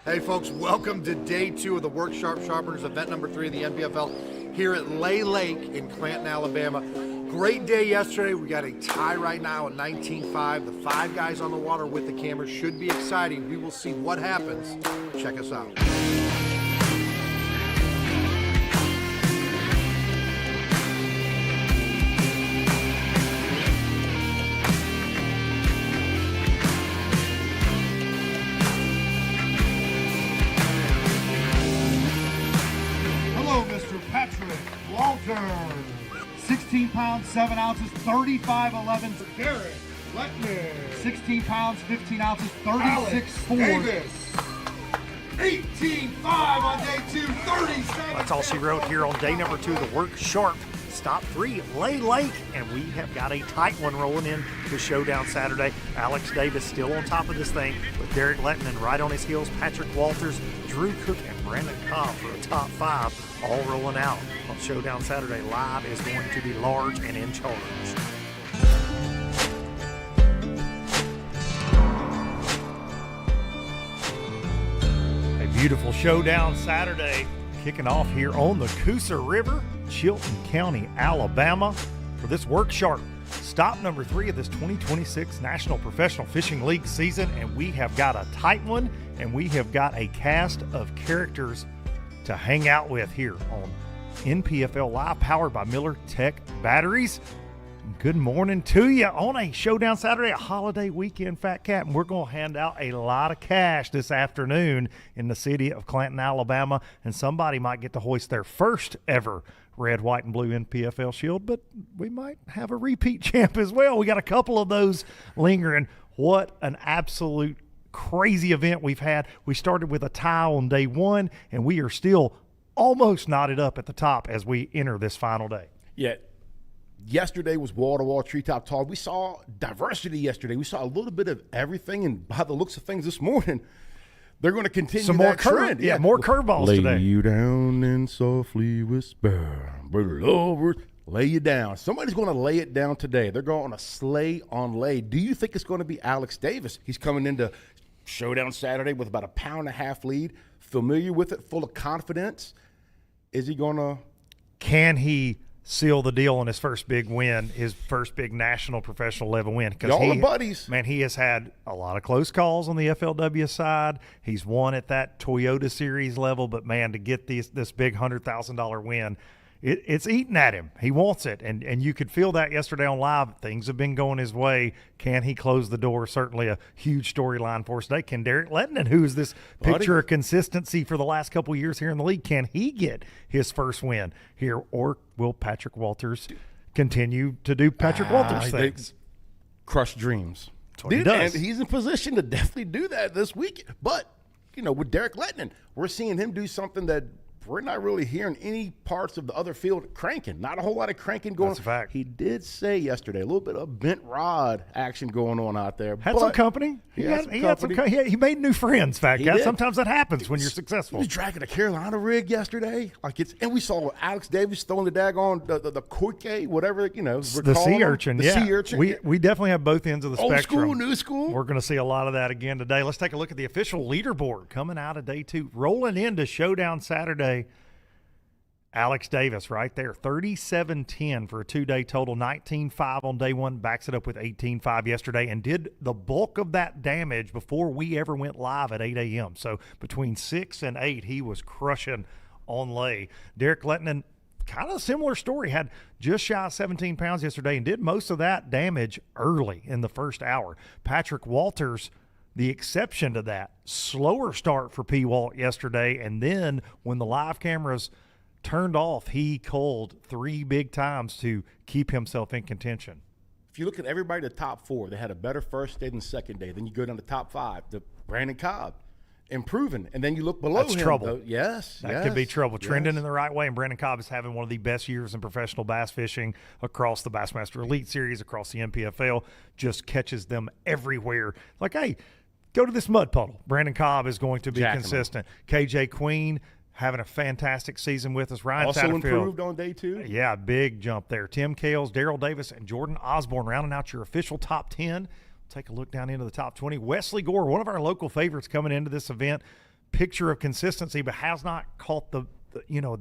Hey folks, welcome to day 2 of the Work Sharp Sharpers, event number 3 of the NPFL here at Lay Lake in Clanton, Alabama. Great day yesterday. We got a tie right now at 19.5. The 5 guys on the water with the cameras should be exciting. We will see what happens. Check us out. Mr. Patrick Walters, 16 pounds, 7 ounces, 35.11. Derek Lehtonen, 16 pounds, 15 ounces, Alex 36.4. Davis, 18.5 on day 2, 37. That's all she wrote here on day number 2 of the Work Sharp. Stop 3, Lay Lake, and we have got a tight one rolling in to Showdown Saturday. Alex Davis still on top of this thing with Derek Lehtonen right on his heels. Patrick Walters, Drew Cook, and Brandon Cobb for a top 5, all rolling out on Showdown Saturday. Live is going to be large and in charge. A beautiful Showdown Saturday kicking off here on the Coosa River, Chilton County, Alabama, for this Work Sharp stop number 3 of this 2026 National Professional Fishing League season. And we have got a tight one, and we have got a cast of characters to hang out with here on NPFL Live, powered by Miller Tech Batteries. Good morning to you on a Showdown Saturday, a holiday weekend, Fat Cat, and we're going to hand out a lot of cash this afternoon in the city of Clanton, Alabama, and somebody might get to hoist their first ever red, white, and blue NPFL shield, but we might have a repeat champ as well. We got a couple of those lingering. What an absolute crazy event we've had. We started with a tie on day 1, and we are still almost knotted up at the top as we enter this final day. Yeah. Yesterday was wall-to-wall treetop talk. We saw diversity yesterday. We saw a little bit of everything, and by the looks of things this morning, they're going to continue some that more trend. Yeah, more curveballs lay today. Lay you down and softly whisper, Lord, lay you down. Somebody's going to lay it down today. They're going to slay on lay. Do you think it's going to be Alex Davis? He's coming into Showdown Saturday with about a 1.5 pound lead, familiar with it, full of confidence. Is he going to? Can he seal the deal on his first big win, his first big national professional level win? Y'all are buddies. Man, he has had a lot of close calls on the FLW side. He's won at that Toyota Series level, but man, to get this big $100,000 win, it's eating at him. He wants it, and you could feel that yesterday on live. Things have been going his way. Can he close the door? Certainly a huge storyline for us today. Can Derek Lehtonen, who is this picture of consistency for the last couple of years here in the league, can he get his first win here, or will Patrick Walters continue to do Patrick Walters things? Crush dreams. That's what he does. And he's in position to definitely do that this week. But, with Derek Lehtonen, we're seeing him do something that we're not really hearing any parts of the other field cranking. Not a whole lot of cranking going on. That's a fact. He did say yesterday a little bit of bent rod action going on out there. Had some company. He made new friends, Fat Cat. Sometimes that happens when you're successful. He was dragging a Carolina rig yesterday. And we saw Alex Davis throwing the daggone the koike, whatever, the sea urchin. Sea urchin. We definitely have both ends of the spectrum. Old school, new school. We're going to see a lot of that again today. Let's take a look at the official leaderboard coming out of day 2, rolling into Showdown Saturday. Alex Davis right there, 37.10 for a 2-day total, 19.5 on day 1, backs it up with 18.5 yesterday, and did the bulk of that damage before we ever went live at 8 a.m. So between 6 and 8, he was crushing on lay. Derek Lehtonen, kind of a similar story, had just shy of 17 pounds yesterday and did most of that damage early in the first hour. Patrick Walters, the exception to that, slower start for P. Walt yesterday, and then when the live cameras turned off, he culled 3 big times to keep himself in contention. If you look at everybody in the top 4, they had a better first day than second day. Then you go down to the top 5, the Brandon Cobb improving, and then you look below That's him. trouble. Though. Yes, that could be trouble. Trending in the right way, and Brandon Cobb is having one of the best years in professional bass fishing across the Bassmaster Elite Series, across the NPFL. Just catches them everywhere. Like, hey, go to this mud puddle. Brandon Cobb is going to be consistent. KJ Queen having a fantastic season with us. Ryan also Satterfield improved on day 2. Yeah, big jump there. Tim Kales, Daryl Davis, and Jordan Osborne rounding out your official top 10. Take a look down into the top 20. Wesley Gore, one of our local favorites coming into this event. picture of consistency, but has not caught the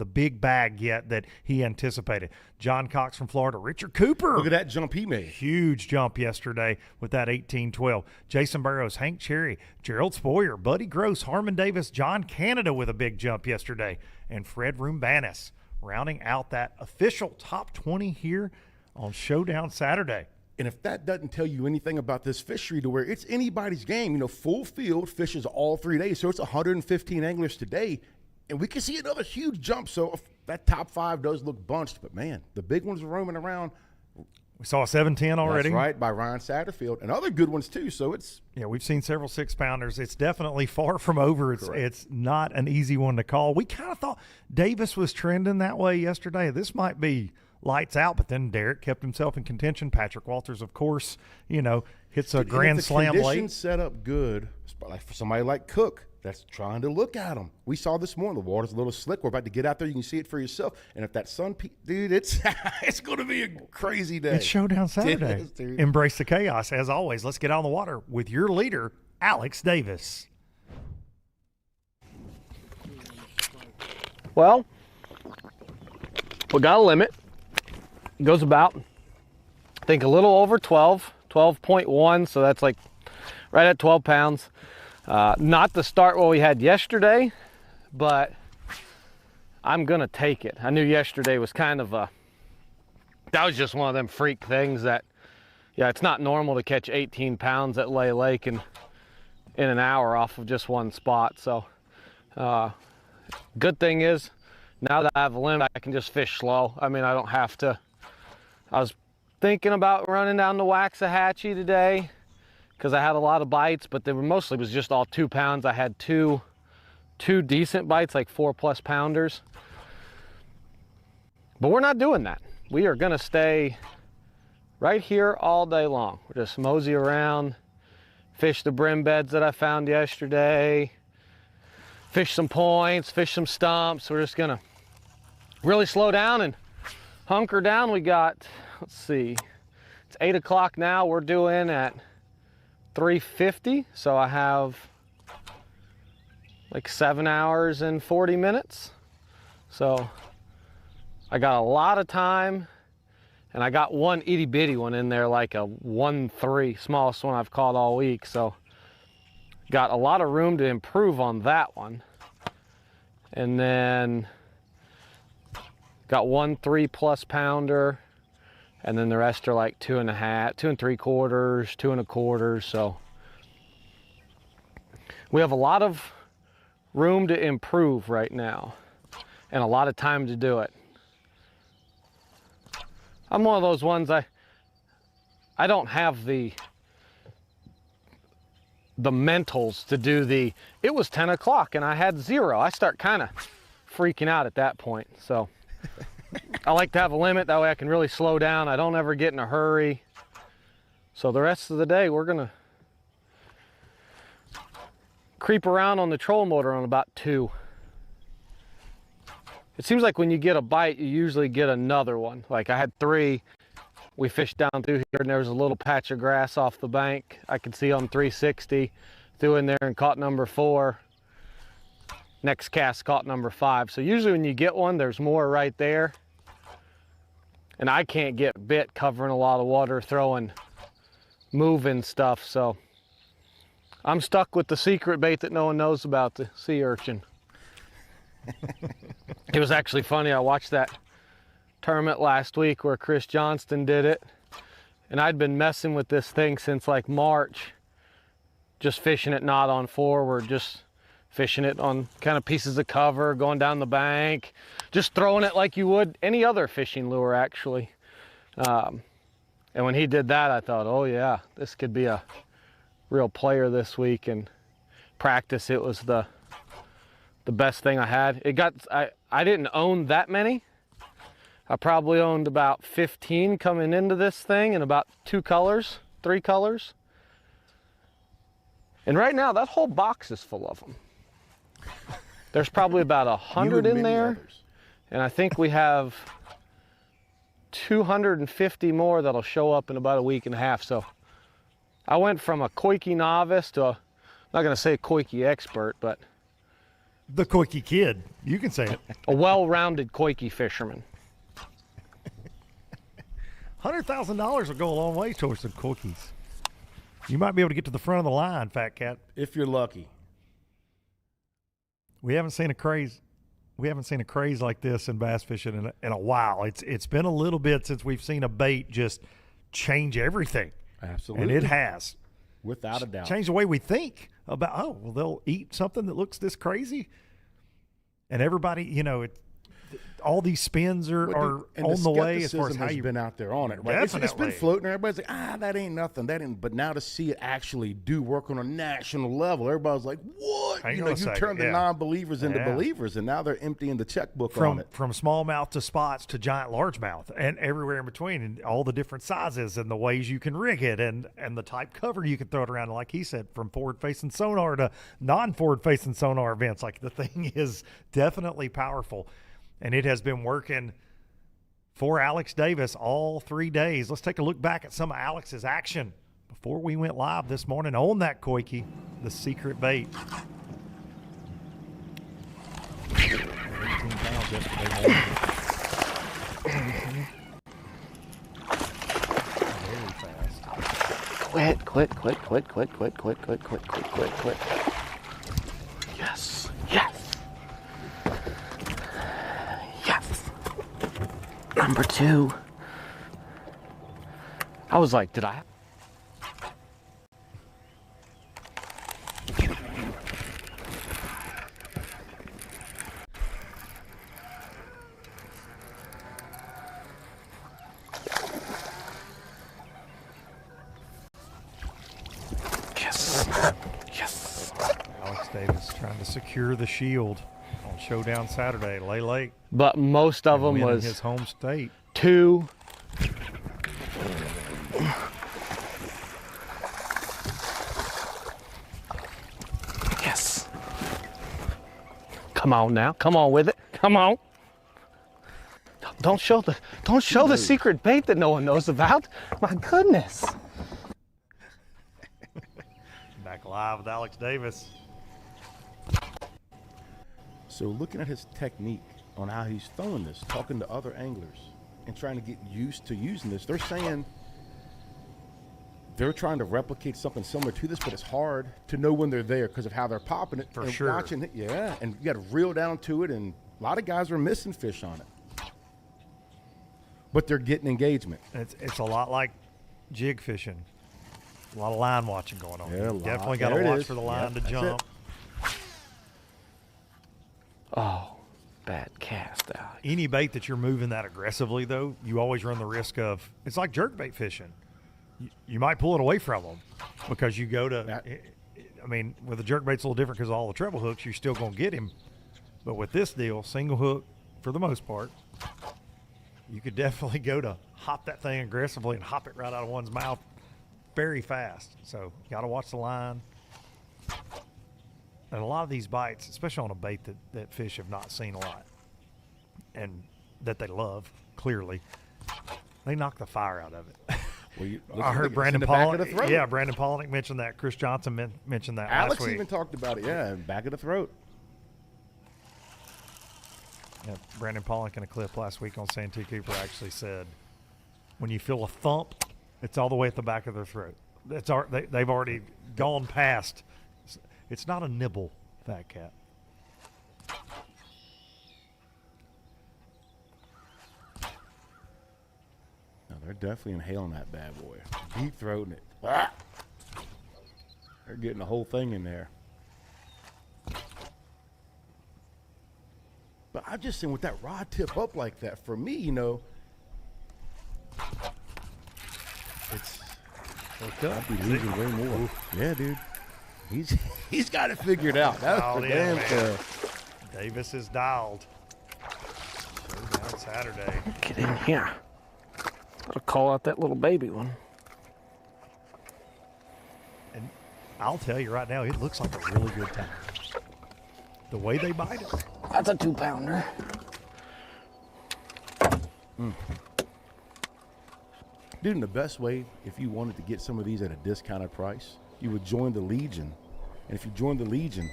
big bag yet that he anticipated. John Cox from Florida. Richard Cooper. Look at that jump he made. Huge jump yesterday with that 18-12. Jason Burrows, Hank Cherry, Gerald Spoyer, Buddy Gross, Harmon Davis, John Canada with a big jump yesterday, and Fred Rumbanis rounding out that official top 20 here on Showdown Saturday. And if that doesn't tell you anything about this fishery, to where it's anybody's game, full field fishes all 3 days. So it's 115 anglers today. And we can see another huge jump. So that top 5 does look bunched, but man, the big ones are roaming around. We saw a 710 already. That's right, by Ryan Satterfield, and other good ones too. So we've seen several 6-pounders. It's definitely far from over. It's not an easy one to call. We kind of thought Davis was trending that way yesterday. This might be lights out, but then Derek kept himself in contention. Patrick Walters, of course, hits a grand slam late. Conditions set up good, like for somebody like Cook that's trying to look at them. We saw this morning, the water's a little slick. We're about to get out there. You can see it for yourself. And if that sun, dude, it's going to be a crazy day. It's Showdown Saturday. Embrace the chaos. As always, let's get on the water with your leader, Alex Davis. Well, we got a limit. It goes about, I think, a little over 12.1. So that's like right at 12 pounds. Not the start what we had yesterday, but I'm gonna take it. I knew yesterday was kind of that was just one of them freak things that, it's not normal to catch 18 pounds at Lay Lake in an hour off of just one spot. So good thing is, now that I have a limit, I can just fish slow. I mean, I don't have to. I was thinking about running down to Waxahachie today, because I had a lot of bites, but they were mostly was just all 2 pounds. I had two decent bites, like 4+ pounders. But we're not doing that. We are gonna stay right here all day long. We're just mosey around, fish the brim beds that I found yesterday, fish some points, fish some stumps. We're just gonna really slow down and hunker down. We got, let's see, it's 8 o'clock now. We're due in at 3:50, so I have like 7 hours and 40 minutes. So I got a lot of time, and I got one itty bitty one in there, like a 1.3, smallest one I've caught all week. So got a lot of room to improve on that one. And then got 1 3+ pounder. And then the rest are like 2.5, 2 3/4, 2 1/4. So we have a lot of room to improve right now, and a lot of time to do it. I'm one of those ones, I don't have the mentals to do it was 10 o'clock and I had 0. I start kind of freaking out at that point. So I like to have a limit, that way I can really slow down. I don't ever get in a hurry. So the rest of the day, we're gonna creep around on the troll motor on about 2. It seems like when you get a bite, you usually get another one. Like I had 3, we fished down through here and there was a little patch of grass off the bank. I could see on 360, threw in there and caught number 4. Next cast caught number 5. So usually when you get one, there's more right there. And I can't get bit covering a lot of water, moving stuff. So I'm stuck with the secret bait that no one knows about, the sea urchin. It was actually funny. I watched that tournament last week where Chris Johnston did it. And I'd been messing with this thing since like March, just fishing it not on forward, just fishing it on kind of pieces of cover, going down the bank, just throwing it like you would any other fishing lure, actually. And when he did that, I thought, oh yeah, this could be a real player this week. And practice, it was the best thing I had. I didn't own that many. I probably owned about 15 coming into this thing in about 3 colors. And right now, that whole box is full of them. There's probably about 100 in there. Others. And I think we have 250 more that'll show up in about a week and a half. So I went from a koiki novice to I'm not gonna say a koiki expert, but The Koike Kid. You can say it. A well-rounded Koike fisherman. $100,000 will go a long way towards some Koikes. You might be able to get to the front of the line, Fat Cat. If you're lucky. We haven't seen a craze like this in bass fishing in a while. It's been a little bit since we've seen a bait just change everything. Absolutely. And it has. Without a doubt. Change the way we think about, they'll eat something that looks this crazy. And everybody, all these spins are on the way as far as how you've been out there on it. Right? It's been floating. Everybody's like, that ain't nothing. But now to see it actually do work on a national level, everybody's like, what? You turn the non-believers into believers, and now they're emptying the checkbook on it. From smallmouth to spots to giant largemouth and everywhere in between, and all the different sizes and the ways you can rig it and the type cover you can throw it around. Like he said, from forward-facing sonar to non-forward-facing sonar events. Like, the thing is definitely powerful. And it has been working for Alex Davis all 3 days. Let's take a look back at some of Alex's action before we went live this morning on that Koike, the secret bait. 18 pounds yesterday morning. Very fast. Quit. Yes. Number 2. I was like, did I? Yes. Alex Davis trying to secure the shield on Showdown Saturday, Lay Lake. But most of them was his home state. 2. Yes. Come on now. Come on with it. Come on. Don't show the secret bait that no one knows about. My goodness. Back live with Alex Davis. So looking at his technique on how he's throwing this, talking to other anglers and trying to get used to using this, they're saying they're trying to replicate something similar to this, but it's hard to know when they're there because of how they're popping it and sure. watching it. Yeah, and you got to reel down to it, and a lot of guys are missing fish on it, but they're getting engagement. It's a lot like jig fishing. A lot of line watching going on. Yeah, definitely got to watch for the line to jump. Oh, bad cast out. Any bait that you're moving that aggressively, though, you always run the risk of, it's like jerkbait fishing. You might pull it away from them because you go to, I mean, with the jerkbait's a little different because of all the treble hooks, you're still going to get him. But with this deal, single hook for the most part, you could definitely go to hop that thing aggressively and hop it right out of one's mouth very fast. So you got to watch the line. And a lot of these bites, especially on a bait that fish have not seen a lot and that they love, clearly, they knock the fire out of it. Well, I heard Brandon Pollock. Yeah, Brandon Pollock mentioned that. Chris Johnson mentioned that Alex last week. even talked about it. Yeah, back of the throat. Yeah, Brandon Pollock in a clip last week on Santee Cooper actually said, when you feel a thump, it's all the way at the back of their throat. They've already gone past. It's not a nibble, Fat Cat. No, they're definitely inhaling that bad boy. Deep throating it. Ah! They're getting the whole thing in there. But I've just seen with that rod tip up like that, for me, it's I'd be losing way more. Yeah, dude. He's got it figured out. That's for damn sure. Davis is dialed. Showdown Saturday. Get in here. Gotta call out that little baby one. And I'll tell you right now, it looks like a really good time. The way they bite it. That's a 2-pounder. Dude, and the best way, if you wanted to get some of these at a discounted price, you would join the Legion. And if you join the Legion,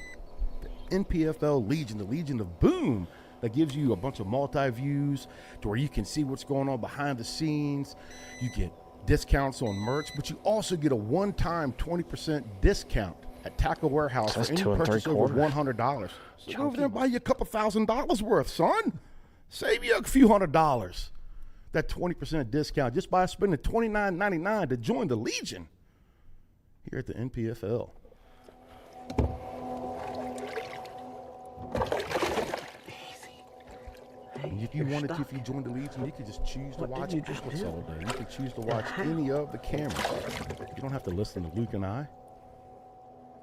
NPFL Legion, the Legion of Boom, that gives you a bunch of multi-views to where you can see what's going on behind the scenes. You get discounts on merch, but you also get a one-time 20% discount at Tackle Warehouse for any purchase over $100. So go over there and buy you a couple $1,000s worth, son. Save you a few $100. That 20% discount just by spending $29.99 to join the Legion here at the NPFL. And if you wanted to, if you joined the Legion, you could just choose to watch Alex all day. You could choose to watch any of the cameras. You don't have to listen to Luke and I.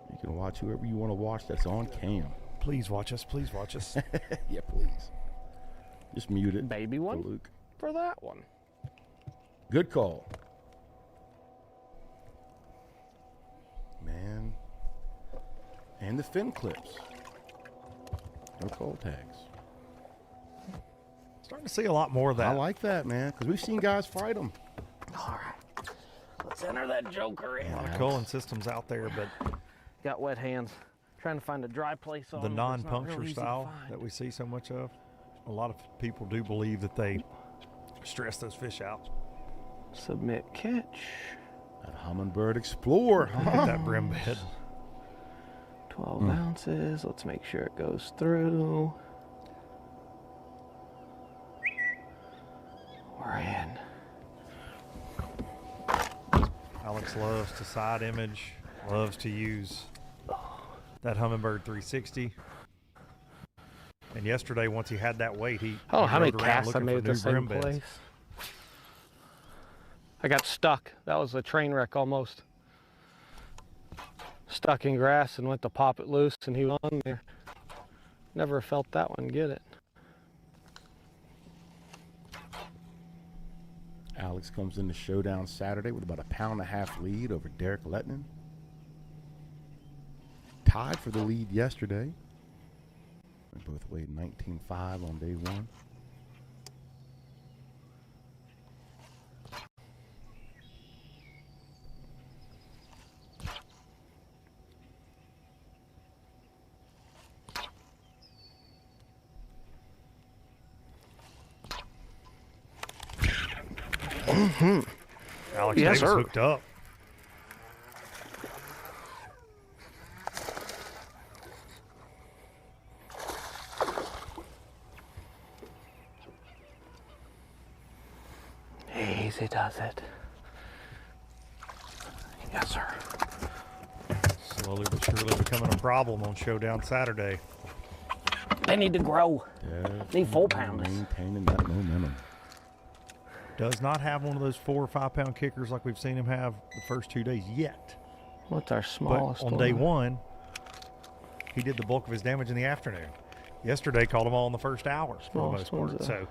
You can watch whoever you want to watch that's on cam. Please watch us. Please watch us. Yeah, please. Just mute it. Baby one for Luke. for that one. Good call. Man. And the fin clips. No call tags. Starting to see a lot more of that. I like that, man, because we've seen guys fight them. All right, let's enter that joker in. A lot of culling systems out there, but Got wet hands. Trying to find a dry place on the them, but it's not non-puncture real easy to style find. that we see so much of, a lot of people do believe that they stress those fish out. Submit catch. That Humminbird Explorer. Look at that brim bed. 12 ounces. Let's make sure it goes through. We're in. Alex loves to side image, loves to use that Humminbird 360. And yesterday, once he had that weight, he I don't know how many rode around casts I looking made for at the new same brim beds. place. I got stuck. That was a train wreck almost. Stuck in grass and went to pop it loose and he was on there. Never felt that one get it. Alex comes into Showdown Saturday with about a 1.5 pound lead over Derek Lehtonen. Tied for the lead yesterday. They both weighed 19.5 on day one. Alex Yes, Davis sir. hooked up. Easy does it. Yes, sir. Slowly but surely becoming a problem on Showdown Saturday. They need to grow. Need 4 pounders. Maintaining that momentum. Does not have one of those 4 or 5 pound kickers like we've seen him have the first 2 days yet. What's our But smallest on one? day one, he did the bulk of his damage in the afternoon. Yesterday, called them all in the first hour for the most Smallest one's part. a So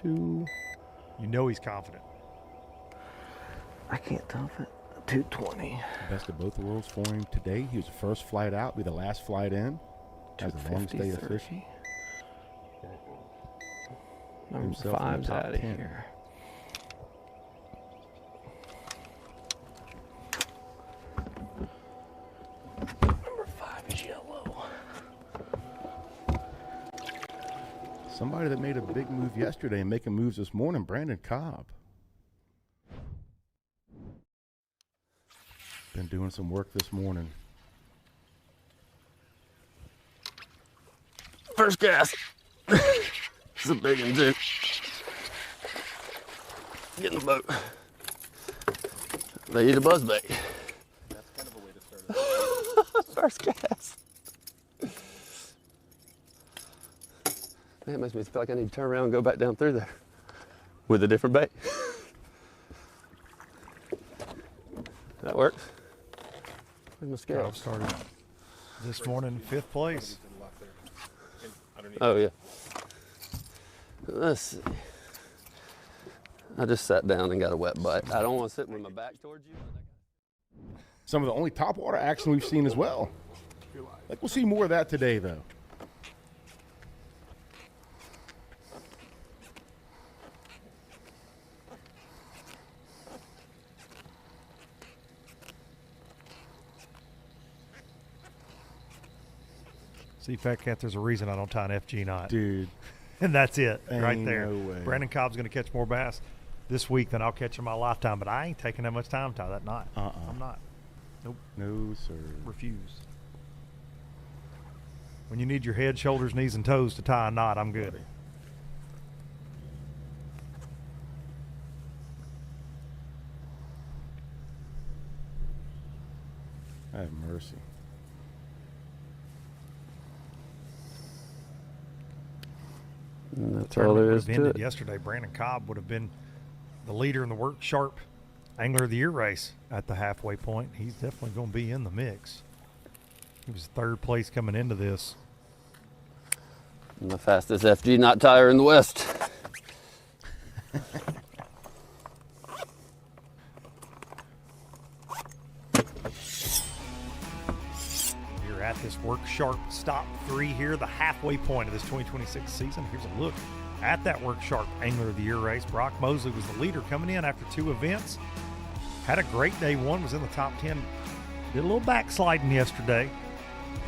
2. you know he's confident. I can't tell if it. 220. Best of both worlds for him today. He was the first flight out, be the last flight in. Has the longest day of fishing. Number Himself in the 5's top out of 10. here. Number 5 is yellow. Somebody that made a big move yesterday and making moves this morning, Brandon Cobb. Been doing some work this morning. First cast. It's a big one, too. Get in the boat. They eat a buzzbait. That's kind of a way to start. First cast. Man, it makes me feel like I need to turn around and go back down through there with a different bait. That works. Where's my scale? Cobb started this morning 5th place. Oh, yeah. Let's see. I just sat down and got a wet butt. I don't want to sit with my back towards you. Some of the only topwater action we've seen as well. Like we'll see more of that today, though. See, Fat Cat, there's a reason I don't tie an FG knot. Dude. And that's it, right Ain't there. no way. Brandon Cobb's going to catch more bass this week than I'll catch in my lifetime, but I ain't taking that much time to tie that knot. I'm not. Nope. No, sir. Refuse. When you need your head, shoulders, knees, and toes to tie a knot, I'm good. Have mercy. And that's The all tournament there would is have to ended it. yesterday. Brandon Cobb would have been the leader in the Work Sharp Angler of the Year race at the halfway point. He's definitely going to be in the mix. He was third place coming into this. And the fastest FG knot tire in the West. You're at this Work Sharp Stop 3 here, the halfway point of this 2026 season. Here's a look at that Work Sharp Angler of the Year race. Brock Mosley was the leader coming in after 2 events. Had a great day one, was in the top 10. Did a little backsliding yesterday.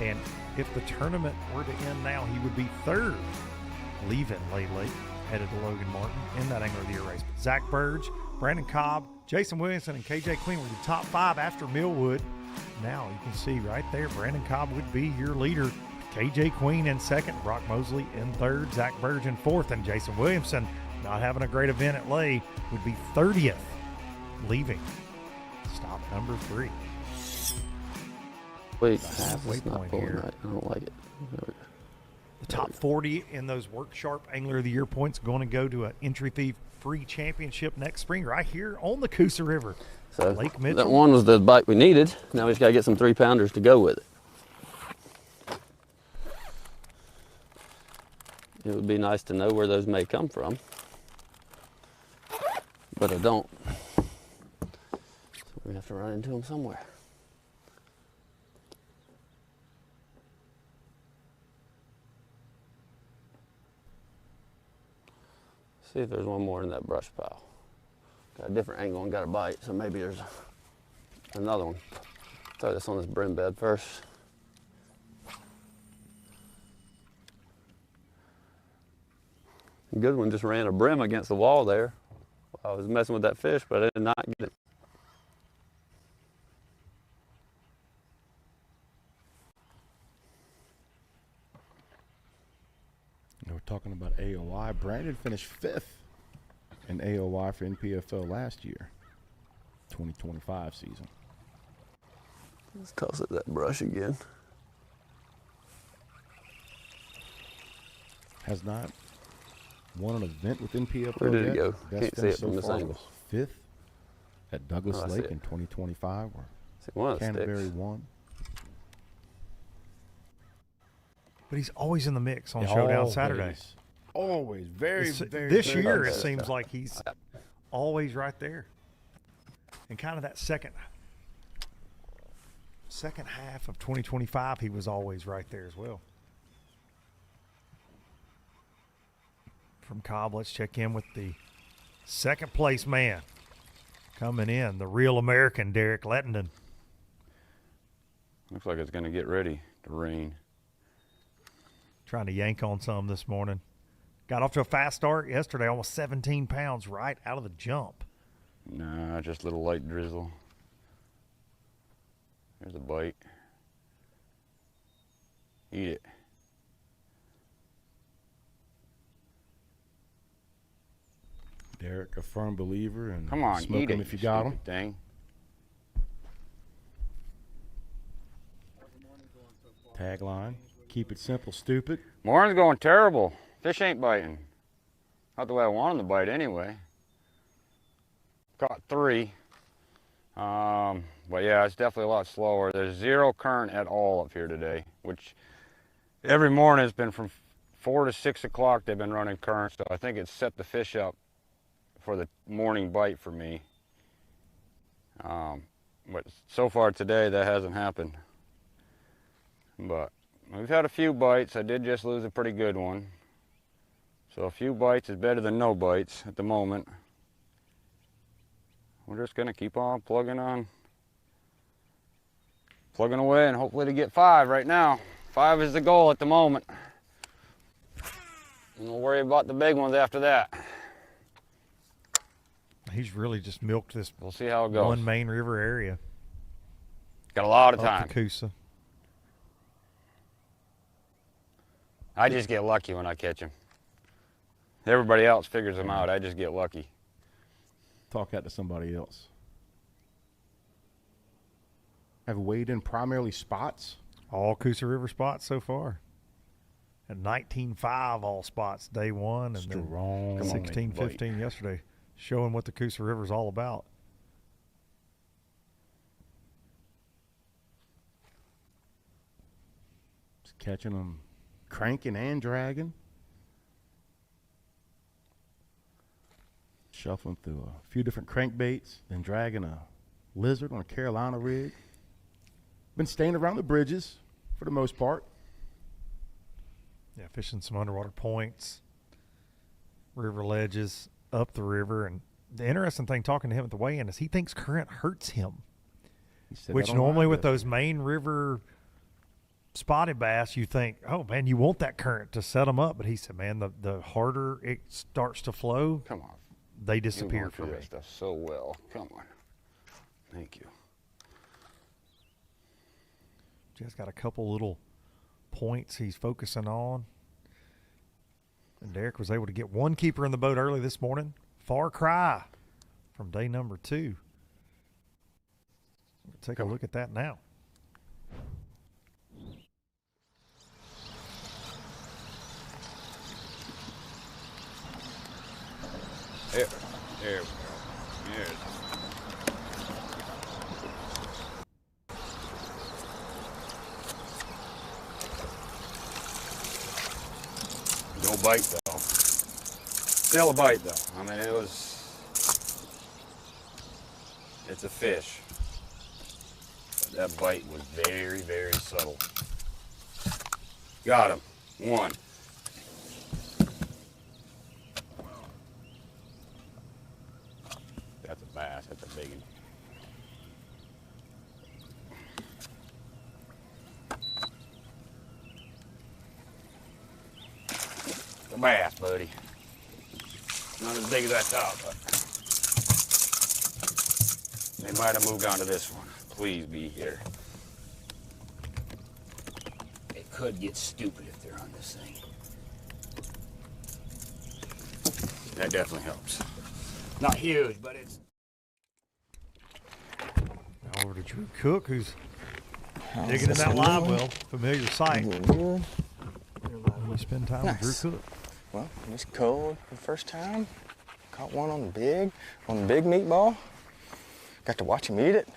And if the tournament were to end now, he would be third, leaving late, headed to Logan Martin in that Angler of the Year race. But Zach Burge, Brandon Cobb, Jason Williamson, and KJ Queen were the top 5 after Millwood. Now you can see right there, Brandon Cobb would be your leader. KJ Queen in second, Brock Mosley in third, Zach Burge in fourth, and Jason Williamson, not having a great event at Lay, would be 30th, leaving stop number 3. Wait, halfway it's not point pulling here. right. I don't like it. The top 40 in those Work Sharp Angler of the Year points going to go to an entry fee free championship next spring right here on the Coosa River. So Lake Mitchell. that one was the bite we needed. Now we just got to get some 3-pounders to go with it. It would be nice to know where those may come from, but I don't. So we have to run into them somewhere. See if there's one more in that brush pile. Got a different angle and got a bite, so maybe there's another one. Throw this on this brim bed first. Good one, just ran a brim against the wall there. I was messing with that fish, but I did not get it. We're talking about AOY. Brandon finished 5th in AOY for NPFL last year, 2025 season. Let's toss it that brush again. Has not won an event with NPFL Where did yet. it go? Best Can't see finish it from so this far angle. was 5th at Douglas Oh, I see Lake it. in 2025, where See, one of the Canterbury sticks. won. But he's always in the mix on Showdown Saturday. Always. Very, It's- very, this very year, it good. seems like he's always right there. And kind of that second half of 2025, he was always right there as well. From Cobb, let's check in with the second place man coming in, the real American, Derek Lehtonen. Looks like it's going to get ready to rain. Trying to yank on some this morning. Got off to a fast start yesterday, almost 17 pounds right out of the jump. Nah, just a little light drizzle. There's a bite. Eat it. Derek, a firm believer, and Come on, smoke eat him it, if you got him. stupid thing. Tagline: keep it simple, stupid. Morning's going terrible. Fish ain't biting. Not the way I want them to bite anyway. Caught 3. But yeah, it's definitely a lot slower. There's 0 current at all up here today, which every morning has been from 4 to 6 o'clock they've been running current, so I think it's set the fish up for the morning bite for me. But so far today that hasn't happened. But we've had a few bites. I did just lose a pretty good one. So a few bites is better than no bites at the moment. We're just gonna keep on plugging away and hopefully to get 5 right now. 5 is the goal at the moment. And we'll worry about the big ones after that. He's really just milked this. We'll see how it goes. One main river area. Got a lot of Up time. to Coosa. I just get lucky when I catch them. Everybody else figures them out. I just get lucky. Talk out to somebody else. Have weighed in primarily spots. All Coosa River spots so far. At 19.5 all spots day one, and Strong. then 16.15 yesterday, showing what the Coosa River is all about. Just catching them cranking and dragging. Shuffling through a few different crankbaits, then dragging a lizard on a Carolina rig. Been staying around the bridges for the most part. Yeah, fishing some underwater points, river ledges, up the river. And the interesting thing talking to him at the weigh-in is he thinks current hurts him, He said which that on normally live with yesterday. those main river spotted bass, you think, oh, man, you want that current to set them up. But he said, man, the harder it starts to flow, Come on. they You disappear went for through me. that stuff so well. Come on. Thank you. Just got a couple little points he's focusing on. And Derek was able to get one keeper in the boat early this morning. Far cry from day number 2. We'll take a look at that now. There we go. There it is. No bite though. Still a bite though. I mean, it's a fish. But that bite was very, very subtle. Got him. One. That's a bass. That's a big one. A bass, buddy. Not as big as I thought, but they might have moved on to this one. Please be here. It could get stupid if they're on this thing. That definitely helps. Not huge, but it's. Now over to Drew Cook, who's digging in that live well. Familiar sight. Good. We spend time with Nice. Drew Cook. Well, just cold for the first time. Caught one on the big meatball. Got to watch him eat it.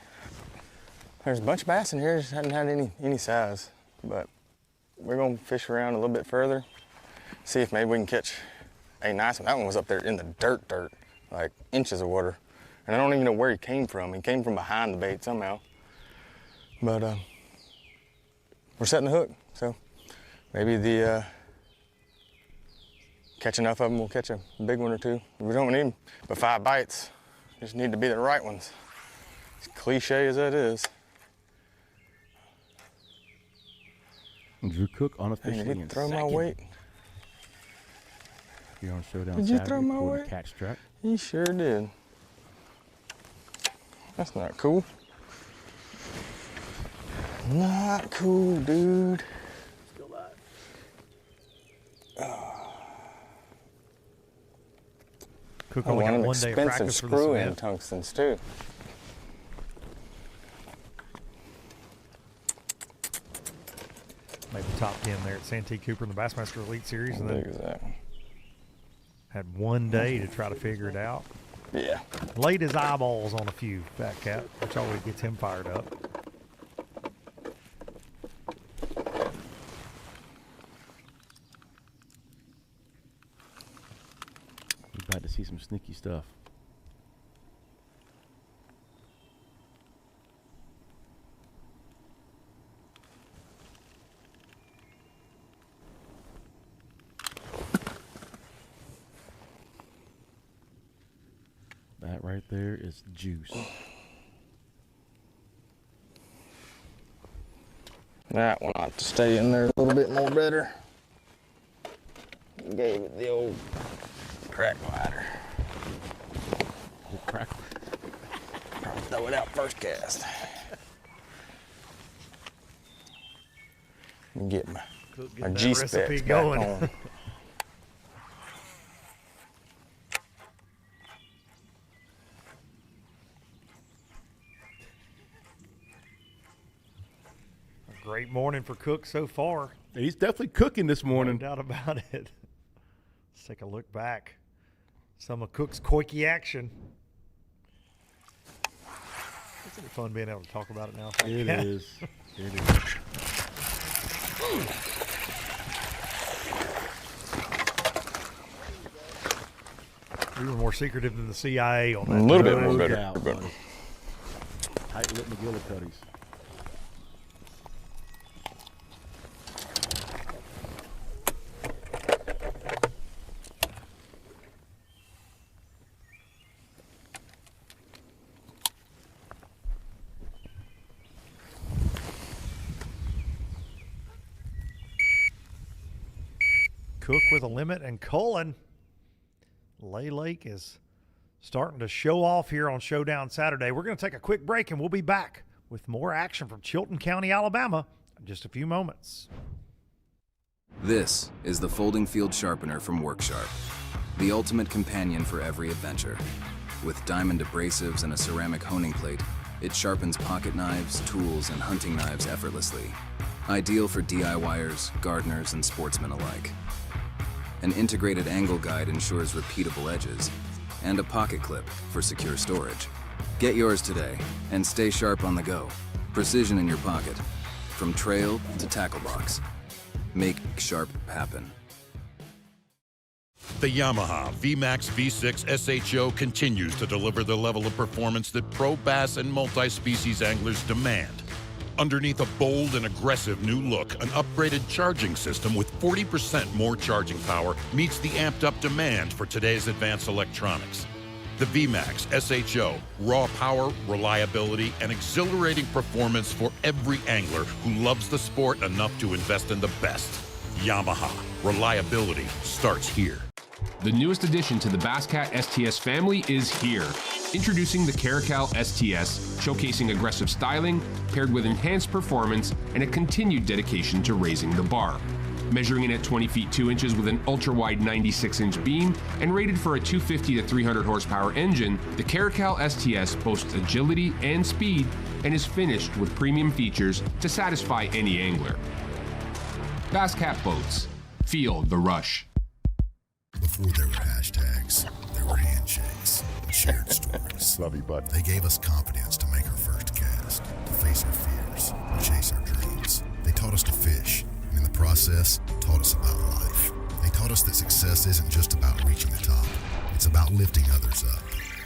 There's a bunch of bass in here, just hadn't had any size. But we're gonna fish around a little bit further, see if maybe we can catch a nice one. That one was up there in the dirt, like inches of water. And I don't even know where he came from. He came from behind the bait somehow. But we're setting the hook, so maybe catch enough of them, we'll catch a big one or two. We don't need but 5 bites. Just need to be the right ones. As cliche as that is. Drew Cook Hey, unofficially did he in throw my second weight? here on Showdown Did you Saturday throw my for the weight? catch track. He sure did. That's not cool. Not cool, dude. Cook Oh, only one got of them one day of expensive practice for this screw-in event. tungstens too. Made the top 10 there at Santee Cooper in the Bassmaster Elite Series, How and big then is that? had one day to try to figure it out. Yeah. Laid his eyeballs on a few, Fat Cat, which always gets him fired up. We're about to see some sneaky stuff. That right there is juice. That one ought to stay in there a little bit more better. Gave it the old crack glider. Crack. Probably throw it out first cast. And get my G-specs back going. on. Great morning for Cook so far. He's definitely cooking this morning. No doubt about it. Let's take a look back. Some of Cook's quickie action. It's really fun being able to talk about it now. It is. It is. We were more secretive than the CIA on that. A little bit No more better. doubt, buddy. Tight-lip McGillicuddies. Cook with a limit, and Cullen. Lay Lake is starting to show off here on Showdown Saturday. We're going to take a quick break, and we'll be back with more action from Chilton County, Alabama in just a few moments. This is the folding field sharpener from Work Sharp, the ultimate companion for every adventure. With diamond abrasives and a ceramic honing plate, it sharpens pocket knives, tools, and hunting knives effortlessly. Ideal for DIYers, gardeners, and sportsmen alike. An integrated angle guide ensures repeatable edges, and a pocket clip for secure storage. Get yours today and stay sharp on the go. Precision in your pocket, from trail to tackle box. Make sharp happen. The Yamaha VMAX V6 SHO continues to deliver the level of performance that pro bass and multi-species anglers demand. Underneath a bold and aggressive new look, an upgraded charging system with 40% more charging power meets the amped-up demand for today's advanced electronics. The VMAX SHO, raw power, reliability, and exhilarating performance for every angler who loves the sport enough to invest in the best. Yamaha, reliability starts here. The newest addition to the Basscat STS family is here. Introducing the Caracal STS, showcasing aggressive styling, paired with enhanced performance and a continued dedication to raising the bar. Measuring in at 20 feet 2 inches with an ultra-wide 96-inch beam and rated for a 250 to 300 horsepower engine, the Caracal STS boasts agility and speed and is finished with premium features to satisfy any angler. Basscat Boats. Feel the rush. Before there were hashtags, there were handshakes and shared stories. Love you, bud. They gave us confidence to make our first cast, to face our fears, and chase our dreams. They taught us to fish, and in the process, taught us about life. They taught us that success isn't just about reaching the top. It's about lifting others up.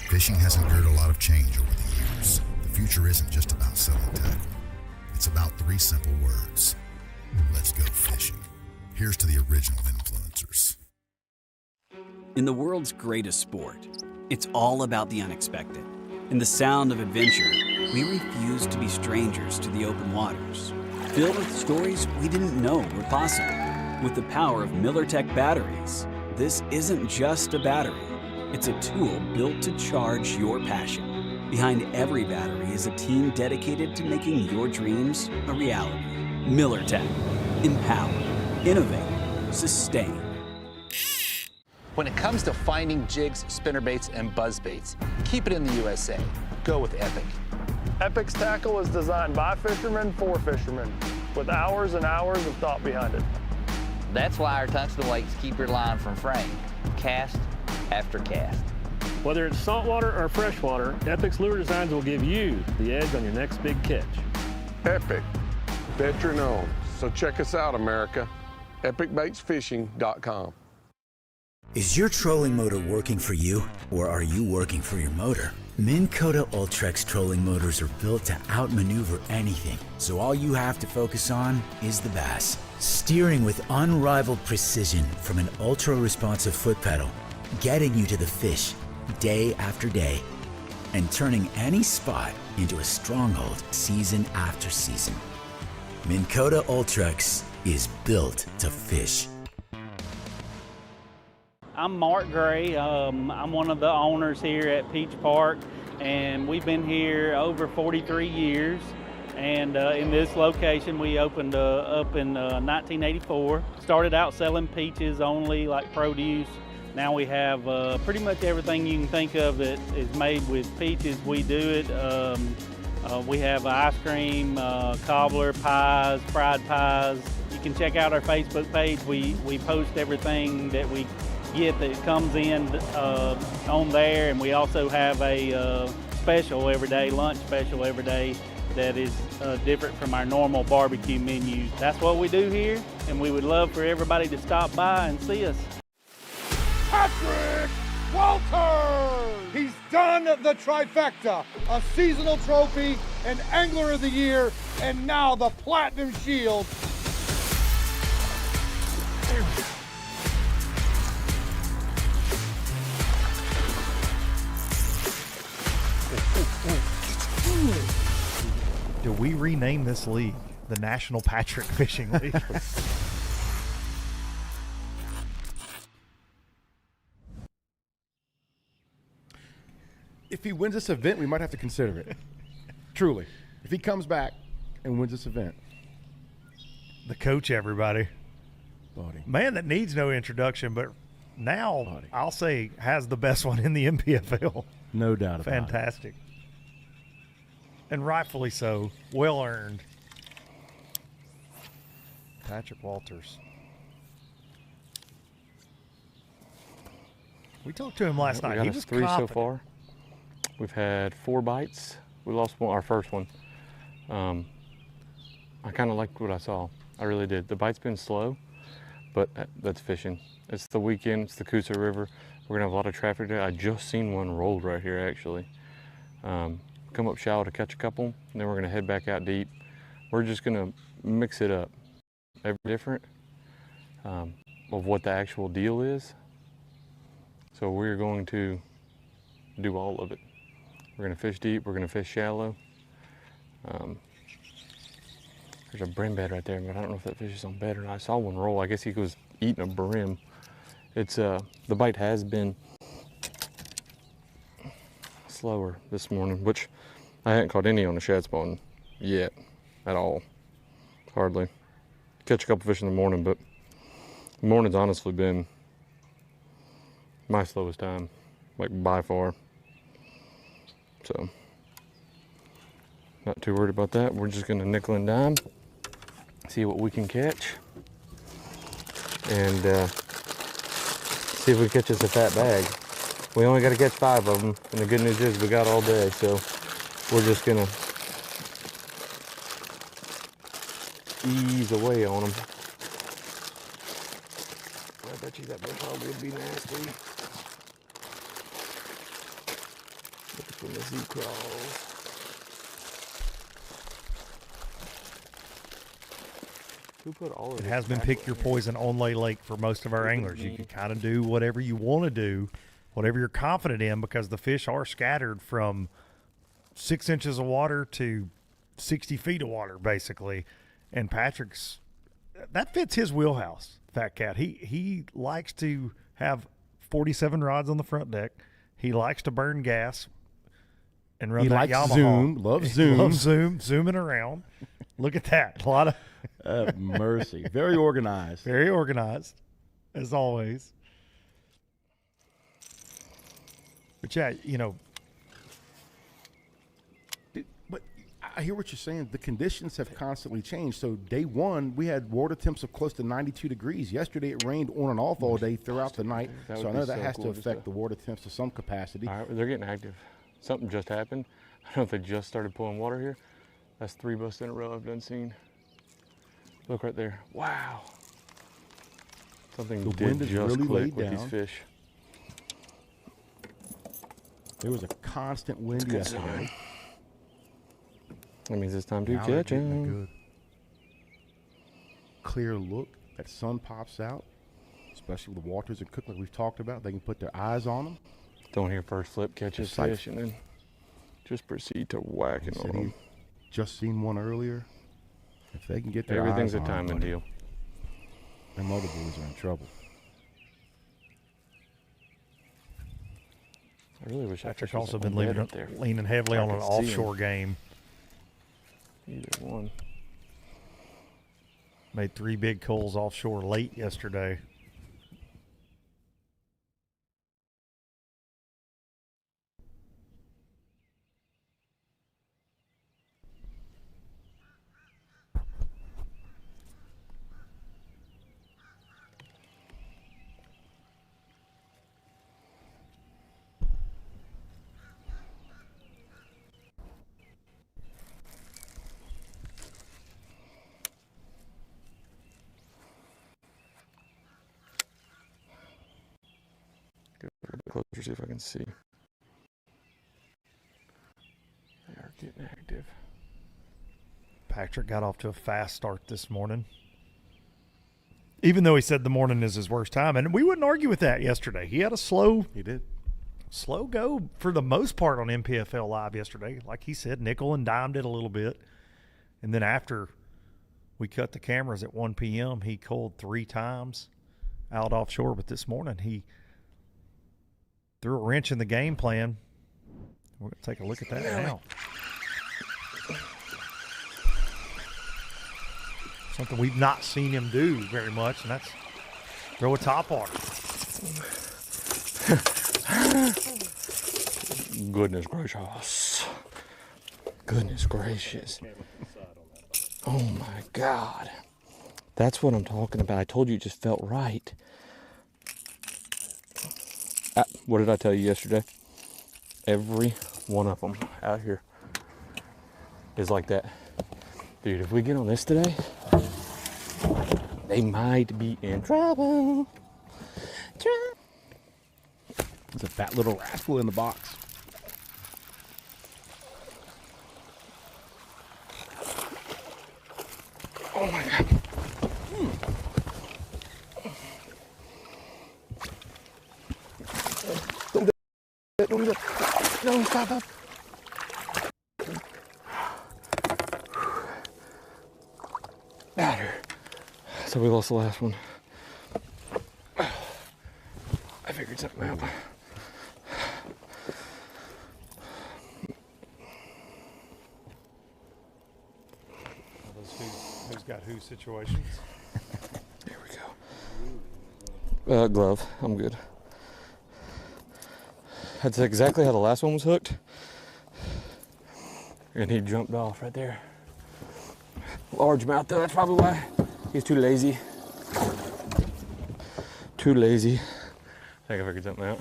Fishing has endured a lot of change over the years. The future isn't just about selling tackle. It's about 3 simple words. Let's go fishing. Here's to the original influencers. In the world's greatest sport, it's all about the unexpected. In the sound of adventure, we refuse to be strangers to the open waters, filled with stories we didn't know were possible. With the power of MillerTech batteries, this isn't just a battery. It's a tool built to charge your passion. Behind every battery is a team dedicated to making your dreams a reality. MillerTech. Empower. Innovate. Sustain. When it comes to finding jigs, spinnerbaits, and buzzbaits, keep it in the USA. Go with Epic. Epic's tackle is designed by fishermen for fishermen, with hours and hours of thought behind it. That's why our tungsten weights keep your line from fraying, cast after cast. Whether it's saltwater or freshwater, Epic's lure designs will give you the edge on your next big catch. Epic, veteran-owned. So check us out, America. EpicBaitsFishing.com. Is your trolling motor working for you, or are you working for your motor? Minn Kota Ultrex trolling motors are built to outmaneuver anything, so all you have to focus on is the bass. Steering with unrivaled precision from an ultra-responsive foot pedal, getting you to the fish day after day, and turning any spot into a stronghold season after season. Minn Kota Ultrex is built to fish. I'm Mark Gray. I'm one of the owners here at Peach Park, and we've been here over 43 years. And in this location, we opened up in 1984. Started out selling peaches only, like produce. Now we have pretty much everything you can think of that is made with peaches. We do it. We have ice cream, cobbler, pies, fried pies. You can check out our Facebook page. We post everything that we get that comes in on there, and we also have a special every day, lunch special every day that is different from our normal barbecue menus. That's what we do here, and we would love for everybody to stop by and see us. Patrick Walter! He's done the trifecta, a seasonal trophy, an Angler of the Year, and now the Platinum Shield. Do we rename this league the National Patrick Fishing League? If he wins this event, we might have to consider it. Truly. If he comes back and wins this event. The coach, everybody. Buddy. Man that needs no introduction, but now I'll say has the best one in the NPFL. No doubt about it. Fantastic. And rightfully so. Well earned. Patrick Walters. We talked to him last night. He was 3 confident. so far. We've had 4 bites. We lost our first one. I kind of liked what I saw. I really did. The bite's been slow, but that's fishing. It's the weekend. It's the Coosa River. We're gonna have a lot of traffic today. I just seen one rolled right here actually. Come up shallow to catch a couple, and then we're gonna head back out deep. We're just gonna mix it up. Every different of what the actual deal is. So we're going to do all of it. We're gonna fish deep, we're gonna fish shallow. There's a brim bed right there, but I don't know if that fish is on bed or not. I saw one roll. I guess he was eating a brim. It's the bite has been slower this morning, which I hadn't caught any on the shad spawn yet at all. Hardly. Catch a couple fish in the morning, but the morning's honestly been my slowest time, like by far. So, not too worried about that. We're just gonna nickel and dime, see what we can catch, and see if we catch us a fat bag. We only gotta catch 5 of them, and the good news is we got all day, so we're just gonna ease away on them. I bet you that probably would be nasty. Looking for the Z crawls. Who put all of It this has been back pick on your here? poison on Lay Lake for most of our anglers. You can kind of do whatever you want to do, whatever you're confident in, because the fish are scattered from 6 inches of water to 60 feet of water, basically. And Patrick's, that fits his wheelhouse, Fat Cat. He likes to have 47 rods on the front deck. He likes to burn gas and run He that likes Yamaha. zoom, loves zoom. Loves zooming around. Look at that. A lot of mercy. Very organized. Very organized, as always. But yeah, you know. But I hear what you're saying. The conditions have constantly changed. So day one, we had water temps of close to 92 degrees. Yesterday, it rained on and off all day throughout the night. That So would I be know that so has cool to just affect to- the water temps to some capacity. All right, they're getting active. Something just happened. I don't know if they just started pulling water here. That's 3 busts in a row I've done seen. Look right there. Wow. Something The did wind is just really click laid with these down. fish. There was a constant wind That's good yesterday. sign. That means it's time to Now they're catch getting a them. good clear look. That sun pops out, especially with the waters are cooked like we've talked about. They can put their eyes on them. Don't hear first flip, catch his Just like- fish, and then just proceed to whacking Said on he them. just seen one earlier. If they can get their Everything's eyes a on timing buddy, deal. them other boys are in trouble. I really wish Patrick's I also been leaning heavily on an offshore game. Either one. Made 3 big culls offshore late yesterday. Get a little bit closer, see if I can see. They are getting active. Patrick got off to a fast start this morning. Even though he said the morning is his worst time, and we wouldn't argue with that yesterday. He had a slow go for the most part on NPFL Live yesterday. Like he said, nickel and dimed it a little bit. And then after we cut the cameras at 1 p.m., he culled 3 times out offshore. But this morning he threw a wrench in the game plan. We're going to take a look at that now. Something we've not seen him do very much, and that's throw a top water. Goodness gracious. Goodness gracious. Oh my God. That's what I'm talking about. I told you it just felt right. What did I tell you yesterday? Every one of them out here is like that. Dude, if we get on this today, they might be in trouble. There's a fat little rascal in the box. Oh my God. Don't do that. No, stop. Better. So we lost the last one. I figured something out. Who's got who situations? Here we go. Glove. I'm good. That's exactly how the last one was hooked. And he jumped off right there. Largemouth though, that's probably why. He's too lazy. Too lazy. I think I figured something out.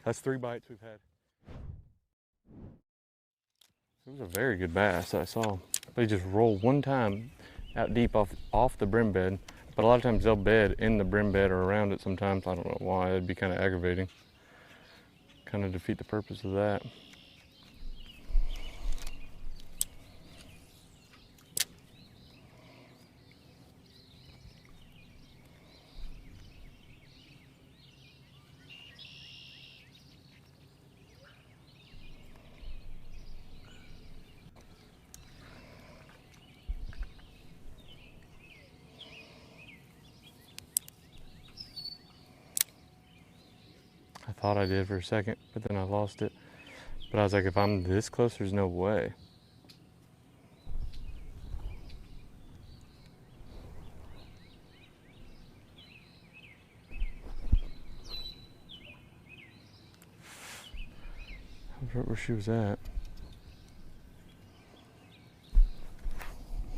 That's 3 bites we've had. It was a very good bass that I saw. They just roll one time out deep off the brim bed. But a lot of times they'll bed in the brim bed or around it sometimes. I don't know why. It'd be kind of aggravating. Kind of defeat the purpose of that. I thought I did for a second, but then I lost it. But I was like, if I'm this close, there's no way. I forgot where she was at.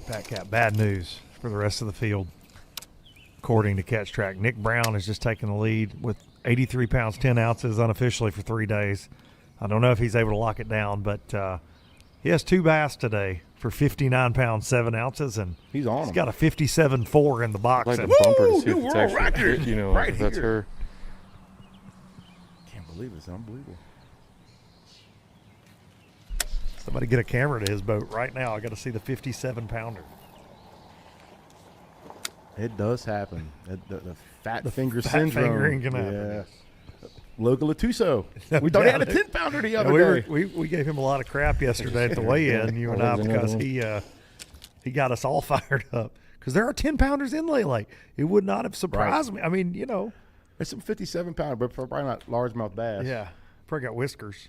Pat Cat, bad news for the rest of the field. According to Catch Track, Nick Brown has just taken the lead with 83 pounds, 10 ounces unofficially for 3 days. I don't know if he's able to lock it down, but he has 2 bass today for 59 pounds, 7 ounces, and he's on. He's got a 57.4 in the box. I'd like to bump her to see if it's actually hit, you know, right if that's here. her. Can't believe it's unbelievable. Somebody get a camera to his boat right now. I got to see the 57-pounder. It does happen. The fat finger fat syndrome. fingering can happen. Yeah. Local Latuso. We thought he had a 10-pounder the other day. We gave him a lot of crap yesterday at the weigh-in, you and I, because He got us all fired up because there are 10-pounders in Lay Lake. It would not have surprised me. I mean, you know. There's some 57-pounder, but probably not largemouth bass. Yeah. Probably got whiskers.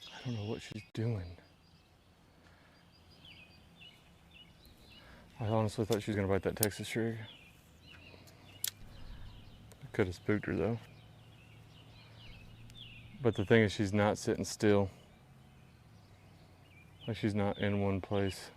I don't know what she's doing. I honestly thought she was going to bite that Texas trig. I could have spooked her though. But the thing is, she's not sitting still. Like, she's not in one place.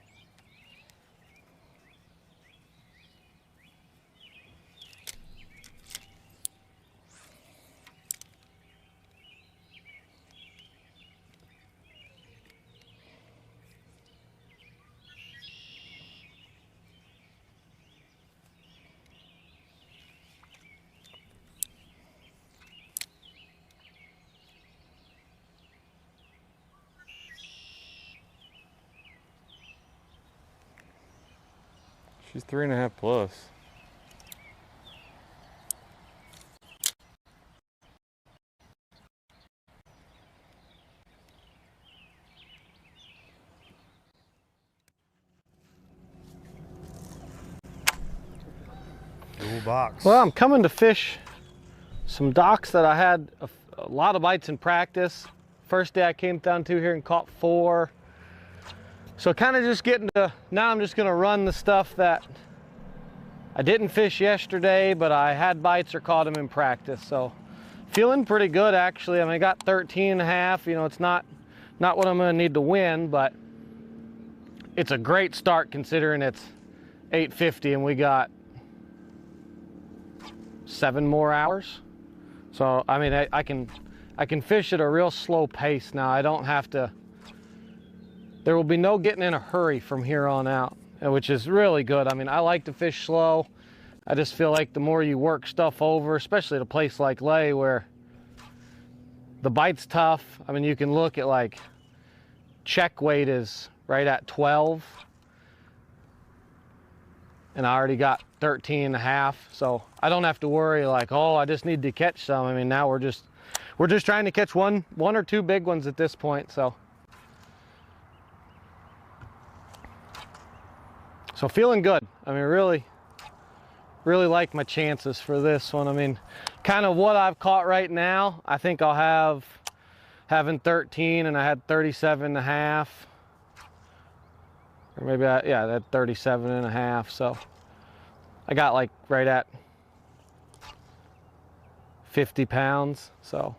She's 3.5 plus. Dual box. Well, I'm coming to fish some docks that I had a lot of bites in practice. First day I came down to here and caught 4. So kind of just getting to, now I'm just gonna run the stuff that I didn't fish yesterday, but I had bites or caught them in practice. So feeling pretty good actually. I mean, I got 13.5, you know, it's not what I'm gonna need to win, but it's a great start considering it's 8:50 and we got 7 more hours. So, I mean, I can fish at a real slow pace now. I don't have to, there will be no getting in a hurry from here on out, which is really good. I mean, I like to fish slow. I just feel like the more you work stuff over, especially at a place like Lay where the bite's tough. I mean, you can look at like check weight is right at 12 and I already got 13.5. So I don't have to worry like, oh, I just need to catch some. I mean, now we're just trying to catch one or two big ones at this point. So feeling good. I mean, really like my chances for this one. I mean, kind of what I've caught right now, I think I'll having 13 and I had 37.5. Or maybe yeah, that 37.5. So I got like right at 50 pounds. So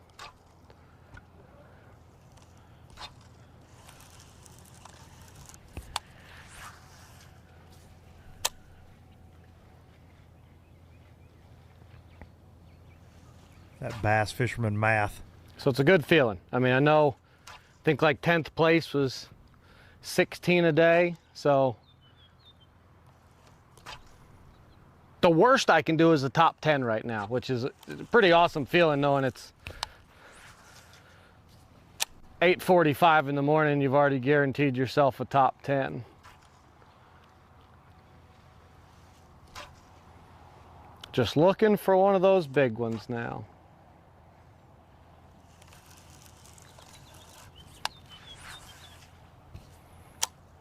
that bass fisherman math. So it's a good feeling. I mean, I think like 10th place was 16 a day. So the worst I can do is the top 10 right now, which is a pretty awesome feeling knowing it's 8:45 in the morning. You've already guaranteed yourself a top 10. Just looking for one of those big ones now.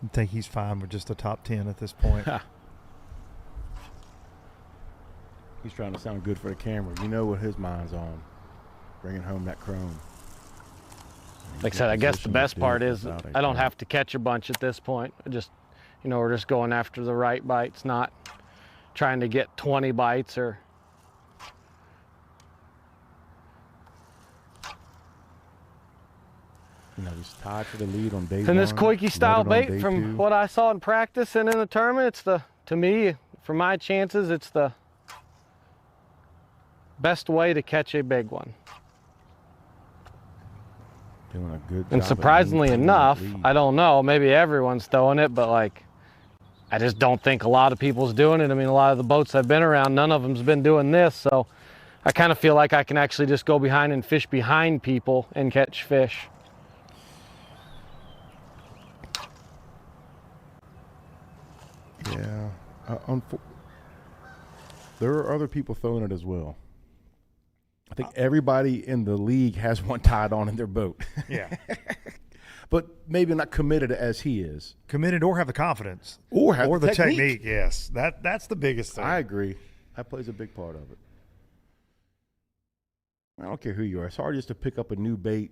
I think he's fine with just a top 10 at this point. He's trying to sound good for the camera. You know what his mind's on. Bringing home that chrome. Like I said, I guess the best part is I don't have to catch a bunch at this point. I just, you know, we're just going after the right bites, not trying to get 20 bites or. You know, he's tied for the lead on day 1. And this Koike style bait, from what I saw in practice and in the tournament, it's to me, for my chances, it's the best way to catch a big one. Doing a good job. And surprisingly enough, I don't know, maybe everyone's throwing it, but like, I just don't think a lot of people's doing it. I mean, a lot of the boats I've been around, none of them's been doing this, so I kind of feel like I can actually just go behind and fish behind people and catch fish. Yeah. There are other people throwing it as well. I think everybody in the league has one tied on in their boat. Yeah. but maybe not committed as he is. Committed or have the confidence. Or have the the technique. Yes, that's the biggest thing. I agree. That plays a big part of it. I don't care who you are. It's hard just to pick up a new bait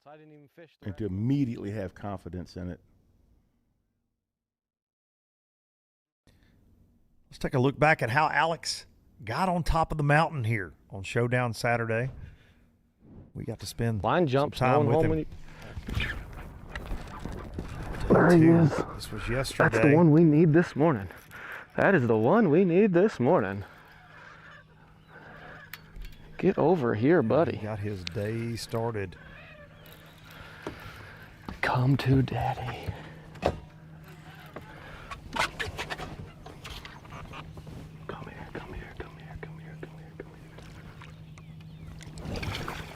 I didn't even fish and to immediately have confidence in it. Let's take a look back at how Alex got on top of the mountain here on Showdown Saturday. We got to spend line jumps time with him. There he is. This was yesterday. That's the one we need this morning. That is the one we need this morning. Get over here, buddy. He got his day started. Come to daddy.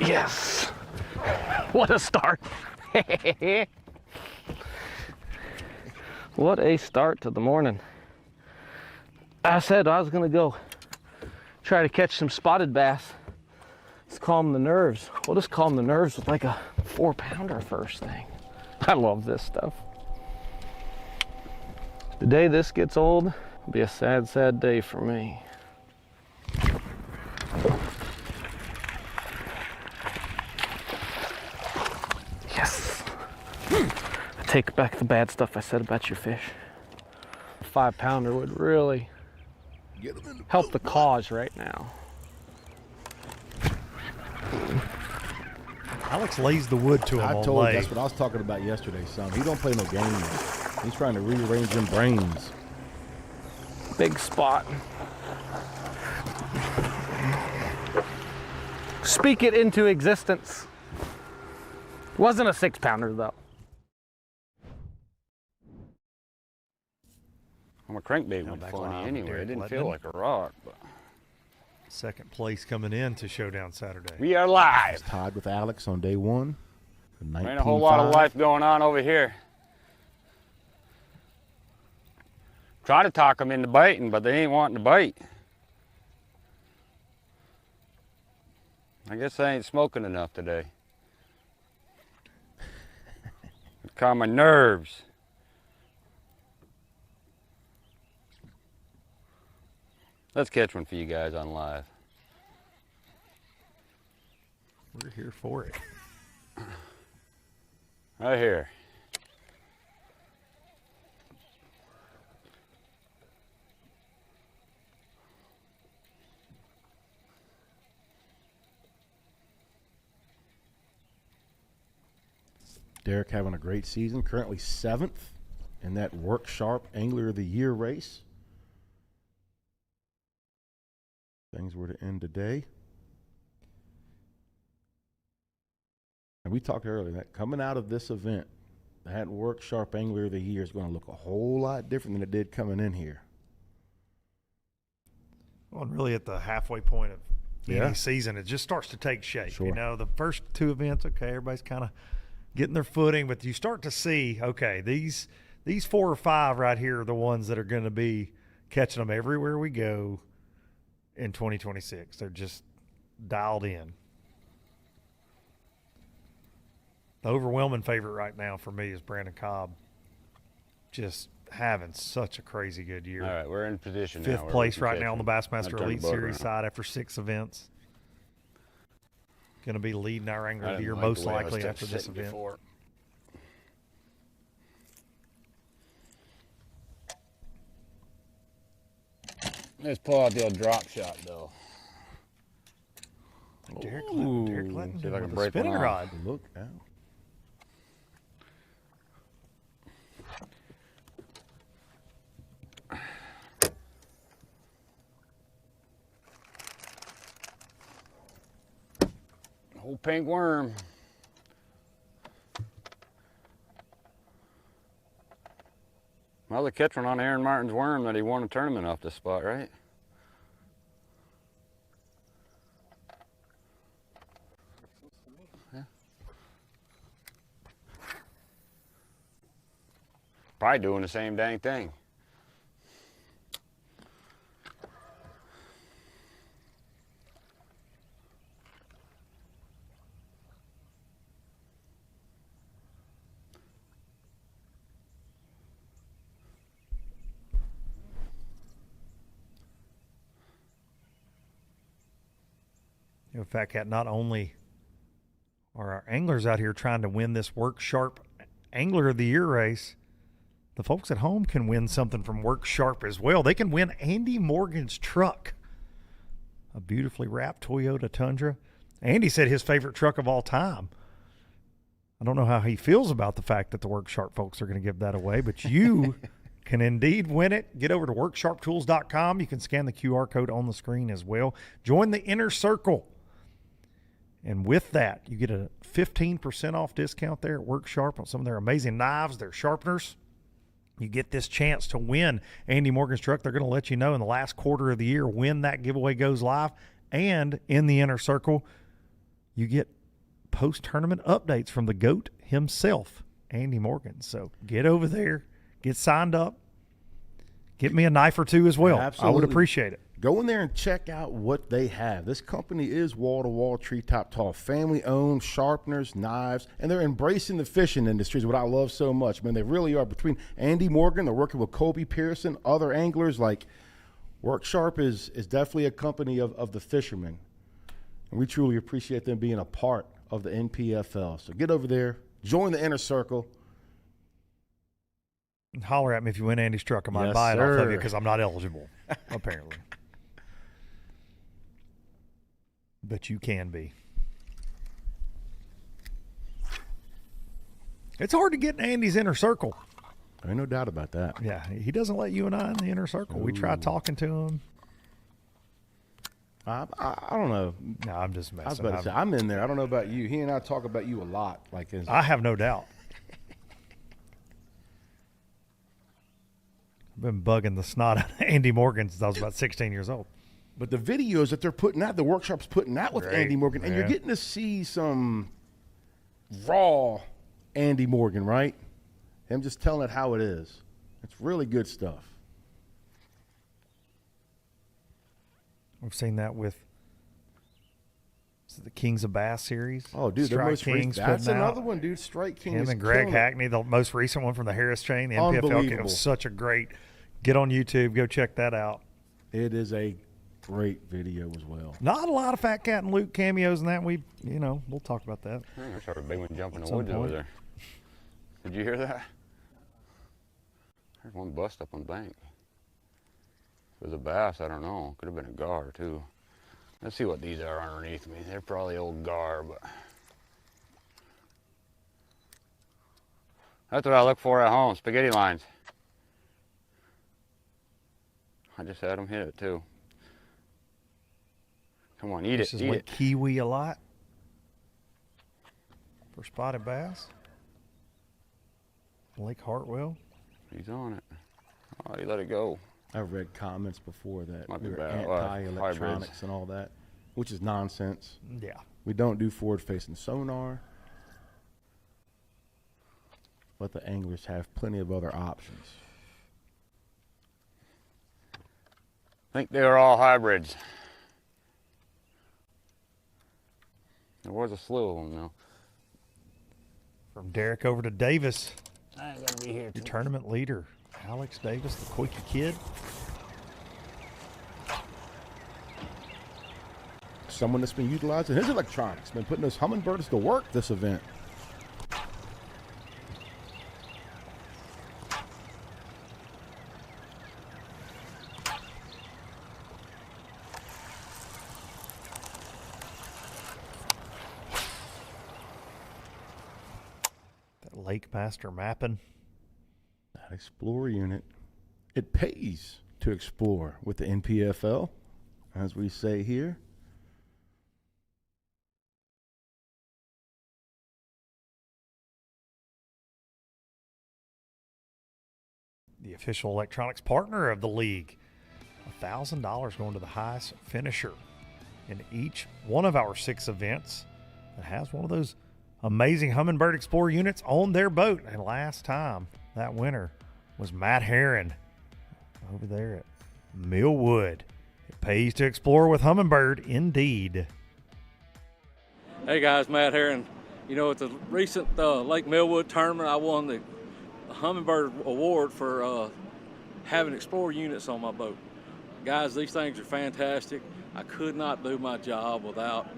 Yes! What a start! What a start to the morning. I said I was gonna go try to catch some spotted bass. Let's calm the nerves. We'll just calm the nerves with like a 4-pounder first thing. I love this stuff. The day this gets old will be a sad, sad day for me. Yes. I take back the bad stuff I said about your fish. A 5-pounder would really help the cause right now. Alex lays the wood to him I on told lay. you, that's what I was talking about yesterday, son. He don't play no games. He's trying to rearrange them brains. Big spot. Speak it into existence. Wasn't a 6-pounder though. I'm a crankbait was funny anyway. It didn't feel like a rock. But. Second place coming in to Showdown Saturday. We are live. He's tied with Alex on day one. Ain't a whole lot of life going on over here. Try to talk them into biting, but they ain't wanting to bite. I guess I ain't smoking enough today. Calm my nerves. Let's catch one for you guys on live. We're here for it. Right here. Derek having a great season, currently 7th in that Work Sharp Angler of the Year race. Things were to end today. And we talked earlier that coming out of this event, that Work Sharp Angler of the Year is going to look a whole lot different than it did coming in here. Well, and really at the halfway point of any season, it just starts to take shape. Sure. You know, the first 2 events, okay, everybody's kind of getting their footing, but you start to see, okay, these 4 or 5 right here are the ones that are going to be catching them everywhere we go in 2026. They're just dialed in. The overwhelming favorite right now for me is Brandon Cobb. Just having such a crazy good year. All right, we're in position now. 5th place right now on the Bassmaster Elite Series side after 6 events. Going to be leading our Angler of the Year most likely after this event. Before. Let's pull out the old drop shot, though. Derek letting see if I can with a break spinning one rod. off. Look out. Old pink worm. Well, they catch one on Aaron Martin's worm that he won a tournament off this spot, right? Yeah. Probably doing the same dang thing. You know, Fat Cat, not only are our anglers out here trying to win this Work Sharp Angler of the Year race, the folks at home can win something from Work Sharp as well. They can win Andy Morgan's truck, a beautifully wrapped Toyota Tundra. Andy said his favorite truck of all time. I don't know how he feels about the fact that the Work Sharp folks are going to give that away, but you can indeed win it. Get over to worksharptools.com. You can scan the QR code on the screen as well. Join the Inner Circle. And with that, you get a 15% off discount there at Work Sharp on some of their amazing knives, their sharpeners. You get this chance to win Andy Morgan's truck. They're going to let you know in the last quarter of the year when that giveaway goes live. And in the Inner Circle, you get post-tournament updates from the GOAT himself, Andy Morgan. So get over there, get signed up, get me a knife or two as well. Absolutely. I would appreciate it. Go in there and check out what they have. This company is wall-to-wall, treetop tall, family-owned, sharpeners, knives, and they're embracing the fishing industry is what I love so much. Man, they really are. Between Andy Morgan, they're working with Colby Pearson, other anglers, like Work Sharp is definitely a company of the fishermen. And we truly appreciate them being a part of the NPFL. So get over there, join the Inner Circle. And holler at me if you win Andy's truck. I might Yes, buy it off of sir. you because I'm not eligible, apparently. But you can be. It's hard to get in Andy's Inner Circle. Ain't no doubt about that. Yeah, he doesn't let you and I in the Inner Circle. We tried talking to him. I don't know. No, I'm just messing. I was about to say, I'm in there. I don't know about you. He and I talk about you a lot. I have no doubt. I've been bugging the snot out of Andy Morgan since I was about 16 years old. But the videos that they're putting out, the workshop's putting out with Great, Andy Morgan, and yeah. you're getting to see some raw Andy Morgan, right? Him just telling it how it is. It's really good stuff. We've seen that with the Kings of Bass series. Oh, dude, their Strike most Kings that's putting another out. one, dude. Strike King Him is and Greg killing it. Hackney, the most recent one from the Harris chain, the NPFL. It Unbelievable. was such a great. Get on YouTube, go check that out. It is a great video as well. Not a lot of Fat Cat and Luke cameos in that. We'll talk about that. I saw a big one jump in the At some woods over point. there. Did you hear that? There's one bust up on the bank. If it was a bass, I don't know. Could have been a gar too. Let's see what these are underneath me. They're probably old gar, but that's what I look for at home, spaghetti lines. I just had them hit it too. Come on, eat This it, is eat Lake it. Kiwi a lot for spotted bass. Lake Hartwell. He's on it. Oh, he let it go. I've read comments before that Might be we were bad. anti-electronics Hybrids. and all that, which is nonsense. Yeah. We don't do forward-facing sonar, but the anglers have plenty of other options. I think they were all hybrids. There was a slew of them though. From Derek over to Davis. I gotta be here Your tournament leader, Alex Davis, the Quickie Kid. Someone that's been utilizing his electronics, been putting those hummingbirds to work this event. That Lake Master mapping. That Explorer unit. It pays to explore with the NPFL, as we say here. The official electronics partner of the league. $1,000 going to the highest finisher in each one of our 6 events that has one of those amazing Humminbird Explorer units on their boat. And last time, that winner was Matt Herron over there at Millwood. It pays to explore with Humminbird, indeed. Hey guys, Matt Herron. You know, at the recent Lake Millwood tournament, I won the Humminbird Award for having Explorer units on my boat. Guys, these things are fantastic. I could not do my job without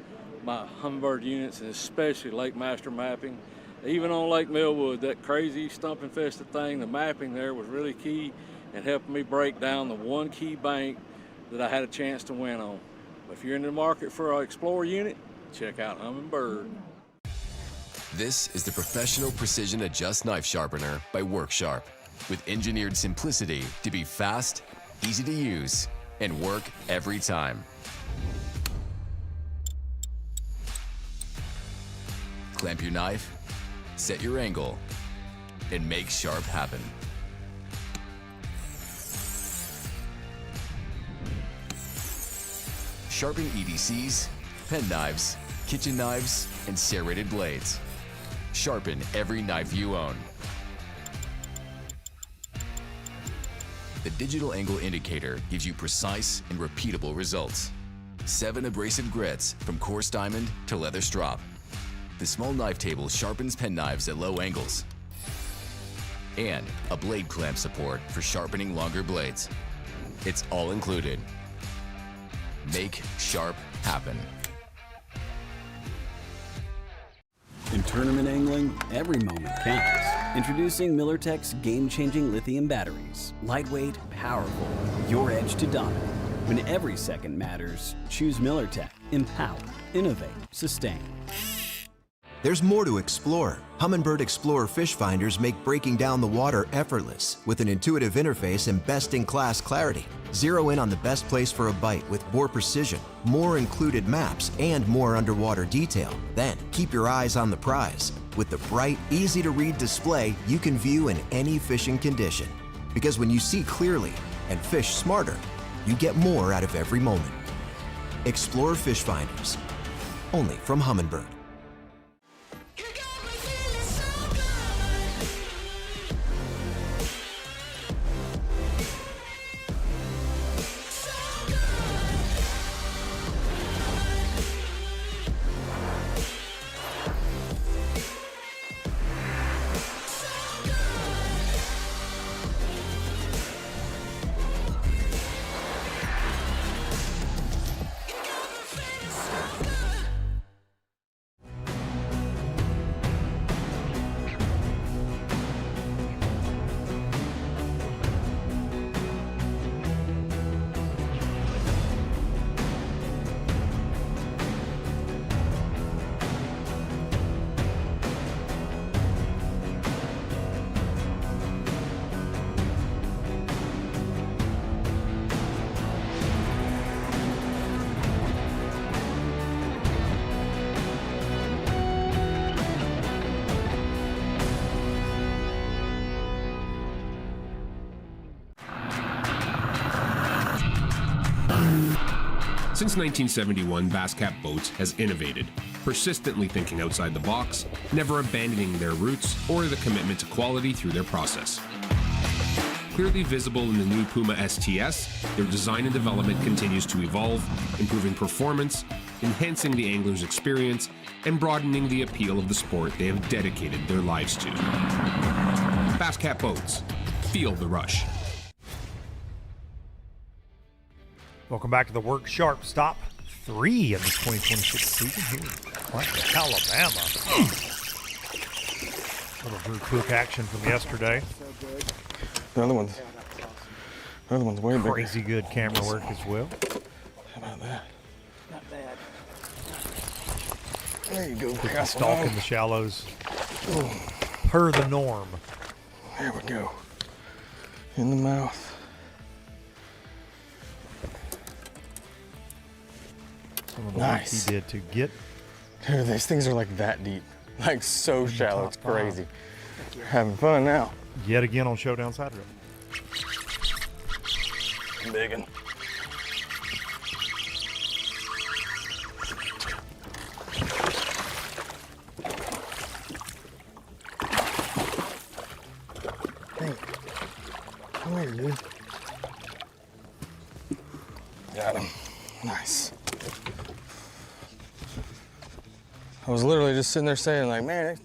my Humminbird units, and especially Lake Master mapping. Even on Lake Millwood, that crazy stump infested thing, the mapping there was really key in helping me break down the one key bank that I had a chance to win on. If you're in the market for an Explorer unit, check out Humminbird. This is the Professional Precision Adjust Knife Sharpener by Work Sharp, with engineered simplicity to be fast, easy to use, and work every time. Clamp your knife, set your angle, and make sharp happen. Sharpen EDCs, pen knives, kitchen knives, and serrated blades. Sharpen every knife you own. The digital angle indicator gives you precise and repeatable results. 7 abrasive grits from coarse diamond to leather strop. The small knife table sharpens pen knives at low angles. And a blade clamp support for sharpening longer blades. It's all included. Make sharp happen. In tournament angling, every moment counts. Introducing MillerTech's game-changing lithium batteries. Lightweight, powerful, your edge to dominate. When every second matters, choose MillerTech. Empower, innovate, sustain. There's more to explore. Humminbird Explorer fish finders make breaking down the water effortless with an intuitive interface and best-in-class clarity. Zero in on the best place for a bite with more precision, more included maps, and more underwater detail. Then, keep your eyes on the prize. With the bright, easy-to-read display, you can view in any fishing condition. Because when you see clearly and fish smarter, you get more out of every moment. Explore fish finders, only from Humminbird. Since 1971, Basscat Boats has innovated, persistently thinking outside the box, never abandoning their roots or the commitment to quality through their process. Clearly visible in the new Puma STS, their design and development continues to evolve, improving performance, enhancing the angler's experience, and broadening the appeal of the sport they have dedicated their lives to. Basscat Boats. Feel the rush. Welcome back to the Work Sharp Stop 3 of the 2026 season here in Alabama. Little Drew Cook action from yesterday. The other one's way bigger. Crazy good camera work as well. How about that? Not bad. There you go. Quick stalk in the shallows. Per the norm. There we go. In the mouth. Some of the work he did to get. Dude, these things are like that deep. Like so shallow. It's crazy. Having fun now. Yet again on Showdown Saturday. Biggin'. Hey, come here, dude. Got him. Nice. I was literally just sitting there saying, like, man,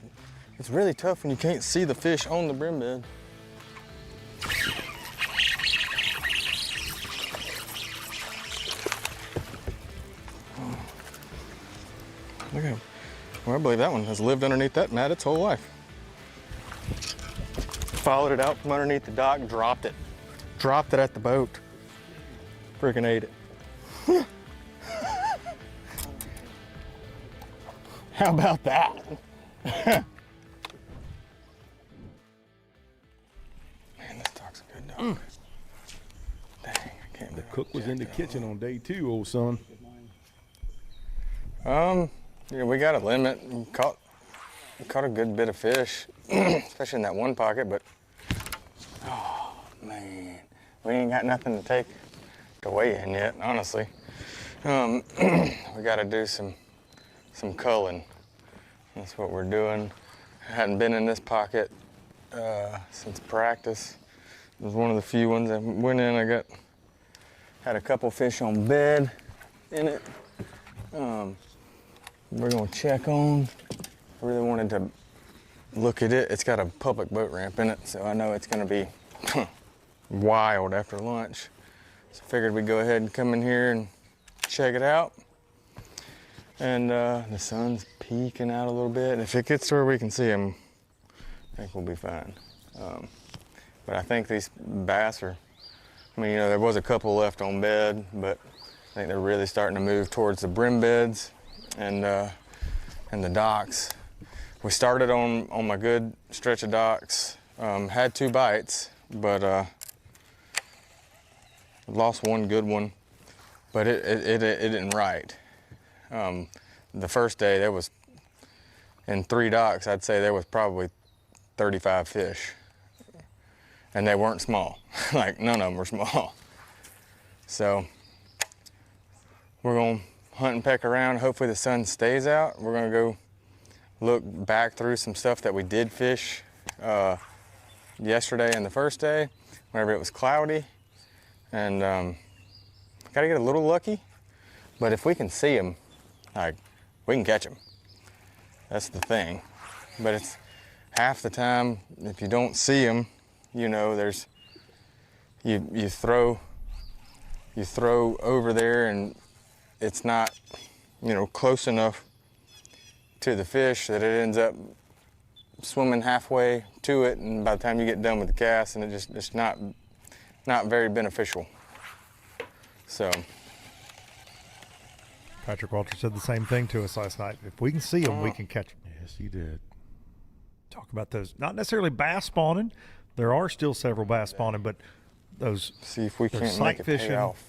it's really tough when you can't see the fish on the brim bed. Look at him. Well, I believe that one has lived underneath that mat its whole life. Followed it out from underneath the dock, dropped it. Dropped it at the boat. Freaking ate it. How about that? Man, this dog's a good dog. Dang, I can't The cook was in the kitchen on day 2, old son. Yeah, we got a limit. We caught a good bit of fish, especially in that one pocket, but oh man, we ain't got nothing to take to weigh in yet, honestly. We got to do some culling. That's what we're doing. I hadn't been in this pocket since practice. It was one of the few ones I went in. Had a couple fish on bed in it. We're gonna check on. I really wanted to look at it. It's got a public boat ramp in it, so I know it's gonna be wild after lunch. So I figured we'd go ahead and come in here and check it out. And the sun's peeking out a little bit. If it gets to where we can see them, I think we'll be fine. But I think these bass are, I mean, you know, there was a couple left on bed, but I think they're really starting to move towards the brim beds and the docks. We started on my good stretch of docks. Had 2 bites, but lost one good one, but it didn't right. The first day there was, in 3 docks, I'd say there was probably 35 fish, and they weren't small. Like, none of them were small. So we're gonna hunt and peck around. Hopefully the sun stays out. We're gonna go look back through some stuff that we did fish yesterday and the first day, whenever it was cloudy. And gotta get a little lucky, but if we can see them, like, we can catch them. That's the thing. But it's half the time, if you don't see them, you know, there's, you throw over there and it's not, you know, close enough to the fish that it ends up swimming halfway to it, and by the time you get done with the cast, and it's not very beneficial. So Patrick Walter said the same thing to us last night. If we can see them, we can catch them. Yes, he did. Talk about those, not necessarily bass spawning. There are still several bass spawning, but those, see if we can't sight make it fishing. pay off.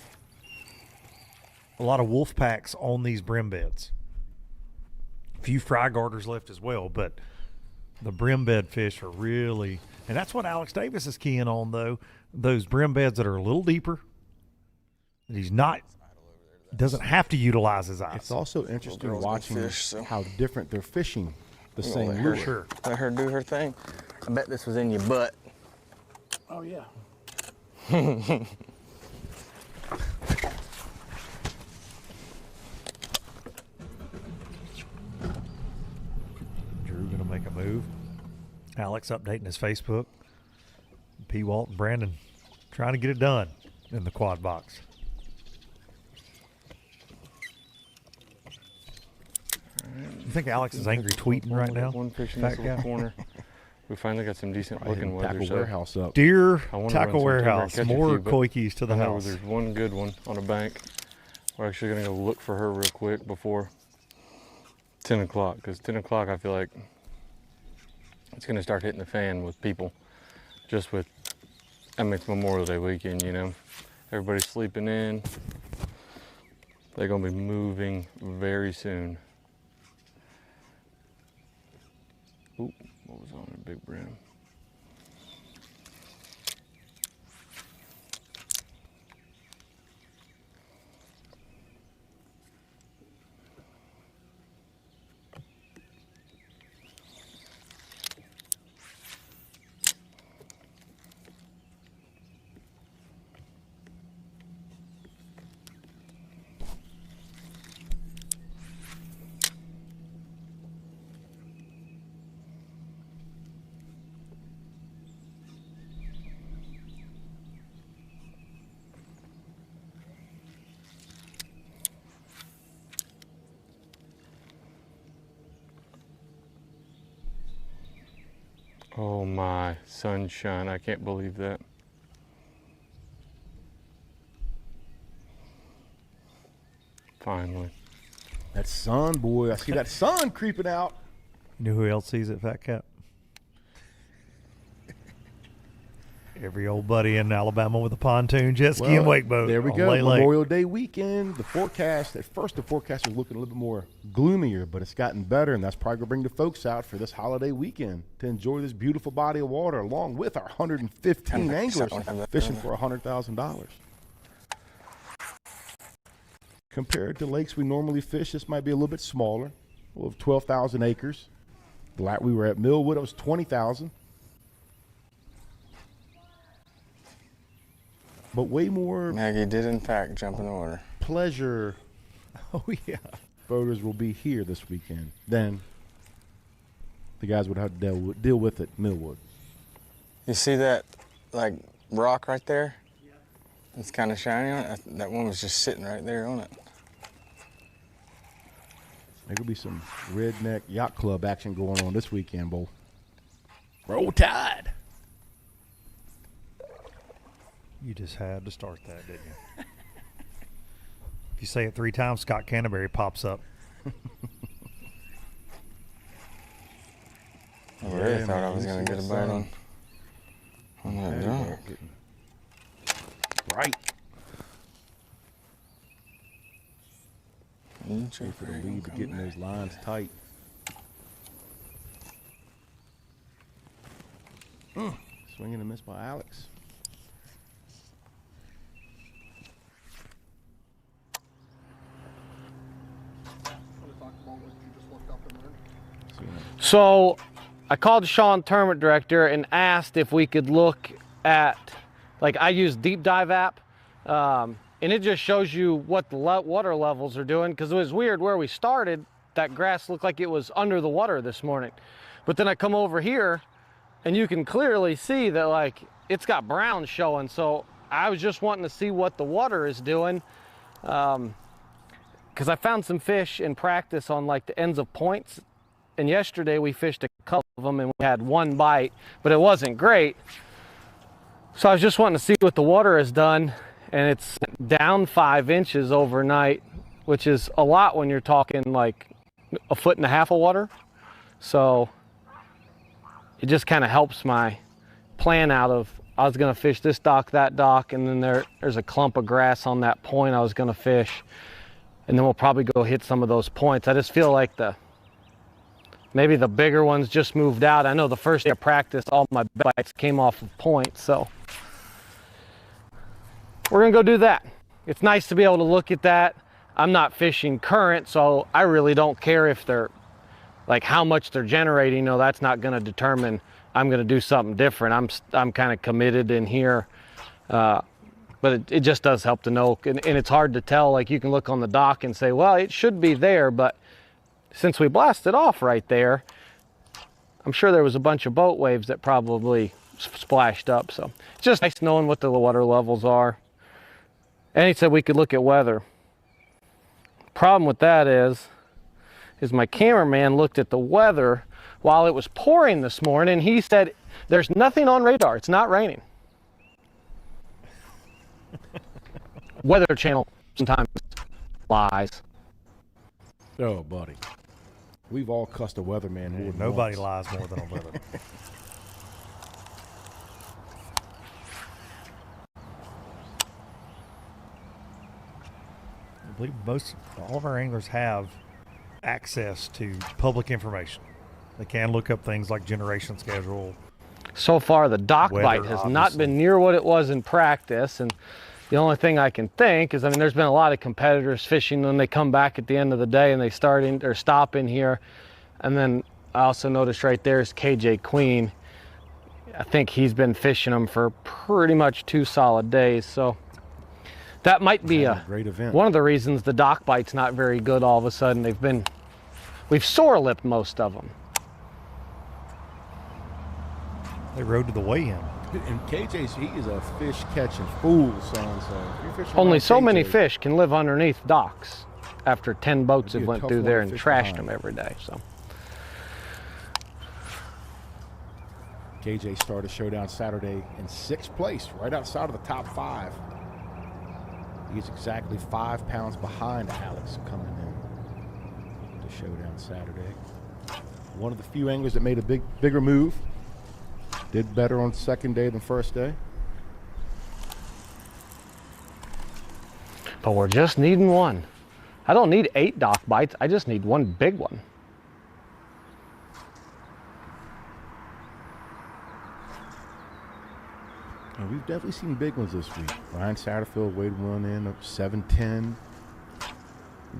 A lot of wolf packs on these brim beds. A few fry garters left as well, but the brim bed fish are really, and that's what Alex Davis is keying on, though. Those brim beds that are a little deeper. He's not, doesn't have to utilize his eyes. It's also interesting watching how different they're fishing the same let lure. her, let her do her thing. I bet this was in your butt. Oh, yeah. Drew gonna make a move. Alex updating his Facebook. P. Walt and Brandon trying to get it done in the quad box. You think Alex is angry tweeting right now? One fish in this little corner. We finally got some decent looking weather. Tackle Warehouse up. Deer I wanna Tackle run some Warehouse. Tundra and catch a More few, but koikis to the I know house. There's one good one on a bank. We're actually gonna go look for her real quick before 10 o'clock, because 10 o'clock I feel like it's gonna start hitting the fan with people. Just with, I mean, it's Memorial Day weekend, you know. Everybody's sleeping in. They're gonna be moving very soon. Ooh, what was on a big brim? Oh my sunshine, I can't believe that. Finally. That sun, boy. I see that sun creeping out. You know who else sees it, Fat Cap? Every old buddy in Alabama with a pontoon, jet ski, and wake boat. There we on go. Lay Lake. Memorial Day weekend. The forecast, at first the forecast was looking a little bit more gloomier, but it's gotten better, and that's probably going to bring the folks out for this holiday weekend to enjoy this beautiful body of water along with our 115 anglers fishing for $100,000. Compared to lakes we normally fish, this might be a little bit smaller. We have 12,000 acres. We were at Millwood, it was 20,000. But way more. Maggie did, in fact, jump in the water. Pleasure. Oh, yeah. Boaters will be here this weekend. Then the guys would have to deal with it Millwood. You see that, like, rock right there? It's kind of shiny on it. That one was just sitting right there on it. There could be some redneck yacht club action going on this weekend, Bo. Roll Tide. You just had to start that, didn't you? If you say it 3 times, Scott Canterbury pops up. I really thought I was going to get a bite on that drum. Right. Wait for the lead to getting those lines tight. Swinging and miss by Alex. So I called Sean, tournament director, and asked if we could look at, like, I use Deep Dive app, and it just shows you what the water levels are doing, because it was weird where we started, that grass looked like it was under the water this morning. But then I come over here, and you can clearly see that, like, it's got brown showing, so I was just wanting to see what the water is doing, because I found some fish in practice on, like, the ends of points. And yesterday we fished a couple of them and we had 1 bite, but it wasn't great. So I was just wanting to see what the water has done, and it's down 5 inches overnight, which is a lot when you're talking like 1.5 foot of water. So it just kind of helps my plan out of, I was gonna fish this dock, that dock, and then there's a clump of grass on that point I was gonna fish. And then we'll probably go hit some of those points. I just feel like maybe the bigger ones just moved out. I know the first day of practice, all my bites came off of points, so we're gonna go do that. It's nice to be able to look at that. I'm not fishing current, so I really don't care if they're, like, how much they're generating. No, that's not gonna determine I'm gonna do something different. I'm kind of committed in here, but it just does help to know, and it's hard to tell. Like, you can look on the dock and say, well, it should be there, but since we blasted off right there, I'm sure there was a bunch of boat waves that probably splashed up. So it's just nice knowing what the water levels are. And he said we could look at weather. Problem with that is my cameraman looked at the weather while it was pouring this morning. He said there's nothing on radar. It's not raining. Weather Channel sometimes lies. Oh, buddy. We've all cussed a weatherman more than Nobody once. lies more than a weather. I believe all of our anglers have access to public information. They can look up things like generation schedule. So far, the dock Weather, bite has not obviously. been near what it was in practice, and the only thing I can think is, I mean, there's been a lot of competitors fishing when they come back at the end of the day and they stop in here. And then I also noticed right there is KJ Queen. I think he's been fishing them for pretty much 2 solid days. So that might be a great event. One of the reasons the dock bite's not very good all of a sudden. We've sore lipped most of them. They rode to the weigh-in. And KJ's, he is a fish catching fool, son. So if you're fishing Only around so many KJ, fish can live underneath docks after 10 boats have It'd be a went tough through one there to and fish trashed behind. them every day. So KJ started Showdown Saturday in 6th place, right outside of the top 5. He's exactly 5 pounds behind Alex coming in to Showdown Saturday. One of the few anglers that made a bigger move. Did better on second day than first day. But we're just needing one. I don't need 8 dock bites. I just need one big one. And we've definitely seen big ones this week. Ryan Satterfield weighed one in of 710,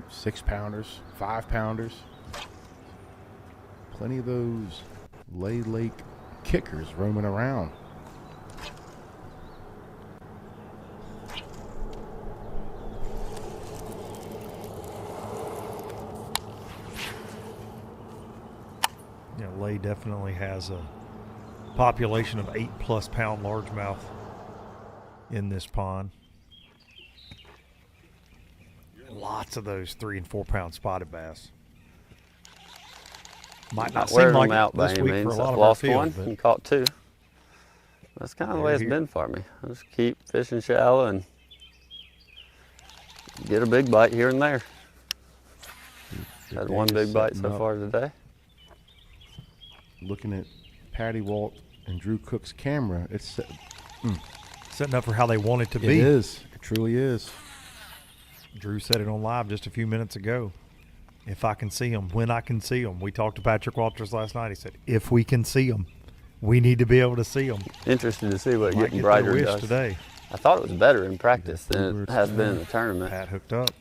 6-pounders, 5-pounders. Plenty of those Lay Lake kickers roaming around. Yeah, Lay definitely has a population of 8+ pound largemouth in this pond. Lots of those 3 and 4 pound spotted bass. Might not seem like it this week for a lot of our field. Lost one and caught 2. That's kind of the way it's been for me. I just keep fishing shallow and get a big bite here and there. Had one big bite so far today. Looking at Patty Walt and Drew Cook's camera, it's setting up for how they want it to be. It is. It truly is. Drew said it on live just a few minutes ago. If I can see them, when I can see them. We talked to Patrick Walters last night. He said, if we can see them, we need to be able to see them. Interested to see what getting brighter does today. I thought it was better in practice than it has been in the tournament. Pat hooked up.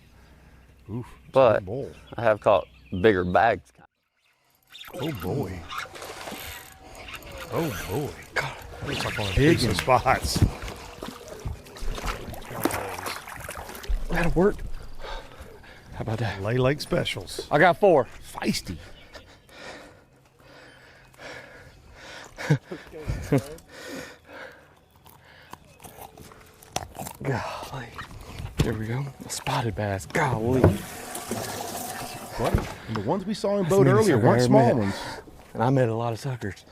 Oof, but I have caught bigger bags. Oh boy. Oh boy. God, looks like on a big piece of spots. That'll work. How about that? Lay Lake specials. I got 4. Feisty. Golly. There we go. A spotted bass. Golly. What? And the ones we saw in boat earlier weren't small ones. And I met a lot of suckers.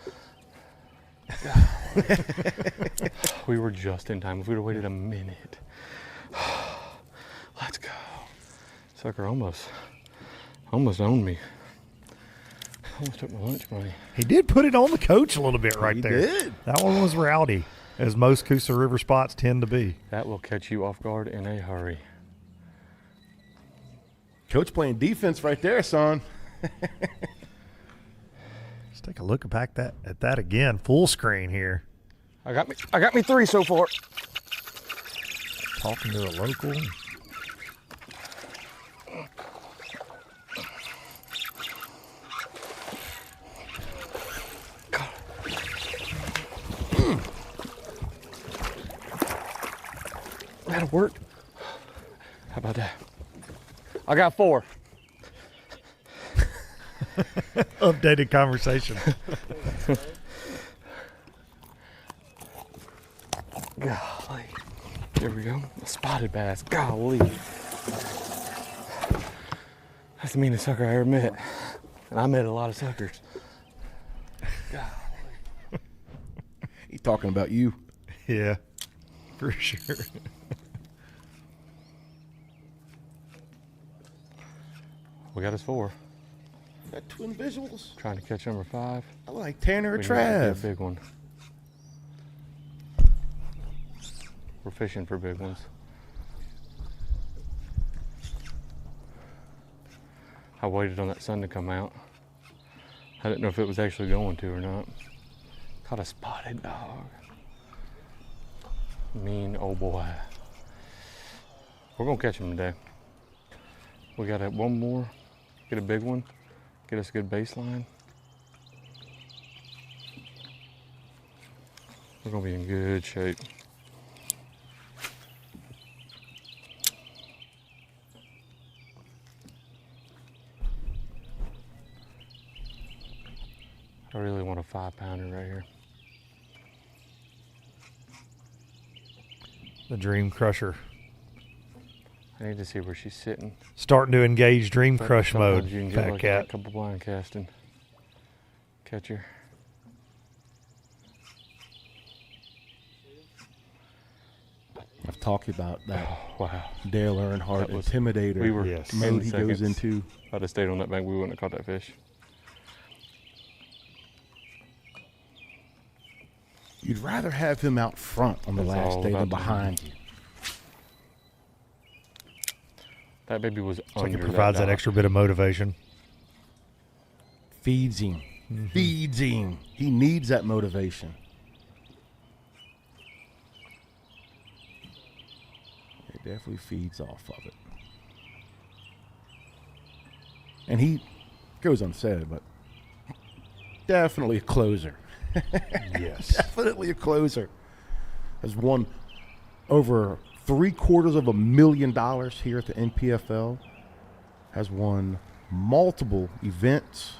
We were just in time. If we'd have waited a minute. Let's go. Sucker almost owned me. Almost took my lunch money. He did put it on the coach a little bit right He there. did. That one was rowdy, as most Coosa River spots tend to be. That will catch you off guard in a hurry. Coach playing defense right there, son. Let's take a look back at that again. Full screen here. I got me 3 so far. Talking to a local. That'll work. How about that? I got 4. Updated conversation. Golly. There we go. A spotted bass. Golly. That's the meanest sucker I ever met. And I met a lot of suckers. Golly. He's talking about you. Yeah, for sure. We got us 4. Got twin visuals. Trying to catch number 5. I like Tanner or We need to get Trav. a big one. We're fishing for big ones. I waited on that sun to come out. I didn't know if it was actually going to or not. Caught a spotted dog. Mean old boy. We're gonna catch him today. We got one more, get a big one, get us a good baseline. We're gonna be in good shape. I really want a 5-pounder right here. The Dream Crusher. I need to see where she's sitting. Starting to engage Dream But Crush mode, sometimes you can get Fat like Cat. a couple blind casting. Catch her. I've talked about that. Oh, wow. Dale Earnhardt intimidator mode he goes into. If I'd have stayed on that bank, we wouldn't have caught that fish. You'd rather have him out front on the last day than behind you. That baby was It's like it provides that extra bit of motivation. Feeds him. Feeds him. He needs that motivation. It definitely feeds off of it. And he goes unsaid, but definitely a closer. Yes. Definitely a closer. Has won over $750,000 here at the NPFL. Has won multiple events.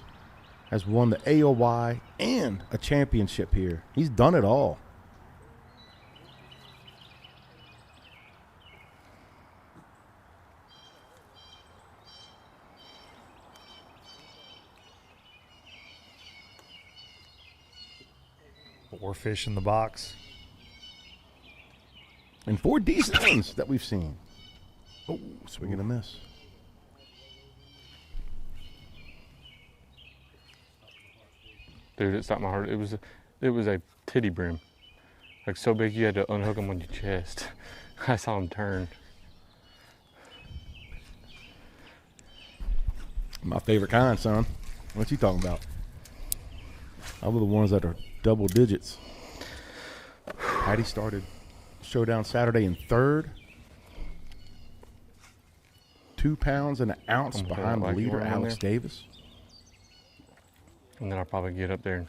Has won the AOY and a championship here. He's done it all. Four fish in the box. And 4 decent ones that we've seen. Oh, swing and a miss. Dude, it stopped my heart. It was a titty brim. Like so big you had to unhook him on your chest. I saw him turn. My favorite kind, son. What you talking about? I love the ones that are double digits. Patty started Showdown Saturday in 3rd. 2 pounds and an ounce behind the leader, Alex Davis. And then I'll probably get up there and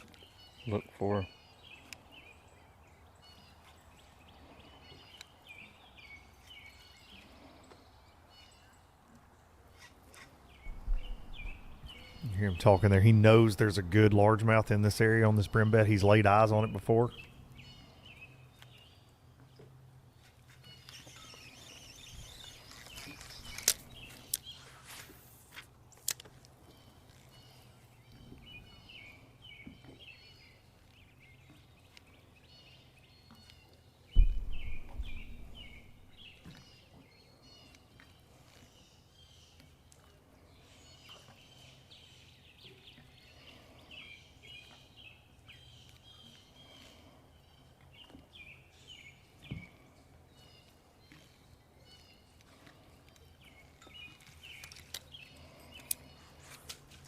look for her. You hear him talking there. He knows there's a good largemouth in this area on this brim bed. He's laid eyes on it before.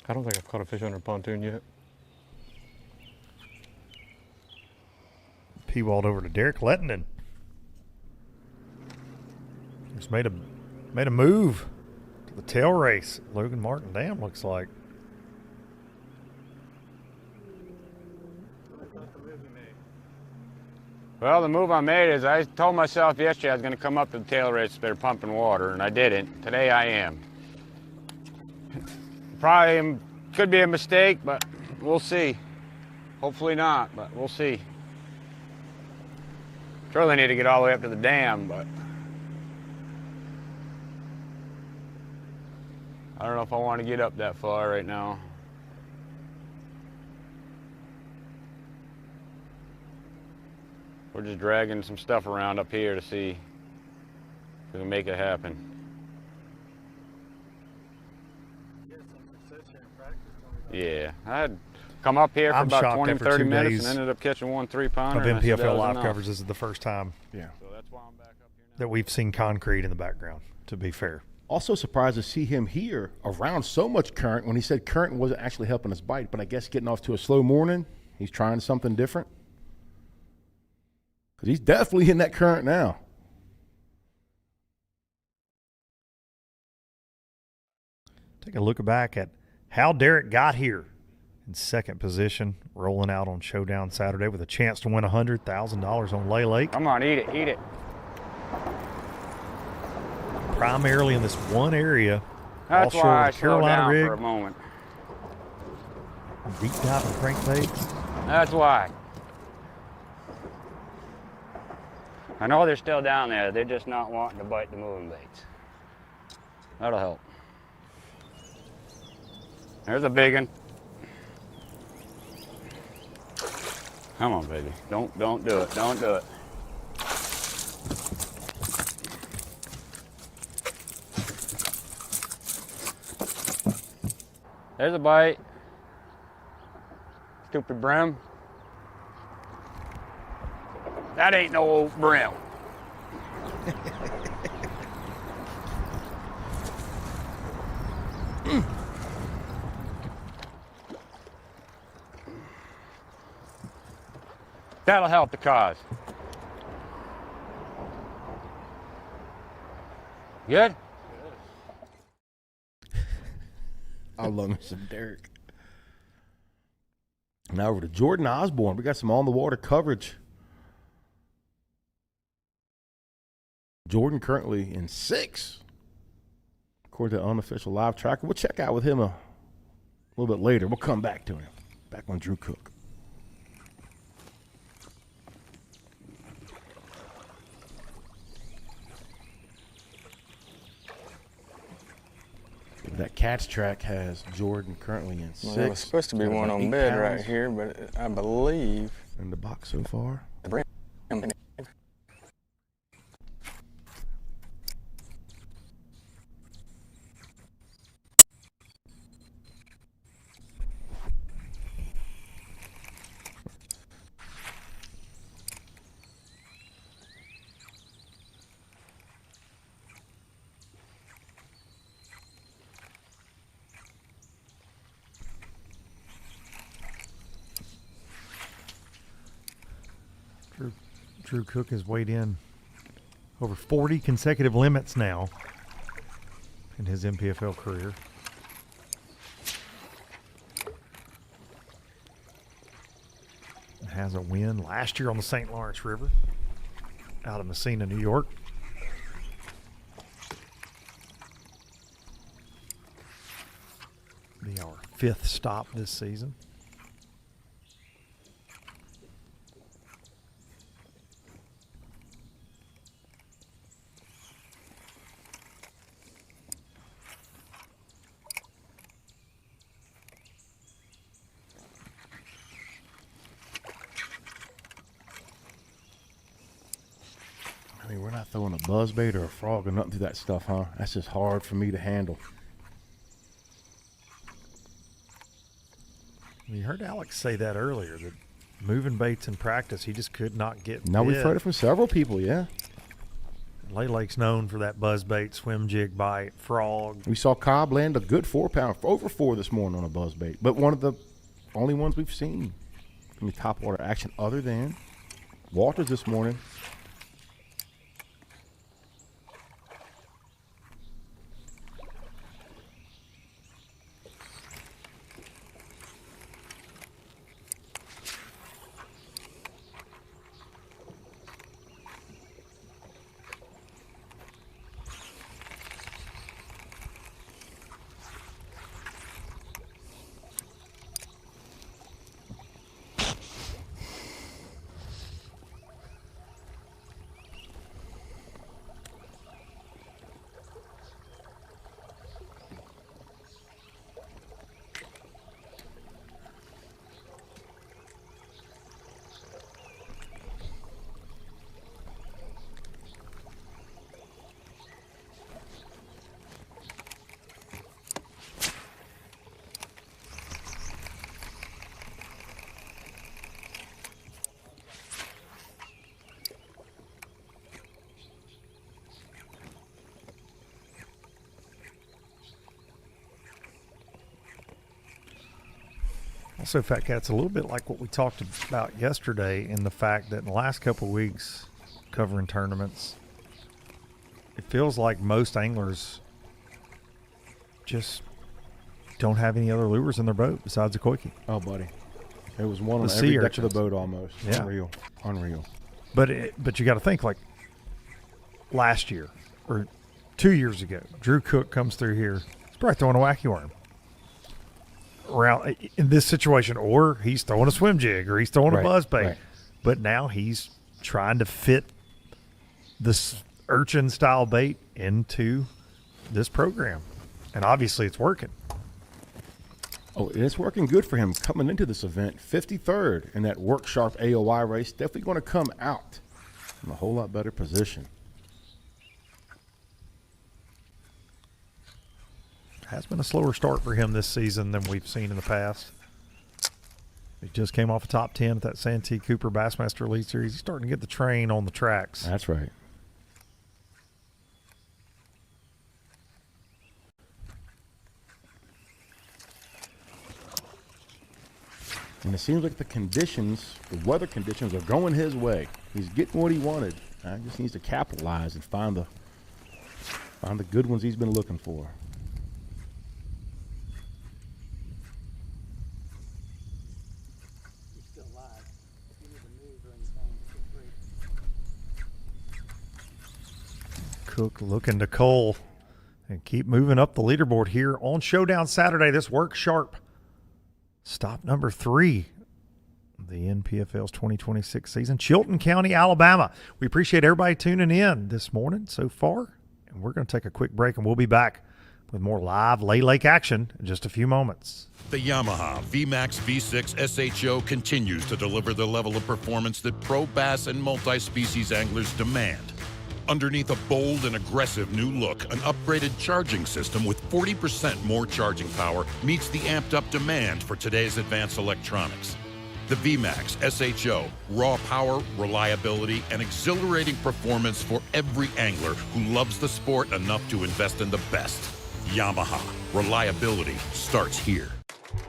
I don't think I've caught a fish under a pontoon yet. P-walled over to Derek Lehtonen. Just made a move to the tail race. Logan Martin Dam looks like. Well, the move I made is I told myself yesterday I was going to come up to the tail race, they're pumping water, and I didn't. Today I am. Probably could be a mistake, but we'll see. Hopefully not, but we'll see. Surely need to get all the way up to the dam, but I don't know if I want to get up that far right now. We're just dragging some stuff around up here to see if we can make it happen. Yeah, I had come up here for about 20, 30 minutes and ended up catching 1 3-pounder. Of NPFL live coverage, this is the first time Yeah. So that's why I'm back up here now. that we've seen concrete in the background, to be fair. Also surprised to see him here around so much current when he said current wasn't actually helping us bite, but I guess getting off to a slow morning, he's trying something different. Because he's definitely in that current now. Take a look back at how Derek got here in 2nd position, rolling out on Showdown Saturday with a chance to win $100,000 on Lay Lake. Come on, eat it, eat it. Primarily in this one area, That's offshore why I of the slowed Carolina down rig. for a moment. Deep diving crankbaits. That's why. I know they're still down there. They're just not wanting to bite the moving baits. That'll help. There's a big one. Come on, baby. Don't do it. Don't do it. There's a bite. Stupid brim. That ain't no old brim. That'll help the cause. Good? I love me some Derek. Now over to Jordan Osborne. We got some on-the-water coverage. Jordan currently in 6th, according to unofficial live tracker. We'll check out with him a little bit later. We'll come back to him. Back on Drew Cook. That catch track has Jordan currently in 6th. Well, there was supposed to be one on bed right here, but I believe in the box so far. Drew Cook has weighed in over 40 consecutive limits now in his NPFL career. And has a win last year on the St. Lawrence River out of Messina, New York. Be our 5th stop this season. I mean, we're not throwing a buzzbait or a frog or nothing through that stuff, huh? That's just hard for me to handle. You heard Alex say that earlier, that moving baits in practice, he just could not get Now we've heard it from several people, yeah. Lay Lake's known for that buzzbait, swim jig bite, frog. We saw Cobb land a good 4-pound, over 4 this morning on a buzzbait, but one of the only ones we've seen from the top water action other than Walters this morning. Also, Fat Cat's a little bit like what we talked about yesterday in the fact that in the last couple of weeks covering tournaments, it feels like most anglers just don't have any other lures in their boat besides a Koike. Oh, buddy. It was one on every deck of the boat almost. Yeah. Unreal. But you got to think, like last year or 2 years ago, Drew Cook comes through here. He's probably throwing a wacky worm around in this situation, or he's throwing a swim jig, or he's throwing a buzzbait. Right. But now he's trying to fit this urchin style bait into this program, and obviously it's working. Oh, it's working good for him coming into this event. 53rd in that Work Sharp AOY race. Definitely going to come out in a whole lot better position. Has been a slower start for him this season than we've seen in the past. He just came off a top 10 at that Santee Cooper Bassmaster Elite Series. He's starting to get the train on the tracks. That's right. And it seems like the weather conditions are going his way. He's getting what he wanted. He just needs to capitalize and find the good ones he's been looking for. Cook looking to Cole and keep moving up the leaderboard here on Showdown Saturday. This Work Sharp stop number 3, the NPFL's 2026 season, Chilton County, Alabama. We appreciate everybody tuning in this morning so far, and we're going to take a quick break, and we'll be back with more live Lake action in just a few moments. The Yamaha VMAX V6 SHO continues to deliver the level of performance that pro bass and multi-species anglers demand. Underneath a bold and aggressive new look, an upgraded charging system with 40% more charging power meets the amped-up demand for today's advanced electronics. The VMAX SHO, raw power, reliability, and exhilarating performance for every angler who loves the sport enough to invest in the best. Yamaha, reliability starts here.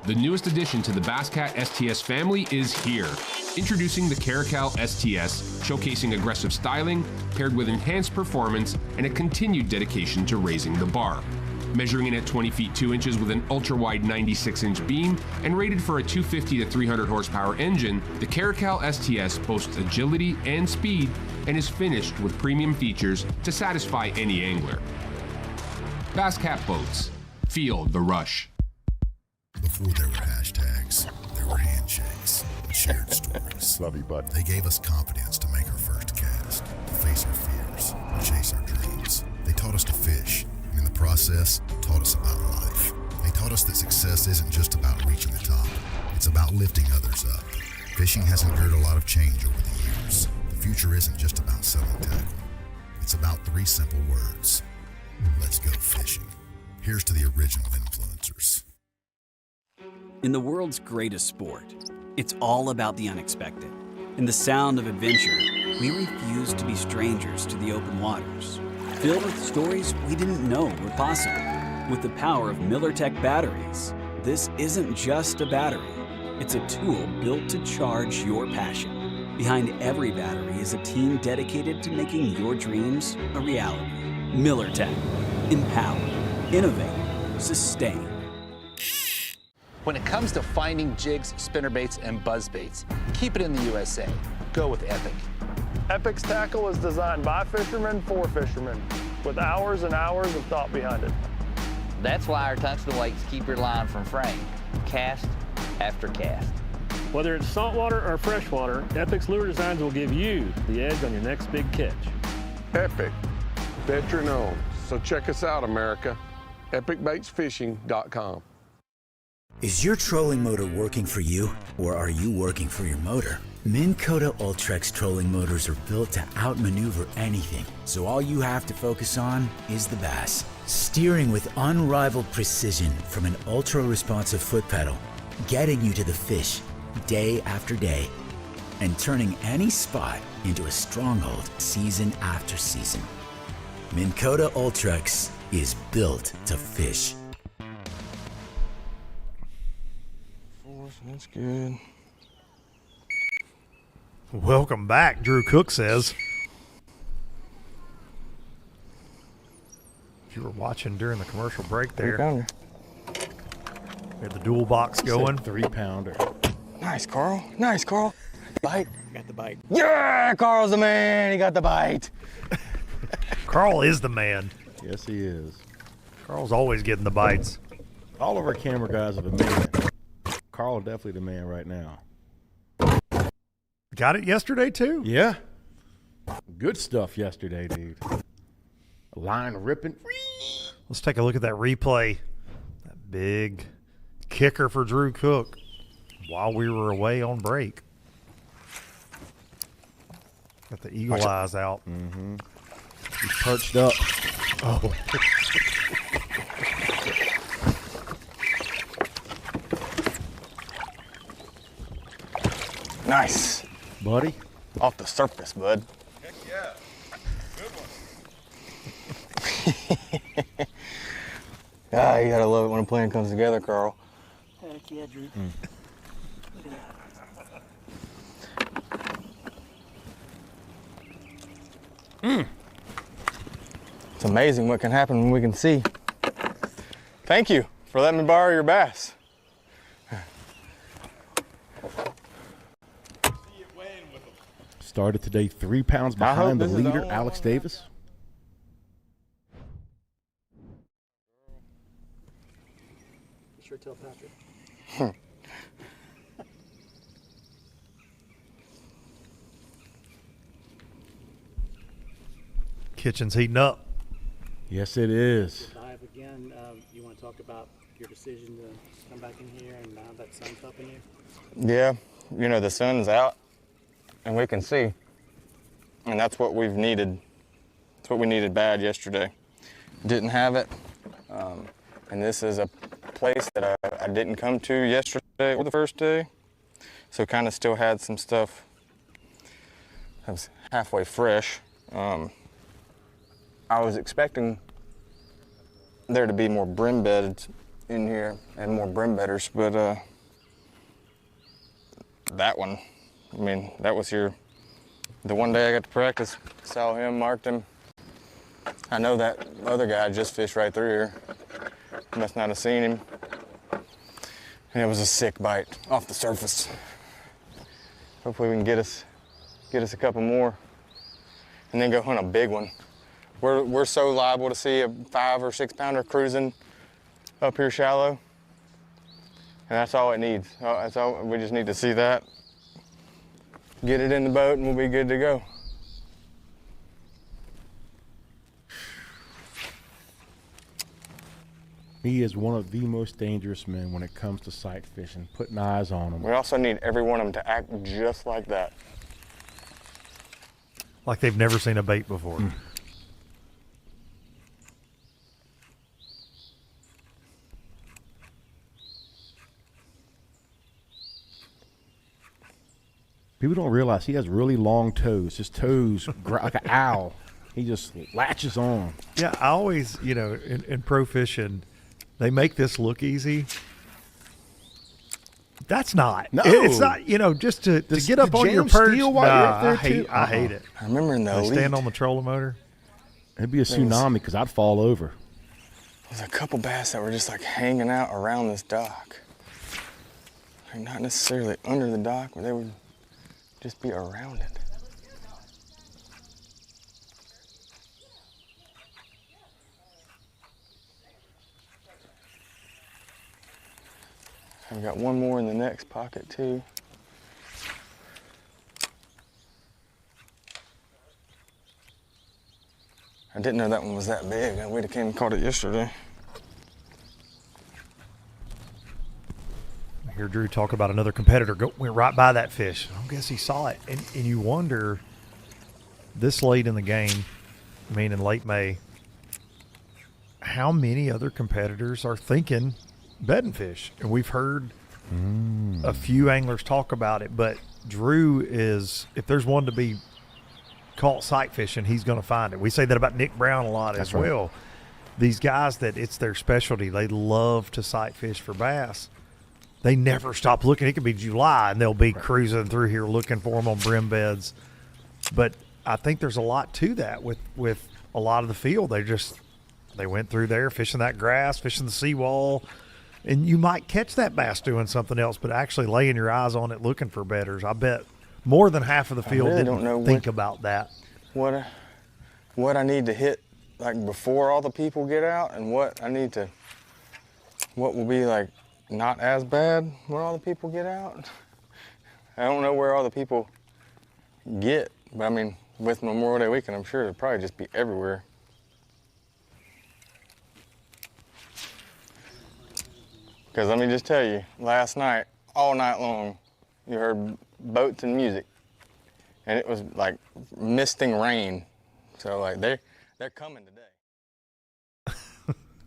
The newest addition to the Basscat STS family is here. Introducing the Caracal STS, showcasing aggressive styling, paired with enhanced performance and a continued dedication to raising the bar. Measuring in at 20 feet 2 inches with an ultra-wide 96-inch beam and rated for a 250 to 300 horsepower engine, the Caracal STS boasts agility and speed and is finished with premium features to satisfy any angler. Basscat Boats. Feel the rush. Before there were hashtags, there were handshakes, shared stories. Love you, bud. They gave us confidence to make our first cast, to face our fears, and chase our dreams. They taught us to fish, and in the process, taught us about life. They taught us that success isn't just about reaching the top. It's about lifting others up. Fishing has endured a lot of change over the years. The future isn't just about selling tackle. It's about 3 simple words. Let's go fishing. Here's to the original influencers. In the world's greatest sport, it's all about the unexpected. In the sound of adventure, we refuse to be strangers to the open waters. Filled with stories we didn't know were possible. With the power of MillerTech batteries, this isn't just a battery. It's a tool built to charge your passion. Behind every battery is a team dedicated to making your dreams a reality. MillerTech. Empower. Innovate. Sustain. When it comes to finding jigs, spinnerbaits, and buzzbaits, keep it in the USA. Go with Epic. Epic's tackle is designed by fishermen for fishermen, with hours and hours of thought behind it. That's why our tungsten weights keep your line from fraying, cast after cast. Whether it's saltwater or freshwater, Epic's lure designs will give you the edge on your next big catch. Epic, veteran owned. So check us out, America. EpicBaitsFishing.com. Is your trolling motor working for you, or are you working for your motor? Minn Kota Ultrex trolling motors are built to outmaneuver anything, so all you have to focus on is the bass. Steering with unrivaled precision from an ultra-responsive foot pedal, getting you to the fish day after day, and turning any spot into a stronghold season after season. Minn Kota Ultrex is built to fish. That's good. Welcome back, Drew Cook says. If you were watching during the commercial break there, 3-pounder. We had the dual box going. 3-pounder. Nice, Carl. Nice, Carl. Bite. Got the bite. Yeah, Carl's the man. He got the bite. Carl is the man. Yes, he is. Carl's always getting the bites. All of our camera guys are the man. Carl definitely the man right now. Got it yesterday too? Yeah. Good stuff yesterday, dude. Line ripping. Let's take a look at that replay. That big kicker for Drew Cook while we were away on break. Got the eagle eyes out. Mm-hmm. He's perched up. Oh. Nice. Buddy. Off the surface, bud. Heck yeah. Good one. Ah, you gotta love it when a plan comes together, Carl. Heck yeah, Drew. It's amazing what can happen when we can see. Thank you for letting me borrow your bass. Started today 3 pounds behind the leader, Alex Davis. Be sure to tell Patrick. Kitchen's heating up. Yes, it is. Dive again. You want to talk about your decision to come back in here and now that sun's up in here? Yeah, you know, the sun's out and we can see. And that's what we've needed. That's what we needed bad yesterday. Didn't have it. And this is a place that I didn't come to yesterday or the first day. So kind of still had some stuff that was halfway fresh. I was expecting there to be more brim beds in here and more brim bedders, but that one, I mean, that was here. The one day I got to practice, saw him, marked him. I know that other guy just fished right through here. Must not have seen him. And it was a sick bite off the surface. Hopefully we can get us a couple more and then go hunt a big one. We're so liable to see a 5 or 6 pounder cruising up here shallow. And that's all it needs. That's all, we just need to see that. Get it in the boat and we'll be good to go. He is one of the most dangerous men when it comes to sight fishing, putting eyes on him. We also need every one of them to act just like that. Like they've never seen a bait before. People don't realize he has really long toes. His toes, like an owl. He just latches on. Yeah, I always, you know, in pro fishing, they make this look easy. That's not. No. It's not, you know, just to get up on your perch. I hate it. I remember in the elite, stand on the trolling motor. It'd be a tsunami because I'd fall over. There's a couple bass that were just like hanging out around this dock. Like not necessarily under the dock, but they would just be around it. I've got one more in the next pocket too. I didn't know that one was that big. We'd have came and caught it yesterday. I hear Drew talk about another competitor went right by that fish. I guess he saw it. And you wonder, this late in the game, I mean in late May, how many other competitors are thinking bedding fish? And we've heard a few anglers talk about it, but Drew is, if there's one to be caught sight fishing, he's going to find it. We say that about Nick Brown a lot as well. These guys that it's their specialty, they love to sight fish for bass. They never stop looking. It could be July and they'll be cruising through here looking for them on brim beds. But I think there's a lot to that with a lot of the field. They went through there fishing that grass, fishing the seawall, and you might catch that bass doing something else, but actually laying your eyes on it looking for bedders. I bet more than half of the field didn't think about that. What I need to hit like before all the people get out, and what will be like not as bad when all the people get out. I don't know where all the people get, but I mean, with Memorial Day weekend, I'm sure it'll probably just be everywhere. Because let me just tell you, last night, all night long, you heard boats and music. And it was like misting rain. So like they're coming today.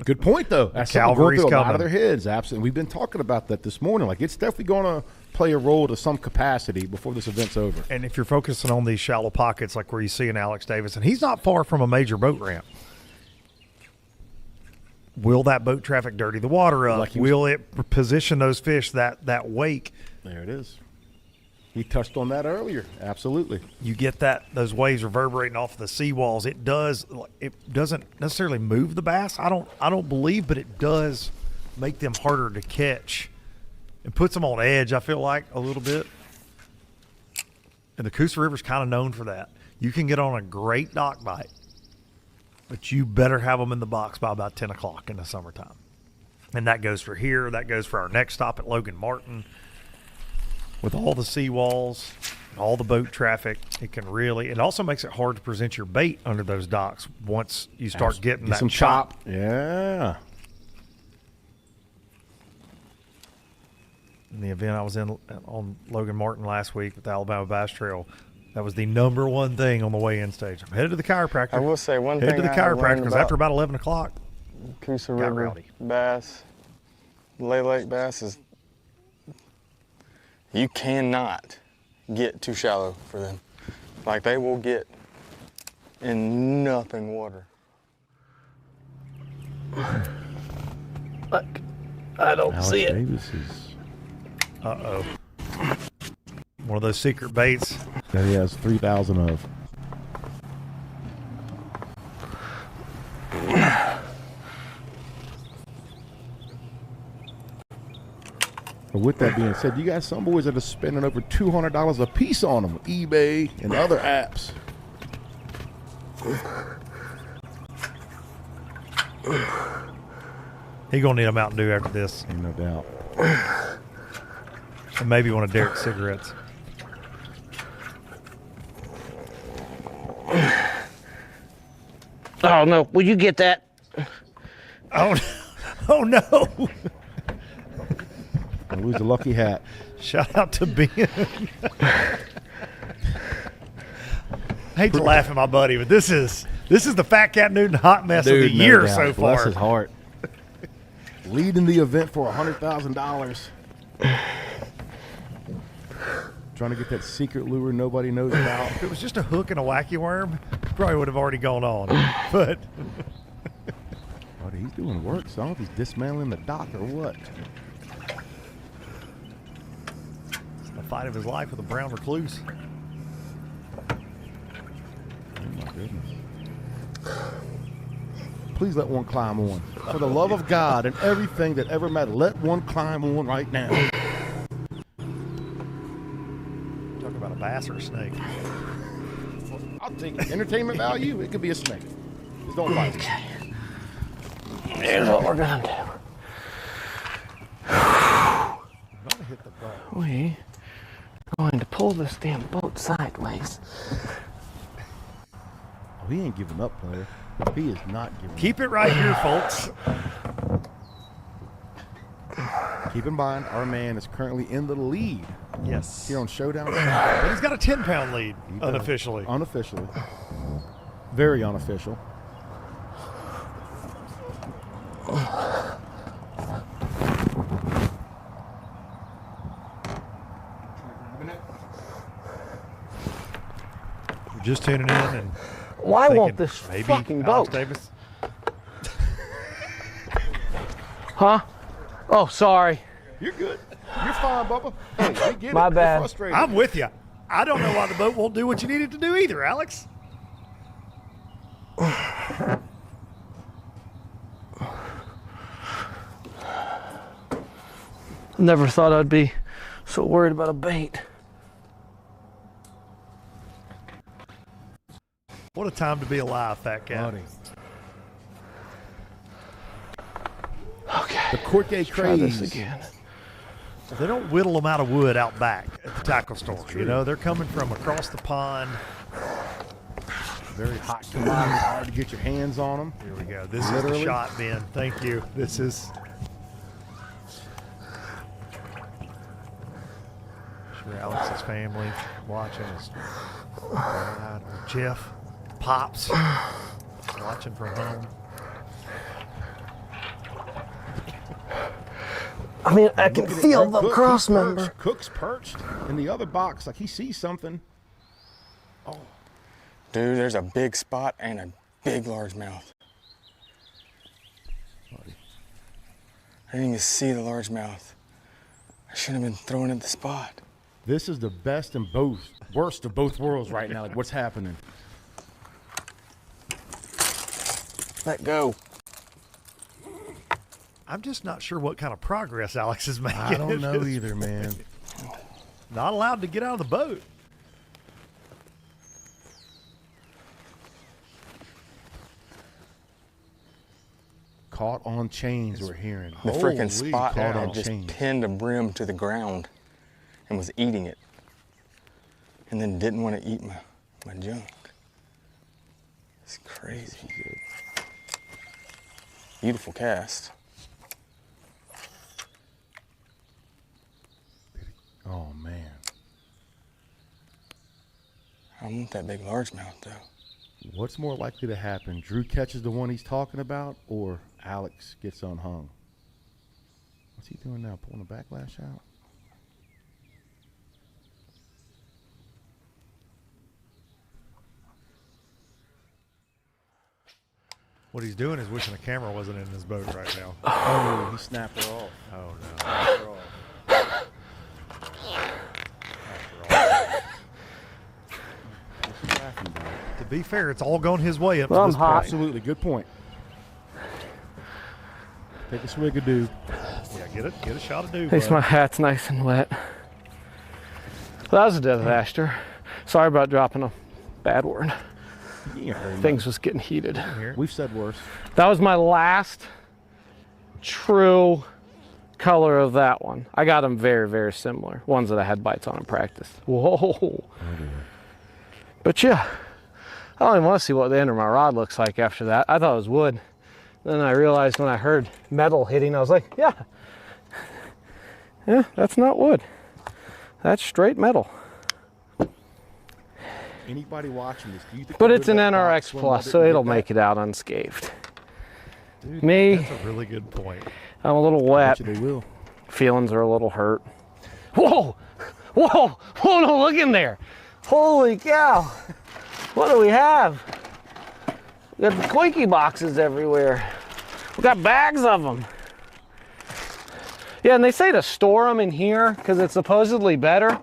Good point, though. That's Calvary's going through a lot coming. of their heads. Absolutely. We've been talking about that this morning. Like, it's definitely going to play a role to some capacity before this event's over. And if you're focusing on these shallow pockets like where you see in Alex Davis, and he's not far from a major boat ramp, will that boat traffic dirty the water up? Will it position those fish that wake? There it is. He touched on that earlier. Absolutely. You get those waves reverberating off of the seawalls. It doesn't necessarily move the bass. I don't believe, but it does make them harder to catch. It puts them on edge, I feel like, a little bit. And the Coosa River's kind of known for that. You can get on a great dock bite, but you better have them in the box by about 10 o'clock in the summertime. And that goes for here. That goes for our next stop at Logan Martin. With all the seawalls, all the boat traffic, it also makes it hard to present your bait under those docks once you start getting that some chop. Yeah. In the event I was in on Logan Martin last week with the Alabama Bass Trail, that was the number one thing on the weigh-in stage. I'm headed to the chiropractor. I will say one thing. Headed to the chiropractor because after about 11 o'clock, Coosa River bass, Lake bass is, you cannot get too shallow for them. Like, they will get in nothing water. Look, I don't see it. Davis is... Uh-oh. One of those secret baits that he has 3,000 of. But with that being said, you got some boys that are spending over $200 a piece on them, eBay and other apps. He gonna need a Mountain Dew after this. Ain't no doubt. And maybe one of Derek's cigarettes. Oh no! Will you get that? Oh no! Lose a lucky hat. Shout out to Ben. I hate to laugh at my buddy, but this is the Fat Cat Newton hot mess of the year so far. Bless his heart. Leading the event for $100,000. Trying to get that secret lure nobody knows about. If it was just a hook and a wacky worm, probably would have already gone on. But he's doing work, so I don't know if he's dismantling the dock or what. The fight of his life with a brown recluse. Oh my goodness. Please let one climb on. For the love of God and everything that ever mattered, let one climb on right now. Talk about a bass or a snake. I'll take it. Entertainment value, it could be a snake. Just don't bite it. Here's what we're gonna do. Gotta hit the boat. We are going to pull this damn boat sideways. Oh, he ain't giving up, player. He is not giving up. Keep it right here, folks. Keep in mind, our man is currently in the lead. Yes. Here on Showdown. But he's got a 10-pound lead, unofficially. Unofficially. Very unofficial. We're just tuning in and why won't this fucking Alex boat? Davis? Huh? Oh, sorry. You're good. You're fine, Bubba. Hey, we get My it. bad. You're frustrated. I'm with you. I don't know why the boat won't do what you need it to do either, Alex. Never thought I'd be so worried about a bait. What a time to be alive, Fat Cat. Okay. The Corke Try this craze. again. They don't whittle them out of wood out back at the tackle store. You know, they're coming from across the pond. Very hot commodity. Hard to get your hands on them. Here we go. This is the shot, Ben. Thank you. This is. Sure, Alex's family watching us. Jeff, Pops, watching from home. I mean, I can Look at it, feel bro. the cross member. Cook's perched in the other box like he sees something. Oh. Dude, there's a big spot and a big largemouth. I didn't even see the largemouth. I should have been throwing at the spot. This is the best and worst of both worlds right now. Like, what's happening? Let go. I'm just not sure what kind of progress Alex is making. I don't know either, man. Not allowed to get out of the boat. Caught on chains, we're hearing. The freaking spot caught had on just chains. pinned a brim to the ground and was eating it. And then didn't want to eat my junk. It's crazy. Beautiful cast. Oh, man. I want that big largemouth, though. What's more likely to happen? Drew catches the one he's talking about, or Alex gets unhung? What's he doing now? Pulling the backlash out? What he's doing is wishing the camera wasn't in his boat right now. Oh, he snapped her off. Oh, no. Snapped her off. To be fair, it's all gone his way up Well, to I'm this hot. point. Absolutely, good point. Take a swig of dew. Yeah, get a shot of dew. At least bud. my hat's nice and wet. Well, that was a disaster. Sorry about dropping a bad word. Things was getting heated. We've said worse. That was my last true color of that one. I got them very, very similar. Ones that I had bites on in practice. Whoa. But yeah, I don't even want to see what the end of my rod looks like after that. I thought it was wood. Then I realized when I heard metal hitting, I was like, yeah, that's not wood. That's straight metal. Anybody watching this, do you think But they'll it's go an to that NRX box when Plus, they so get it'll that? make it out unscathed. Dude, Me, that's a really good point. I'm a little wet. Bet you they will. Feelings are a little hurt. Whoa! Whoa! Whoa, no, look in there. Holy cow. What do we have? We got the Twinkie boxes everywhere. We got bags of them. Yeah, and they say to store them in here because it's supposedly better.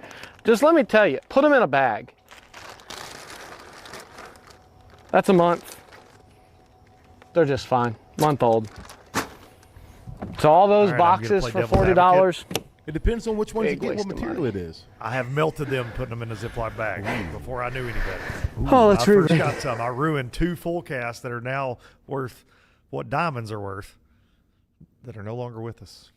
Just let me tell you, put them in a bag. That's a month. They're just fine. Month old. So all those All right, I'm gonna boxes play for devil's $40. It depends on which ones you Big get, what waste of material money. it is. I have melted them, putting them in a Ziploc bag before I knew any better. Oh, that's I first rude. got some. I ruined 2 full casts that are now worth what diamonds are worth, that are no longer with us.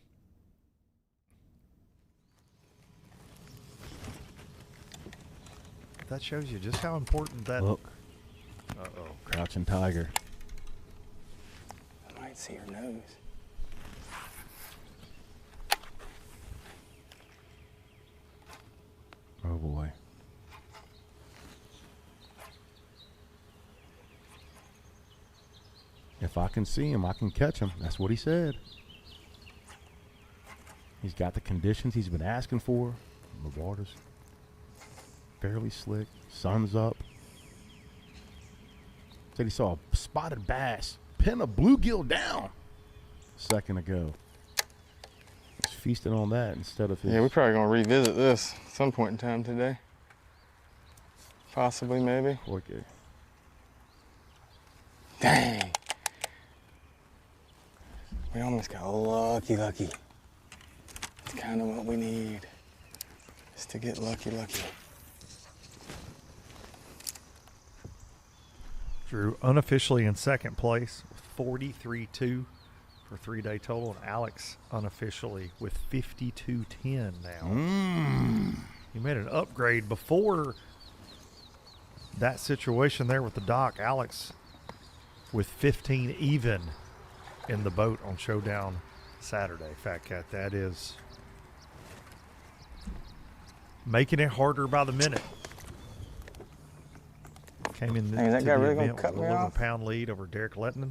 That shows you just how important that. Look. Uh-oh. Crouching tiger. I might see her nose. Oh boy. If I can see him, I can catch him. That's what he said. He's got the conditions he's been asking for. The water's fairly slick. Sun's up. Said he saw a spotted bass pin a bluegill down a second ago. He's feasting on that instead of his... Yeah, we're probably gonna revisit this at some point in time today. Possibly, maybe. Okay. Dang. We almost got lucky. It's kind of what we need, is to get lucky. Drew unofficially in second place with 43.2 for 3-day total, and Alex unofficially with 52.10 now. He made an upgrade before that situation there with the dock. Alex with 15 even in the boat on Showdown Saturday. Fat Cat, that is making it harder by the minute. Came in Hey, is that to guy the really gonna event cut with me a off? 11-pound lead over Derek Lehtonen.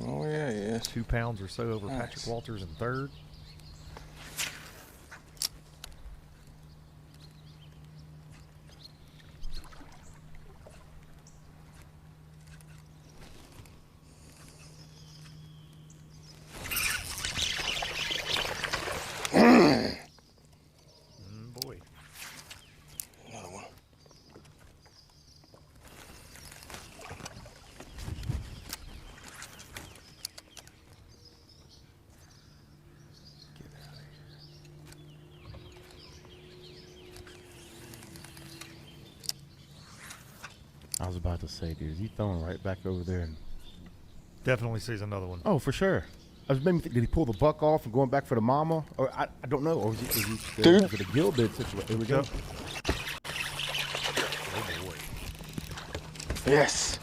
Oh, yeah, he is. 2 pounds or so over Nice. Patrick Walters in third. Boy. Another one. I was about to say, dude, is he throwing right back over there? And Definitely sees another one. oh, for sure. I was maybe thinking, did he pull the buck off and going back for the mama? Or I don't know. Or was it Dude. a gill bid situation? Here we go. Oh, boy. Yes.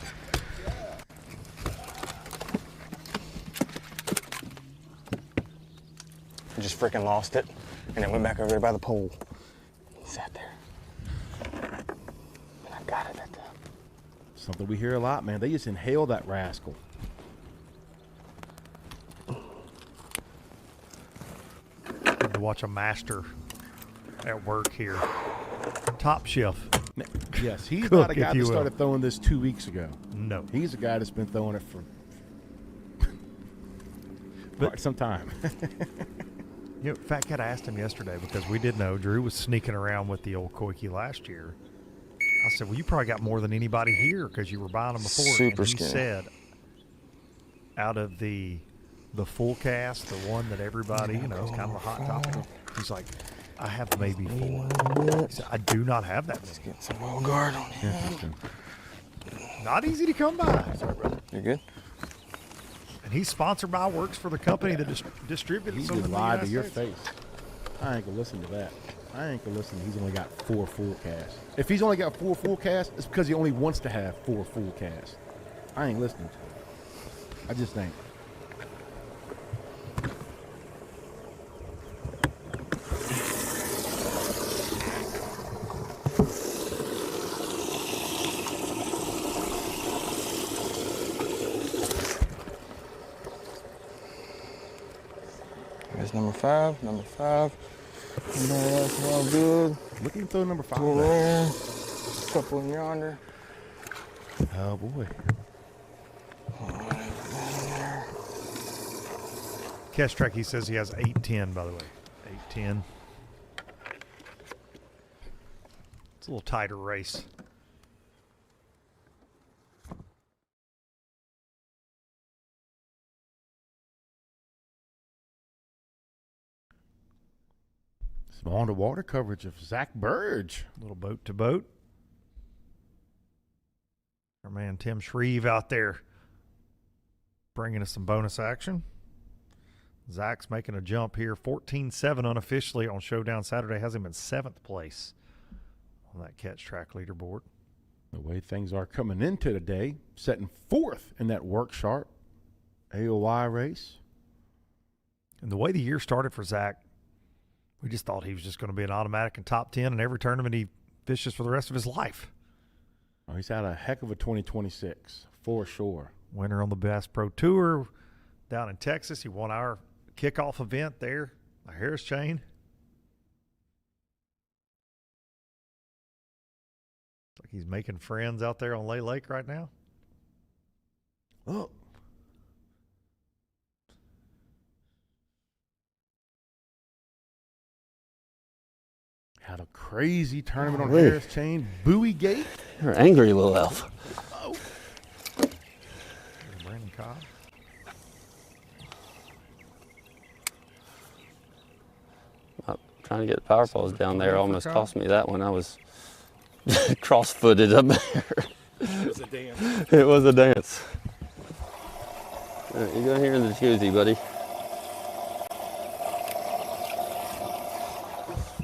I just freaking lost it, and it went back over there by the pole. He sat there. And I got it that time. Something we hear a lot, man. They just inhale that rascal. Good to watch a master at work here. Top chef. Yes, he's Cook, not a guy if that you will. started throwing this 2 weeks ago. No. He's a guy that's been throwing it for quite some time. You know, Fat Cat asked him yesterday because we did know Drew was sneaking around with the old Koike last year. I said, well, you probably got more than anybody here because you were buying them before. Super and he skinny. said, out of the full cast, the one that everybody, you know, is kind of a hot topic, he's like, I have maybe 4. He said, I do not have that many. Get some well guard on him. Not easy to come by. You're good? And he's sponsored by, works for the company that distributes He some of just the lied to United your States. face. I ain't gonna listen to that. I ain't gonna listen. He's only got 4 full casts. If he's only got 4 full casts, it's because he only wants to have 4 full casts. I ain't listening to it. I just ain't. There's number 5, number 5. That's all good. Look at him throw number 5. Couple there, couple in yonder. Oh boy. Catch track, he says he has 810, by the way. 810. It's a little tighter race. Some on-the-water coverage of Zach Burge. Little boat to boat. Our man Tim Shreve out there bringing us some bonus action. Zach's making a jump here. 14-7 unofficially on Showdown Saturday. Has him in 7th place on that catch track leaderboard. The way things are coming into today, setting 4th in that Work Sharp AOY race. And the way the year started for Zach, we just thought he was just going to be an automatic in top 10 in every tournament he fishes for the rest of his life. Oh, he's had a heck of a 2026, for sure. Winner on the Bass Pro Tour down in Texas. He won our kickoff event there, a Harris chain. It's like he's making friends out there on Lay Lake right now. Oh. Had a crazy tournament on Harris chain. Buoy Gate. You're an angry little elf. Oh. Brandon Cobb. Trying to get power poles down there almost cost me that one. I was cross-footed up there. It was a dance. It was a dance. All right, you go here in the jacuzzi, buddy.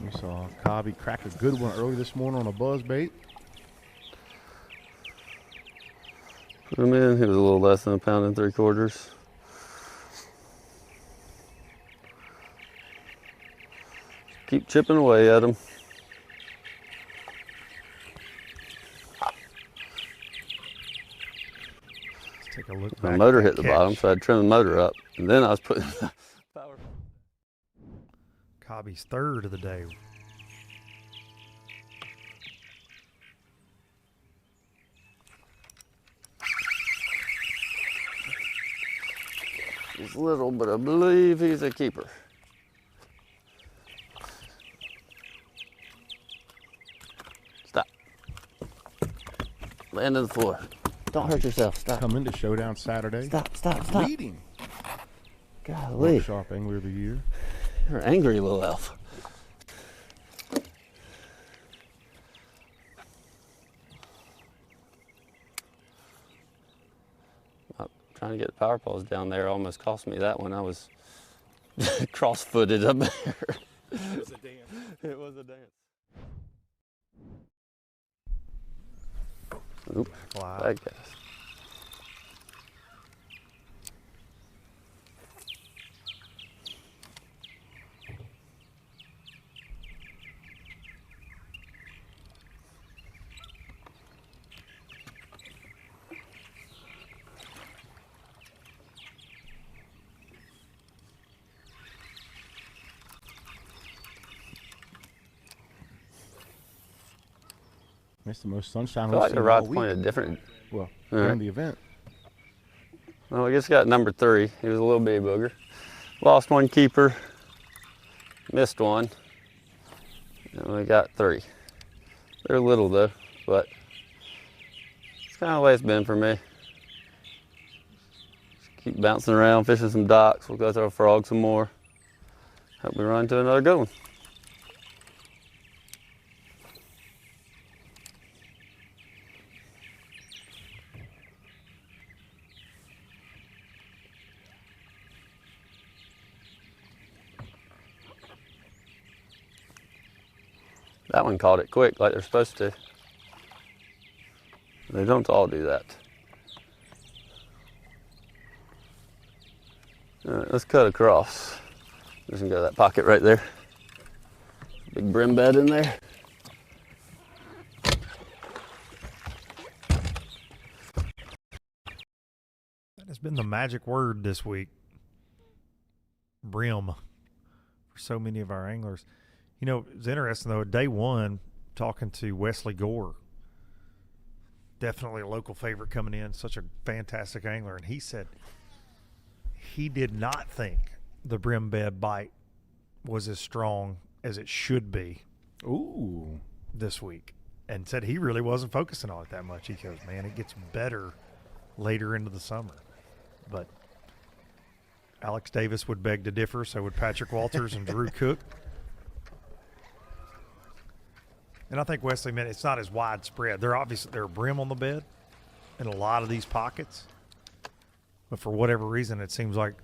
We saw Cobby crack a good one early this morning on a buzz bait. Put him in. He was a little less than 1 3/4 pounds. Keep chipping away at him. Let's take a look back. My motor hit the bottom, so I had to trim the motor up. And then I was putting the power. Cobby's third of the day. He's little, but I believe he's a keeper. Stop. Land on the floor. Don't hurt yourself. Stop. Come into Showdown Saturday. Stop. Leading. Golly. Work Sharp Angler of the Year. You're an angry little elf. Trying to get the power poles down there almost cost me that one. I was cross-footed up there. It was a dance. It was a dance. Oop, bad cast. It's the most sunshine I feel we've like seen the all rod's week. pointed different. Well, All during right. the event. Well, I guess got number 3. He was a little bitty booger. Lost one keeper. Missed one. And we got 3. They're little though, but it's kind of the way it's been for me. Just keep bouncing around, fishing some docks. We'll go throw a frog some more. Hope we run into another good one. That one caught it quick like they're supposed to. They don't all do that. All right, let's cut across. Just gonna go to that pocket right there. Big brim bed in there. That has been the magic word this week. Brim. For so many of our anglers. You know, it's interesting though, day one, talking to Wesley Gore, definitely a local favorite coming in, such a fantastic angler, and he said he did not think the brim bed bite was as strong as it should be this week, and said he really wasn't focusing on it that much. He goes, man, it gets better later into the summer. But Alex Davis would beg to differ, so would Patrick Walters and Drew Cook. And I think Wesley meant it's not as widespread. There are brim on the bed in a lot of these pockets, but for whatever reason, it seems like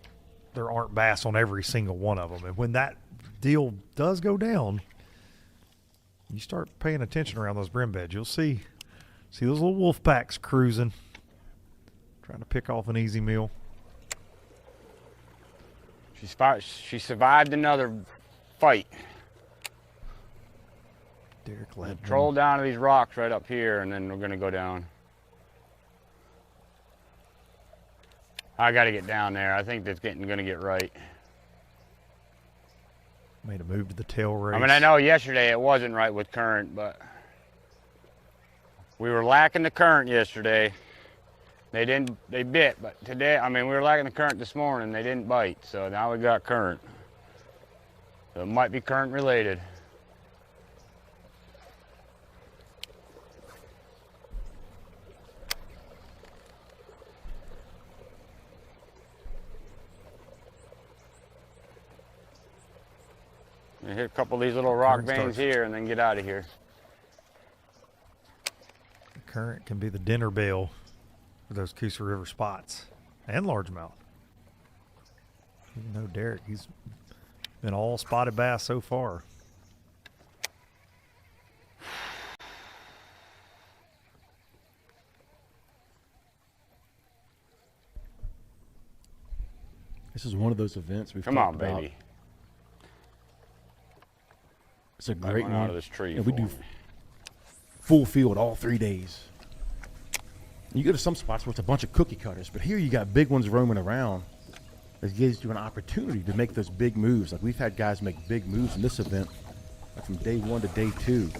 there aren't bass on every single one of them. And when that deal does go down, you start paying attention around those brim beds. You'll see those little wolf packs cruising, trying to pick off an easy meal. She survived another fight. Derek Lehtonen. Troll down to these rocks right up here, and then we're gonna go down. I gotta get down there. I think that's gonna get right. Made a move to the tail race. I mean, I know yesterday it wasn't right with current, but we were lacking the current yesterday. They bit, but today, I mean, we were lacking the current this morning. They didn't bite, so now we got current. So it might be current related. You hit a couple of these little rock veins here and then get out of here. The current can be the dinner bell for those Coosa River spots and largemouth. Even though Derek, he's been all spotted bass so far. This is one of those events we've Come talked on, about. baby. It's a great one. Out of this tree And we for do me. full field all 3 days. You go to some spots where it's a bunch of cookie cutters, but here you got big ones roaming around. It gives you an opportunity to make those big moves. Like we've had guys make big moves in this event, like from day 1 to day 2.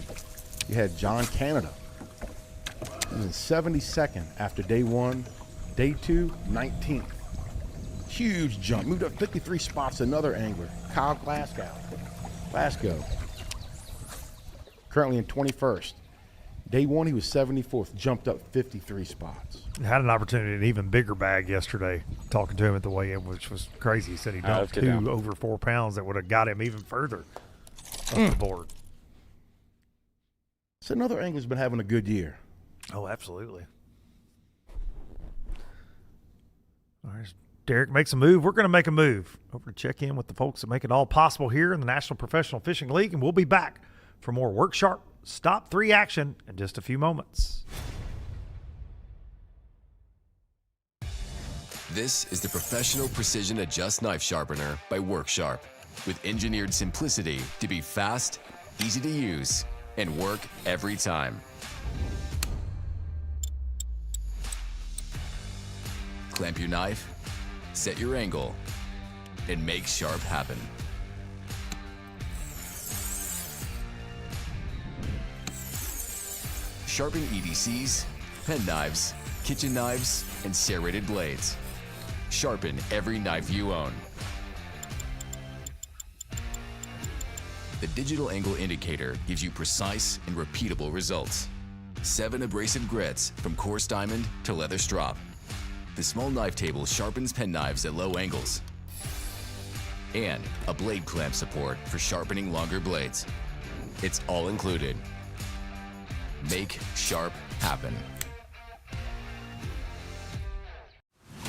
You had John Canada. He was in 72nd after day 1. Day 2, 19th. Huge jump. Moved up 53 spots. Another angler, Kyle Glasgow. Currently in 21st. Day 1, he was 74th. Jumped up 53 spots. Had an opportunity, an even bigger bag yesterday, talking to him at the weigh-in, which was crazy. He said he dumped 2 over 4 pounds that would have got him even further up the board. So another angler's been having a good year. Oh, absolutely. All right, Derek makes a move. We're going to make a move. Over to check in with the folks that make it all possible here in the National Professional Fishing League, and we'll be back for more Work Sharp Stop 3 action in just a few moments. This is the Professional Precision Adjust Knife Sharpener by Work Sharp, with engineered simplicity to be fast, easy to use, and work every time. Clamp your knife, set your angle, and make sharp happen. Sharpen EDCs, pen knives, kitchen knives, and serrated blades. Sharpen every knife you own. The digital angle indicator gives you precise and repeatable results. 7 abrasive grits from coarse diamond to leather strop. The small knife table sharpens pen knives at low angles. And a blade clamp support for sharpening longer blades. It's all included. Make sharp happen.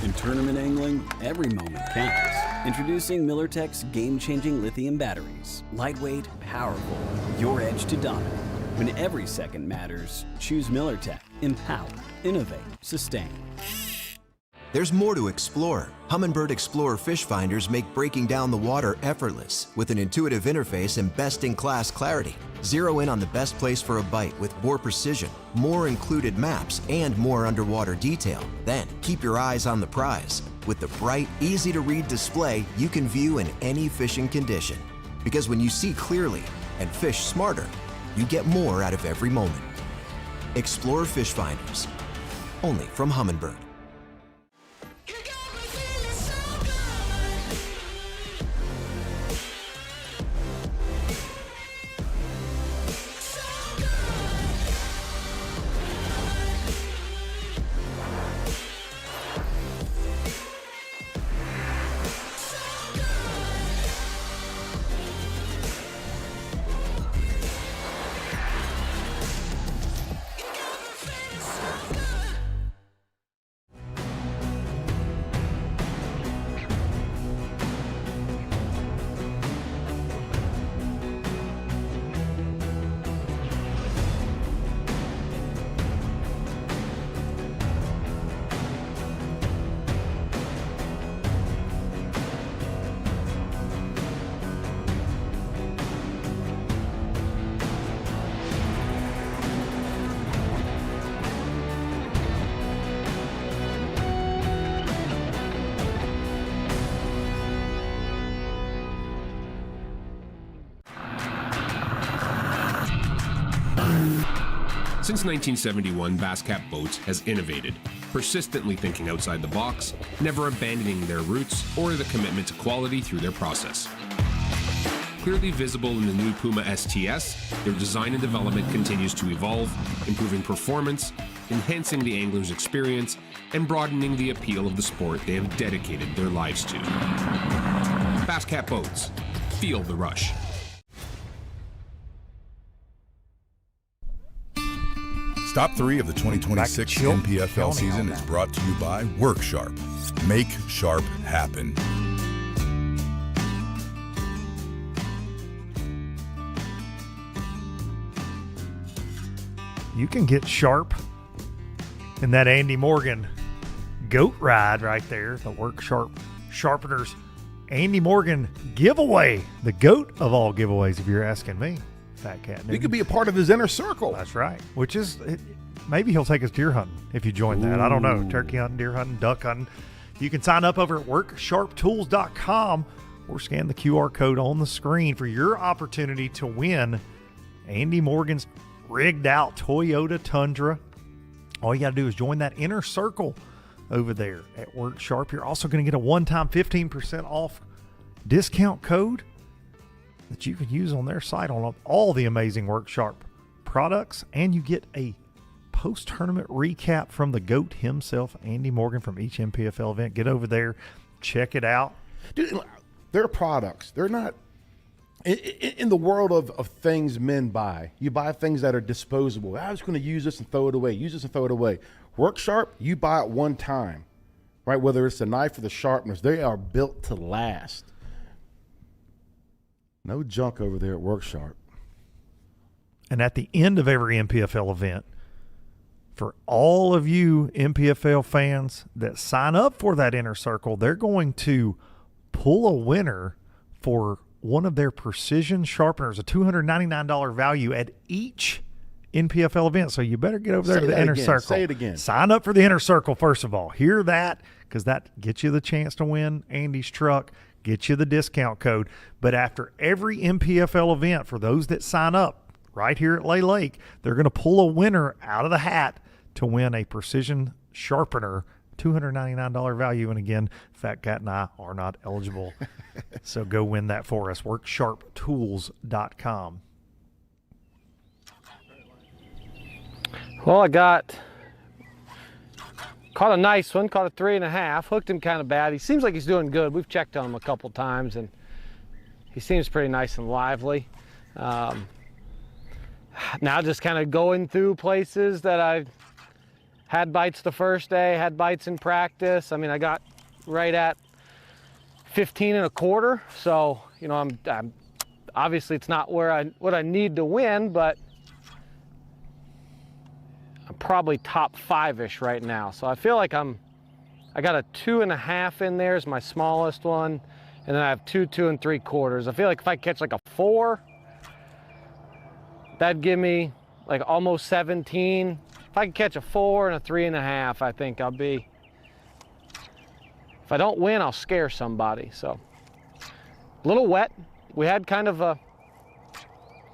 In tournament angling, every moment counts. Introducing MillerTech's game-changing lithium batteries. Lightweight, powerful, your edge to dominate. When every second matters, choose MillerTech. Empower, innovate, sustain. There's more to explore. Humminbird Explorer fish finders make breaking down the water effortless with an intuitive interface and best-in-class clarity. Zero in on the best place for a bite with more precision, more included maps, and more underwater detail. Then keep your eyes on the prize. With the bright, easy-to-read display, you can view in any fishing condition. Because when you see clearly and fish smarter, you get more out of every moment. Explorer fish finders, only from Humminbird. Since 1971, Basscat Boats has innovated, persistently thinking outside the box, never abandoning their roots or the commitment to quality through their process. Clearly visible in the new Puma STS, their design and development continues to evolve, improving performance, enhancing the angler's experience, and broadening the appeal of the sport they have dedicated their lives to. Basscat Boats. Feel the rush. Stop 3 of the 2026 NPFL season is brought to you by Work Sharp. Make sharp happen. You can get sharp in that Andy Morgan goat ride right there. The Work Sharp Sharpeners Andy Morgan giveaway. The goat of all giveaways, if you're asking me. Fat Cat. You could be a part of his inner circle. That's right. Which is, maybe he'll take us deer hunting if you join that. I don't know. Turkey hunting, deer hunting, duck hunting. You can sign up over at worksharptools.com or scan the QR code on the screen for your opportunity to win Andy Morgan's rigged out Toyota Tundra. All you got to do is join that inner circle over there at Work Sharp. You're also going to get a one-time 15% off discount code that you can use on their site on all the amazing Work Sharp products, and you get a post-tournament recap from the GOAT himself, Andy Morgan, from each NPFL event. Get over there, check it out. Dude, they're products. They're not in the world of things men buy. You buy things that are disposable. I was going to use this and throw it away. Use this and throw it away. Work Sharp, you buy it one time, right? Whether it's the knife or the sharpeners, they are built to last. No junk over there at Work Sharp. And at the end of every NPFL event, for all of you NPFL fans that sign up for that inner circle, they're going to pull a winner for one of their precision sharpeners, a $299 value at each NPFL event. So you better get over there to the inner circle. Say it again. Sign up for the inner circle, first of all. Hear that, because that gets you the chance to win Andy's truck, gets you the discount code. But after every NPFL event, for those that sign up right here at Lay Lake, they're going to pull a winner out of the hat to win a precision sharpener, $299 value. And again, Fat Cat and I are not eligible. So go win that for us. WorkSharpTools.com. Well, I caught a nice one, caught a 3.5, hooked him kind of bad. He seems like he's doing good. We've checked on him a couple times, and he seems pretty nice and lively. Now just kind of going through places that I had bites the first day, had bites in practice. I mean, I got right at 15.25, so you know, I'm obviously it's not where what I need to win, but I'm probably top 5-ish right now. So I feel like I got a 2.5 in there is my smallest one, and then I have 2 2.75. I feel like if I catch like a 4, that'd give me like almost 17. If I can catch a 4 and a 3.5, I think I'll be. If I don't win, I'll scare somebody. So a little wet. We had kind of a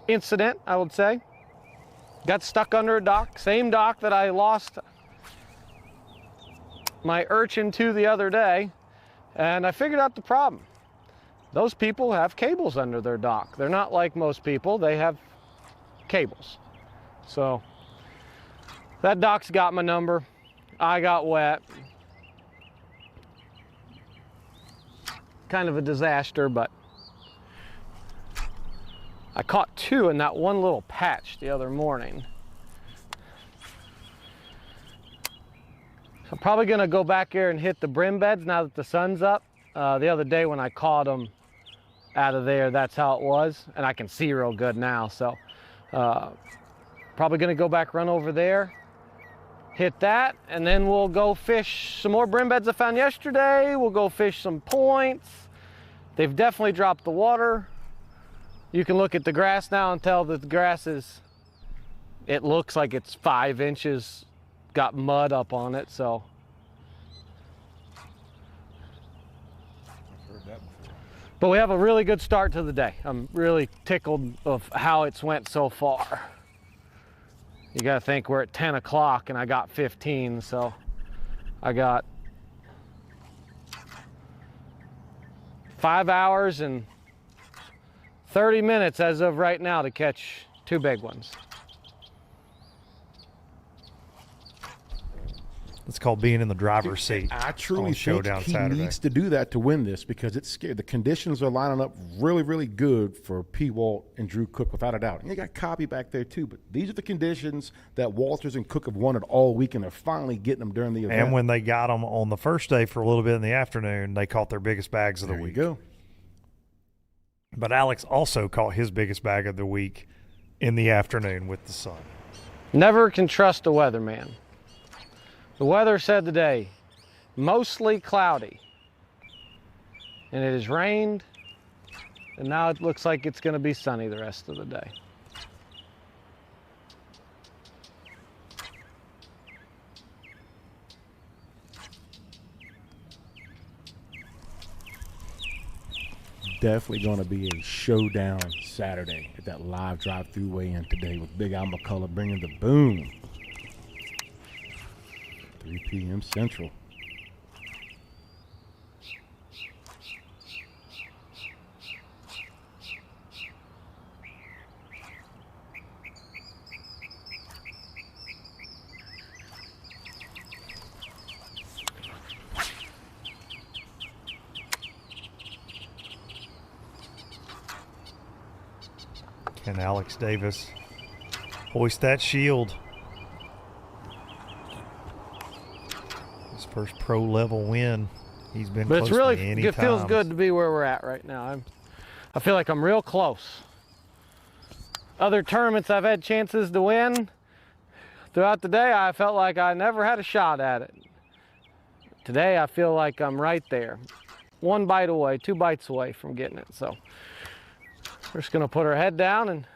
incident, I would say. Got stuck under a dock, same dock that I lost my urchin to the other day, and I figured out the problem. Those people have cables under their dock. They're not like most people, they have cables. So that dock's got my number. I got wet. Kind of a disaster, but I caught 2 in that one little patch the other morning. So I'm probably gonna go back here and hit the brim beds now that the sun's up. The other day when I caught them out of there, that's how it was. And I can see real good now, so probably gonna go back, run over there, hit that, and then we'll go fish some more brim beds I found yesterday. We'll go fish some points. They've definitely dropped the water. You can look at the grass now and tell that the grass it looks like it's 5 inches, got mud up on it, so. I've heard that before. But we have a really good start to the day. I'm really tickled of how it's went so far. You gotta think we're at 10 o'clock and I got 15, so I got 5 hours and 30 minutes as of right now to catch 2 big ones. It's called being in the driver's seat. I truly on Showdown think he Saturday. needs to do that to win this, because it's scary. The conditions are lining up really, really good for P. Walt and Drew Cook, without a doubt. And you got Cobby back there too, but these are the conditions that Walters and Cook have wanted all week, and they're finally getting them during the event. And when they got them on the first day for a little bit in the afternoon, they caught their biggest bags of the week. There you go. But Alex also caught his biggest bag of the week in the afternoon with the sun. Never can trust a weatherman. The weather said today, mostly cloudy. And it has rained, and now it looks like it's going to be sunny the rest of the day. definitely going to be a showdown Saturday at that live drive-through weigh-in today with Big Al McCullough bringing the boom. 3 p.m. Central. Can Alex Davis hoist that shield? His first pro level win. He's been But close it's really, many it feels times. good to be where we're at right now. I feel like I'm real close. Other tournaments I've had chances to win. Throughout the day, I felt like I never had a shot at it. Today, I feel like I'm right there. 1 bite away, 2 bites away from getting it. So we're just gonna put our head down and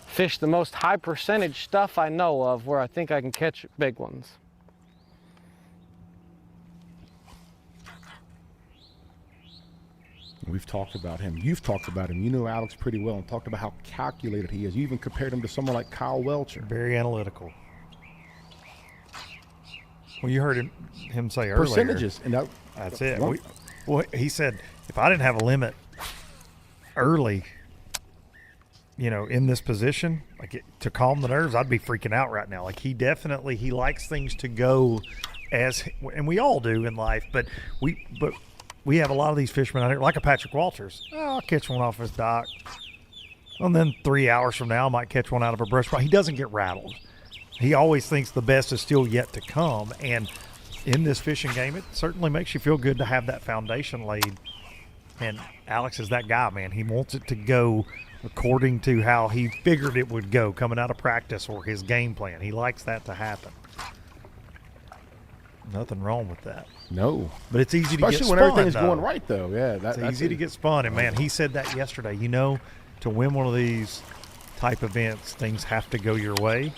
fish the most high percentage stuff I know of where I think I can catch big ones. We've talked about him. You've talked about him. You know Alex pretty well and talked about how calculated he is. You even compared him to someone like Kyle Welcher. Very analytical. Well, you heard him say earlier. Percentages. And that's it. Well, he said, if I didn't have a limit early, you know, in this position, like to calm the nerves, I'd be freaking out right now. Like he likes things to go as, and we all do in life, but we have a lot of these fishermen out here, like a Patrick Walters. Oh, I'll catch one off his dock. And then 3 hours from now, I might catch one out of a brush pile. He doesn't get rattled. He always thinks the best is still yet to come. And in this fishing game, it certainly makes you feel good to have that foundation laid. And Alex is that guy, man. He wants it to go according to how he figured it would go coming out of practice or his game plan. He likes that to happen. Nothing wrong with that. No. But it's easy to get spun, especially when everything's though. going right, though. Yeah, It's easy to get spun. And, man, he said that yesterday. You know, to win one of these type events, things have to go your way.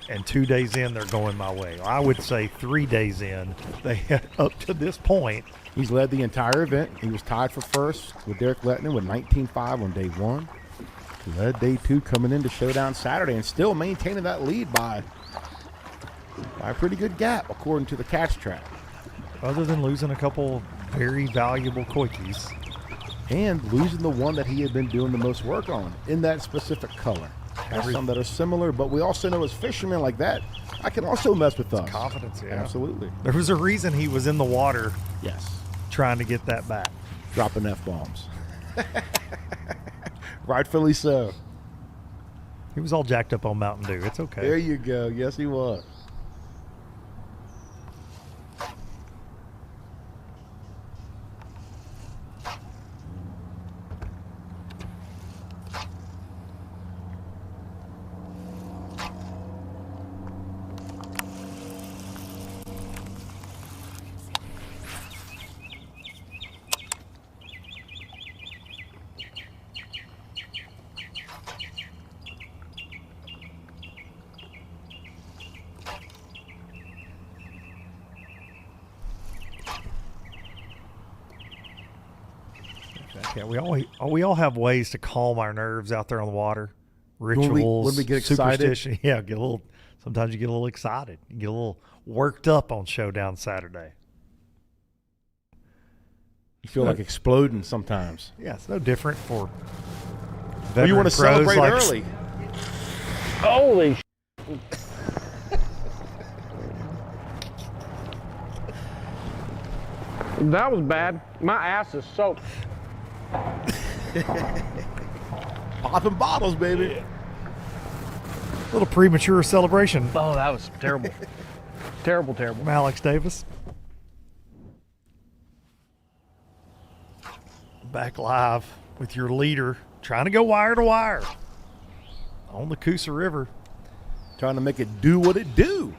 And 2 days in, they're going my way. I would say 3 days in, they up to this point. He's led the entire event. He was tied for first with Derek Lehtonen with 19.5 on day 1. He led day 2 coming into Showdown Saturday and still maintaining that lead by a pretty good gap, according to the catch track. Other than losing a couple very valuable quickies. And losing the one that he had been doing the most work on in that specific color. There's some that are similar, but we also know as fishermen like that, I can also mess with us. Confidence, yeah. Absolutely. There was a reason he was in the water. Yes. Trying to get that back. Dropping F-bombs. Rightfully so. He was all jacked up on Mountain Dew. It's okay. There you go. Yes, he was. Yeah, we all have ways to calm our nerves out there on the water. Rituals, when we get excited. superstition. Yeah, sometimes you get a little excited. You get a little worked up on Showdown Saturday. You feel like exploding sometimes. Yeah, it's no different for you want to celebrate like early. Holy That was bad. My ass is soaked. Popping bottles, baby. A little premature celebration. Oh, that was terrible. Terrible. From Alex Davis. Back live with your leader, trying to go wire to wire on the Coosa River. Trying to make it do what it do.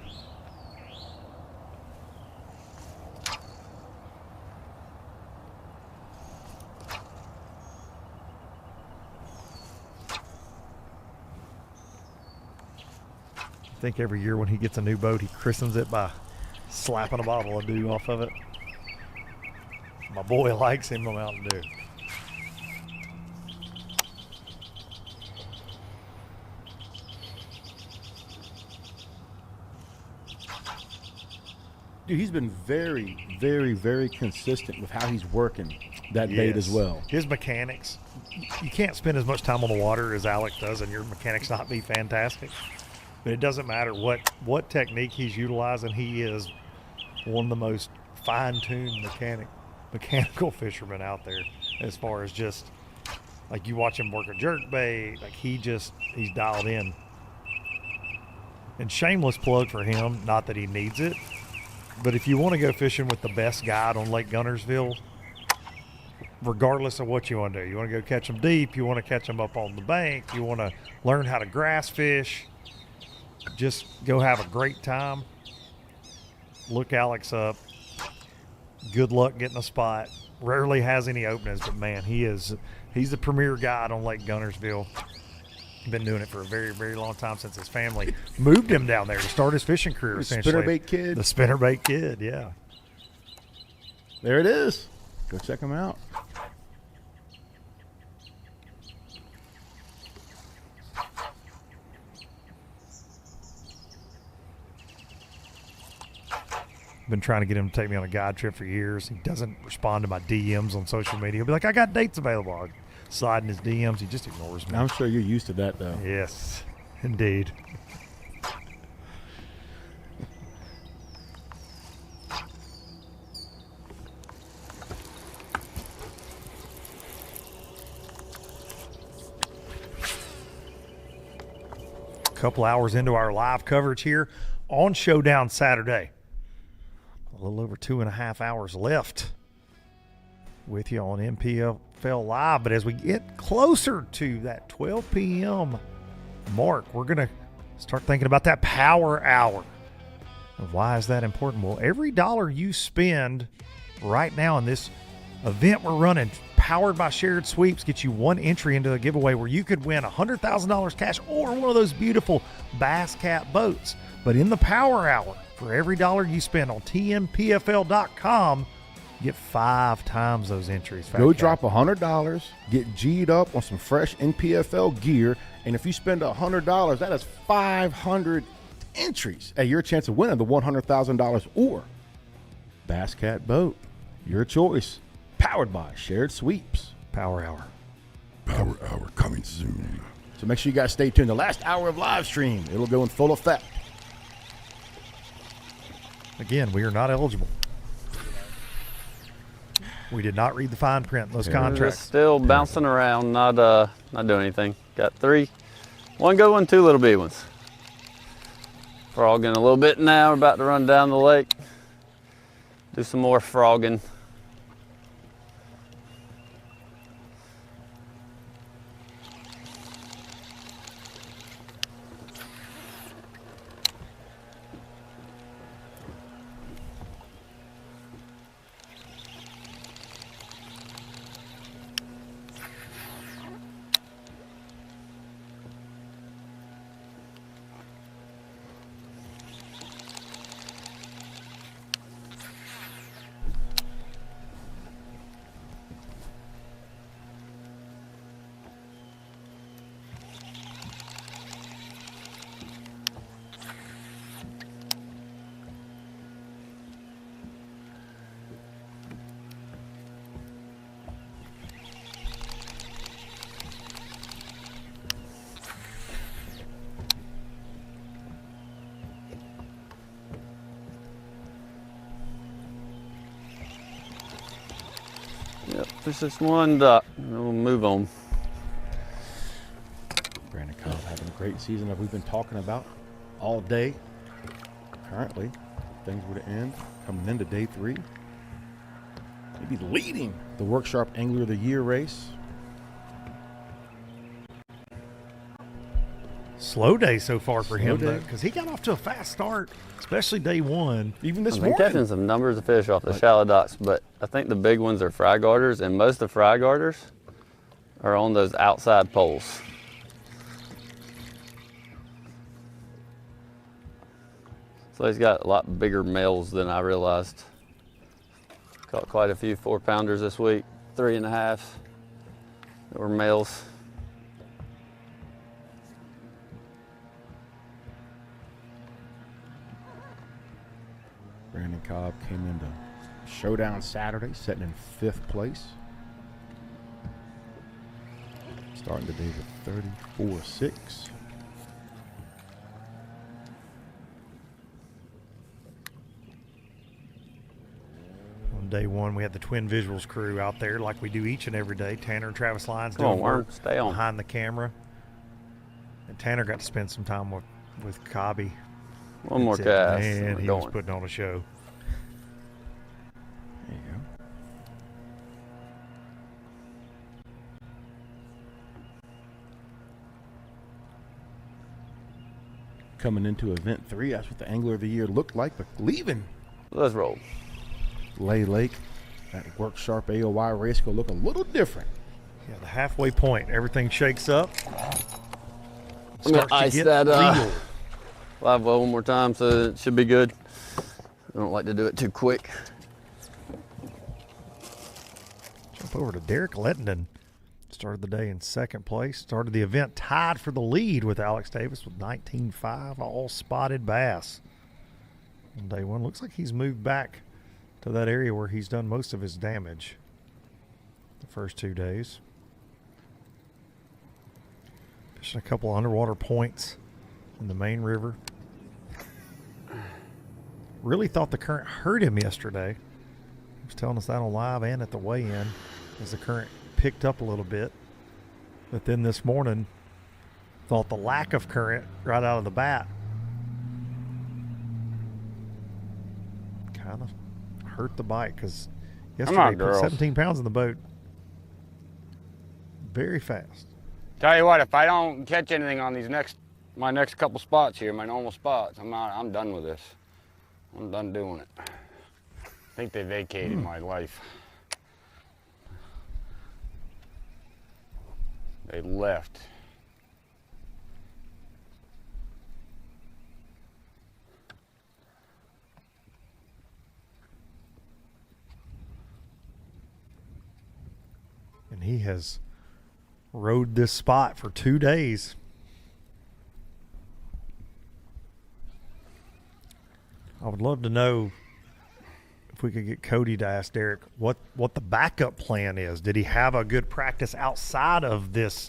I think every year when he gets a new boat, he christens it by Slapping a bottle of dew off of it. My boy likes him a Mountain Dew. Dude, he's been very, very, very consistent with how he's working that bait as well. His mechanics, you can't spend as much time on the water as Alec does and your mechanics not be fantastic. But it doesn't matter what technique he's utilizing. He is one of the most fine-tuned mechanical fishermen out there, as far as just like you watch him work a jerk bait, like he's dialed in. And shameless plug for him, not that he needs it, but if you want to go fishing with the best guide on Lake Guntersville, regardless of what you want to do, you want to go catch them deep, you want to catch them up on the bank, you want to learn how to grass fish, just go have a great time. Look Alex up. Good luck getting a spot. Rarely has any openings, but man, he's the premier guide on Lake Guntersville. Been doing it for a very, very long time since his family moved him down there to start his fishing career. Essentially, spinnerbait kid. The spinnerbait kid, yeah. There it is. Go check him out. Been trying to get him to take me on a guide trip for years. He doesn't respond to my DMs on social media. He'll be like, I got dates available. I'll slide in his DMs. He just ignores me. I'm sure you're used to that, though. Yes, indeed. A couple hours into our live coverage here on Showdown Saturday. A little over 2.5 hours left with you on NPFL Live. But as we get closer to that 12 p.m. mark, we're going to start thinking about that power hour. And why is that important? Well, every dollar you spend right now in this event we're running, powered by Shared Sweeps, gets you one entry into a giveaway where you could win $100,000 cash or one of those beautiful Bass Cat boats. But in the power hour, for every dollar you spend on TNPFL.com, you get 5 times those entries. Go drop $100, get G'd up on some fresh NPFL gear, and if you spend $100, that is 500 entries at your chance of winning the $100,000 or Bass Cat boat. Your choice. Powered by Shared Sweeps. Power hour. Power hour coming soon. So make sure you guys stay tuned. The last hour of live stream, it'll go in full effect. Again, we are not eligible. We did not read the fine print in those contracts. Just still bouncing around, not doing anything. Got 3, 1 good one, 2 little big ones. Frogging a little bit now. We're about to run down the lake. Do some more frogging. Yep, fish this one duck, and then we'll move on. Brandon Cobb having a great season that we've been talking about all day. Currently, things were to end coming into day 3. Maybe leading the Work Sharp Angler of the Year race. Slow day so far for him, though, because he got off to a fast start, especially day 1. Even this I've morning. been catching some numbers of fish off the shallow docks, but I think the big ones are fry garters, and most of the fry garters are on those outside poles. So he's got a lot bigger males than I realized. Caught quite a few 4-pounders this week, 3.5 that were males. Brandon Cobb came into Showdown Saturday, sitting in 5th place. Starting the day with 34.6. On day one, we had the Twin Visuals crew out there like we do each and every day. Tanner and Travis Lyons Come on, doing work stay on behind the camera. And Tanner got to spend some time with Cobby. One more cast. Man, he was putting on a show. There you go. Coming into event 3, that's what the Angler of the Year looked like, but leaving. Let's roll. Lay Lake, that Work Sharp AOY race will look a little different. Yeah, the halfway point, everything shakes up. I'm gonna ice that live well one more time, so it should be good. I don't like to do it too quick. Jump over to Derek Lehtonen. Started the day in 2nd place. Started the event tied for the lead with Alex Davis with 19.5, all spotted bass. On day one, looks like he's moved back to that area where he's done most of his damage the first 2 days. Fishing a couple of underwater points in the main river. Really thought the current hurt him yesterday. He was telling us that on live and at the weigh-in as the current picked up a little bit. But then this morning, thought the lack of current right out of the bat kind of hurt the bite, because yesterday he put 17 pounds in the boat very fast. Tell you what, if I don't catch anything on these my next couple spots here, my normal spots, I'm done with this. I'm done doing it. I think they vacated my life. They left. And he has rode this spot for 2 days. I would love to know if we could get Cody to ask Derek what the backup plan is. Did he have a good practice outside of this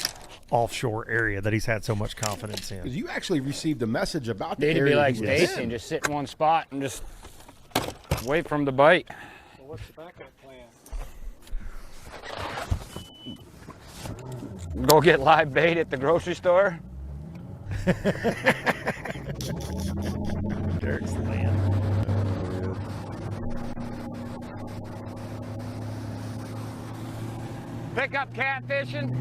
offshore area that he's had so much confidence in? Because you actually received a message about the Need to area be like he was Stacy in. and just sit in one spot and just wait for him to bite. So what's the backup plan? Go get live bait at the grocery store. Derek's the man. Pick up catfishing.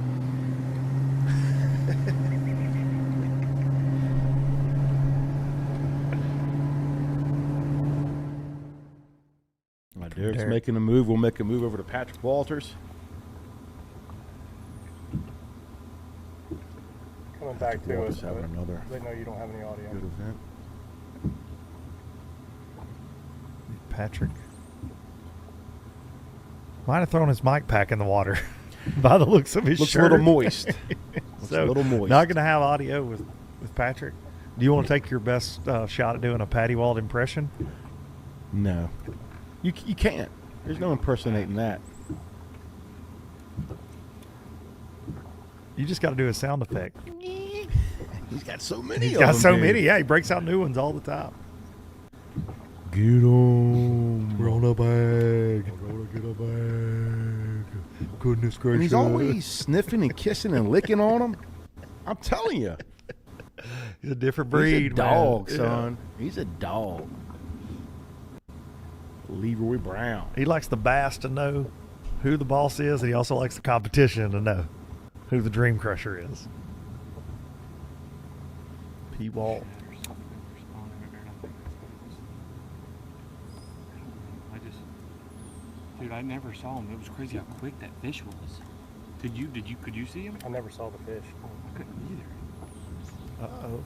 Derek's making a move. We'll make a move over to Patrick Walters. Coming back to Walters us. having another They know you don't have any audio. good event. Patrick might have thrown his mic pack in the water by the looks of his Looks shirt. a little moist. So, a little moist. Not going to have audio with Patrick. Do you want to take your best shot at doing a Patty Wald impression? No. You can't. There's no impersonating that. You just got to do a sound effect. He's got so many He's of got them, so dude. many. Yeah, he breaks out new ones all the time. Get on. We're on a bag. We're going to get a bag. Goodness gracious. And he's always sniffing and kissing and licking on them. I'm telling you. He's a different breed, He's a dog, man. son. Yeah. He's a dog. Leroy Brown. He likes the bass to know who the boss is, and he also likes the competition to know who the Dream Crusher is. P. Walt. Dude, I never saw him. It was crazy how quick that fish was. Could you see him? I never saw the fish. I couldn't either. Uh-oh.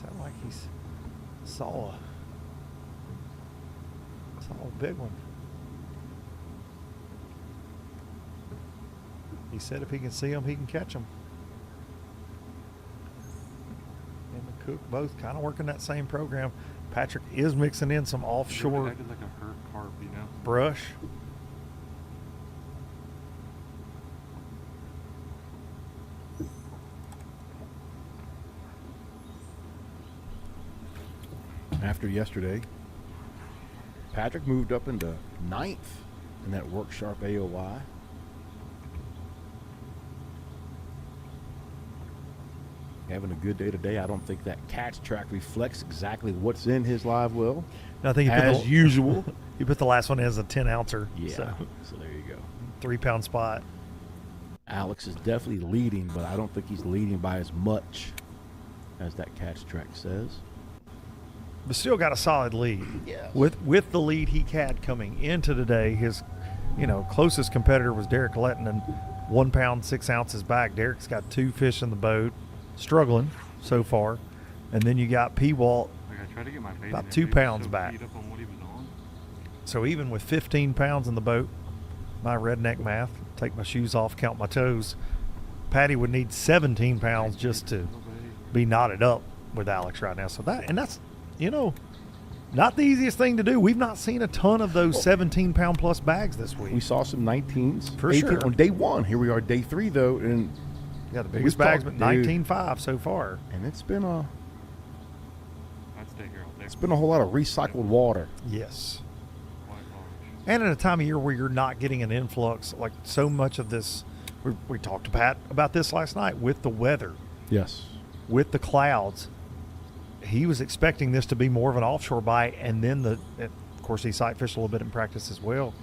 Sound like he's saw a big one. He said if he can see them, he can catch them. And the Cook both kind of working that same program. Patrick is mixing in some offshore acted like a hurt carp, you know? brush. After yesterday, Patrick moved up into 9th in that Work Sharp AOY. Having a good day today. I don't think that catch track reflects exactly what's in his live well. No, I think as usual. He put the last one in as a 10-ouncer. Yeah. So there you go. 3-pound spot. Alex is definitely leading, but I don't think he's leading by as much as that catch track says. But still got a solid lead. Yes. With the lead he had coming into today, his closest competitor was Derek Lehtonen, 1 pound 6 ounces back. Derek's got 2 fish in the boat, struggling so far. And then you got P-Walt I tried to get my bait about in 2 there, but he was pounds so back. beat up on what he was on. So even with 15 pounds in the boat, my redneck math, take my shoes off, count my toes, Patty would need 17 pounds just to be knotted up with Alex right now. So that's not the easiest thing to do. We've not seen a ton of those 17-pound plus bags this week. We saw some 19s. For 18 sure. on day 1. Here we are day 3, though. And yeah, the biggest bags, but 19.5 so far. And it's been a I'd stay here all day. It's been a whole lot of recycled water. Yes. And at a time of year where you're not getting an influx, like so much of this, we talked to Pat about this last night with the weather. Yes. With the clouds. He was expecting this to be more of an offshore bite, and then of course, he sight fished a little bit in practice as well.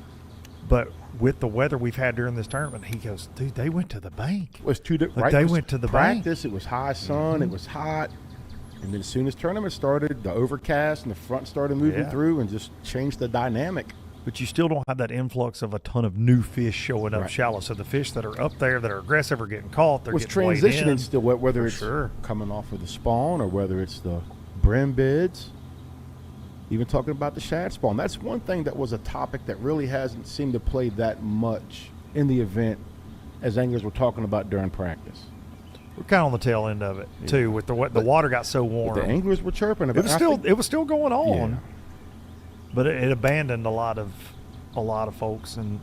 But with the weather we've had during this tournament, he goes, dude, they went to the bank. It was 2 different. Like they went to the practice. It was high sun. It was hot. And then as soon as tournament started, the overcast and the front started moving through and just changed the dynamic. But you still don't have that influx of a ton of new fish showing up shallow. So the fish that are up there that are aggressive are getting caught. They're getting weighed in. Transitioning still, whether it's coming off of the spawn or whether it's the brim bids. Even talking about the shad spawn. That's one thing that was a topic that really hasn't seemed to play that much in the event as anglers were talking about during practice. We're kind of on the tail end of it too. With the water got so warm, the anglers were chirping about it. It was still going on, but it abandoned a lot of folks, and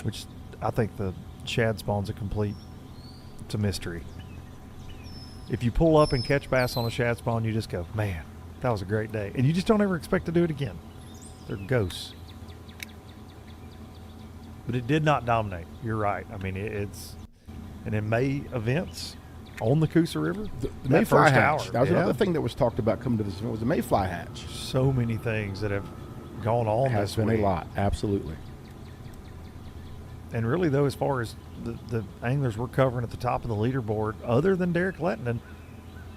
which I think the shad spawn's it's a mystery. If you pull up and catch bass on a shad spawn, you just go, man, that was a great day, and you just don't ever expect to do it again. They're ghosts. But it did not dominate. You're right. I mean, and in May events on the Coosa River, the mayfly hatch. Hour, that was another thing that was talked about coming to this event was the mayfly hatch. So many things that have gone on has this been week. a lot, absolutely. And really, though, as far as the anglers we're covering at the top of the leaderboard, other than Derek Lehtonen,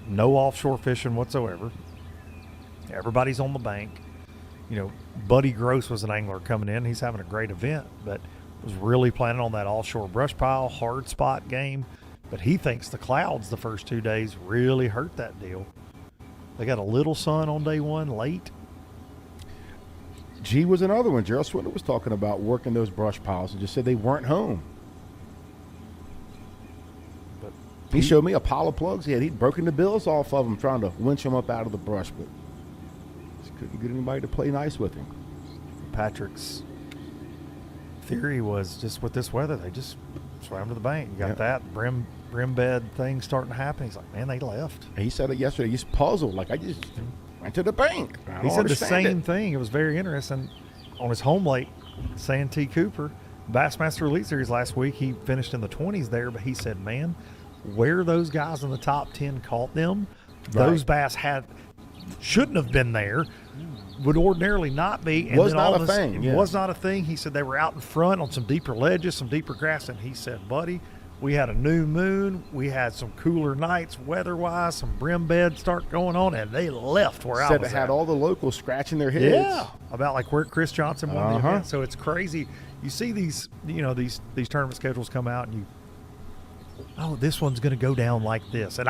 no offshore fishing whatsoever. Everybody's on the bank. Buddy Gross was an angler coming in. He's having a great event, but was really planning on that offshore brush pile, hard spot game. But he thinks the clouds the first 2 days really hurt that deal. They got a little sun on day 1 late. G was another one. Gerald Swindler was talking about working those brush piles and just said they weren't home. But he showed me a pile of plugs. He'd broken the bills off of them trying to winch them up out of the brush, but just couldn't get anybody to play nice with him. Patrick's theory was just with this weather, they just swam to the bank. You got that brim bed thing starting to happen. He's like, man, they left. And he said it yesterday. He's puzzled. Like, I just went to the bank. He said the same thing. It was very interesting. On his home lake, Santee Cooper, Bassmaster Elite Series last week, he finished in the 20s there, but he said, man, where those guys in the top 10 caught them, those bass shouldn't have been there, would ordinarily not be. And was not a thing. It was not a thing. He said they were out in front on some deeper ledges, some deeper grass, and he said, buddy, we had a new moon. We had some cooler nights weather-wise, some brim beds start going on, and they left where I was Said it had all the locals scratching their heads. Yeah, about like where Chris Johnson won the event. So it's crazy. You see these, these tournament schedules come out, and this one's going to go down like this. And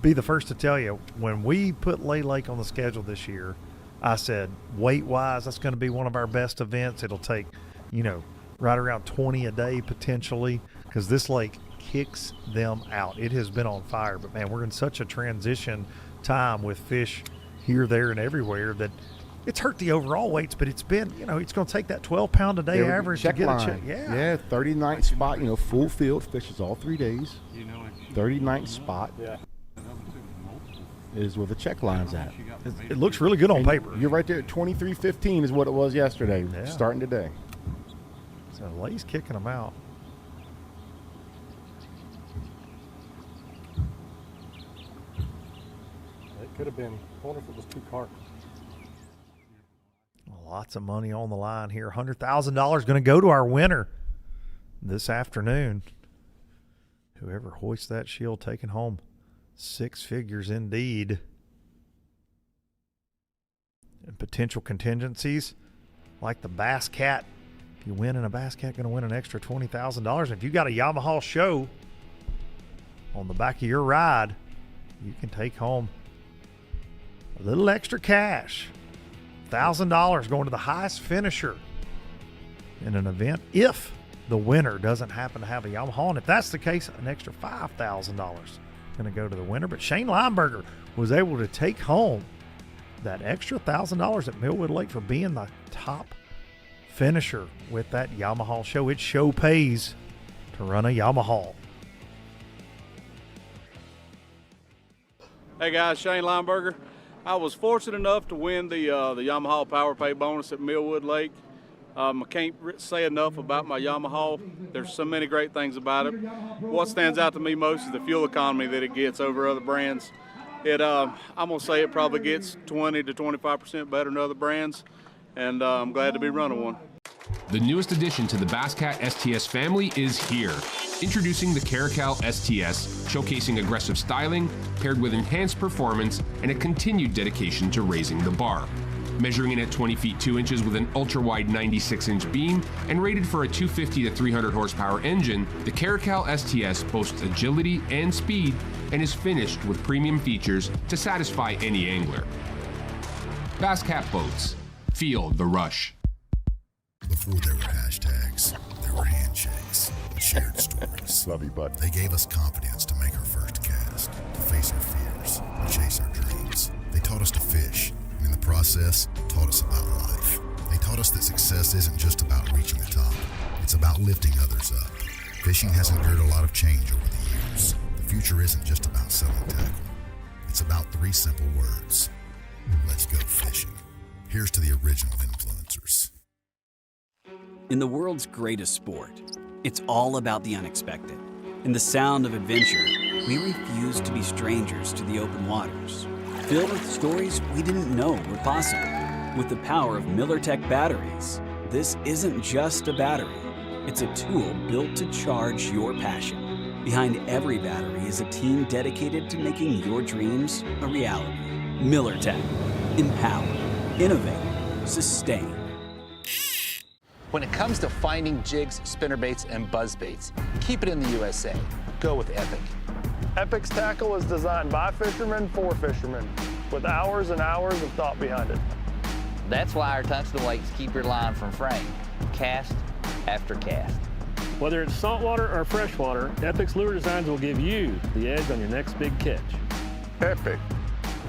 be the first to tell you, when we put Lay Lake on the schedule this year, I said, weight-wise, that's going to be one of our best events. It'll take, you know, right around 20 a day potentially, because this lake kicks them out. It has been on fire, but man, we're in such a transition time with fish here, there, and everywhere that it's hurt the overall weights, but it's been, you know, it's going to take that 12-pound a day average to get a check. Yeah, 39th spot, you know, full field, fishes all 3 days. 39th spot is where the check line's at. It looks really good on paper. You're right there at 23.15 is what it was yesterday, starting today. So Lay's kicking them out. It could have been. I wonder if it was 2 carp. Lots of money on the line here. $100,000 going to go to our winner this afternoon. Whoever hoists that shield taking home 6 figures indeed. And potential contingencies like the Bass Cat. If you win in a Bass Cat, going to win an extra $20,000. And if you got a Yamaha show on the back of your ride, you can take home a little extra cash. $1,000 going to the highest finisher in an event if the winner doesn't happen to have a Yamaha. And if that's the case, an extra $5,000 going to go to the winner. But Shane Lineberger was able to take home that extra $1,000 at Millwood Lake for being the top finisher with that Yamaha show. It show pays to run a Yamaha. Hey guys, Shane Lineberger. I was fortunate enough to win the Yamaha Power Pay bonus at Millwood Lake. I can't say enough about my Yamaha. There's so many great things about it. What stands out to me most is the fuel economy that it gets over other brands. I'm gonna say it probably gets 20 to 25% better than other brands, and I'm glad to be running one. The newest addition to the Basscat STS family is here. Introducing the Caracal STS, showcasing aggressive styling, paired with enhanced performance and a continued dedication to raising the bar. Measuring in at 20 feet 2 inches with an ultra-wide 96-inch beam and rated for a 250 to 300 horsepower engine, the Caracal STS boasts agility and speed and is finished with premium features to satisfy any angler. Basscat boats. Feel the rush. Before there were hashtags, there were handshakes, shared stories. Love you, bud. They gave us confidence to make our first cast, to face our fears, and chase our dreams. They taught us to fish, and in the process, taught us about life. They taught us that success isn't just about reaching the top. It's about lifting others up. Fishing has endured a lot of change over the years. The future isn't just about selling tackle. It's about 3 simple words. Let's go fishing. Here's to the original influencers. In the world's greatest sport, it's all about the unexpected. In the sound of adventure, we refuse to be strangers to the open waters, filled with stories we didn't know were possible. With the power of MillerTech batteries, this isn't just a battery. It's a tool built to charge your passion. Behind every battery is a team dedicated to making your dreams a reality. MillerTech. Empower. Innovate. Sustain. When it comes to finding jigs, spinnerbaits, and buzzbaits, keep it in the USA. Go with Epic. Epic's tackle is designed by fishermen for fishermen, with hours and hours of thought behind it. That's why our tungsten weights keep your line from fraying, cast after cast. Whether it's saltwater or freshwater, Epic's lure designs will give you the edge on your next big catch. Epic,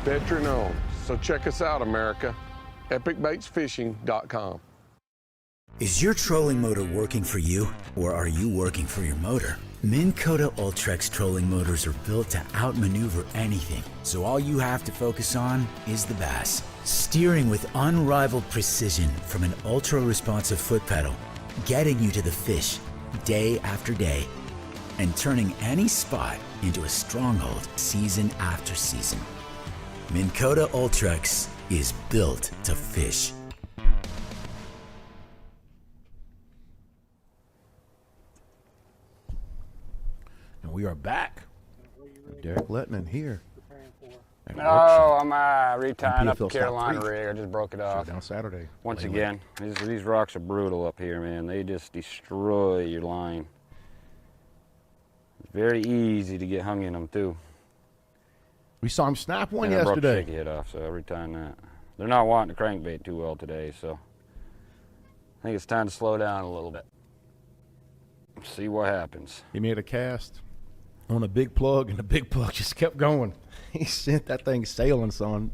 veteran owned. So check us out, America. EpicBaitsFishing.com. Is your trolling motor working for you, or are you working for your motor? Minn Kota Ultrex trolling motors are built to outmaneuver anything, so all you have to focus on is the bass. Steering with unrivaled precision from an ultra-responsive foot pedal, getting you to the fish day after day, and turning any spot into a stronghold season after season. Minn Kota Ultrex is built to fish. And we are back. Derek Lehtonen here. Oh, I'm retying up the NPFL Carolina Stop 3. rig. I just broke it off. Showdown Saturday. Once again, these rocks are brutal up here, man. They just destroy your line. It's very easy to get hung in them, too. We saw him snap one and a brook yesterday. shaky hit off, so every time that. They're not wanting the crankbait too well today, so I think it's time to slow down a little bit. See what happens. He made a cast on a big plug, and the big plug just kept going. He sent that thing sailing, son.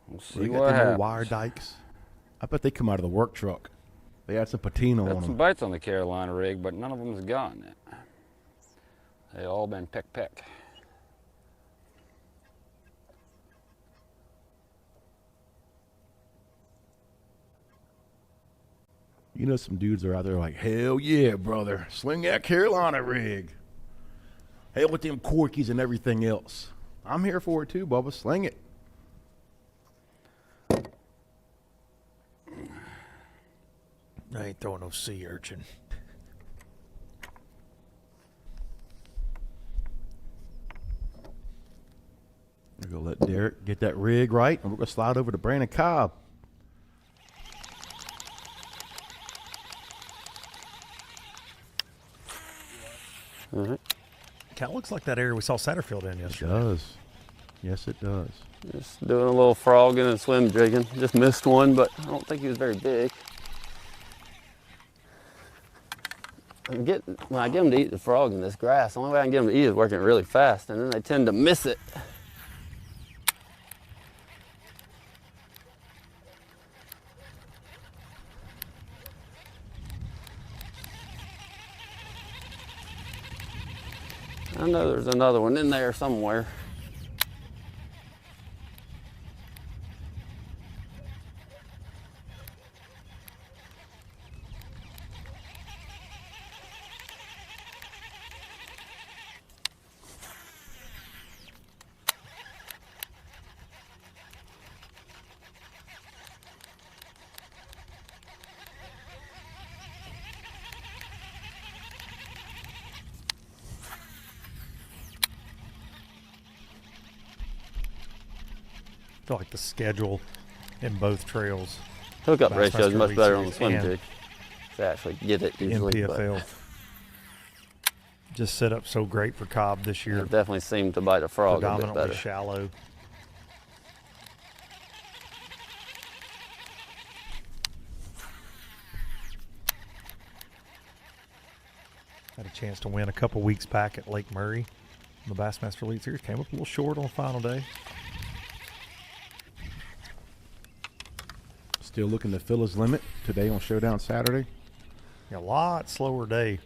We'll see They got what them little happens. wire dikes. I bet they come out of the work truck. They had some patina Got on some them. bites on the Carolina rig, but none of them's gone yet. They all been peck. You know, some dudes are out there like, hell yeah, brother. Sling that Carolina rig. Hell with them corkies and everything else. I'm here for it too, Bubba. Sling it. I ain't throwing no sea urchin. We're going to let Derek get that rig right, and we're going to slide over to Brandon Cobb. All right. Kind of looks like that area we saw Satterfield in yesterday. It does. Yes, it does. Just doing a little frogging and swim jigging. Just missed one, but I don't think he was very big. When I get them to eat the frog in this grass, the only way I can get them to eat is working really fast, and then they tend to miss it. I know there's another one in there somewhere. I feel like the schedule in both trails. Hookup ratio is much better on the Series swim and jig to actually get it usually. NPFL. Just set up so great for Cobb this year. It definitely seemed to bite a frog a bit Predominantly better. shallow. Had a chance to win a couple weeks back at Lake Murray in the Bassmaster Elite Series. Came up a little short on the final day. Still looking to fill his limit today on Showdown Saturday. Yeah, a lot slower day.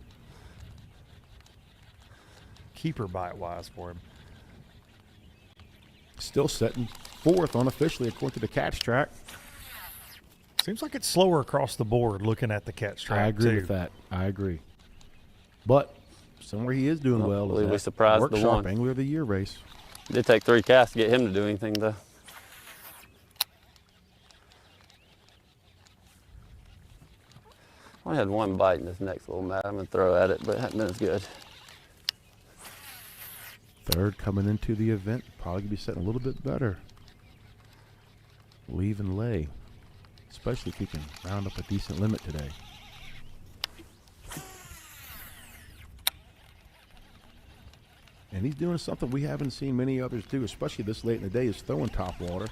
Keeper bite wise for him. Still setting fourth unofficially according to the catch track. Seems like it's slower across the board looking at the catch track. I agree too. with that. I agree. But somewhere he is doing well. believe is we that surprised Work the Sharp one. Angler of the Year race. It did take 3 casts to get him to do anything though. I had one bite in this next little mat. I'm gonna throw at it, but it hasn't been as good. Third coming into the event. Probably gonna be setting a little bit better. Leave and lay. Especially if he can round up a decent limit today. And he's doing something we haven't seen many others do, especially this late in the day, is throwing top water.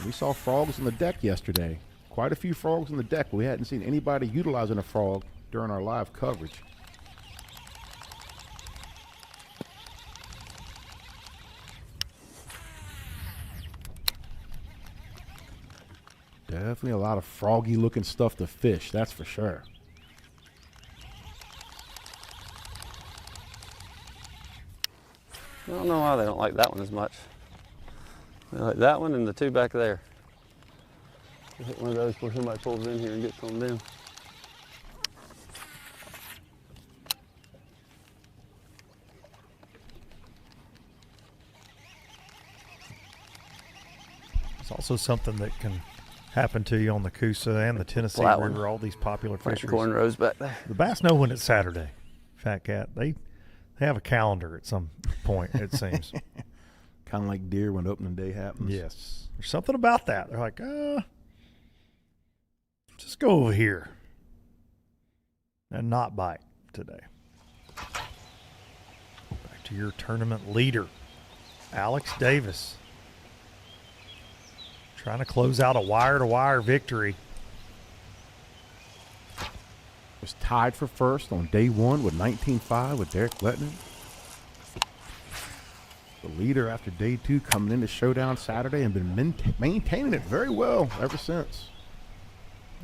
We saw frogs on the deck yesterday. Quite a few frogs on the deck. We hadn't seen anybody utilizing a frog during our live coverage. Definitely a lot of froggy looking stuff to fish, that's for sure. I don't know why they don't like that one as much. They like that one and the 2 back there. Hit one of those before somebody pulls in here and gets on down. It's also something that can happen to you on the Coosa and the Tennessee Flat River, one. all these popular Plant fisheries. cornrows back there. The bass know when it's Saturday, Fat Cat. They have a calendar at some point, it seems. Kind of like deer when opening day happens. Yes. There's something about that. They're like, Just go over here and not bite today. Back to your tournament leader, Alex Davis. Trying to close out a wire-to-wire victory. Was tied for first on day one with 19.5 with Derek Lehtonen. The leader after day two coming into Showdown Saturday and been maintaining it very well ever since.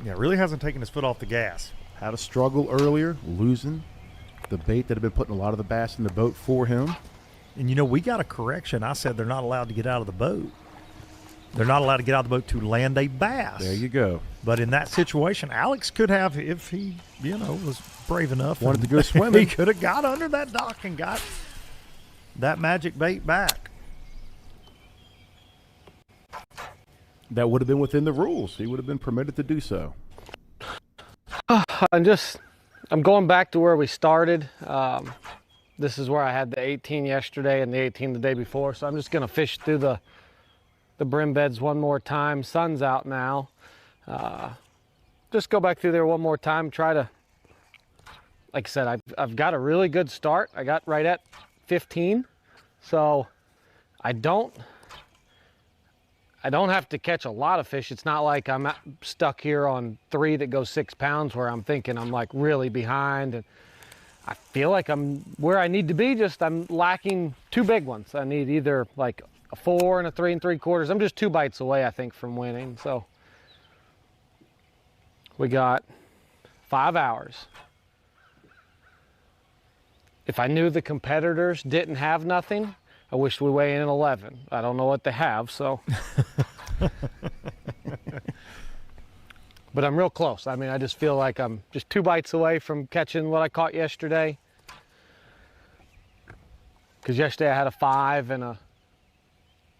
Yeah, really hasn't taken his foot off the gas. Had a struggle earlier, losing the bait that had been putting a lot of the bass in the boat for him. And, you know, we got a correction. I said they're not allowed to get out of the boat. They're not allowed to get out of the boat to land a bass. There you go. But in that situation, Alex could have, if he, you know, was brave enough. Wanted to go swimming. He could have got under that dock and got that magic bait back. That would have been within the rules. He would have been permitted to do so. I'm going back to where we started. This is where I had the 18 yesterday and the 18 the day before. So I'm just going to fish through the brim beds one more time. Sun's out now. Just go back through there one more time. Try to, like I said, I've got a really good start. I got right at 15. So I don't have to catch a lot of fish. It's not like I'm stuck here on 3 that go 6 pounds where I'm thinking I'm like really behind. And I feel like I'm where I need to be, just I'm lacking 2 big ones. I need either like a 4 and a 3 3/4. I'm just 2 bites away, I think, from winning. So we got 5 hours. If I knew the competitors didn't have nothing, I wish we weigh in at 11. I don't know what they have, so. But I'm real close. I mean, I just feel like I'm just 2 bites away from catching what I caught yesterday. Because yesterday I had a 5 and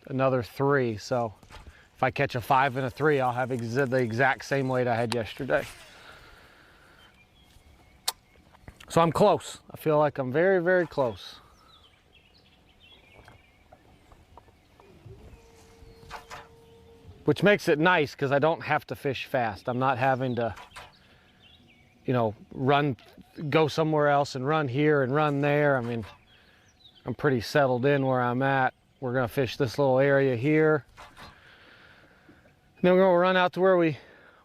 another 3. So if I catch a 5 and a 3, I'll have the exact same weight I had yesterday. So I'm close. I feel like I'm very, very close. Which makes it nice because I don't have to fish fast. I'm not having to, you know, go somewhere else and run here and run there. I mean, I'm pretty settled in where I'm at. We're gonna fish this little area here. And then we're gonna run out to where we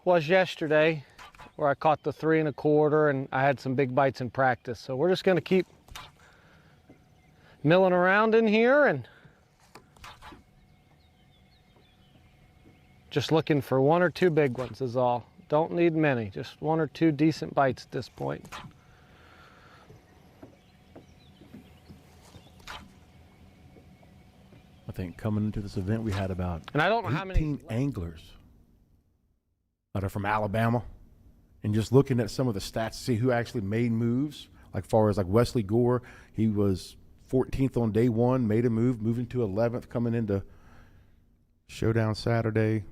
was yesterday, where I caught the 3 1/4 and I had some big bites in practice. So we're just gonna keep milling around in here and just looking for 1 or 2 big ones is all. Don't need many, just 1 or 2 decent bites at this point. I think coming into this event, we had about and I don't know how many anglers that are from Alabama. And just looking at some of the stats to see who actually made moves, like far as like Wesley Gore, he was 14th on day 1, made a move, moving to 11th coming into Showdown Saturday.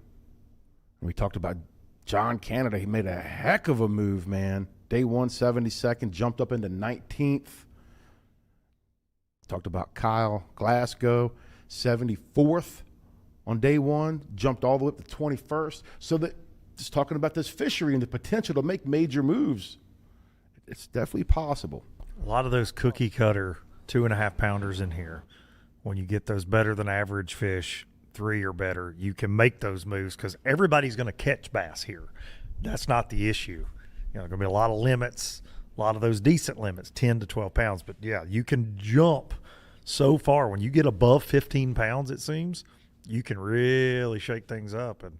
And we talked about John Canada. He made a heck of a move, man. Day 1, 72nd, jumped up into 19th. Talked about Kyle Glasgow, 74th on day 1, jumped all the way up to 21st. So that just talking about this fishery and the potential to make major moves, it's definitely possible. A lot of those cookie cutter 2.5 pounders in here, when you get those better than average fish, 3 or better, you can make those moves because everybody's going to catch bass here. That's not the issue. You know, going to be a lot of limits, a lot of those decent limits, 10 to 12 pounds. But yeah, you can jump so far. When you get above 15 pounds, it seems, you can really shake things up. And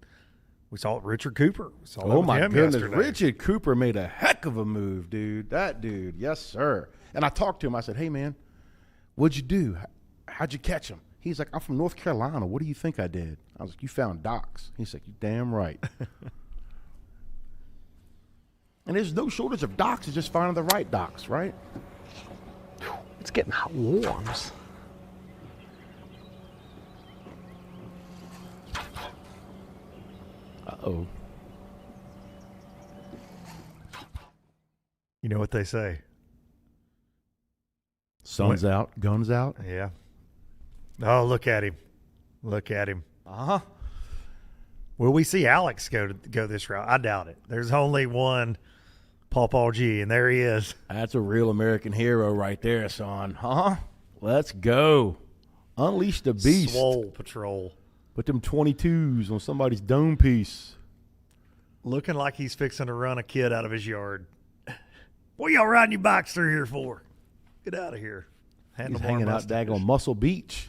we saw Richard Cooper. We saw Oh my goodness, yesterday. Richard Cooper made a heck of a move, dude. That dude, yes sir. And I talked to him. I said, "Hey man, what'd you do? How'd you catch him?" He's like, "I'm from North Carolina. What do you think I did?" I was like, "You found docks." He's like, "You damn right." And there's no shortage of docks. It's just finding the right docks, right? It's getting hot warms. Uh-oh. You know what they say? Sun's out, guns out. Yeah. Oh, look at him. Look at him. Uh-huh. Will we see Alex go this route? I doubt it. There's only one Paw G, and there he is. That's a real American hero right there, son. Huh? Let's go. Unleash the beast. Swole Patrol. Put them 22s on somebody's dome piece. Looking like he's fixing to run a kid out of his yard. What y'all riding your bikes through here for? Get out of here. He's hanging out daggone Muscle Beach.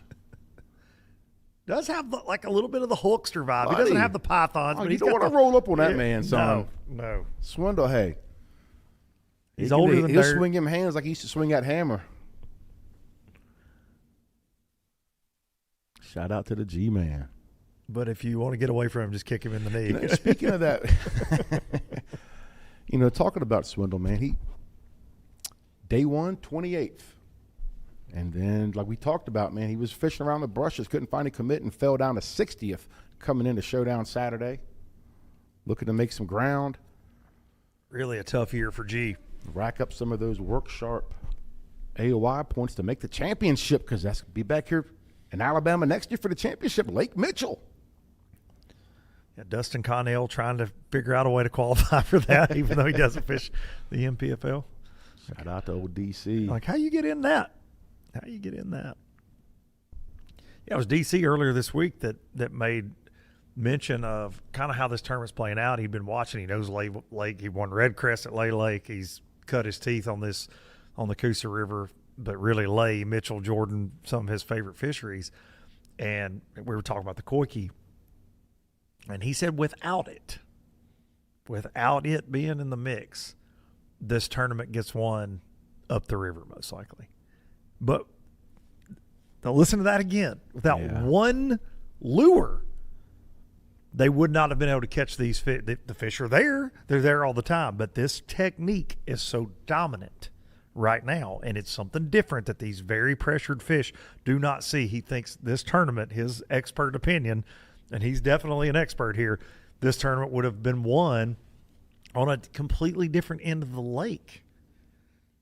Does have like a little bit of the Hulkster vibe. He doesn't have the pythons, but you he's don't got want to roll up on that man, son. No. Swindle, hey. He's older than He'll dirt. swing him hands like he used to swing that hammer. Shout out to the G-Man. But if you want to get away from him, just kick him in the knee. Speaking of that, talking about Swindle, man, day one, 28th. And then, like we talked about, man, he was fishing around the brushes, couldn't find a commit, and fell down to 60th coming into Showdown Saturday. Looking to make some ground. Really a tough year for G. Rack up some of those Work Sharp AOY points to make the championship, because that's be back here in Alabama next year for the championship. Lake Mitchell. Yeah, Dustin Connell trying to figure out a way to qualify for that, even though he doesn't fish the NPFL. Shout out to old DC. Like, how you get in that? How you get in that? Yeah, it was DC earlier this week that made mention of kind of how this tournament's playing out. He'd been watching. He knows Lake. He won Red Crest at Lay Lake. He's cut his teeth on the Coosa River, but really Lay, Mitchell, Jordan, some of his favorite fisheries. And we were talking about the Koike. And he said without it being in the mix, this tournament gets won up the river most likely. But now listen to that again. Without one lure, they would not have been able to catch these fish. The fish are there. They're there all the time. But this technique is so dominant right now, and it's something different that these very pressured fish do not see. He thinks this tournament, his expert opinion, and he's definitely an expert here, this tournament would have been won on a completely different end of the lake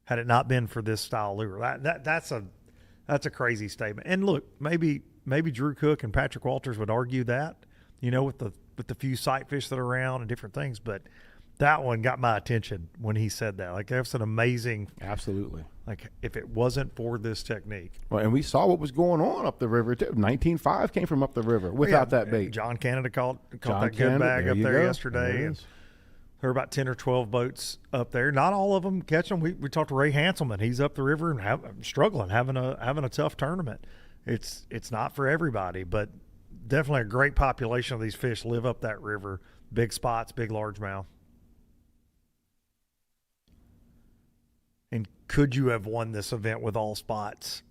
had it not been for this style lure. That's a crazy statement. And look, maybe Drew Cook and Patrick Walters would argue that, with the few sight fish that are around and different things, but that one got my attention when he said that. Like, that's an amazing. Absolutely. Like, if it wasn't for this technique. Well, and we saw what was going on up the river, too. 19.5 came from up the river without that bait. John Canada caught that good bag up there yesterday. And there were about 10 or 12 boats up there. Not all of them catch them. We talked to Ray Hanselman. He's up the river and struggling, having a tough tournament. It's not for everybody, but definitely a great population of these fish live up that river. Big spots, big largemouth. And could you have won this event with all spots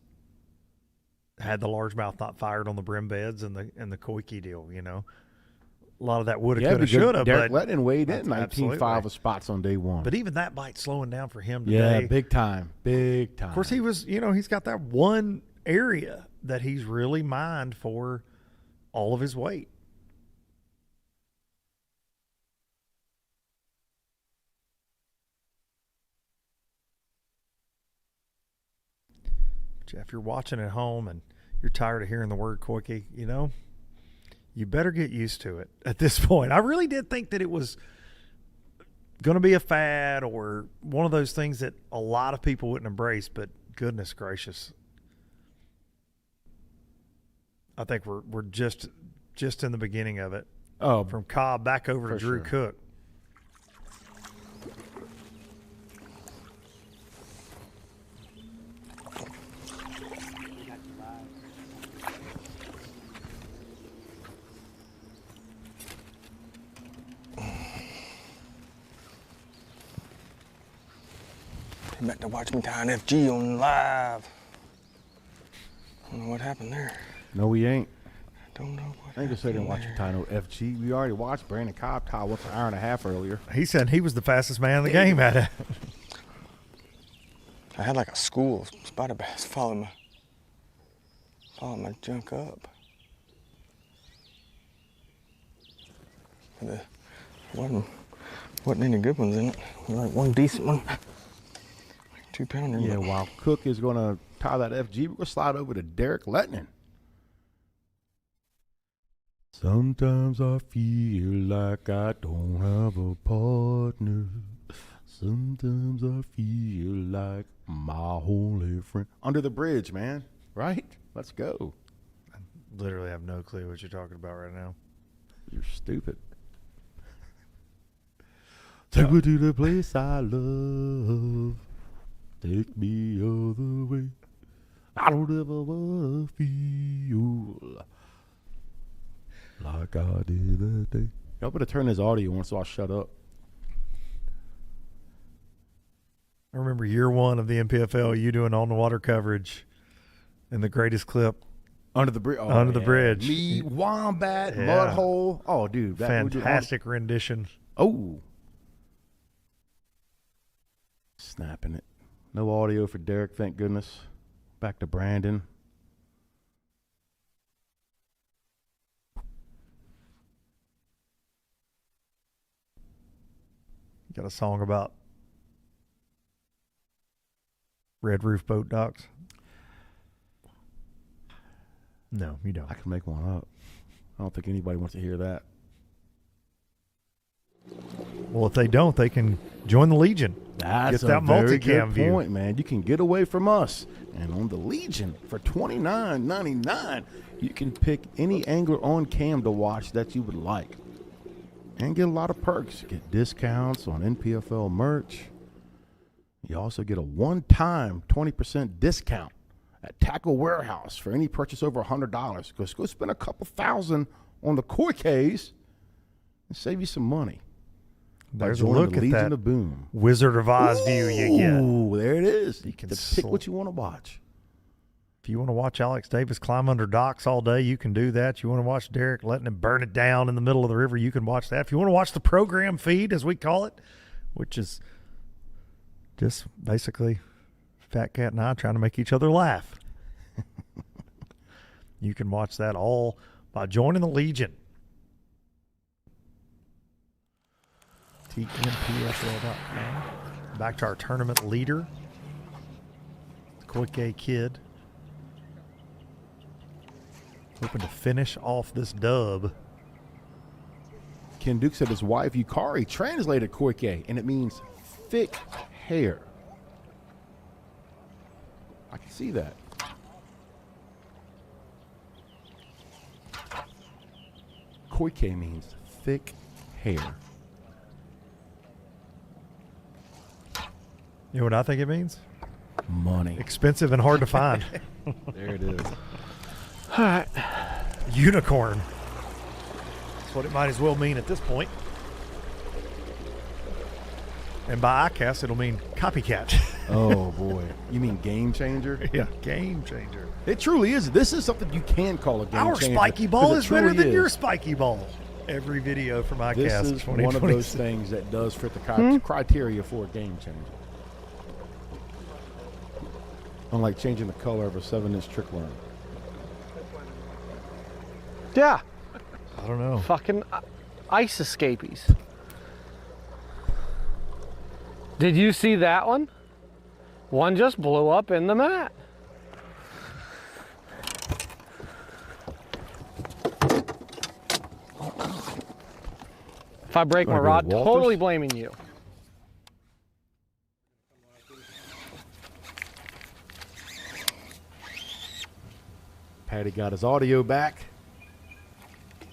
had the largemouth not fired on the brim beds and the Koike deal, A lot of that would have, could have, should have. Derek Letton weighed in 19.5 of spots on day one. But even that bite slowing down for him today. Yeah, big time. Big time. Of course, he was, he's got that one area that he's really mined for all of his weight. Jeff, you're watching at home and you're tired of hearing the word Koike, you better get used to it at this point. I really did think that it was going to be a fad or one of those things that a lot of people wouldn't embrace, but goodness gracious. I think we're just in the beginning of it. Oh, from Cobb back over to Drew Cook. You meant to watch me tie an FG on live. I don't know what happened there. No, we ain't. I don't know what I ain't gonna say didn't watch you tie no FG. We already watched Brandon Cobb tie one for an hour and a half earlier. He said he was the fastest man in the game at it. I had like a school of spider bass following my junk up. But there wasn't any good ones in it. Like one decent one. 2-pounder. Yeah, while Cook is going to tie that FG, we're going to slide over to Derek Letton. Sometimes I feel like I don't have a partner. Sometimes I feel like my only friend. Under the Bridge, man. Right? Let's go. I literally have no clue what you're talking about right now. You're stupid. Take me to the place I love. Take me all the way. I don't ever want to feel like I did that day. Y'all better turn this audio on so I'll shut up. I remember year one of the NPFL, you doing on the water coverage in the greatest clip. Under the bridge. Oh, Under the bridge. Me, Wombat, Mud Hole. Oh, dude. Fantastic rendition. Oh. Snapping it. No audio for Derek, thank goodness. Back to Brandon. You got a song about red roof boat docks? No, you don't. I can make one up. I don't think anybody wants to hear that. Well, if they don't, they can join the Legion. That's get that a very multicam good point, man. You can get away from us. And on the Legion, for $29.99, you can pick any angler on cam to watch that you would like. And get a lot of perks. Get discounts on NPFL merch. You also get a one-time 20% discount at Tackle Warehouse for any purchase over $100. Go spend a couple $1,000 on the koi case and save you some money. There's a look at that Boom. Wizard of Oz view you get. Ooh, there it is. You can pick what you want to watch. If you want to watch Alex Davis climb under docks all day, you can do that. You want to watch Derek letting him burn it down in the middle of the river, you can watch that. If you want to watch the program feed, as we call it, which is just basically Fat Cat and I trying to make each other laugh, you can watch that all by joining the Legion. TNPFL.com. Back to our tournament leader, the Koike kid. Hoping to finish off this dub. Ken Duke said his wife Yukari translated Koike, and it means thick hair. I can see that. Koike means thick hair. You know what I think it means? Money. Expensive and hard to find. There it is. All right. Unicorn. That's what it might as well mean at this point. And by ICAST, it'll mean copycat. Oh, boy. You mean game changer? Yeah, game changer. It truly is. This is something you can call a game Our changer. Our spiky ball is better than is. your spiky ball. Every video from ICAST. This is one of those things that does fit the criteria for a game changer. Unlike changing the color of a 7-inch trick worm. Yeah. I don't know. Fucking ice escapees. Did you see that one? One just blew up in the mat. If I break my rod, totally blaming you. Patty got his audio back.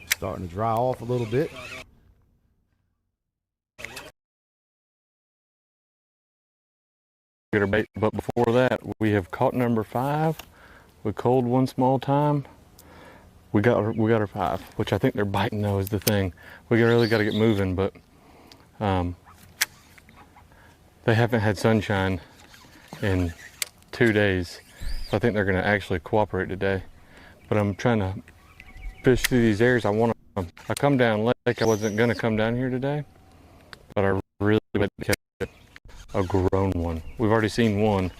Starting to dry off a little bit. But before that, we have caught number 5. We culled one small time. We got our 5, which I think they're biting though is the thing. We really got to get moving, but they haven't had sunshine in 2 days. So I think they're going to actually cooperate today. But I'm trying to fish through these areas. I come down lake. I wasn't going to come down here today, but I really would catch a grown one. We've already seen one,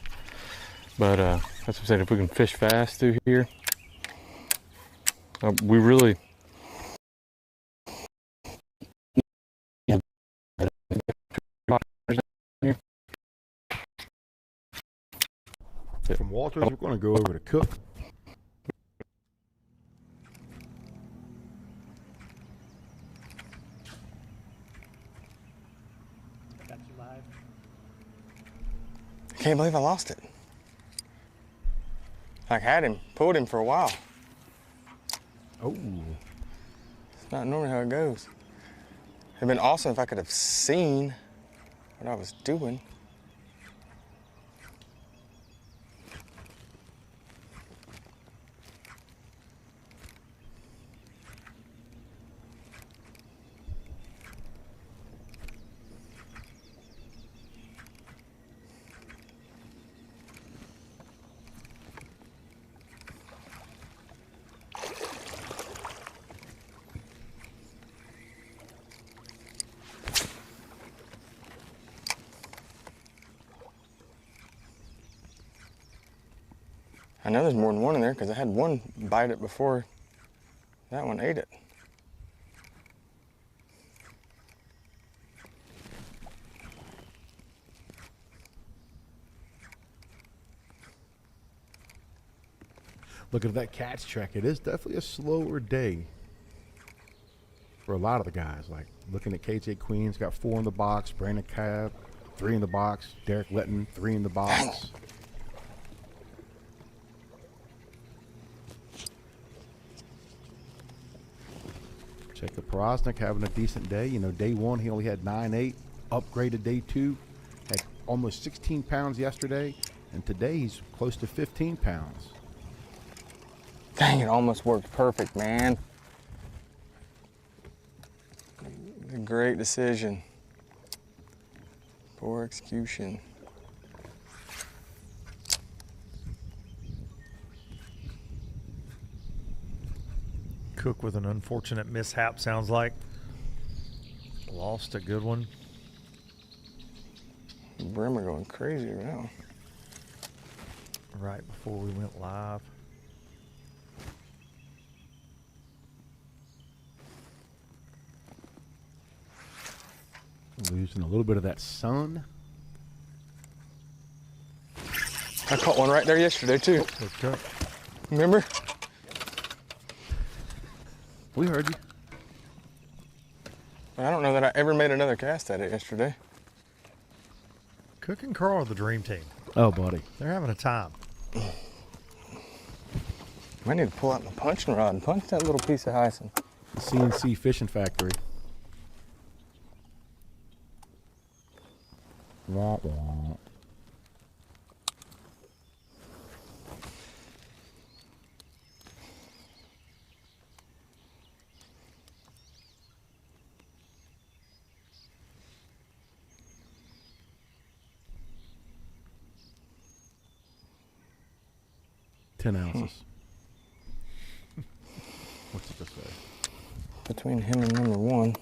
but that's what I'm saying. If we can fish fast through here, we really. From Walters, we're going to go over to Cook. Can't believe I lost it. I had him, pulled him for a while. Oh. It's not normally how it goes. It'd been awesome if I could have seen what I was doing. I know there's more than one in there because I had one bite it before that one ate it. Looking at that catch track, it is definitely a slower day for a lot of the guys. Like looking at KJ Queen's got 4 in the box, Brandon Cab 3 in the box, Derek Letton 3 in the box. Jacob Porosnik having a decent day. You know, day 1 he only had 9.8. Upgraded day 2, had almost 16 pounds yesterday, and today he's close to 15 pounds. Dang, it almost worked perfect, man. A great decision. Poor execution. Cook with an unfortunate mishap, sounds like. Lost a good one. Brim are going crazy right now. Right before we went live. Losing a little bit of that sun. I caught one right there yesterday too. Okay. Remember? We heard you. I don't know that I ever made another cast at it yesterday. Cook and Carl are the dream team. Oh, buddy. They're having a time. I need to pull out my punching rod and punch that little piece of hyson. CNC Fishing Factory. Wah, wah. $10 ounces. What's it to say? Between him and number 1.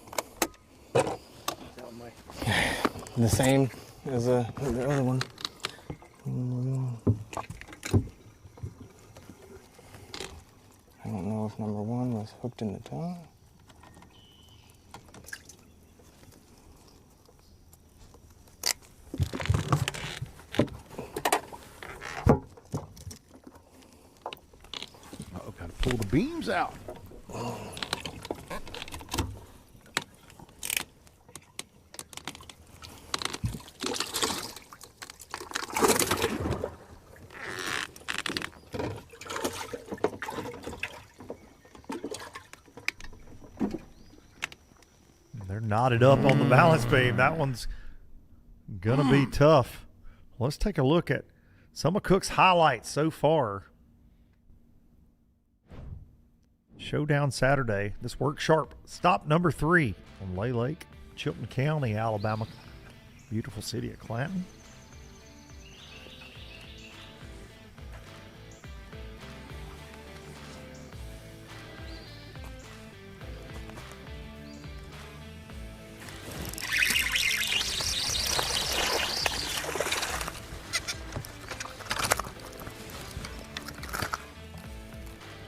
The same as the other one. I don't know if number 1 was hooked in the tongue. Uh-oh, gotta pull the beams out. They're knotted up on the balance beam. That one's gonna be tough. Let's take a look at some of Cook's highlights so far. Showdown Saturday. This Work Sharp stop number 3 on Lay Lake, Chilton County, Alabama. Beautiful city of Clanton.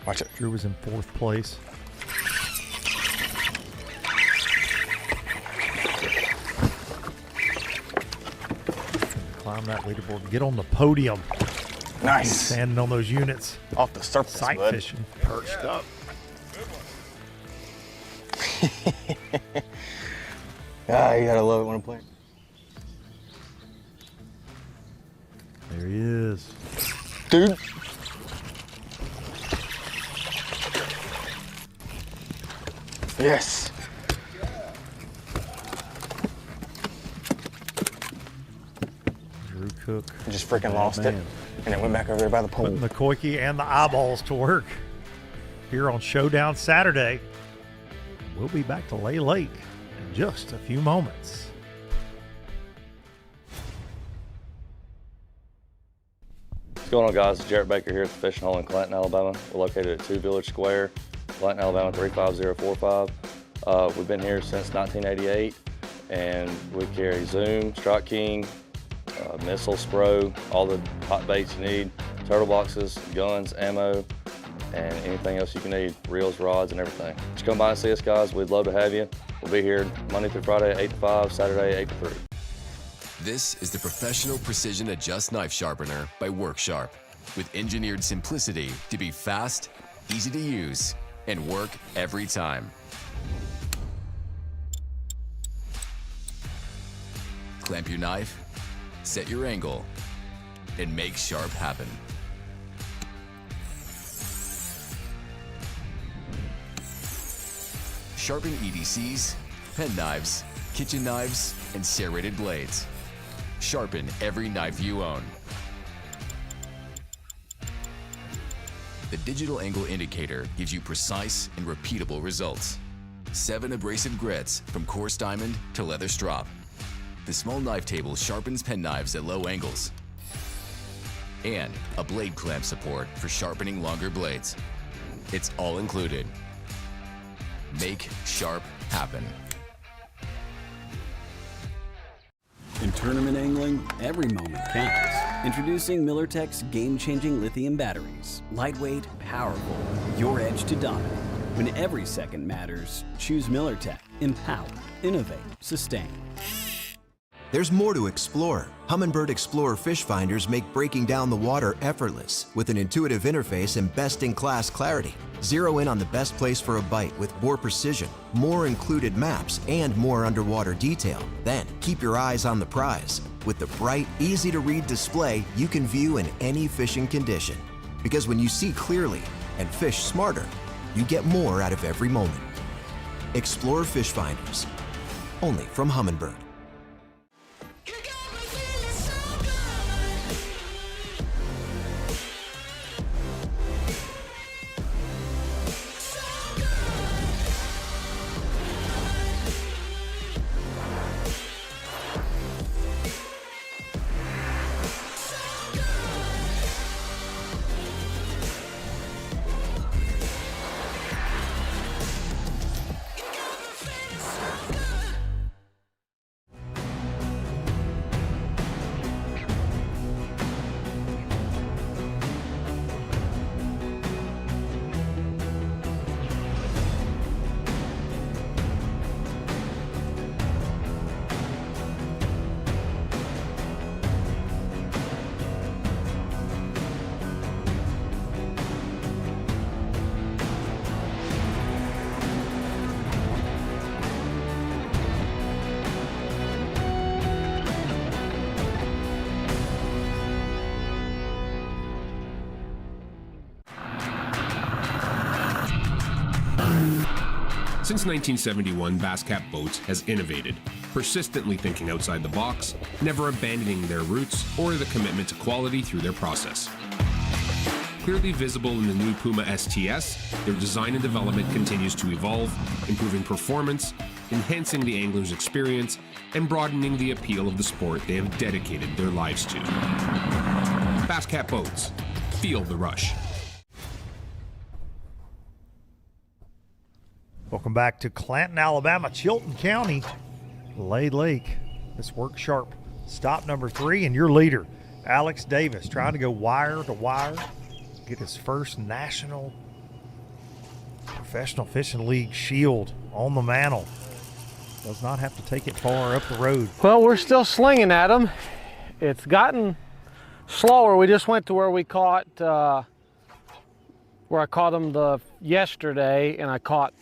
Watch it. Drew was in 4th place. Climb that leaderboard. Get on the podium. Nice. Standing on those units. Off the surface, Sight bud. fishing. Perched up. Ah, you gotta love it when I'm playing. dude. Yes. Drew Cook. Just freaking lost it. And it went back over there by the pole. Putting the Koike and the eyeballs to work here on Showdown Saturday. We'll be back to Lay Lake in just a few moments. What's going on, guys? Jarrett Baker here at the Fishing Hole in Clanton, Alabama. We're located at 2 Village Square, Clanton, Alabama 35045. We've been here since 1988, and we carry Zoom, Strike King, missile, spro, all the hot baits you need, turtle boxes, guns, ammo, and anything else you can need, reels, rods, and everything. Just come by and see us, guys. We'd love to have you. We'll be here Monday through Friday, 8 to 5, Saturday, 8 to 3. This is the Professional Precision Adjust Knife Sharpener by Work Sharp, with engineered simplicity to be fast, easy to use, and work every time. Clamp your knife, set your angle, and make sharp happen. Sharpen EDCs, pen knives, kitchen knives, and serrated blades. Sharpen every knife you own. The digital angle indicator gives you precise and repeatable results. 7 abrasive grits from coarse diamond to leather strop. The small knife table sharpens pen knives at low angles. And a blade clamp support for sharpening longer blades. It's all included. Make sharp happen. In tournament angling, every moment counts. Introducing MillerTech's game-changing lithium batteries. Lightweight, powerful, your edge to dominate. When every second matters, choose MillerTech. Empower, innovate, sustain. There's more to explore. Humminbird Explorer fish finders make breaking down the water effortless with an intuitive interface and best-in-class clarity. Zero in on the best place for a bite with more precision, more included maps, and more underwater detail. Then keep your eyes on the prize. With the bright, easy-to-read display, you can view in any fishing condition. Because when you see clearly and fish smarter, you get more out of every moment. Explore fish finders, only from Humminbird. Since 1971, Basscat Boats has innovated, persistently thinking outside the box, never abandoning their roots or the commitment to quality through their process. Clearly visible in the new Puma STS, their design and development continues to evolve, improving performance, enhancing the angler's experience, and broadening the appeal of the sport they have dedicated their lives to. Basscat Boats. Feel the rush. Welcome back to Clanton, Alabama, Chilton County, Lay Lake. This Work Sharp stop number 3, and your leader, Alex Davis, trying to go wire to wire, get his first national professional fishing league shield on the mantle. Does not have to take it far up the road. Well, we're still slinging at them. It's gotten slower. We just went to where we caught, where I caught them yesterday, and I caught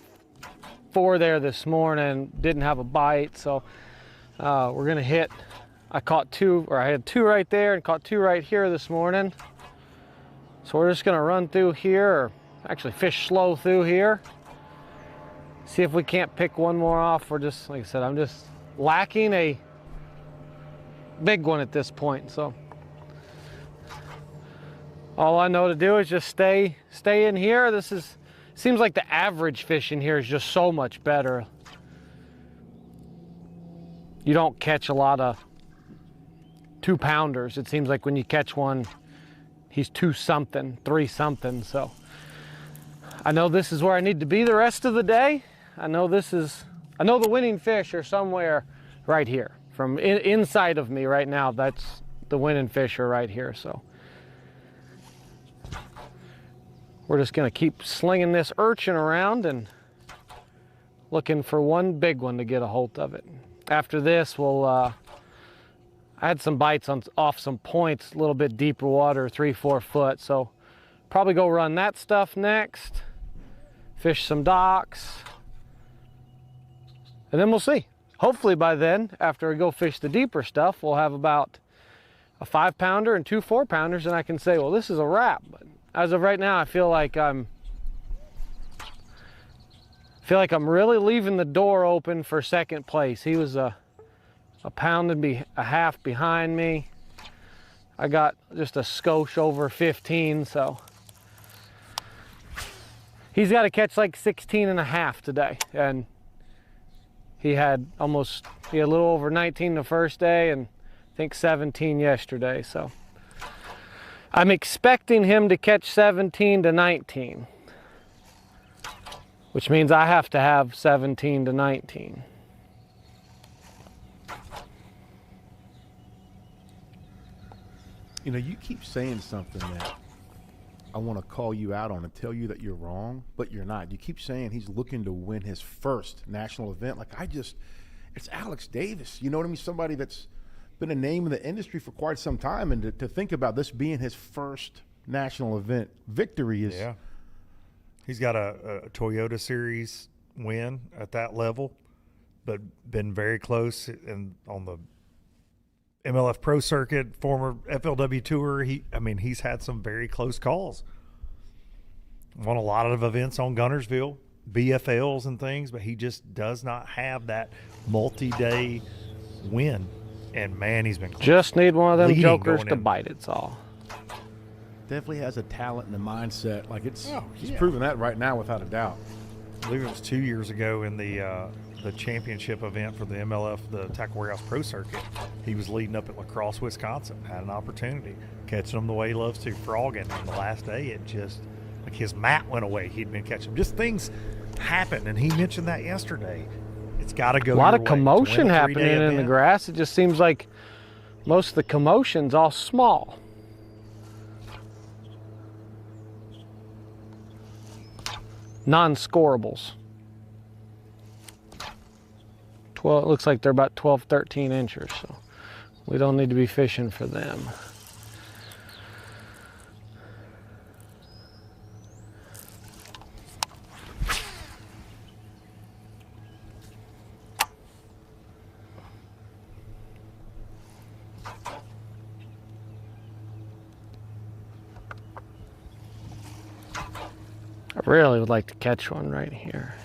4 there this morning. Didn't have a bite, so we're gonna hit. I caught 2, or I had 2 right there and caught 2 right here this morning. So we're just gonna run through here, or actually fish slow through here. See if we can't pick one more off. We're just, like I said, I'm just lacking a big one at this point. So all I know to do is just stay in here. Seems like the average fish in here is just so much better. You don't catch a lot of 2-pounders. It seems like when you catch one, he's 2-something, 3-something. So I know this is where I need to be the rest of the day. I know the winning fish are somewhere right here. From inside of me right now, that's the winning fish are right here. So we're just gonna keep slinging this urchin around and looking for one big one to get a hold of it. After this, we'll, I had some bites off some points, a little bit deeper water, 3-4 foot. So probably go run that stuff next, fish some docks, and then we'll see. Hopefully by then, after we go fish the deeper stuff, we'll have about a 5-pounder and 2 4-pounders, and I can say, well, this is a wrap. But as of right now, I feel like I'm really leaving the door open for second place. He was a pound and a half behind me. I got just a skosh over 15, so he's got to catch like 16 and a half today, and he had a little over 19 the first day and I think 17 yesterday. So I'm expecting him to catch 17 to 19, which means I have to have 17 to 19. You know, you keep saying something that I want to call you out on and tell you that you're wrong, but you're not. You keep saying he's looking to win his first national event. It's Alex Davis. You know what I mean? Somebody that's been a name in the industry for quite some time, and to think about this being his first national event victory is. Yeah. He's got a Toyota Series win at that level, but been very close on the MLF Pro Circuit, former FLW Tour. He's had some very close calls. Won a lot of events on Gunnersville, BFLs and things, but he just does not have that multi-day win. And man, he's been just need one of them jokers to bite. It's all. Definitely has a talent and a mindset. He's proven that right now without a doubt. I believe it was 2 years ago in the championship event for the MLF, the Tackle Warehouse Pro Circuit. He was leading up at La Crosse, Wisconsin, had an opportunity, catching them the way he loves to, frogging. And the last day, it just, like his mat went away. He'd been catching them. Just things happen, and he mentioned that yesterday. It's got to go. A lot of commotion happening in the grass. It just seems like most of the commotion's all small. Non-scorables. It looks like they're about 12, 13 inches, so we don't need to be fishing for them. I really would like to catch one right here.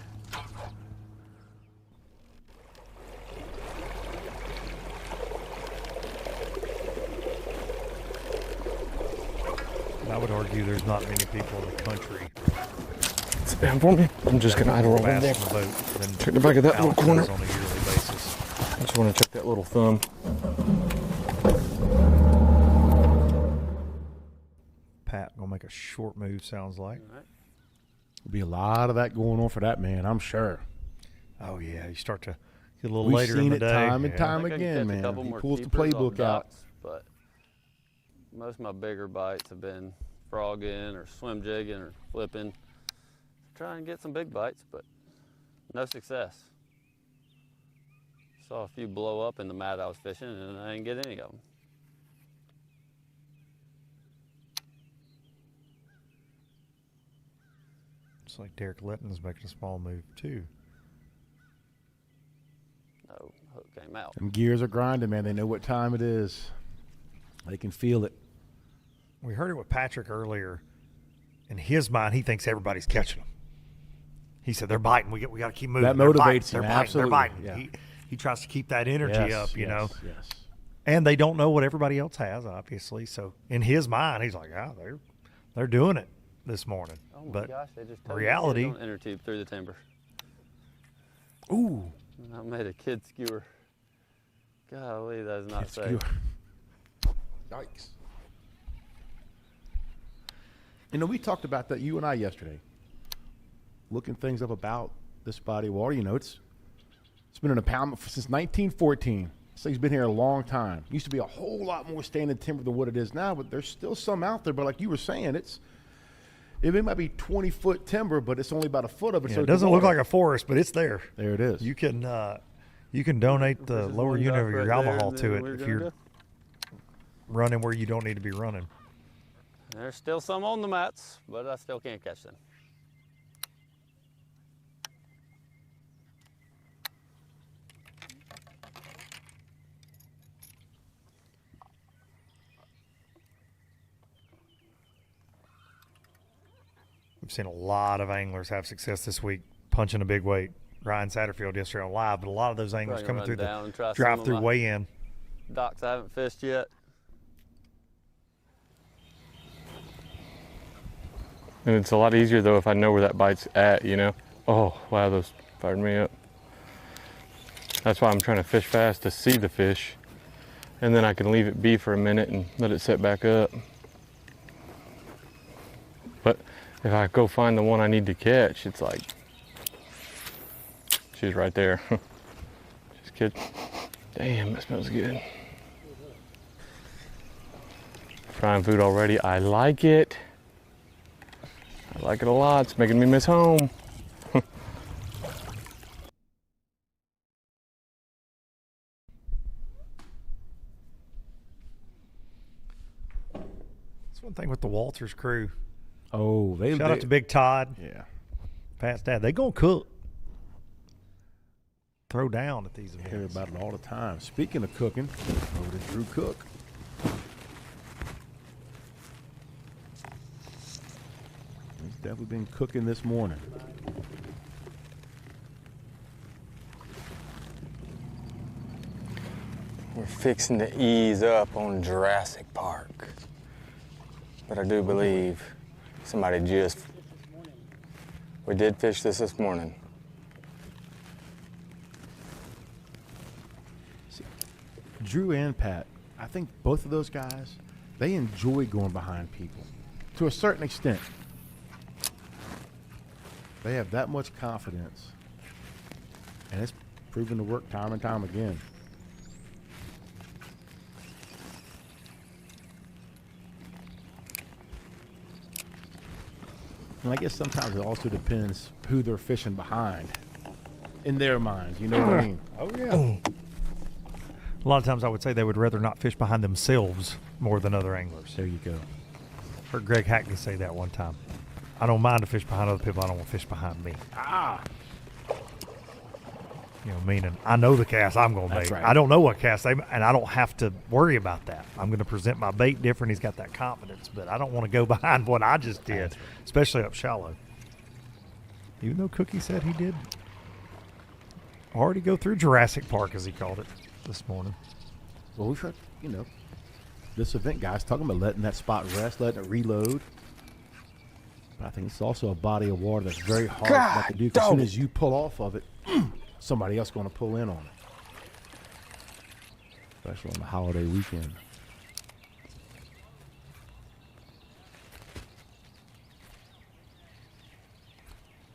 I would argue there's not many people in the country. Spam for me. I'm just gonna idle over there. Check the back of that little corner. On a yearly basis. I just want to check that little thumb. Pat gonna make a short move. Sounds like. There'll be a lot of that going on for that man, I'm sure. Oh yeah, you start to get a little later in the day. We've seen it time and time again, man. He pulls the playbook out. But most of my bigger bites have been frogging or swim jigging or flipping. Trying to get some big bites, but no success. Saw a few blow up in the mat I was fishing, and I didn't get any of them. It's like Derek Litton's making a small move too. No, hook came out. Them gears are grinding, man. They know what time it is. They can feel it. We heard it with Patrick earlier. In his mind, he thinks everybody's catching them. He said they're biting. We got to keep moving. That They're motivates biting. him. They're biting. Absolutely. They're biting. Yeah. He tries to keep that energy up, you know. Yes. And they don't know what everybody else has, obviously. So in his mind, he's like, they're doing it this morning. Oh my but gosh, they just reality, on inner tube through the timber. Ooh. I made a kid skewer. Golly, that is not Kid safe. skewer. Yikes. You know, we talked about that, you and I, yesterday. Looking things up about this body of water. You know, it's been an impoundment since 1914. This thing's been here a long time. Used to be a whole lot more standing timber than what it is now, but there's still some out there. But like you were saying, it might be 20-foot timber, but it's only about a foot of it. yeah, so it doesn't look like a forest, but it's there. There it is. You can donate the lower unit of your Yamaha to it if you're running where you don't need to be running. There's still some on the mats, but I still can't catch them. We've seen a lot of anglers have success this week punching a big weight. Ryan Satterfield yesterday on live, but a lot of those anglers coming through the drive-through weigh-in. Docks I haven't fished yet. And it's a lot easier though if I know where that bite's at, you know. Oh, wow, those fired me up. That's why I'm trying to fish fast to see the fish. And then I can leave it be for a minute and let it set back up. But if I go find the one I need to catch, it's like, she's right there. Just kidding. Damn, that smells good. Frying food already, I like it. I like it a lot, it's making me miss home. That's one thing with the Walters crew. Oh, shout out to Big Todd. Yeah. Pat's dad. They gonna cook. Throw down at these events. I hear about it all the time. Speaking of cooking, over to Drew Cook. He's definitely been cooking this morning. We're fixing to ease up on Jurassic Park. But I do believe somebody we did fish this morning. Drew and Pat, I think both of those guys, they enjoy going behind people to a certain extent. They have that much confidence, and it's proven to work time and time again. And I guess sometimes it also depends who they're fishing behind in their minds, you know what I mean? Oh, yeah. A lot of times I would say they would rather not fish behind themselves more than other anglers. There you go. Heard Greg Hackney say that one time. I don't mind to fish behind other people. I don't want to fish behind me. Ah. You know, meaning I know the cast I'm going to bait. Right. I don't know what cast and I don't have to worry about that. I'm going to present my bait different. He's got that confidence, but I don't want to go behind what I just did, right. Especially up shallow. Even though Cookie said he did already go through Jurassic Park, as he called it, this morning. Well, we've heard, you know, this event, guys, talking about letting that spot rest, letting it reload. But I think it's also a body of water that's very hard to do. As soon as you pull off of it, somebody else going to pull in on it. Especially on the holiday weekend.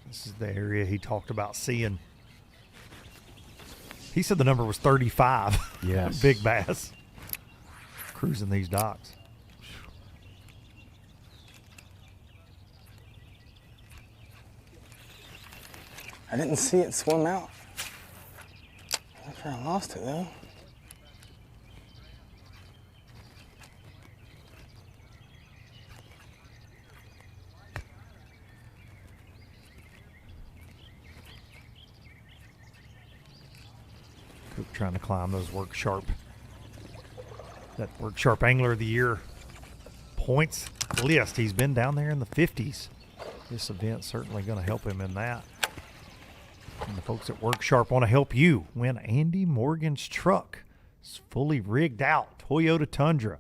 This is the area he talked about seeing. He said the number was 35. Yes. Big bass cruising these docks. I didn't see it swim out. I'm sure I lost it though. Cook trying to climb those Work Sharp. That Work Sharp Angler of the Year points list. He's been down there in the 50s. This event's certainly going to help him in that. And the folks at Work Sharp want to help you win Andy Morgan's truck. It's fully rigged out Toyota Tundra.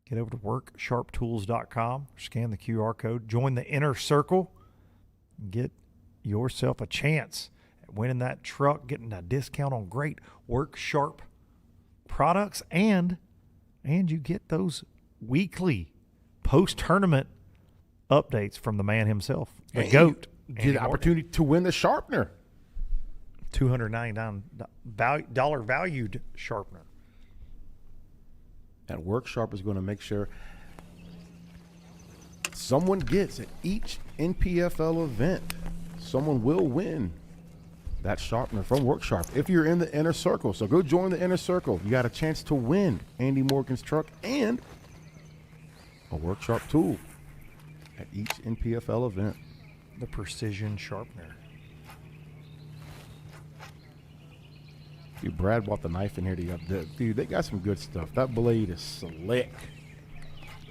Get over to worksharptools.com, scan the QR code, join the inner circle, and get yourself a chance at winning that truck, getting a discount on great Work Sharp products, and you get those weekly post-tournament updates from the man himself, the and GOAT. You get the opportunity to win the sharpener. $299 valued sharpener. That Work Sharp is going to make sure someone gets at each NPFL event. Someone will win that sharpener from Work Sharp if you're in the inner circle. So go join the inner circle. You got a chance to win Andy Morgan's truck and a Work Sharp tool at each NPFL event. The precision sharpener. Dude, Brad bought the knife in here. Dude, they got some good stuff. That blade is slick.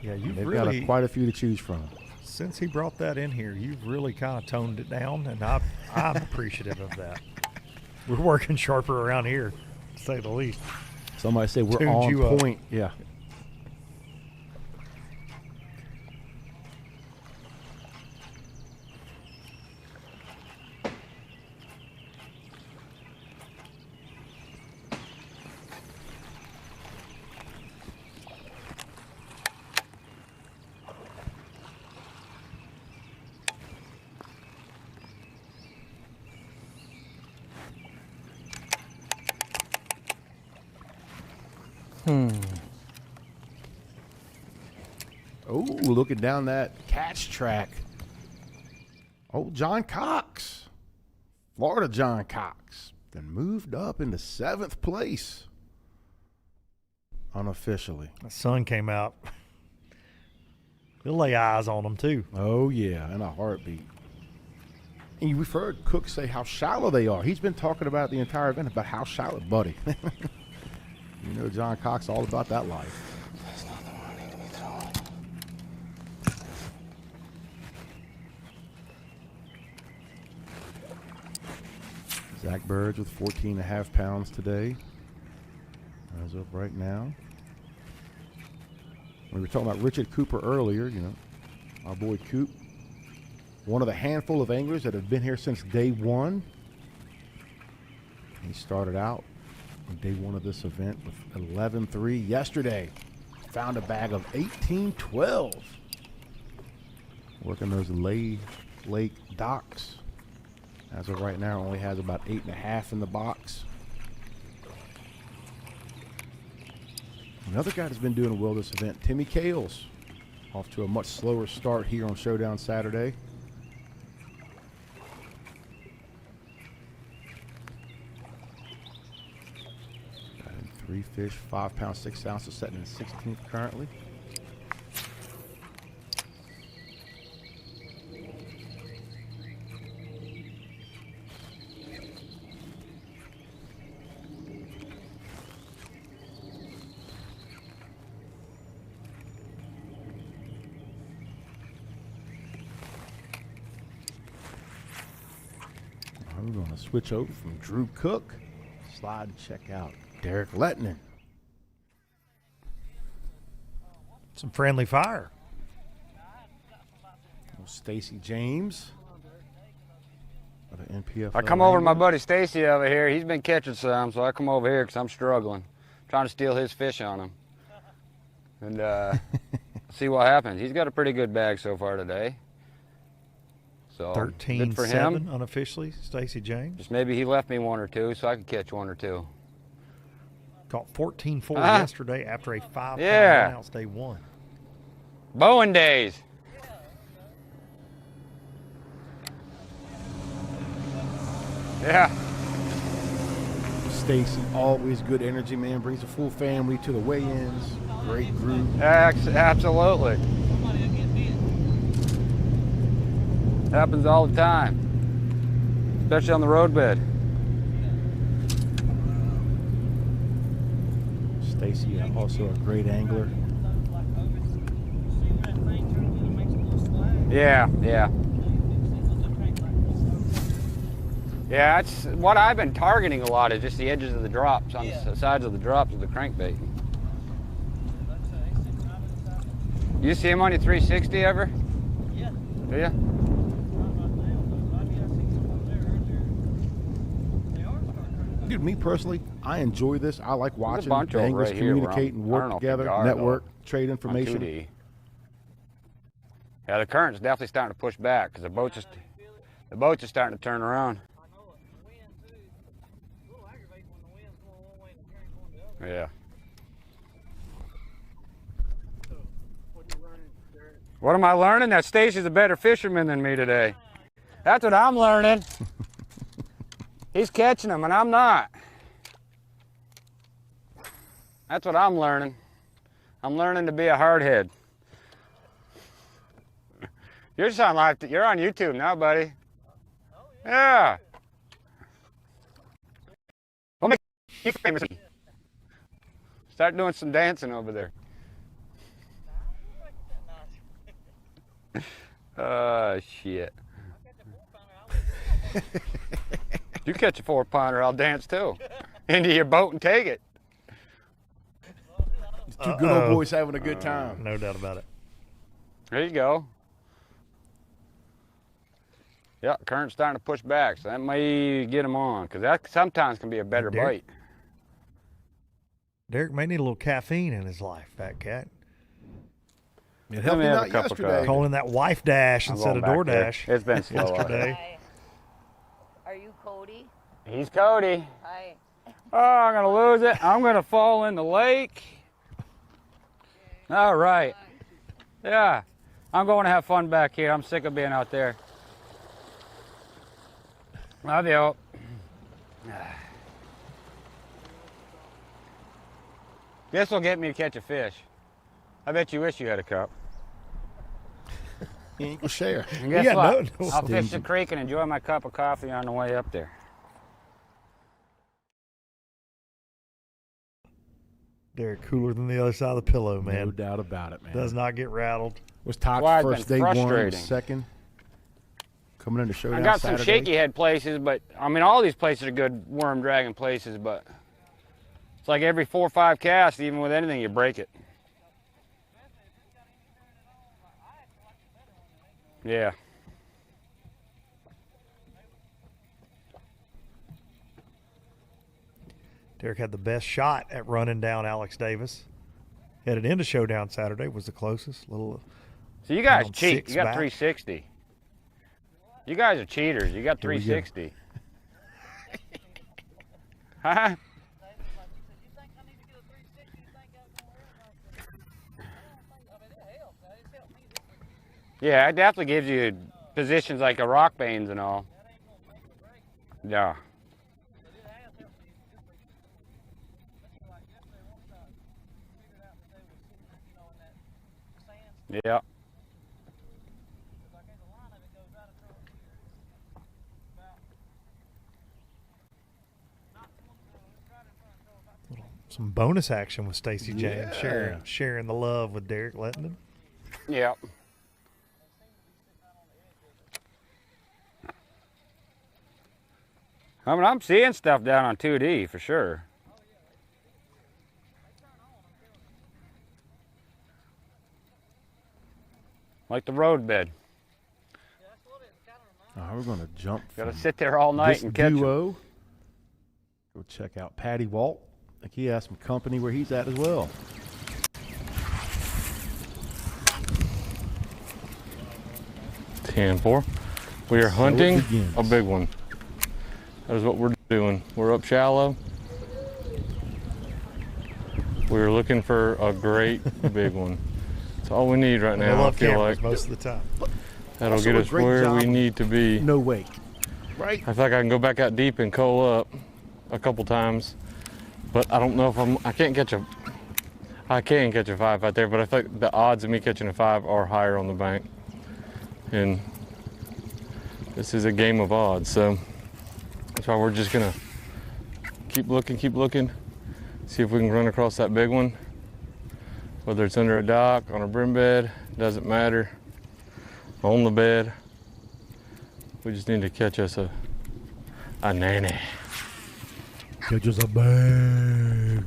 Yeah, you've They've really got quite a few to choose from. Since he brought that in here, you've really kind of toned it down, and I'm appreciative of that. We're working sharper around here, to say the least. Somebody say we're Tuned you on up. point. Yeah. Oh, looking down that catch track. Oh, John Cox. Florida John Cox. Then moved up into 7th place. Unofficially. The sun came out. He'll lay eyes on them, too. Oh, yeah, in a heartbeat. And you've heard Cook say how shallow they are. He's been talking about the entire event about how shallow, buddy. You know John Cox all about that life. That's not the one I need to be throwing. Zach Burge with 14.5 pounds today. As of right now. We were talking about Richard Cooper earlier, you know, our boy Coop. One of the handful of anglers that have been here since day one. He started out on day one of this event with 11.3 yesterday. Found a bag of 18.12. Working those Lake docks. As of right now, only has about 8.5 in the box. Another guy that's been doing well this event, Timmy Kales, off to a much slower start here on Showdown Saturday. Got in 3 fish, 5 pounds, 6 ounces, setting in 16th currently. We're going to switch over from Drew Cook. Slide to check out Derek Lehtonen. Some friendly fire. Stacy James of the NPFL. I come over to my buddy Stacy over here. He's been catching some, so I come over here because I'm struggling. Trying to steal his fish on him. And see what happens. He's got a pretty good bag so far today. So 13-7 unofficially, Stacy James. Just maybe he left me 1 or 2 so I could catch 1 or 2. Caught 14-4 yesterday after a 5-pound ounce day one. Bowen days. Yeah. Stacy, always good energy, man. Brings a full family to the weigh-ins. Great group. Absolutely. Happens all the time, especially on the roadbed. Stacy, also a great angler. Yeah, yeah. Yeah, that's what I've been targeting a lot, is just the edges of the drops, on the sides of the drops of the crankbait. You see him on your 360 ever? Yeah. Do you? Dude, me personally, I enjoy this. I like watching bunch the over anglers right here where communicate and I work don't know if together, you got it network, on trade information. 2D. Yeah, the current's definitely starting to push back because the boats are starting to turn around. Yeah. What am I learning? That Stacy's a better fisherman than me today. That's what I'm learning. He's catching them and I'm not. That's what I'm learning. I'm learning to be a hardhead. You're on YouTube now, buddy. Yeah. We'll make you famous. Start doing some dancing over there. Oh, shit. You catch a 4-pounder, I'll dance too. Into your boat and take it. Two good old boys having a good time. No doubt about it. There you go. Yeah, current's starting to push back, so that may get them on, because that sometimes can be a better bite. Derek may need a little caffeine in his life, Fat Cat. It helped me out yesterday. Calling that wife dash instead of DoorDash. It's been slow yesterday. Are you Cody? He's Cody. Hi. Oh, I'm going to lose it. I'm going to fall in the lake. All right. Yeah, I'm going to have fun back here. I'm sick of being out there. Love you. This will get me to catch a fish. I bet you wish you had a cup. You ain't gonna share. And guess what? I'll fish the creek and enjoy my cup of coffee on the way up there. Derek, cooler than the other side of the pillow, man. No doubt about it, man. Does not get rattled. Was Todd's first day one, second. Coming into Showdown I got Saturday. some shaky head places, but I mean, all these places are good worm dragging places, but it's like every 4 or 5 casts, even with anything, you break it. Yeah. Derek had the best shot at running down Alex Davis. Headed into Showdown Saturday was the closest. So you guys cheat. You got 360. You guys are cheaters. You got 360. Huh? Yeah, it definitely gives you positions like a rock veins and all. Yeah. Yeah. Some bonus action with Stacy James, sharing the love with Derek Lehtonen. Yeah. I mean, I'm seeing stuff down on 2D for sure. Like the road bed. We're going to jump. Got to sit there all night and catch duo. them. Go check out Patty Walt. I think he has some company where he's at as well. TN4. We are hunting a big one. That is what we're doing. We're up shallow. We're looking for a great big one. That's all we need right now. I love feel most of the time. That'll get us where we need to be. No wake, right? I feel like I can go back out deep and coal up a couple times, but I don't know if I can catch a 5 out there, but I feel like the odds of me catching a 5 are higher on the bank. And this is a game of odds, so that's why we're just gonna keep looking, see if we can run across that big one. Whether it's under a dock, on a brim bed, doesn't matter. on the bed. We just need to catch us a nanny. Catch us a bag.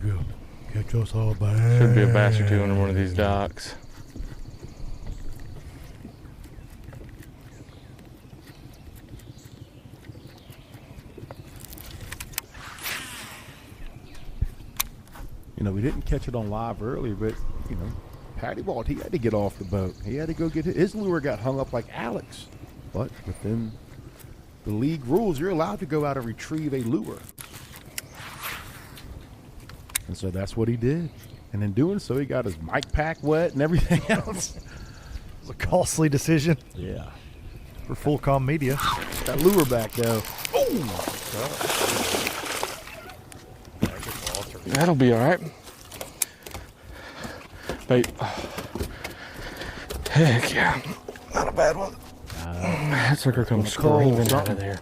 Catch us a bag. Should be a bass or two under one of these docks. You know, we didn't catch it on live earlier, but, you know, Patty Walt, he had to get off the boat. He had to go get his lure got hung up like Alex. But within the league rules, you're allowed to go out and retrieve a lure. And so that's what he did. And in doing so, he got his mic pack wet and everything else. It was a costly decision. Yeah. For Fullcom Media. That lure back, though. That'll be all right. Bait. Heck yeah. Not a bad one. That sucker comes screaming out of there.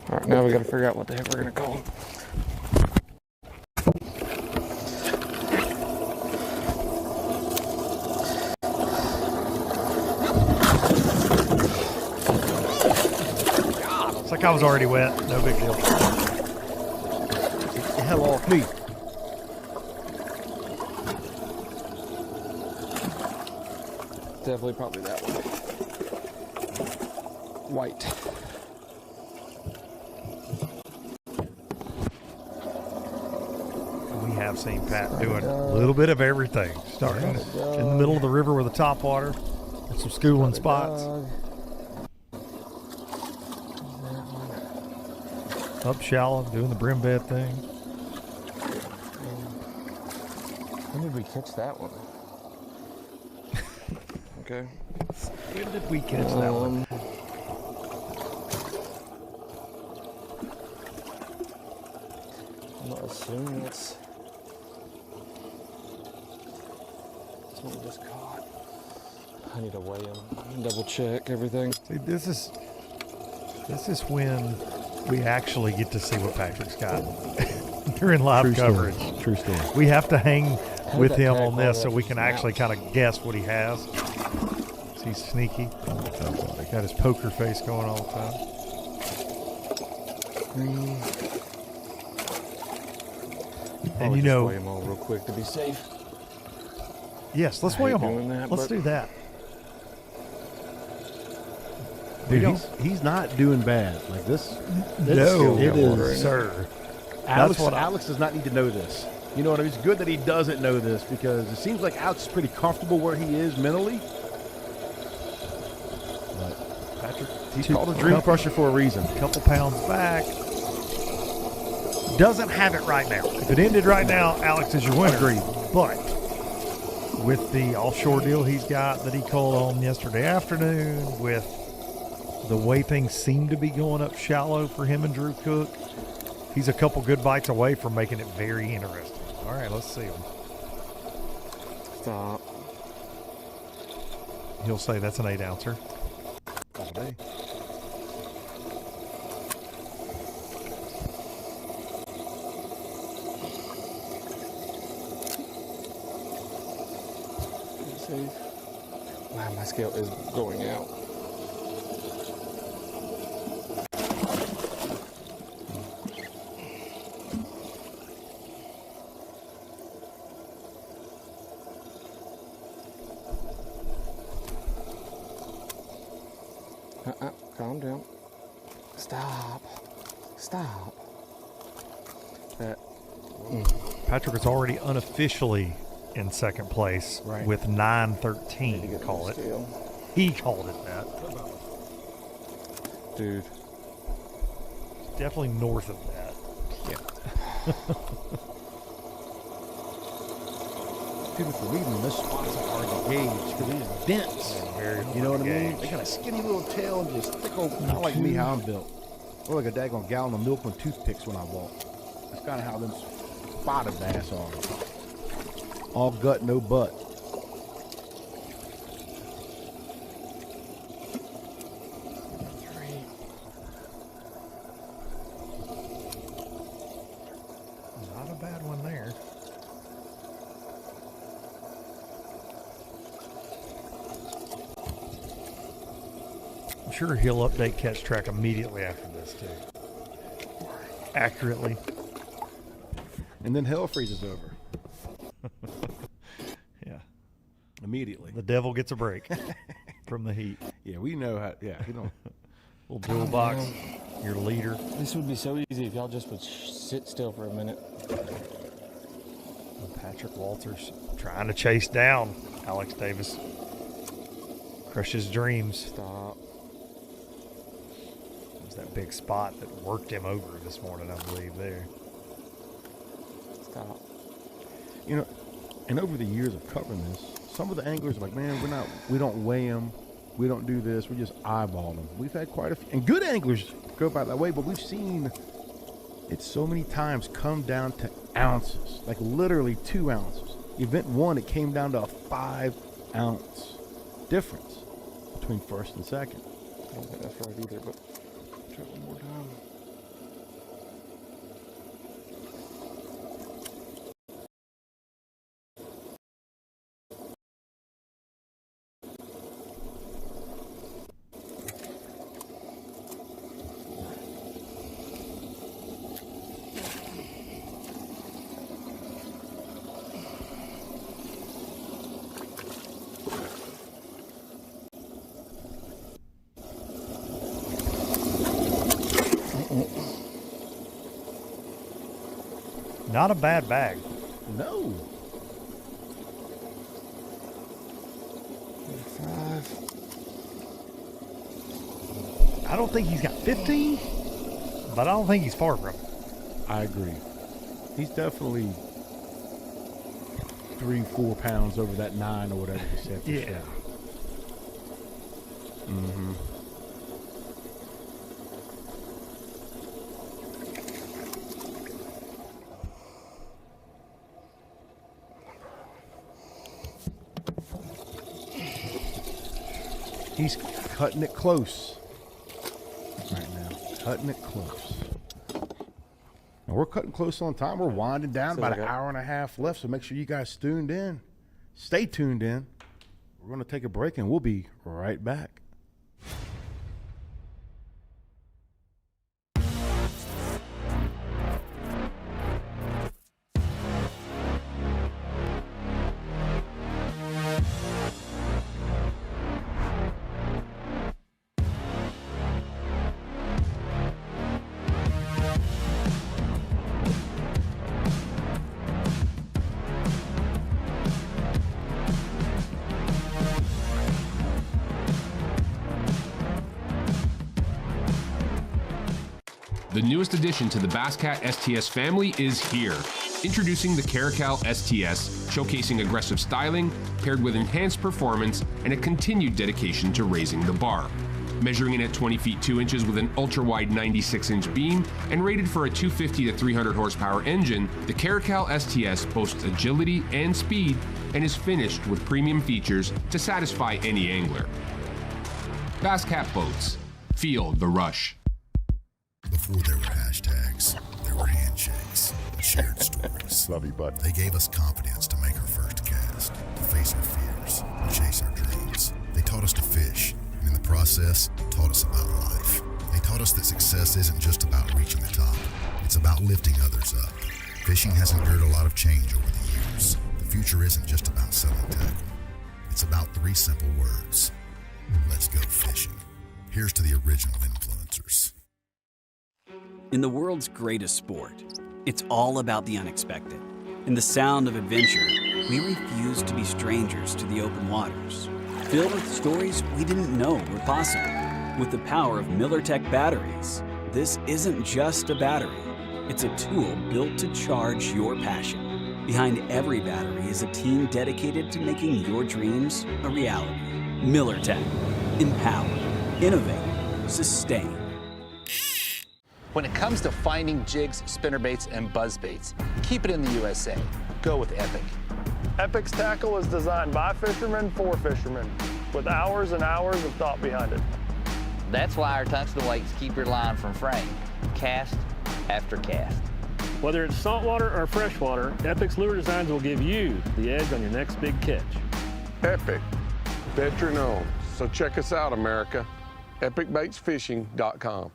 All right, now we got to figure out what the heck we're going to call him. It's like I was already wet. No big deal. Get the hell off me. Definitely probably that one. White. We have seen Pat doing a little bit of everything. Starting in the middle of the river with a top water and some schooling spots. Up shallow, doing the brim bed thing. When did we catch that one? Okay. When did we catch that one? I'm not assuming it's what we just caught. I need to weigh him and double check everything. See, this is when we actually get to see what Patrick's got during live coverage. True story. We have to hang with him on this so we can actually kind of guess what he has. He's sneaky. Got his poker face going all the time. And you know, weigh them all real quick to be safe. Yes, let's weigh them all. Let's do that. Dude, he's not doing bad. Like this. No, it is, sir. Alex does not need to know this. You know what I mean? It's good that he doesn't know this because it seems like Alex is pretty comfortable where he is mentally. But Patrick, he's called a dream crusher for a reason. A couple pounds back. Doesn't have it right now. If it ended right now, Alex is your winner. Agreed. But with the offshore deal he's got that he called on yesterday afternoon, with the way things seem to be going up shallow for him and Drew Cook, he's a couple good bites away from making it very interesting. All right, let's see him. Stop. He'll say that's an 8-ouncer. All day. Wow, my scale is going out. Calm down. Stop. That. Patrick is already unofficially in second place with 9:13. Call it. He called it that. Dude. Definitely north of that. Yeah. People for leaving this spot's hard to gauge because he's dense. You know what I mean? They got a skinny little tail and just thick old, not like me how I'm built. Or like a daggone gallon of milk and toothpicks when I walk. That's kind of how them spotted bass are. All gut, no butt. Not a bad one there. sure he'll update catch track immediately after this too. Accurately. And then hell freezes over. Yeah. Immediately. The devil gets a break from the heat. Yeah, we know how. Yeah, we don't. Little jewel box, your leader. This would be so easy if y'all just would sit still for a minute. Patrick Walters trying to chase down Alex Davis. Crush his dreams. Stop. It was that big spot that worked him over this morning, I believe, there. Stop. You know, and over the years of covering this, some of the anglers are like, man, we don't weigh them. We don't do this. We just eyeball them. We've had quite a few, and good anglers go about that way, but we've seen it so many times come down to ounces, like literally 2 ounces. Event 1, it came down to a 5-ounce difference between first and second. I don't think that's right either, but try one more time. Not a bad bag. No. 5. I don't think he's got 15, but I don't think he's far from it. I agree. He's definitely 3-4 pounds over that 9 or whatever you said. Yeah. Sure. Mm-hmm. He's cutting it close right now. Cutting it close. And we're cutting close on time. We're winding down, about an hour and a half left, so make sure you guys tuned in. Stay tuned in. We're going to take a break, and we'll be right back. The newest addition to the Basscat STS family is here. Introducing the Caracal STS, showcasing aggressive styling, paired with enhanced performance and a continued dedication to raising the bar. Measuring in at 20 feet 2 inches with an ultra-wide 96-inch beam and rated for a 250 to 300 horsepower engine, the Caracal STS boasts agility and speed and is finished with premium features to satisfy any angler. Basscat Boats. Feel the rush. Before there were hashtags, there were handshakes, shared stories. Love you, bud. They gave us confidence to make our first cast, to face our fears, and chase our dreams. They taught us to fish, and in the process, taught us about life. They taught us that success isn't just about reaching the top. It's about lifting others up. Fishing has endured a lot of change over the years. The future isn't just about selling tackle. It's about 3 simple words. Let's go fishing. Here's to the original influencers. In the world's greatest sport, it's all about the unexpected. In the sound of adventure, we refuse to be strangers to the open waters, filled with stories we didn't know were possible. With the power of MillerTech batteries, this isn't just a battery. It's a tool built to charge your passion. Behind every battery is a team dedicated to making your dreams a reality. MillerTech. Empower. Innovate. Sustain. When it comes to finding jigs, spinnerbaits, and buzzbaits, keep it in the USA. Go with Epic. Epic's tackle is designed by fishermen for fishermen, with hours and hours of thought behind it. That's why our tungsten weights keep your line from fraying, cast after cast. Whether it's saltwater or freshwater, Epic's lure designs will give you the edge on your next big catch. Epic, veteran owned. So check us out, America. epicbaitsfishing.com.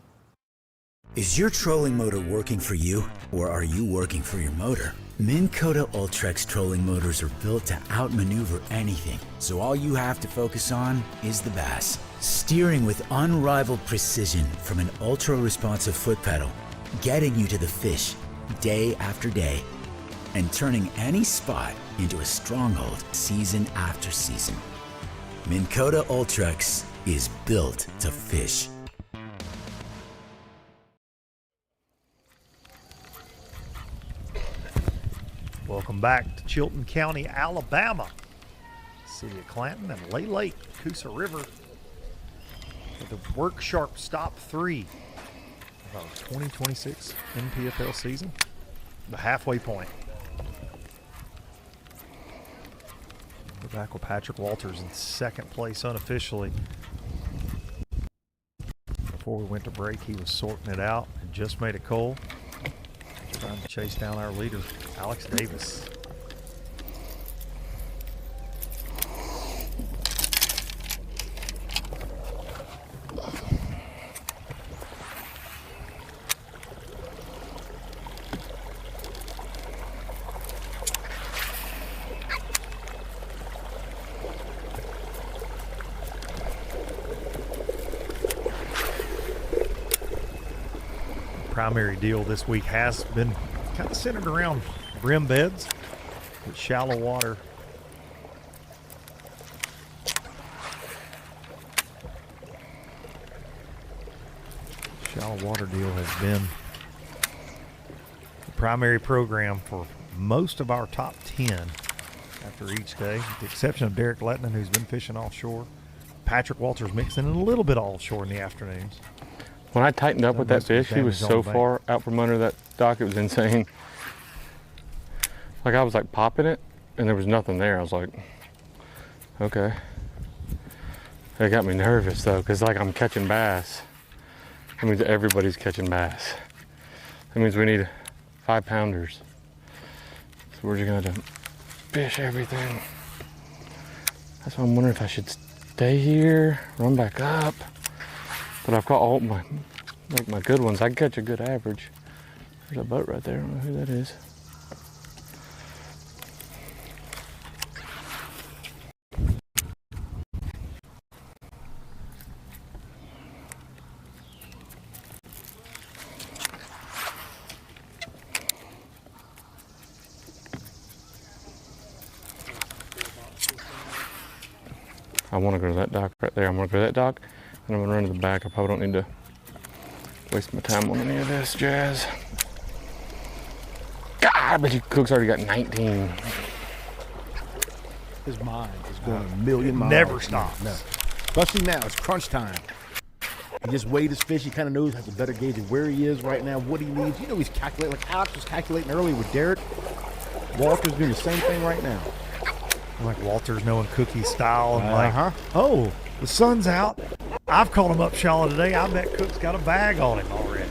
Is your trolling motor working for you, or are you working for your motor? Minn Kota Ultrex trolling motors are built to outmaneuver anything, so all you have to focus on is the bass. Steering with unrivaled precision from an ultra-responsive foot pedal, getting you to the fish day after day, and turning any spot into a stronghold season after season. Minn Kota Ultrex is built to fish. Welcome back to Chilton County, Alabama. City of Clanton and Lay Lake, Coosa River, for the Work Sharp Stop 3 of our 2026 NPFL season, the halfway point. We're back with Patrick Walters in second place unofficially. Before we went to break, he was sorting it out and just made a call, trying to chase down our leader, Alex Davis. Primary deal this week has been kind of centered around brim beds with shallow water. Shallow water deal has been the primary program for most of our top 10 after each day, with the exception of Derek Lehtonen, who's been fishing offshore. Patrick Walters mixing in a little bit offshore in the afternoons. When I tightened up with that fish, he was so far out from under that dock, it was insane. Like I was like popping it and there was nothing there. I was like, okay. It got me nervous though, because like I'm catching bass. That means everybody's catching bass. That means we need 5-pounders. So we're just gonna fish everything. That's why I'm wondering if I should stay here, run back up. But I've caught all my good ones. I can catch a good average. There's a boat right there. I don't know who that is. I want to go to that dock right there. I'm going to go to that dock. And I'm gonna run to the back. I probably don't need to waste my time on any of this jazz. God, I bet you Cook's already got 19. His mind is going a million miles. Never stops. No. Especially now, it's crunch time. He just weighed his fish. He kind of knows, has a better gauge of where he is right now, what he needs. You know, he's calculating, like Alex was calculating earlier with Derek. Walter's doing the same thing right now. Like Walter's knowing Cookie's style and oh, the sun's out. I've caught him up shallow today. I bet Cook's got a bag on him already.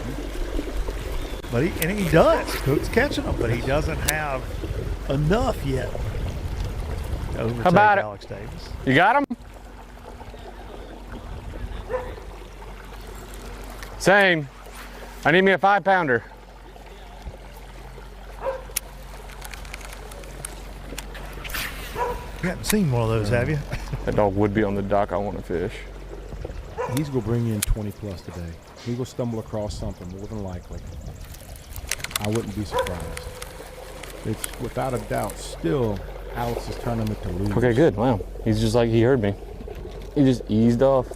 But he does. Cook's catching them, but he doesn't have enough yet to overtake How about Alex Davis. You got him? Same. I need me a 5-pounder. You haven't seen one of those, have you? That dog would be on the dock. I want to fish. He's going to bring in 20 plus today. He will stumble across something more than likely. I wouldn't be surprised. It's without a doubt still Alex's tournament to lose. Okay, good. Wow. He's just like he heard me. He just eased off.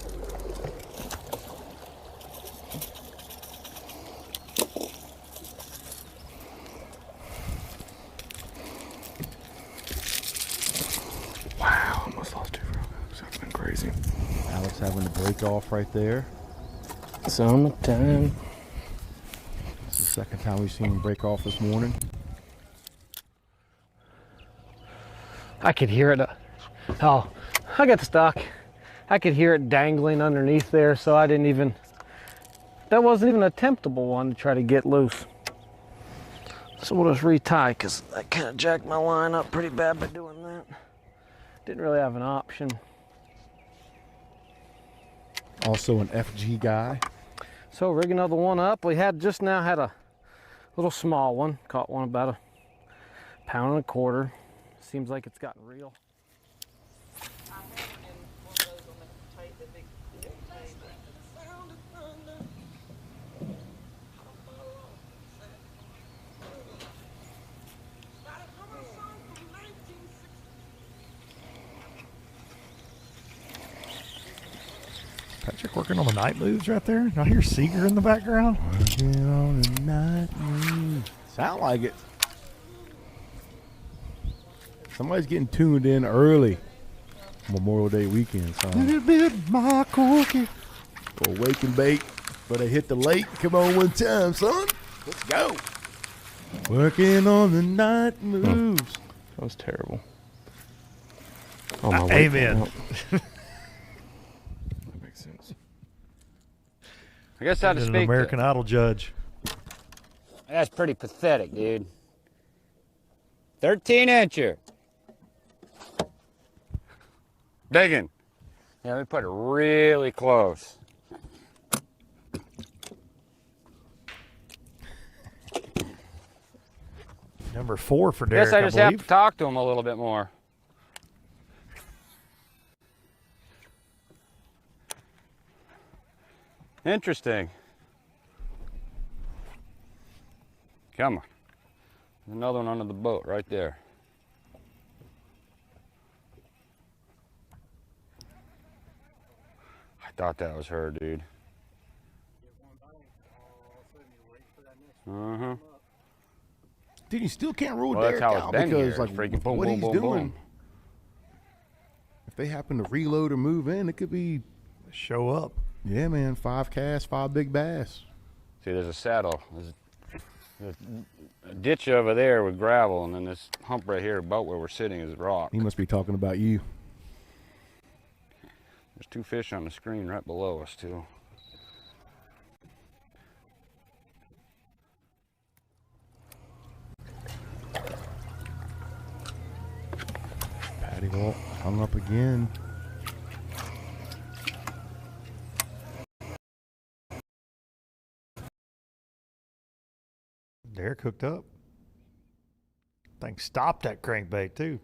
Wow, almost lost 2 frogs. That's been crazy. Alex having to break off right there. Summertime. It's the second time we've seen him break off this morning. I could hear it. Oh, I got stuck. I could hear it dangling underneath there, so I didn't even, that wasn't even a temptable one to try to get loose. So we'll just retie, because I kind of jacked my line up pretty bad by doing that. Didn't really have an option. Also an FG guy. So rigging another one up. We had just now had a little small one. Caught one about a pound and a quarter. Seems like it's gotten real. Patrick working on the night moves right there. I hear Seeger in the background. Working on the night moves. Sound like it. Somebody's getting tuned in early. Memorial Day weekend, son. Little bit my cookie. Or wake and bake, but they hit the lake. Come on one time, son. Let's go. Working on the night moves. That was terrible. Oh, my amen. That makes sense. I guess I had to An speak. American Idol judge. That's pretty pathetic, dude. 13-incher. Digging. Yeah, we put it really close. Number 4 for Derek, Guess I just have to believe. talk to him a little bit more. Interesting. Come on. There's another one under the boat right there. I thought that was her, dude. Uh-huh. Dude, you still can't rule Well, that's Derek how it's out been because, here. like, Freaking boom, what boom, he's boom, doing. boom. If they happen to reload or move in, it could be show up. Yeah, man. 5 casts, 5 big bass. See, there's a saddle. There's a ditch over there with gravel, and then this hump right here, about where we're sitting, is rock. He must be talking about you. There's 2 fish on the screen right below us, too. Patty Walt hung up again. Derek hooked up. Thing stopped that crankbait too.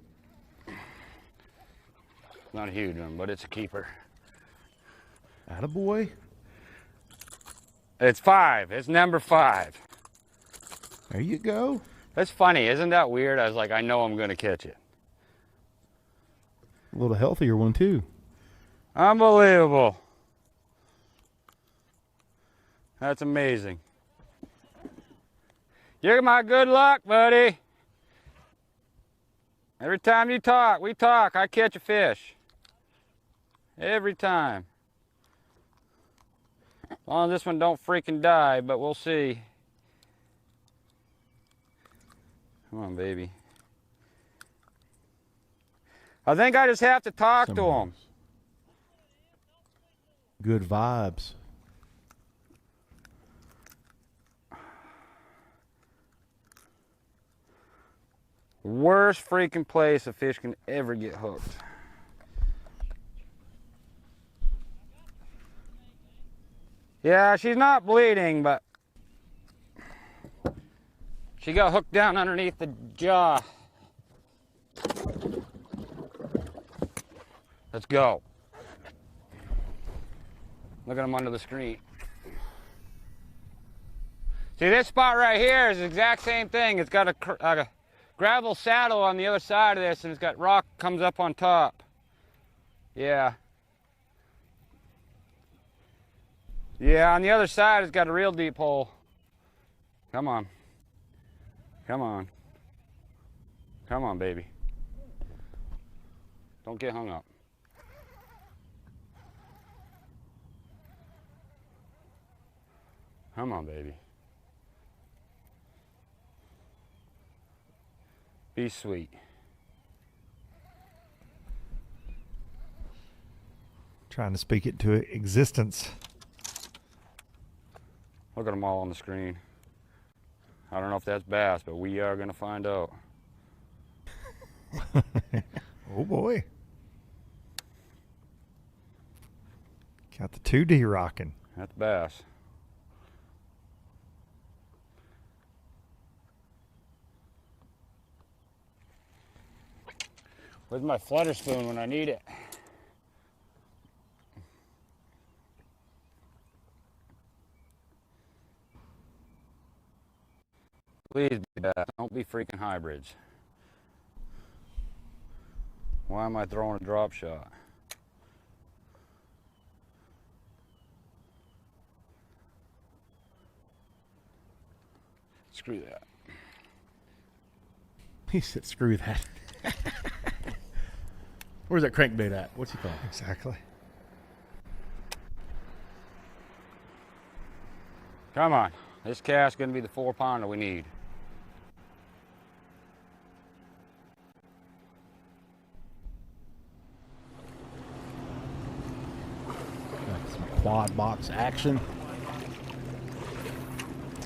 Not a huge one, but it's a keeper. Attaboy. It's 5. It's number 5. There you go. That's funny. Isn't that weird? I was like, I know I'm going to catch it. A little healthier one, too. Unbelievable. That's amazing. You're my good luck, buddy. Every time you talk, we talk, I catch a fish. Every time. As long as this one don't freaking die, but we'll see. Come on, baby. I think I just have to talk to him. Good vibes. Worst freaking place a fish can ever get hooked. Yeah, she's not bleeding, but she got hooked down underneath the jaw. Let's go. Look at him under the screen. See, this spot right here is the exact same thing. It's got a gravel saddle on the other side of this, and it's got rock comes up on top. Yeah. Yeah, on the other side it's got a real deep hole. Come on. Come on. Come on, baby. Don't get hung up. Come on, baby. Be sweet. Trying to speak it to existence. Look at them all on the screen. I don't know if that's bass, but we are going to find out. Oh boy. Got the 2D rocking. That's bass. Where's my flutter spoon when I need it? Please be bass. Don't be freaking hybrids. Why am I throwing a drop shot? Screw that. He said, screw that. Where's that crankbait at? What's he called? Exactly. Come on. This cast is going to be the 4-pounder we need. Got some quad box action.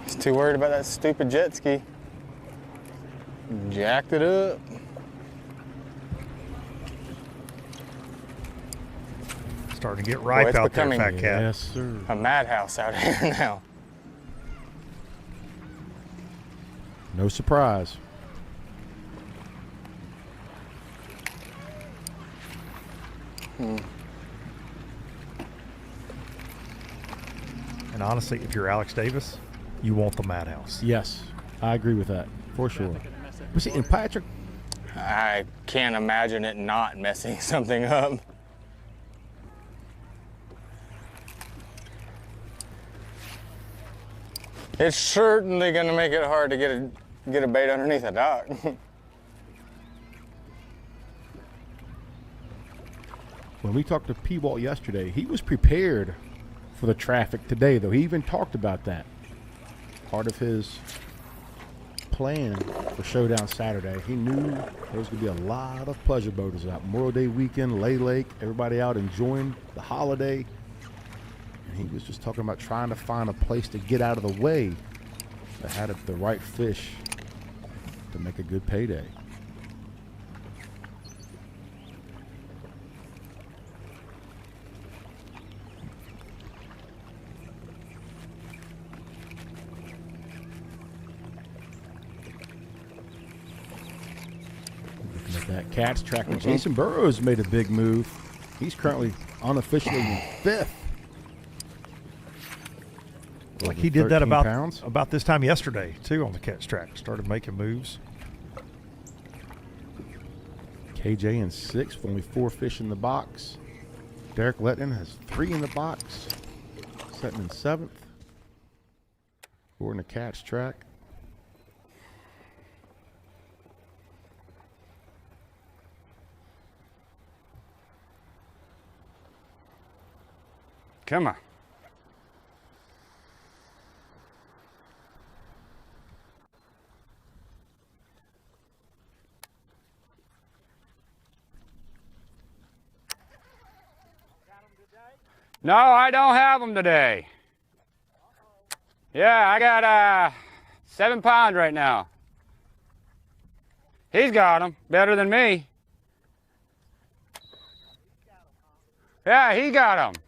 He's too worried about that stupid jet ski. Jacked it up. Starting to get ripe out there, fat cat. Yes, sir. A madhouse out here now. No surprise. And honestly, if you're Alex Davis, you want the madhouse. Yes, I agree with that, for sure. But see, and Patrick, I can't imagine it not messing something up. It's certainly going to make it hard to get a bait underneath a dock. when we talked to P-Walt yesterday, he was prepared for the traffic today, though. He even talked about that. Part of his plan for Showdown Saturday. He knew there was going to be a lot of pleasure boaters out. Memorial Day weekend, Lay Lake, everybody out enjoying the holiday. And he was just talking about trying to find a place to get out of the way that had the right fish to make a good payday. Looking at that cat's track. Jason Burrows made a big move. He's currently unofficially in 5th. Like he did that about this time yesterday, too, on the catch track. Started making moves. KJ in 6th, only 4 fish in the box. Derek Lehtonen has 3 in the box, setting in 7th. 4 in the catch track. Come on. No, I don't have them today. Yeah, I got 7 pounds right now. He's got them, better than me. Yeah, he got them.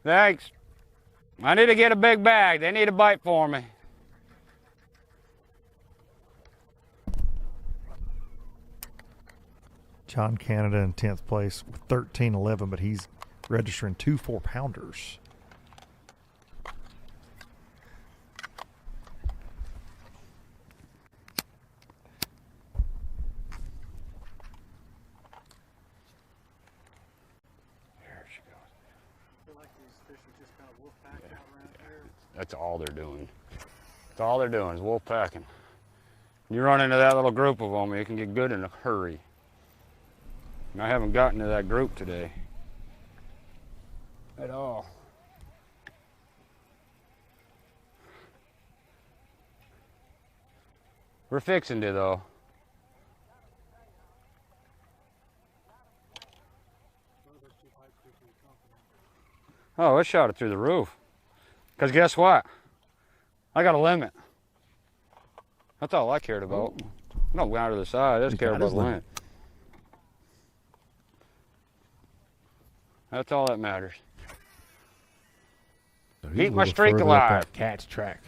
Thanks. I need to get a big bag. They need a bite for me. John Canada in 10th place with 13.11, but he's registering 2 4-pounders. There she goes. I feel like these fish are just kind of wolf packing out around here. That's all they're doing. That's all they're doing is wolf packing. You run into that little group of them, you can get good in a hurry. And I haven't gotten to that group today at all. We're fixing to, though. Oh, it shot it through the roof. Because guess what? I got a limit. That's all I cared about. No, go out to the side. That's care about the land. That's all that matters. So he's Keep a my little streak further up alive. that cat's track.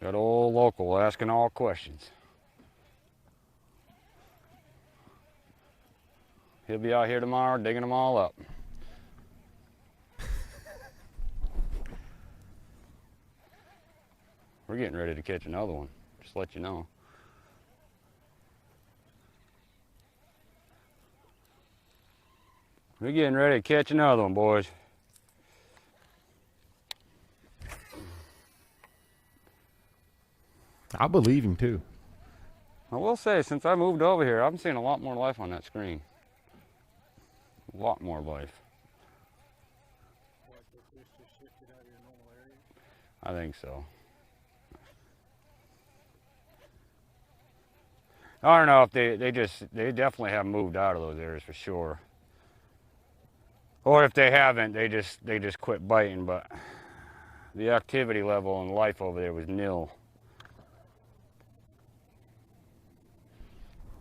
That old local asking all questions. He'll be out here tomorrow digging them all up. We're getting ready to catch another one, just to let you know. We're getting ready to catch another one, boys. I believe him too. I will say, since I moved over here, I'm seeing a lot more life on that screen. A lot more life. I think so. I don't know if they definitely have moved out of those areas for sure. Or if they haven't, they just quit biting, but the activity level and life over there was nil.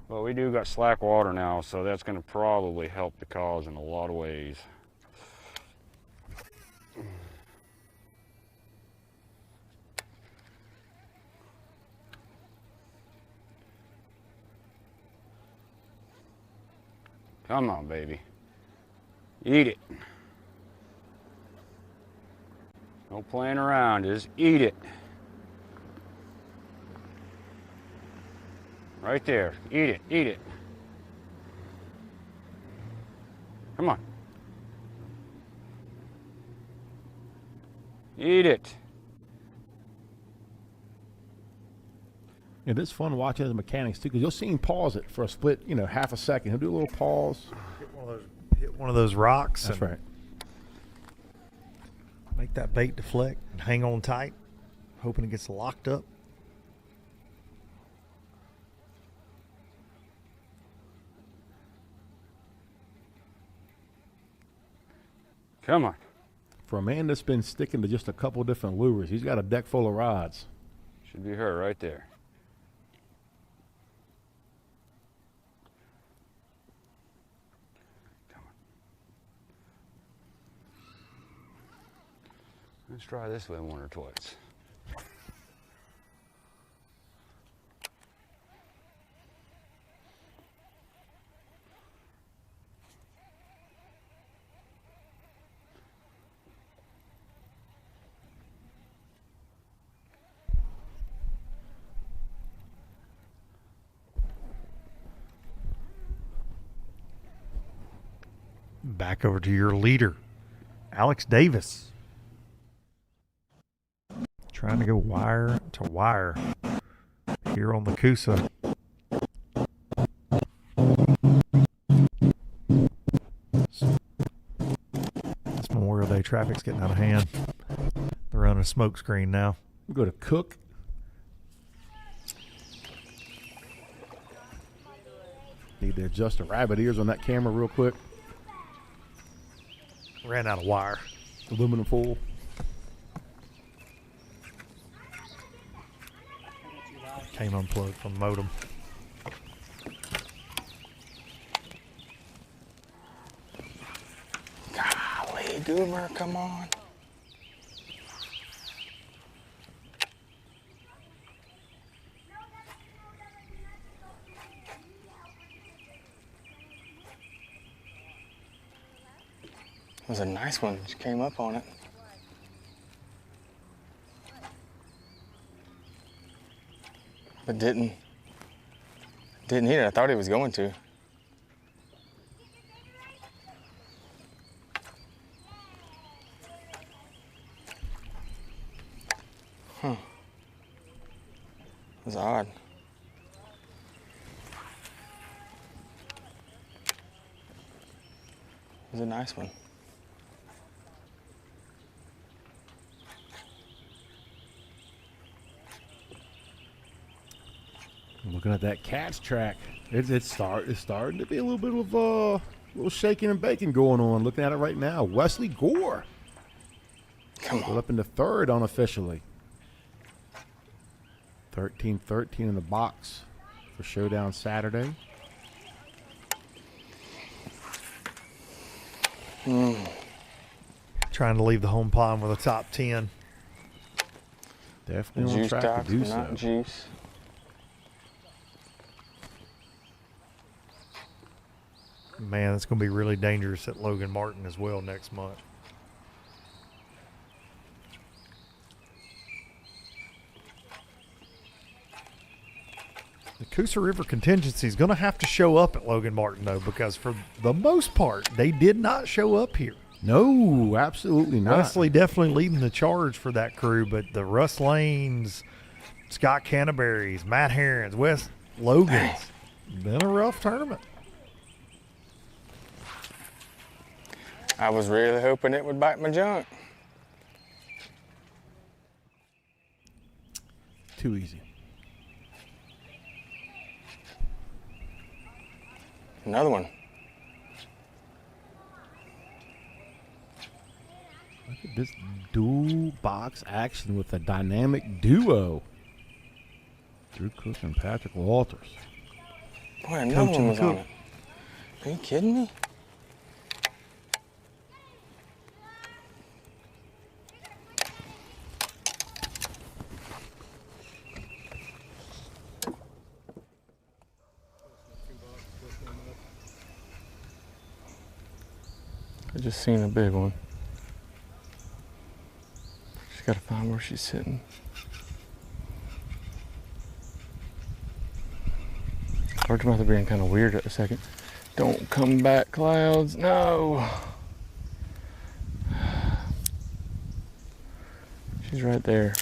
But we do got slack water now, so that's going to probably help the cause in a lot of ways. Come on, baby. Eat it. No playing around, just eat it. Right there, eat it, eat it. Come on. Eat it. It is fun watching the mechanics too, because you'll see him pause it for a split, half a second. He'll do a little pause. Hit one of those rocks. That's right. Make that bait deflect and hang on tight, hoping it gets locked up. Come on. For a man that's been sticking to just a couple different lures, he's got a deck full of rods. Should be her right there. Come on. Let's try this way one or twice. Back over to your leader, Alex Davis. Trying to go wire to wire here on the Coosa. This Memorial Day traffic's getting out of hand. They're running a smoke screen now. We go to Cook. Need to adjust the rabbit ears on that camera real quick. Ran out of wire. Aluminum foil. Came unplugged from the modem. Golly, Goomer, come on. It was a nice one. She came up on it. But didn't eat it. I thought he was going to. Huh. It was odd. It was a nice one. Looking at that cat's track, it's starting to be a little bit of little shaking and baking going on. Looking at it right now, Wesley Gore. Come Split up into third unofficially. 13-13 in the box for Showdown Saturday. Trying to leave the home pond with a top 10. Definitely on Juice track docs, to do not so. juice. Man, it's going to be really dangerous at Logan Martin as well next month. The Coosa River contingency is going to have to show up at Logan Martin, though, because for the most part, they did not show up here. No, absolutely not. Wesley definitely leading the charge for that crew, but the Russ Lanes, Scott Canterbury's, Matt Herron's, Wes Logan's, been a rough tournament. I was really hoping it would bite my junk. Too easy. Another one. Look at this dual box action with a dynamic duo. Drew Cook and Patrick Walters. Boy, another Coach one and was Cook. on it. Are you kidding me? I just seen a big one. Just gotta find where she's sitting. Large mouth are being kind of weird at a second. Don't come back, clouds. No. She's right there.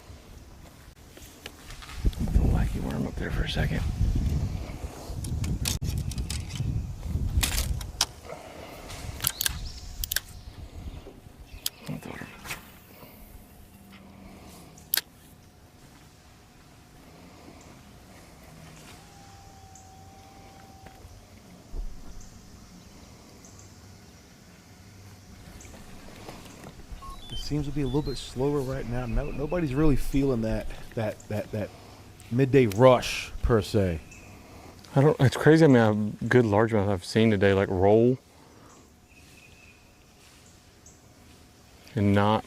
Little wacky worm up there for a second. Seems to be a little bit slower right now. Nobody's really feeling that midday rush per se. It's crazy. I mean, a good largemouth I've seen today like roll and not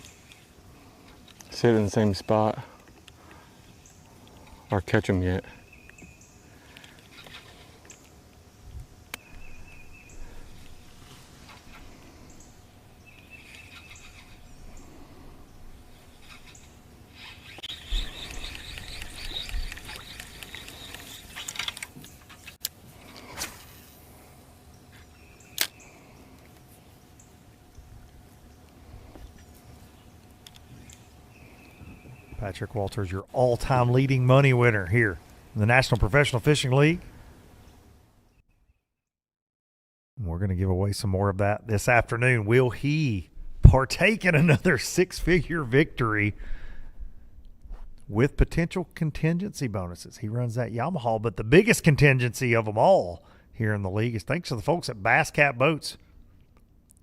sit in the same spot or catch them yet. Patrick Walters, your all-time leading money winner here in the National Professional Fishing League. We're going to give away some more of that this afternoon. Will he partake in another six-figure victory with potential contingency bonuses? He runs that Yamaha, but the biggest contingency of them all here in the league is thanks to the folks at Bass Cat Boats.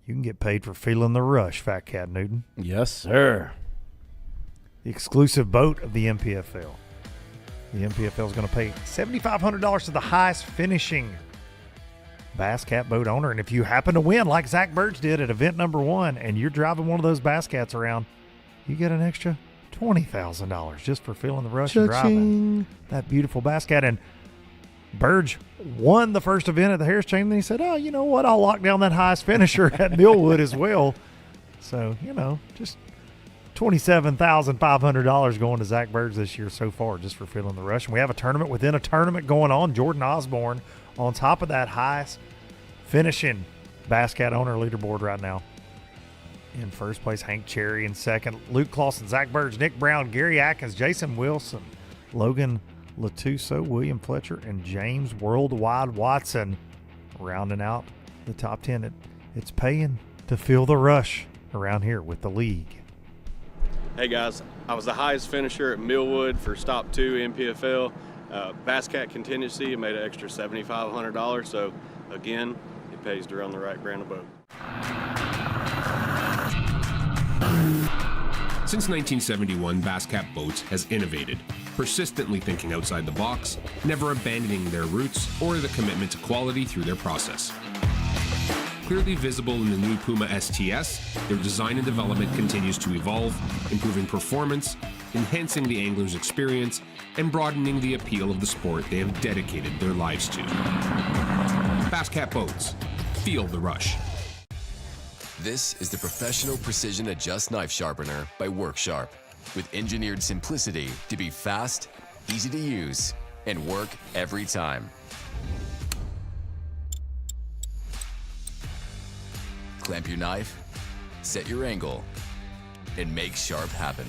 You can get paid for feeling the rush, Fat Cat Newton. Yes, sir. The exclusive boat of the NPFL. The NPFL is going to pay $7,500 to the highest finishing Bass Cat boat owner. And if you happen to win, like Zach Burge did at event number 1, and you're driving one of those Bass Cats around, you get an extra $20,000 just for feeling the rush and driving that beautiful Bass Cat. And Burge won the first event at the Harris Chain, and then he said, oh, you know what? I'll lock down that highest finisher at Millwood as well. So, just $27,500 going to Zach Burge this year so far just for feeling the rush. And we have a tournament within a tournament going on. Jordan Osborne on top of that highest finishing Bass Cat owner leaderboard right now. In first place, Hank Cherry. In second, Luke Clausen, Zach Burge, Nick Brown, Gary Atkins, Jason Wilson, Logan Latuso, William Fletcher, and James Worldwide Watson rounding out the top 10. It's paying to feel the rush around here with the league. Hey guys, I was the highest finisher at Millwood for Stop 2 NPFL. Bass Cat contingency made an extra $7,500, so again, it pays to run the right brand of boat. Since 1971, Bass Cat Boats has innovated, persistently thinking outside the box, never abandoning their roots or the commitment to quality through their process. Clearly visible in the new Puma STS, their design and development continues to evolve, improving performance, enhancing the angler's experience, and broadening the appeal of the sport they have dedicated their lives to. Bass Cat Boats. Feel the rush. This is the Professional Precision Adjust Knife Sharpener by Work Sharp, with engineered simplicity to be fast, easy to use, and work every time. Clamp your knife, set your angle, and make sharp happen.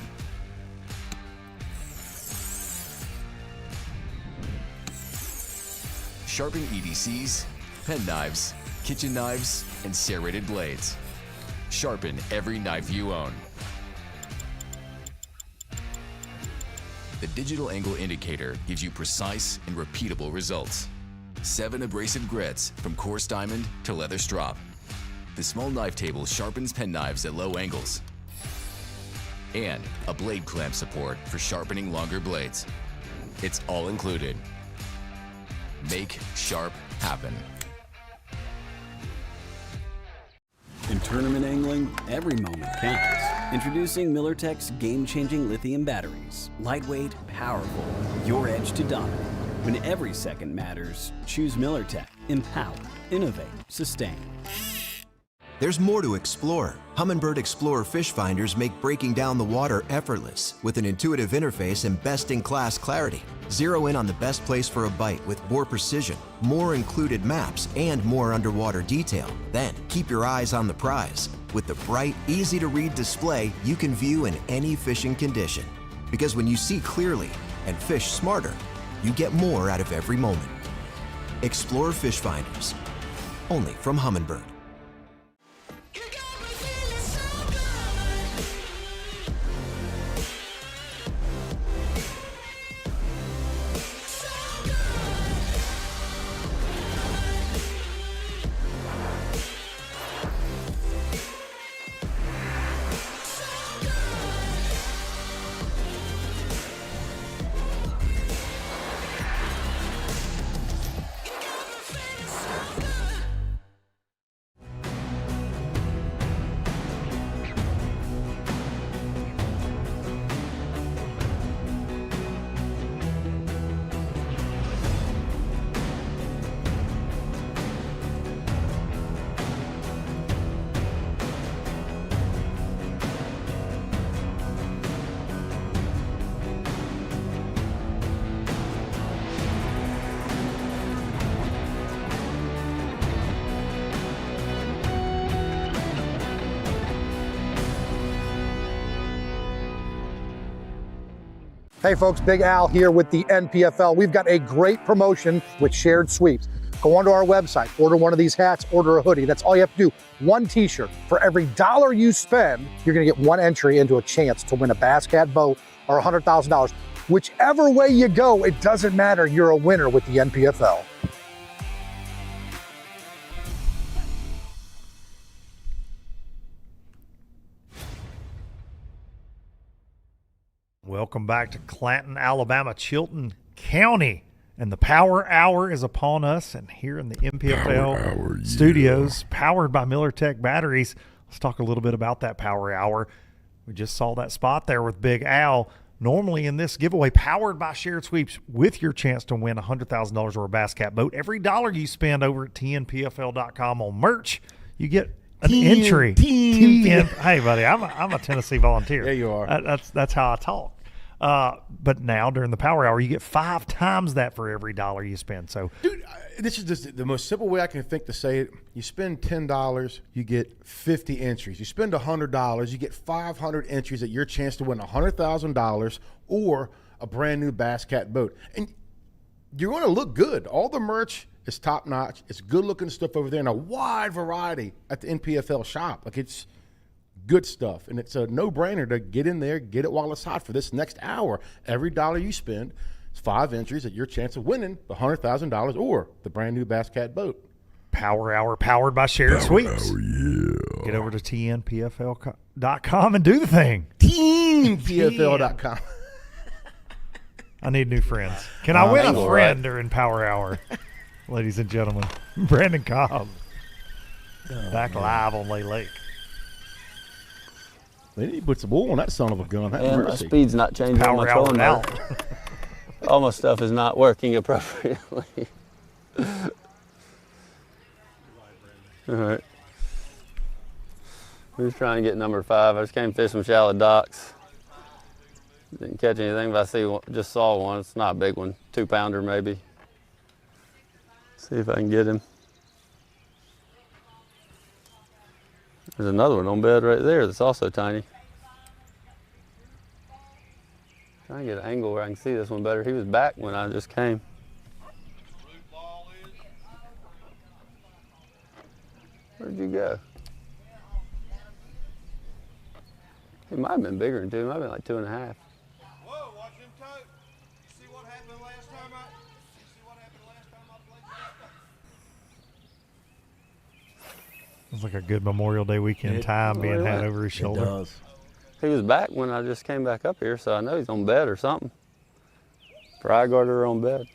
Sharpen EDCs, pen knives, kitchen knives, and serrated blades. Sharpen every knife you own. The digital angle indicator gives you precise and repeatable results. 7 abrasive grits from coarse diamond to leather strop. The small knife table sharpens pen knives at low angles. And a blade clamp support for sharpening longer blades. It's all included. Make sharp happen. In tournament angling, every moment counts. Introducing MillerTech's game-changing lithium batteries. Lightweight, powerful, your edge to dominate. When every second matters, choose MillerTech. Empower, innovate, sustain. There's more to explore. Humminbird Explorer fish finders make breaking down the water effortless with an intuitive interface and best-in-class clarity. Zero in on the best place for a bite with more precision, more included maps, and more underwater detail. Then, keep your eyes on the prize. With the bright, easy-to-read display, you can view in any fishing condition. Because when you see clearly and fish smarter, you get more out of every moment. Explore fish finders. Only from Humminbird. Hey folks, Big Al here with the NPFL. We've got a great promotion with shared sweeps. Go onto our website, order one of these hats, order a hoodie. That's all you have to do. One t-shirt. For every dollar you spend, you're gonna get one entry into a chance to win a Bass Cat boat or $100,000. Whichever way you go, it doesn't matter, you're a winner with the NPFL. Welcome back to Clanton, Alabama, Chilton County. And the Power Hour is upon us. And here in the NPFL studios, powered by MillerTech batteries, let's talk a little bit about that Power Hour. We just saw that spot there with Big Al. Normally in this giveaway, powered by Shared Sweeps, with your chance to win $100,000 or a Bass Cat boat. Every dollar you spend over at TNPFL.com on merch, you get an entry. Hey, buddy, I'm a Tennessee volunteer. Yeah, you are. That's how I talk. But now during the Power Hour, you get 5 times that for every dollar you spend. So, dude, this is just the most simple way I can think to say it. You spend $10, you get 50 entries. You spend $100, you get 500 entries at your chance to win $100,000 or a brand new Bass Cat boat. And you're going to look good. All the merch is top notch. It's good looking stuff over there and a wide variety at the NPFL shop. Like, it's good stuff, and it's a no-brainer to get in there, get it while it's hot for this next hour. Every dollar you spend is 5 entries at your chance of winning the $100,000 or the brand new Bass Cat boat. Power Hour powered by Shared Sweeps. Hour, yeah. Get over to TNPFL.com and do the thing. TNPFL.com. I need new friends. Can I win a friend during Power Hour? Ladies and gentlemen, Brandon Cobb. Back live on Lay Lake. They need to put some oil on that son of a gun. And my speed's not changing on my trolling motor. All my stuff is not working appropriately. All right. We're just trying to get number 5. I just came fish some shallow docks. Didn't catch anything, but just saw one. It's not a big one, 2-pounder maybe. See if I can get him. There's another one on bed right there that's also tiny. Trying to get an angle where I can see this one better. He was back when I just came. Where'd you go? He might have been bigger than 2. He might have been like 2.5. Whoa, watch him toe. You see what happened last time I played? It's like a good Memorial Day weekend time being had over his shoulder. It does. He was back when I just came back up here, so I know he's on bed or something. Fry garter on bed.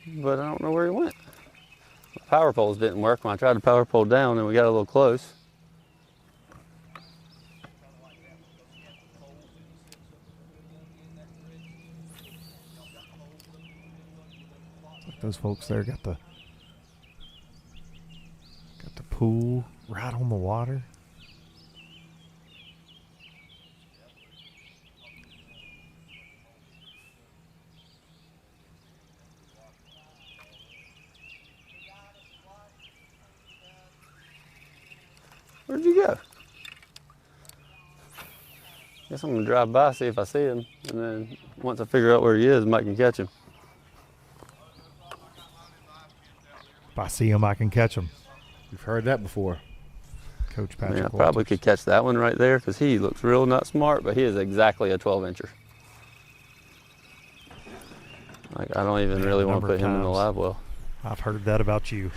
But I don't know where he went. The power poles didn't work when I tried to power pole down and we got a little close. Like those folks there got the pool right on the water. Where'd you go? Guess I'm gonna drive by, see if I see him, and then once I figure out where he is, Mike can catch him. If I see him, I can catch him. You've heard that before. Coach I Patrick. mean, I probably could catch that one right there because he looks real not smart, but he is exactly a 12-incher. Like, I don't even really want to put him in the live well. I've heard that about you.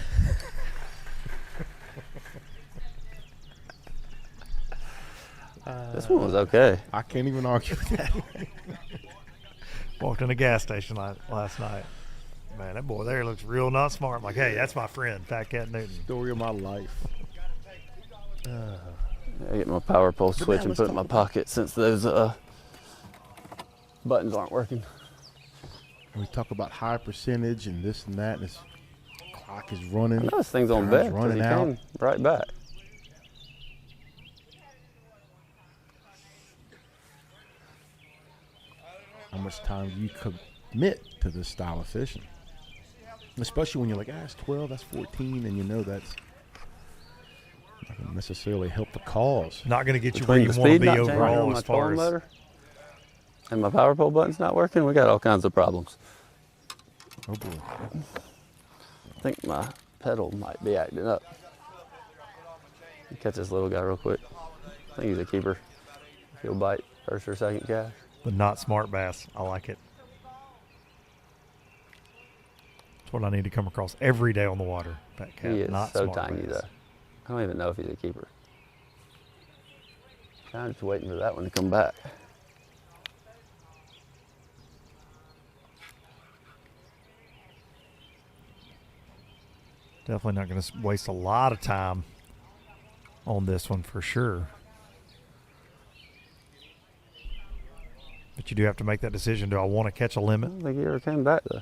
This one was okay. I can't even argue with that. Walked in a gas station last night. Man, that boy there looks real not smart. I'm like, hey, that's my friend, Fat Cat Newton. Story of my life. I get my power pole switch and put it in my pocket since those buttons aren't working. We talk about high percentage and this and that, and this clock is running. I know this thing's on bed because he came right back. How much time do you commit to this style of fishing? Especially when you're like, it's 12, that's 14, and you know that's not going to necessarily help the cause. Not going to get you where you want to be overall as far as... And my power pole button's not working, we got all kinds of problems. Oh boy. I think my pedal might be acting up. Catch this little guy real quick. I think he's a keeper. He'll bite first or second cast. The not smart bass. I like it. That's what I need to come across every day on the water. That cat. He is not so smart tiny bass. though. I don't even know if he's a keeper. I'm just waiting for that one to come back. Definitely not going to waste a lot of time on this one for sure. But you do have to make that decision. Do I want to catch a limit? I don't think he ever came back though.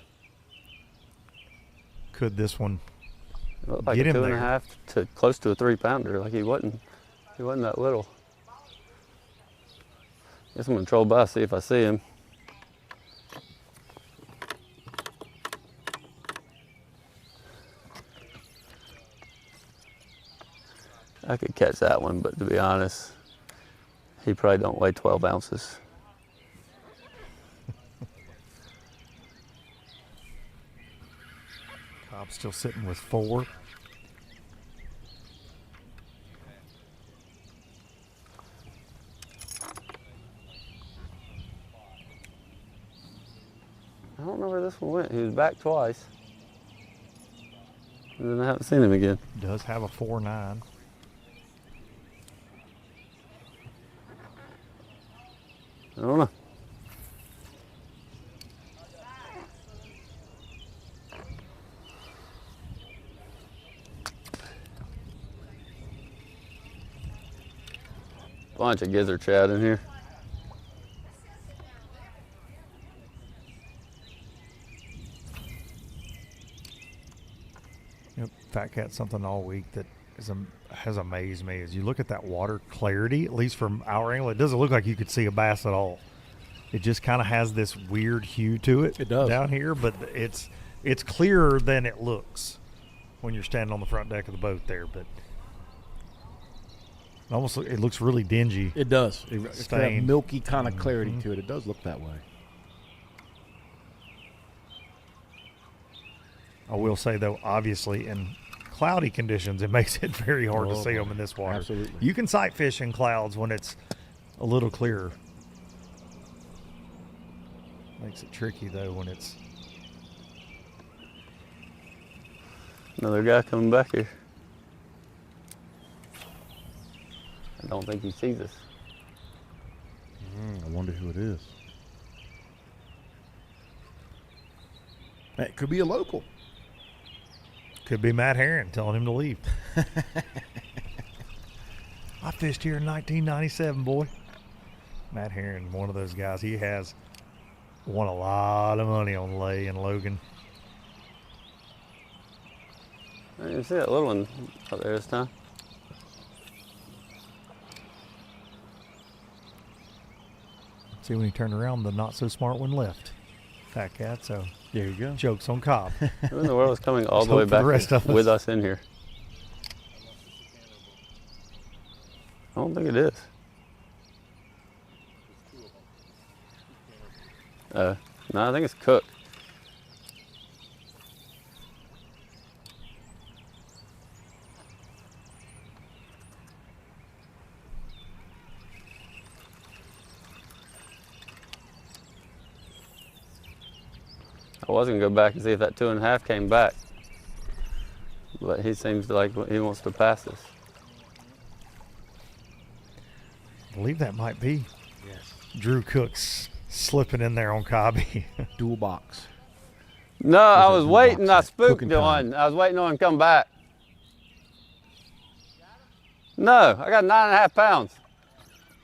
Could this one like get a him 2.5 to close to a 3-pounder? Like he wasn't that little. Guess I'm gonna troll by, see if I see him. I could catch that one, but to be honest, he probably don't weigh 12 ounces. Cobb's still sitting with 4. I don't know where this one went. He was back twice. And then I haven't seen him again. Does have a 4.9. I don't know. Bunch of gizzard shad in here. Yep, Fat Cat, something all week that has amazed me is you look at that water clarity, at least from our angle, it doesn't look like you could see a bass at all. It just kind of has this weird hue to it. It does. Down here, but it's clearer than it looks when you're standing on the front deck of the boat there, but it looks really dingy. It does. It's got that milky kind of clarity to it. It does look that way. I will say, though, obviously, in cloudy conditions, it makes it very hard to see them in this water. Absolutely. You can sight fish in clouds when it's a little clearer. Makes it tricky, though, when it's... Another guy coming back here. I don't think he sees us. I wonder who it is. It could be a local. Could be Matt Herron telling him to leave. I fished here in 1997, boy. Matt Herron, one of those guys. He has won a lot of money on lay and Logan. I didn't see that little one out there this time. See, when he turned around, the not so smart one left. Fat Cat, so there you go. Jokes on Cobb. Who in the world is coming all the way back with us in here? I don't think it is. No, I think it's Cook. I was gonna go back and see if that 2.5 came back, but he seems like he wants to pass us. I believe that might be Drew Cook's slipping in there on Cobby. Dual box. No, I was waiting. I spooked one. I was waiting on him to come back. No, I got 9.5 pounds.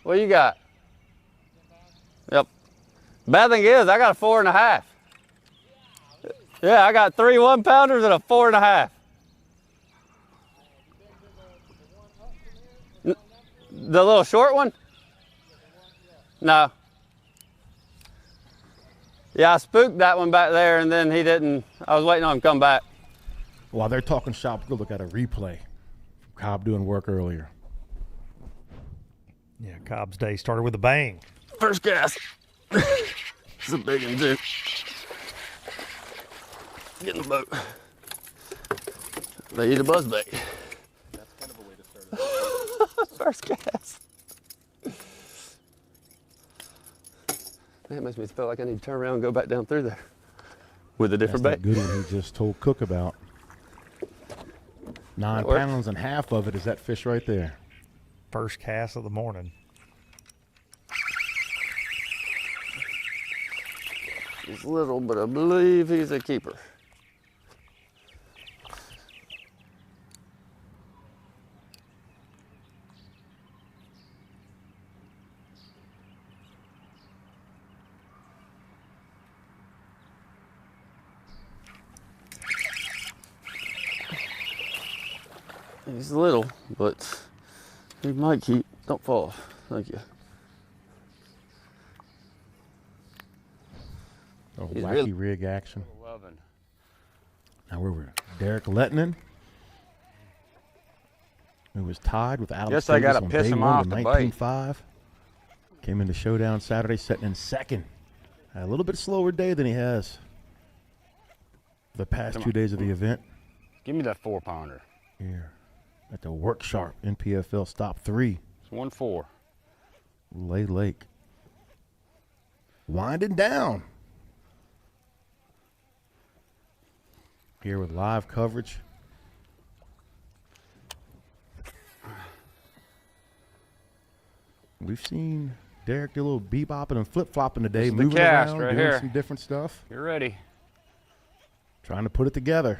What you got? Yep. Bad thing is, I got a 4.5. Yeah, I got 3 1-pounders and a 4.5. The little short one? No. Yeah, I spooked that one back there, and then he didn't. I was waiting on him to come back. While they're talking shop, go look at a replay. Cobb doing work earlier. Yeah, Cobb's day started with a bang. First cast. It's a big one, too. Get in the boat. They eat a buzzbait. That's kind of a way to start it. First cast. Man, it makes me feel like I need to turn around and go back down through there with a different bait. That's that good one he just told Cook about. 9 pounds and half of it is that fish right there. First cast of the morning. He's little, but I believe he's a keeper. He's little, but he might keep. Don't fall. Thank you. Oh, He's wacky really rig action. Now where we're Derek Lehtonen, who was tied with Alex Guess I Davis gotta on piss day him one off in the bite. 19.5. Came into Showdown Saturday, setting in second. Had a little bit slower day than he has the past 2 days of the event. Give me that 4-pounder. Here at the Work Sharp NPFL Stop 3. It's 1-4. Lay Lake. Winding down. Here with live coverage We've seen Derek do a little bebopping and flip-flopping today, This is the moving cast around, right doing here. some different stuff. You're ready. Trying to put it together.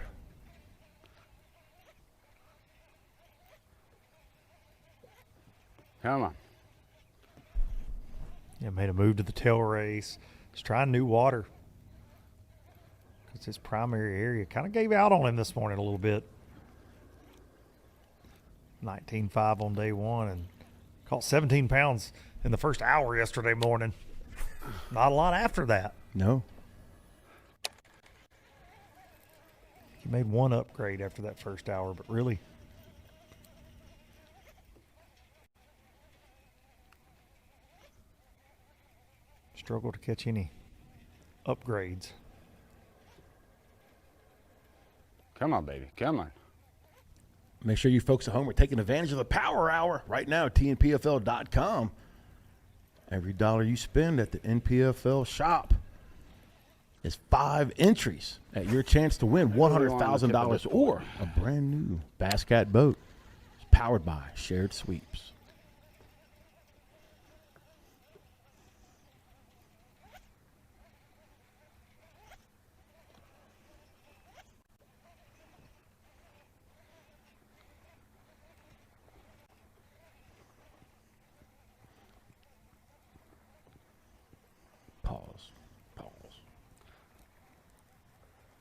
Come on. Yeah, made a move to the tail race. He's trying new water. Because his primary area kind of gave out on him this morning a little bit. 19.5 on day one and caught 17 pounds in the first hour yesterday morning. Not a lot after that. No. He made one upgrade after that first hour, but really struggled to catch any upgrades. Come on, baby. Come on. Make sure you folks at home are taking advantage of the Power Hour right now at TNPFL.com. Every dollar you spend at the NPFL shop is 5 entries at your chance to win $100,000 or a brand new Bass Cat boat. It's powered by Shared Sweeps.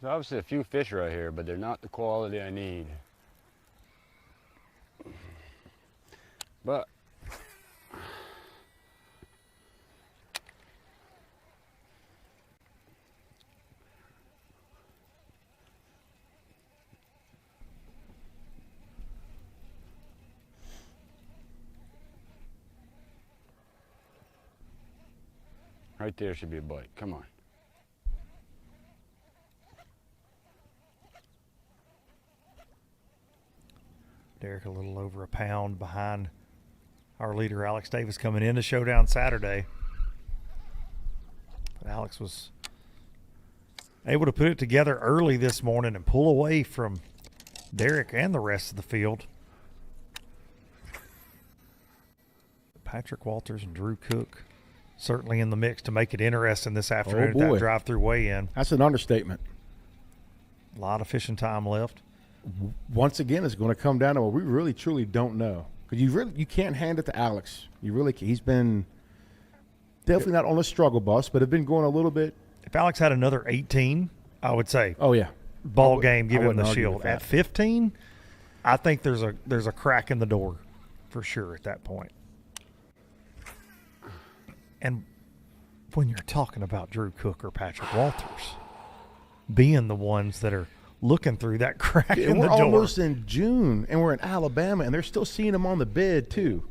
There's obviously a few fish right here, but they're not the quality I need. But right there should be a bite. Come on. Derek a little over a pound behind our leader, Alex Davis, coming into Showdown Saturday. But Alex was able to put it together early this morning and pull away from Derek and the rest of the field. Patrick Walters and Drew Cook certainly in the mix to make it interesting this afternoon at that drive-through weigh-in. That's an understatement. A lot of fishing time left. Once again, it's going to come down to what we really truly don't know, because you can't hand it to Alex. You really can't. He's been definitely not on a struggle bus, but have been going a little bit. If Alex had another 18, I would say, oh yeah, ball game, give him the argue shield. with that. At 15, I think there's a crack in the door for sure at that point. And when you're talking about Drew Cook or Patrick Walters being the ones that are looking through that crack in the door. We're almost in June, and we're in Alabama, and they're still seeing them on the bed, too.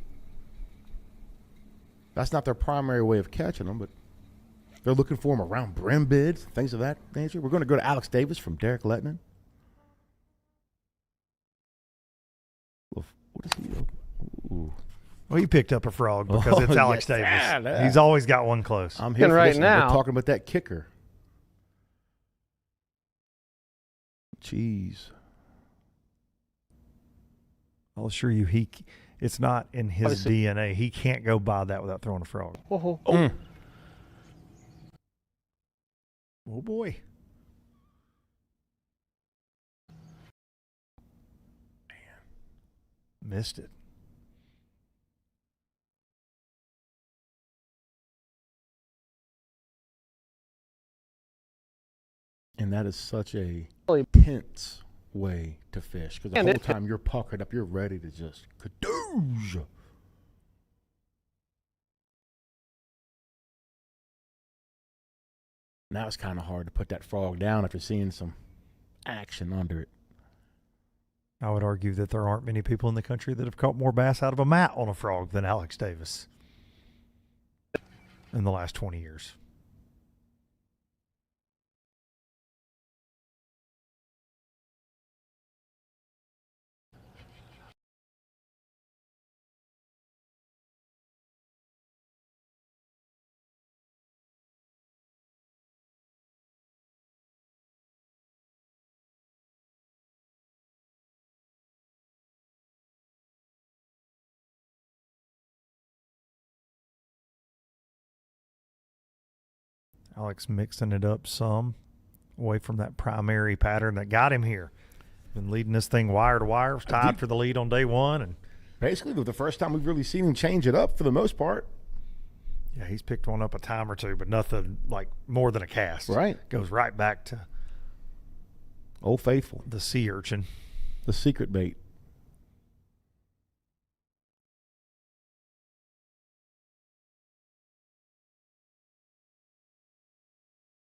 That's not their primary way of catching them, but they're looking for them around brim bids, things of that nature. We're going to go to Alex Davis from Derek Lehtonen. What is he? Ooh. Well, he picked up a frog because it's Alex Davis. Yeah. He's always got one close. I'm here for right this. now. We're talking about that kicker. Jeez. I'll assure you, it's not in his DNA. He can't go by that without throwing a frog. Oh. Oh boy. Man. Missed it. And that is such a tense way to fish, because the whole time you're puckered up, you're ready to just kadoosh. Now it's kind of hard to put that frog down after seeing some action under it. I would argue that there aren't many people in the country that have caught more bass out of a mat on a frog than Alex Davis in the last 20 years. Alex mixing it up some, away from that primary pattern that got him here. Been leading this thing wire to wire, was tied for the lead on day one. And basically the first time we've really seen him change it up for the most part. Yeah, he's picked one up a time or two, but nothing like more than a cast. Right. Goes right back to Old Faithful. The sea urchin. The secret bait.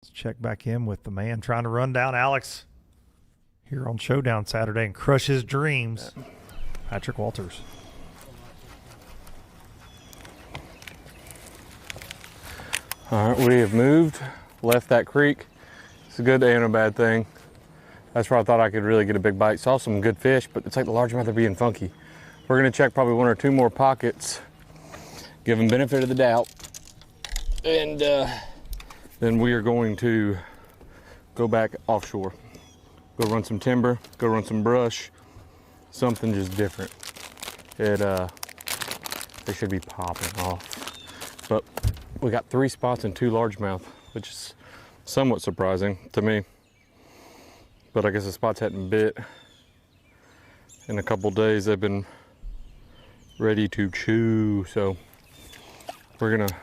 Let's check back in with the man trying to run down Alex here on Showdown Saturday and crush his dreams. Patrick Walters. All right, we have moved, left that creek. It's a good and a bad thing. That's where I thought I could really get a big bite. Saw some good fish, but it's like the largemouth are being funky. We're gonna check probably one or two more pockets, give them benefit of the doubt, and then we are going to go back offshore. Go run some timber, go run some brush, something just different. They should be popping off. But we got 3 spots and 2 largemouth, which is somewhat surprising to me. But I guess the spots hadn't bit in a couple days. They've been ready to chew. So we're gonna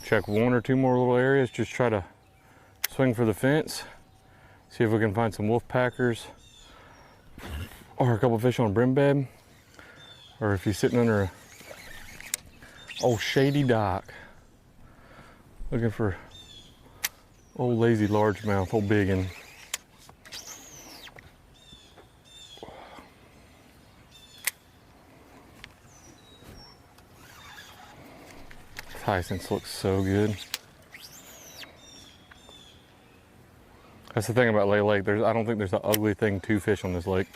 check 1 or 2 more little areas, just try to swing for the fence, see if we can find some wolf packers or a couple fish on a brim bed, or if he's sitting under a old shady dock looking for old lazy largemouth, old biggin. Hyacinths look so good. That's the thing about Lay Lake. I don't think there's an ugly thing to fish on this lake.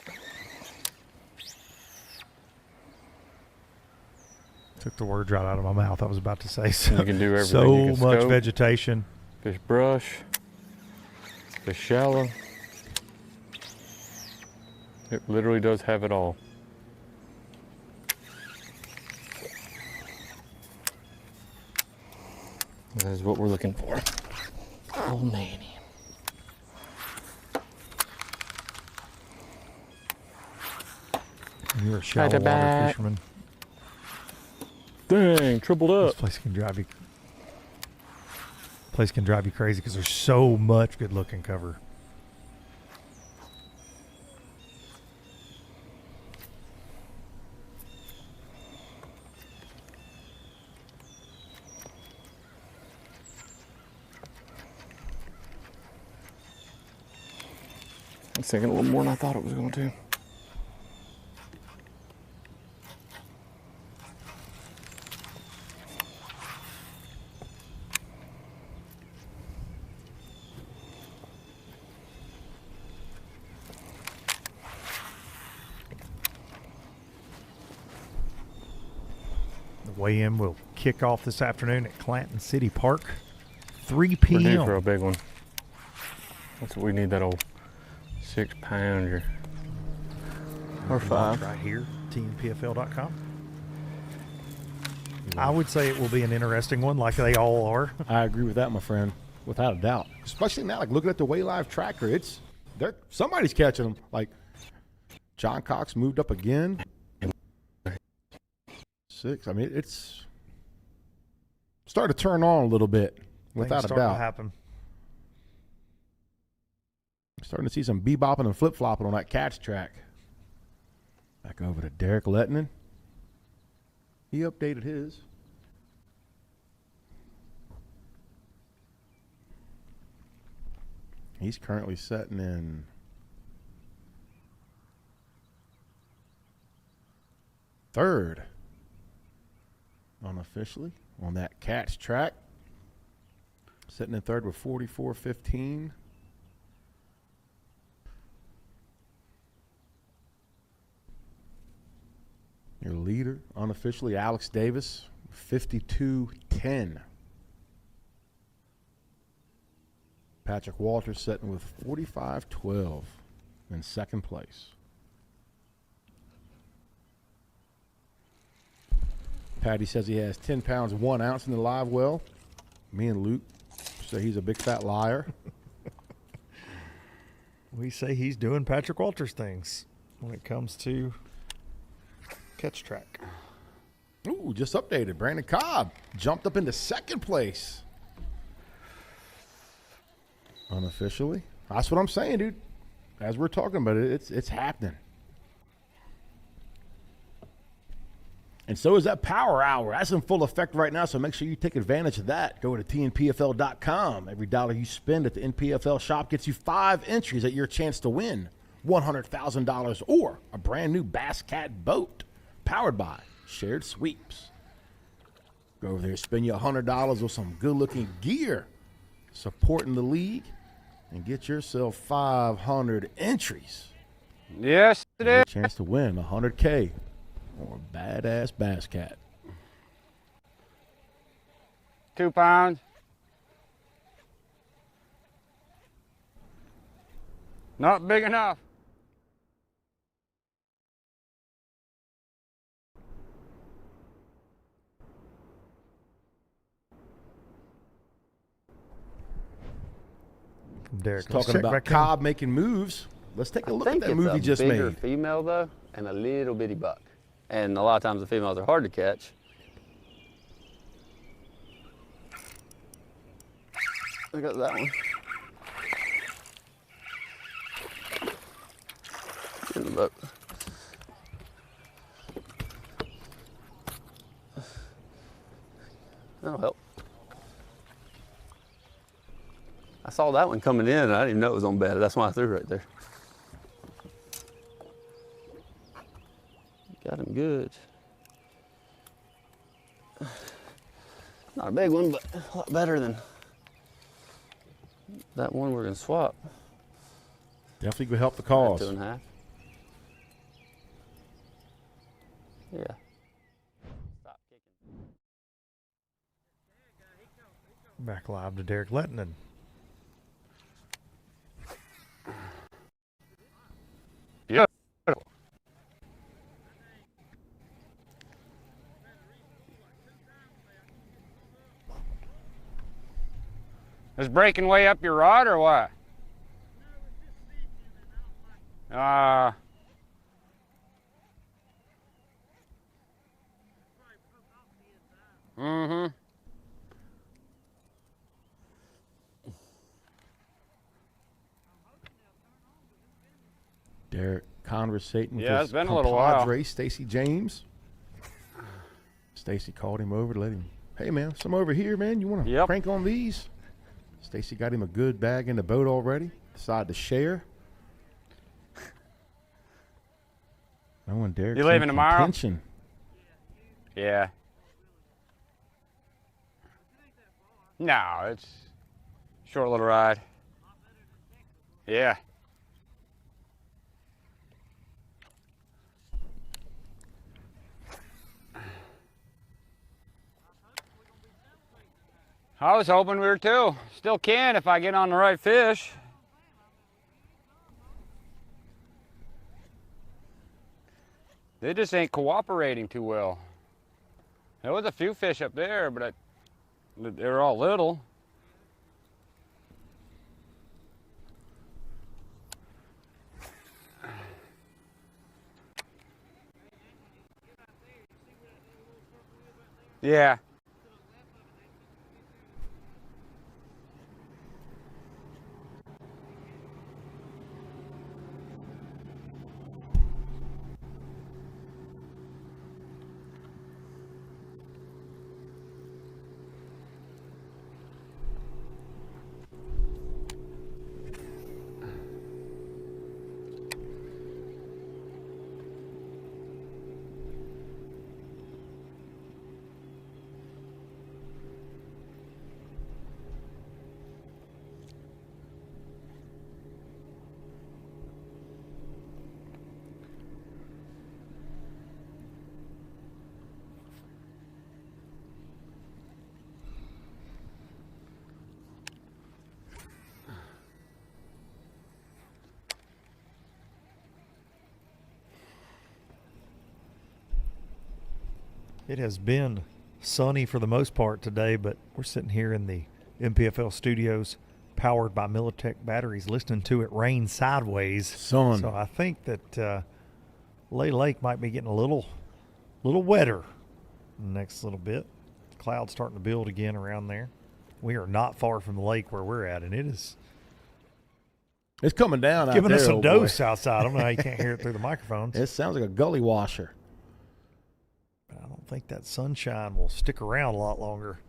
Took the words right out of my mouth. I was about to say so. You can do everything. So you can much scope, vegetation. Fish brush, fish shallow. It literally does have it all. That is what we're looking for. Oh, Manny. You're a shallow water fisherman. Dang, tripled up. This place can drive you crazy because there's so much good looking cover. It's taking a little more than I thought it was going to. The weigh-in will kick off this afternoon at Clanton City Park, 3 p.m. We're due for a big one. That's what we need, that old 6-pounder. Or 5. Right here, TNPFL.com. I would say it will be an interesting one, like they all are. I agree with that, my friend, without a doubt. Especially now, like looking at the Way Live tracker, somebody's catching them. Like John Cox moved up again. 6. I mean, it's starting to turn on a little bit, without a doubt. Happen. Starting to see some bebopping and flip-flopping on that catch track. Back over to Derek Lehtonen. He updated his. He's currently setting in third unofficially on that catch track. Sitting in third with 44.15. Your leader, unofficially, Alex Davis, 52.10. Patrick Walters sitting with 45.12 in second place. Patty says he has 10 pounds, 1 ounce in the live well. Me and Luke Say he's a big fat liar. We say he's doing Patrick Walters things when it comes to catch track. Ooh, just updated. Brandon Cobb jumped up into second place. Unofficially. That's what I'm saying, dude. As we're talking about it, it's happening. And so is that Power Hour. That's in full effect right now, so make sure you take advantage of that. Go to TNPFL.com. Every dollar you spend at the NPFL shop gets you 5 entries at your chance to win $100,000 or a brand new Bass Cat boat powered by Shared Sweeps. Go over there, spend you $100 with some good-looking gear supporting the league, and get yourself 500 entries. Yes, it is. Chance to win $100K or a badass Bass Cat. 2 pounds. Not big enough. Derek, talking about Cobb making moves. Let's take a look at that move he just made. Bigger made. Female though, and a little bitty buck. And a lot of times the females are hard to catch. Look at that one. In the boat. That'll help. I saw that one coming in and I didn't even know it was on bed. That's why I threw right there. Got him good. Not a big one, but a lot better than that one we're gonna swap. Definitely would help the cause. 2.5. Yeah. Stop kicking. Back live to Derek Lehtonen. Yeah. Is breaking way up your rod or what? Mm-hmm. Derek conversating with Yeah, his it's been a little while. compadre, Stacy James. Stacy called him over to let him, hey man, some over here, man. You want to crank on these? Stacy got him a good bag in the boat already. Decided to share. Knowing Derek. You leaving tomorrow? Contention. Yeah. No, it's a short little ride. Yeah. I was hoping we were too. Still can if I get on the right fish. They just ain't cooperating too well. There was a few fish up there, but they were all little. Yeah. It has been sunny for the most part today, but we're sitting here in the NPFL studios, powered by Militech batteries, listening to it rain sideways. Son. So I think that Lay Lake might be getting a little wetter in the next little bit. Clouds starting to build again around there. We are not far from the lake where we're at, and it's coming down out giving there, us a old dose boy. outside. I don't know how you can't hear it through the microphones. It sounds like a gully washer. But I don't think that sunshine will stick around a lot longer.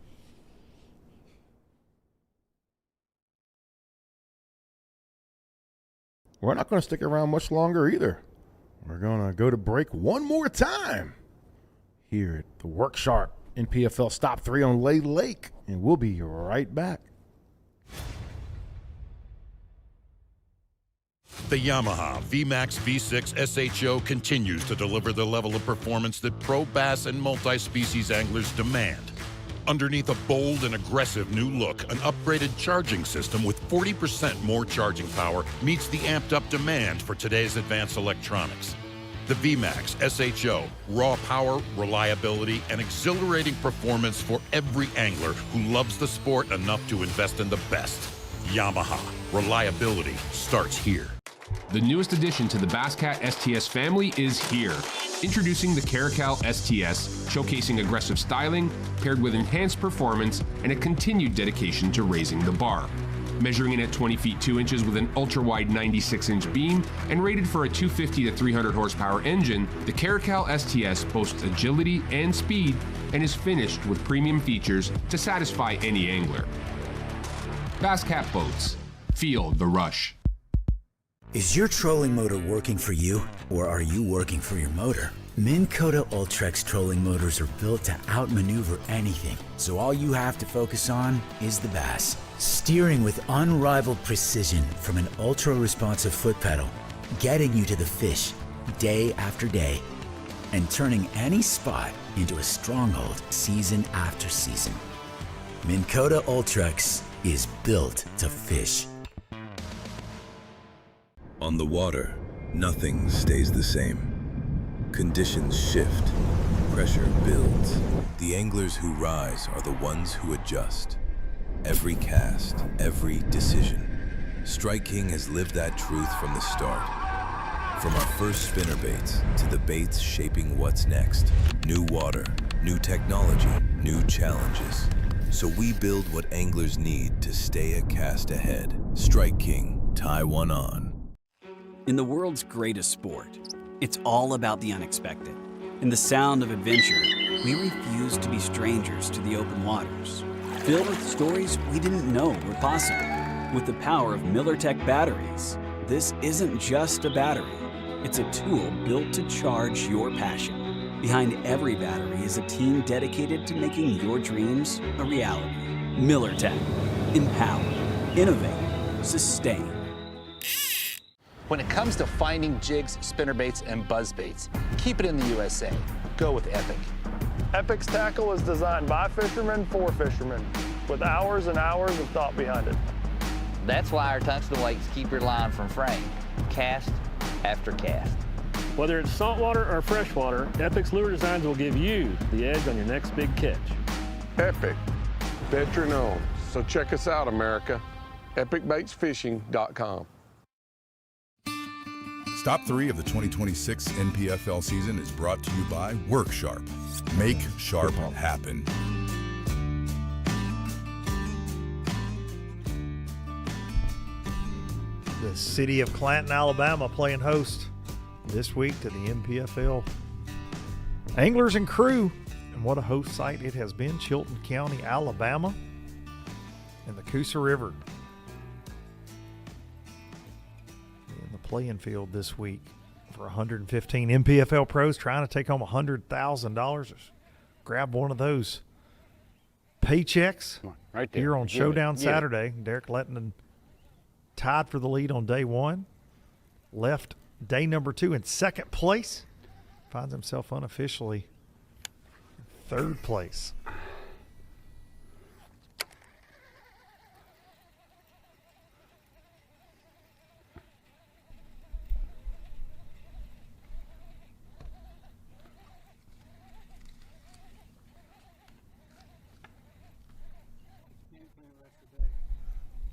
We're not going to stick around much longer either. We're going to go to break one more time here at the Work Sharp NPFL Stop 3 on Lay Lake, and we'll be right back. The Yamaha VMAX V6 SHO continues to deliver the level of performance that pro bass and multi-species anglers demand. Underneath a bold and aggressive new look, an upgraded charging system with 40% more charging power meets the amped-up demand for today's advanced electronics. The VMAX SHO, raw power, reliability, and exhilarating performance for every angler who loves the sport enough to invest in the best. Yamaha, reliability starts here. The newest addition to the Basscat STS family is here. Introducing the Caracal STS, showcasing aggressive styling, paired with enhanced performance and a continued dedication to raising the bar. Measuring in at 20 feet 2 inches with an ultra-wide 96-inch beam and rated for a 250 to 300 horsepower engine, the Caracal STS boasts agility and speed and is finished with premium features to satisfy any angler. Basscat Boats. Feel the rush. Is your trolling motor working for you, or are you working for your motor? Minn Kota Ultrex trolling motors are built to outmaneuver anything, so all you have to focus on is the bass. Steering with unrivaled precision from an ultra-responsive foot pedal, getting you to the fish day after day, and turning any spot into a stronghold season after season. Minn Kota Ultrex is built to fish. On the water, nothing stays the same. Conditions shift, pressure builds. The anglers who rise are the ones who adjust. Every cast, every decision. Strike King has lived that truth from the start. From our first spinnerbaits to the baits shaping what's next. New water, new technology, new challenges. So we build what anglers need to stay a cast ahead. Strike King, tie one on. In the world's greatest sport, it's all about the unexpected. In the sound of adventure, we refuse to be strangers to the open waters, filled with stories we didn't know were possible. With the power of MillerTech batteries, this isn't just a battery. It's a tool built to charge your passion. Behind every battery is a team dedicated to making your dreams a reality. MillerTech. Empower. Innovate. Sustain. When it comes to finding jigs, spinnerbaits, and buzzbaits, keep it in the USA. Go with Epic. Epic's tackle is designed by fishermen for fishermen, with hours and hours of thought behind it. That's why our tungsten weights keep your line from fraying, cast after cast. Whether it's saltwater or freshwater, Epic's lure designs will give you the edge on your next big catch. Epic, veteran owned. So check us out, America. EpicBaitsFishing.com. Stop 3 of the 2026 NPFL season is brought to you by Work Sharp. Make sharp happen. The city of Clanton, Alabama, playing host this week to the NPFL Anglers and Crew. And what a host site it has been. Chilton County, Alabama, and the Coosa River. In the playing field this week for 115 NPFL pros trying to take home $100,000. Grab one of those paychecks right there. here on Showdown Get it. Saturday. Derek Lehtonen tied for the lead on day one. Left day number 2 in second place. Finds himself unofficially in third place.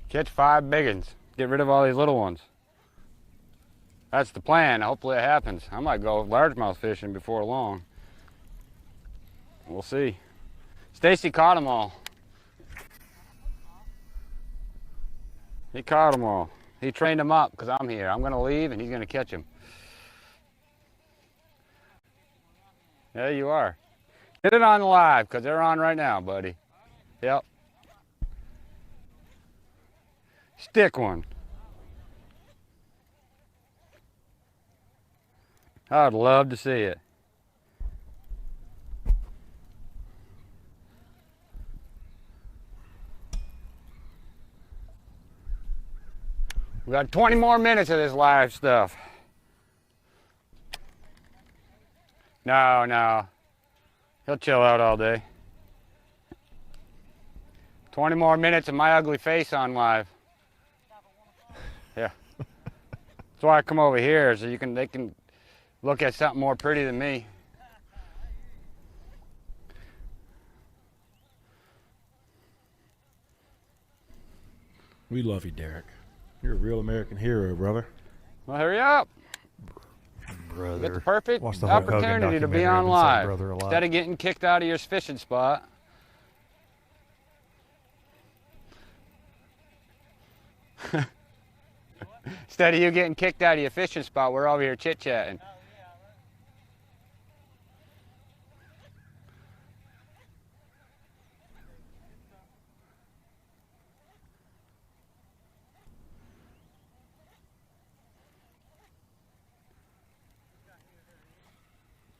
Catch 5 big ones. Get rid of all these little ones. That's the plan. Hopefully it happens. I might go largemouth fishing before long. We'll see. Stacy caught them all. He caught them all. He trained them up because I'm here. I'm going to leave and he's going to catch them. Yeah, you are. Get it on live because they're on right now, buddy. Yep. Stick one. I'd love to see it. We got 20 more minutes of this live stuff. No. He'll chill out all day. 20 more minutes of my ugly face on live. Yeah. That's why I come over here, so they can look at something more pretty than me. We love you, Derek. You're a real American hero, brother. Well, hurry up. Brother. Get the perfect Watch the Hulk Hogan opportunity to be documentary on and say live. brother a lot. Instead of getting kicked out of your fishing spot. Instead of you getting kicked out of your fishing spot, we're over here chit-chatting.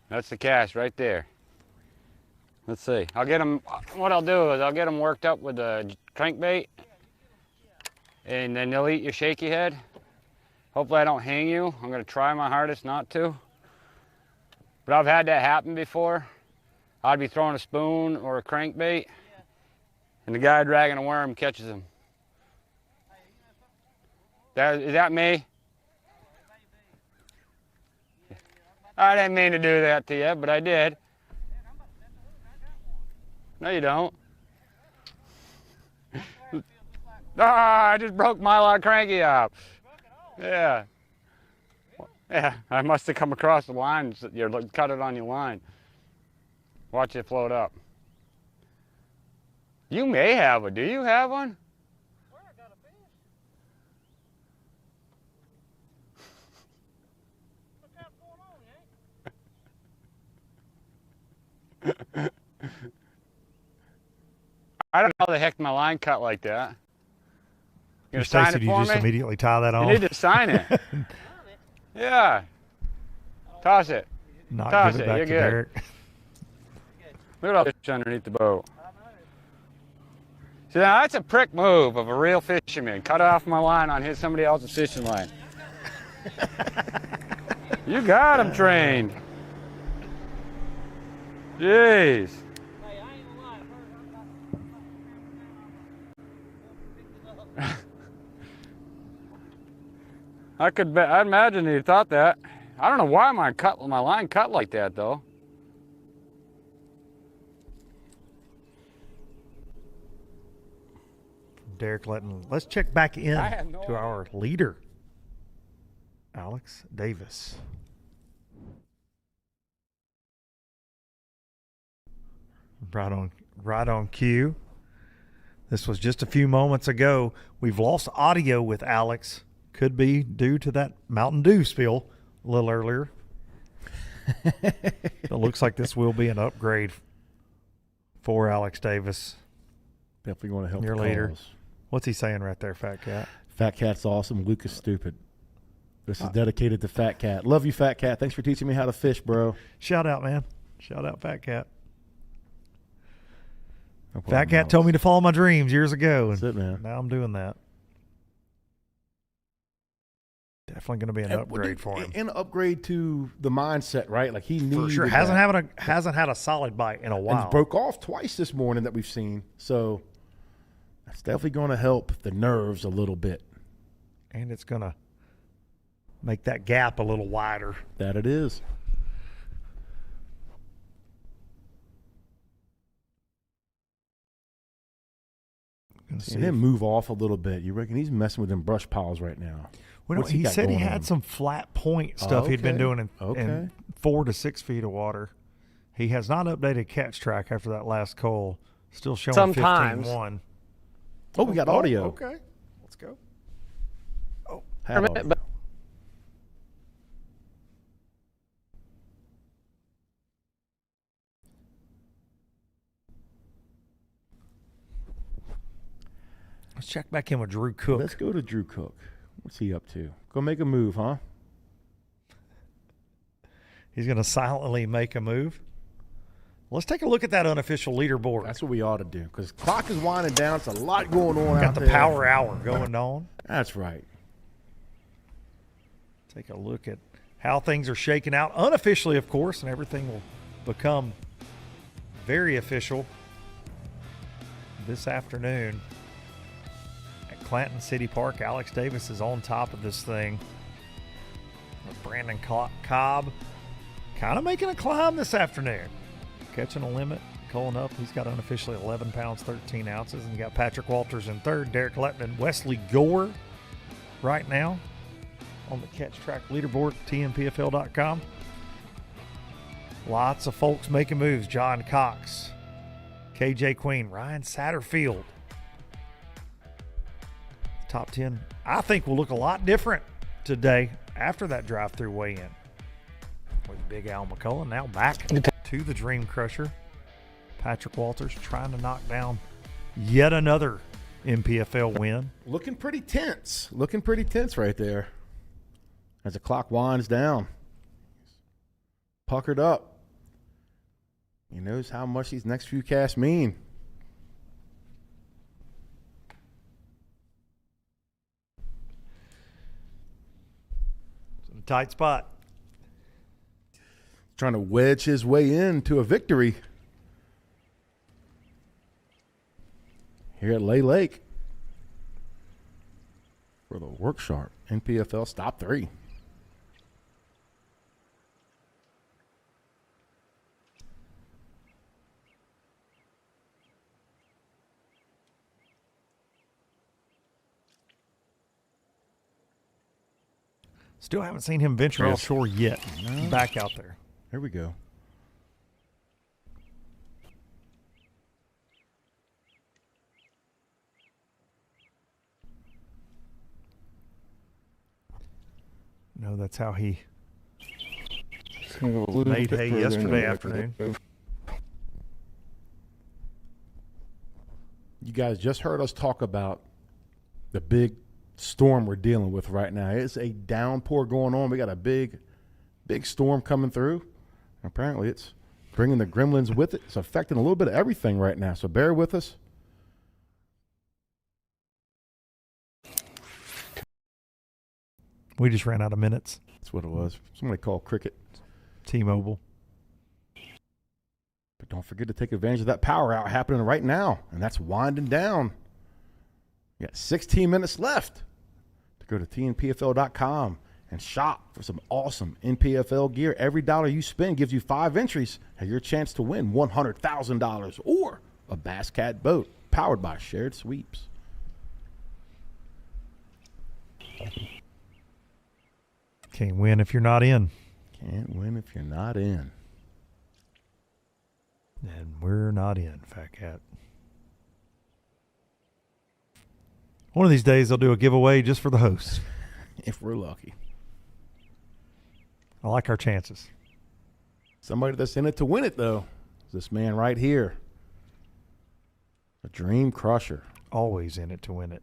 That's the cast right there. Let's see. I'll get them. What I'll do is I'll get them worked up with the crankbait, and then they'll eat your shaky head. Hopefully I don't hang you. I'm gonna try my hardest not to. But I've had that happen before. I'd be throwing a spoon or a crankbait, and the guy dragging a worm catches him. Is that me? I didn't mean to do that to you, but I did. No, you don't. I just broke my lot cranky up. Yeah. Yeah, I must have come across the line. You cut it on your line. Watch it float up. You may have one. Do you have one? I don't know how the heck my line cut like that. You gonna sign it you for just me? immediately tie that on? You need to sign it. Yeah. Toss it. Not Toss give it. it back You're to good. Derek. Look at all the fish underneath the boat. See, now that's a prick move of a real fisherman. Cut off my line on somebody else's fishing line. You got him trained. Jeez. I imagine he thought that. I don't know why my line cut like that though. Derek let's check back in I have no to our leader, Alex Davis. Right on cue. This was just a few moments ago. We've lost audio with Alex. Could be due to that Mountain Dew spill a little earlier. It looks like this will be an upgrade for Alex Davis. Definitely going to help your the leader. cause. What's he saying right there, Fat Cat? Fat Cat's awesome. Luke is stupid. This is dedicated to Fat Cat. Love you, Fat Cat. Thanks for teaching me how to fish, bro. Shout out, man. Shout out, Fat Cat. No problem, Fat Cat Alex. told me to follow my dreams years ago. That's it, man. Now I'm doing that. Definitely going to be an upgrade for him. An upgrade to the mindset, right? Like he needs. For sure. Hasn't had a solid bite in a while. And broke off twice this morning that we've seen. So that's definitely going to help the nerves a little bit. And it's going to make that gap a little wider. That it is. See him move off a little bit. You reckon he's messing with them brush piles right now? Well, he said he had some flat point stuff he'd been doing in 4 to 6 feet of water. He has not updated catch track after that last coal. Still showing Sometimes. 15-1. Oh, we got audio. Okay, let's go. Oh, let's check back in with Drew Cook. Let's go to Drew Cook. What's he up to? Go make a move, huh? He's going to silently make a move. Let's take a look at that unofficial leaderboard. That's what we ought to do because clock is winding down. It's a lot going on. Got the power hour going on. That's right. Take a look at how things are shaking out unofficially, of course, and everything will become very official this afternoon at Clanton City Park. Alex Davis is on top of this thing. Brandon Cobb kind of making a climb this afternoon. Catching a limit, calling up. He's got unofficially 11 pounds, 13 ounces. And you got Patrick Walters in third, Derek Lettman, Wesley Gore right now on the catch track leaderboard at TNPFL.com. Lots of folks making moves. John Cox, KJ Queen, Ryan Satterfield. Top 10, I think, will look a lot different today after that drive-through weigh-in. With Big Al McCullough now back to the Dream Crusher. Patrick Walters trying to knock down yet another NPFL win. Looking pretty tense. Looking pretty tense right there. As the clock winds down. Puckered up. He knows how much these next few casts mean. It's in a tight spot. Trying to wedge his way into a victory here at Lay Lake for the Work Sharp NPFL Stop 3. Still haven't seen him venture offshore yet. No. Back out there. Here we go. No, that's how he made hay yesterday afternoon. You guys just heard us talk about the big storm we're dealing with right now. It's a downpour going on. We got a big storm coming through. Apparently, it's bringing the gremlins with it. It's affecting a little bit of everything right now, so bear with us. We just ran out of minutes. That's what it was. Somebody called Cricket. T-Mobile. But don't forget to take advantage of that power out happening right now, and that's winding down. You got 16 minutes left to go to TNPFL.com and shop for some awesome NPFL gear. Every dollar you spend gives you 5 entries and your chance to win $100,000 or a Bass Cat boat powered by Shared Sweeps. Can't win if you're not in. Can't win if you're not in. And we're not in, Fat Cat. One of these days they'll do a giveaway just for the hosts. If we're lucky. I like our chances. Somebody that's in it to win it, though, is this man right here. A Dream Crusher. Always in it to win it.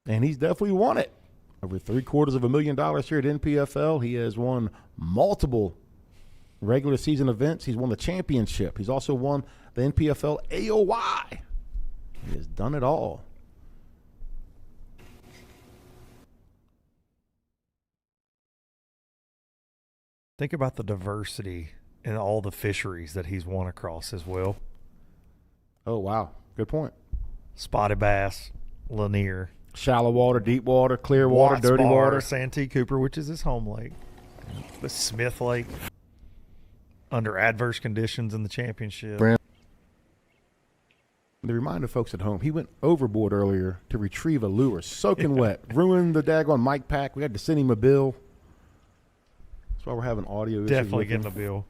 And he's definitely won it. Over $750,000 here at NPFL. He has won multiple regular season events. He's won the championship. He's also won the NPFL AOY. He has done it all. Think about the diversity in all the fisheries that he's won across as well. Oh, wow. Good point. Spotted bass, Lanier. Shallow water, deep water, clear water, Watts dirty Bar, water. Santee Cooper, which is his home lake. The Smith Lake, under adverse conditions in the championship. To remind the folks at home, he went overboard earlier to retrieve a lure, soaking wet, ruined the daggone mic pack. We had to send him a bill. That's why we're having audio issues. Definitely give him a bill.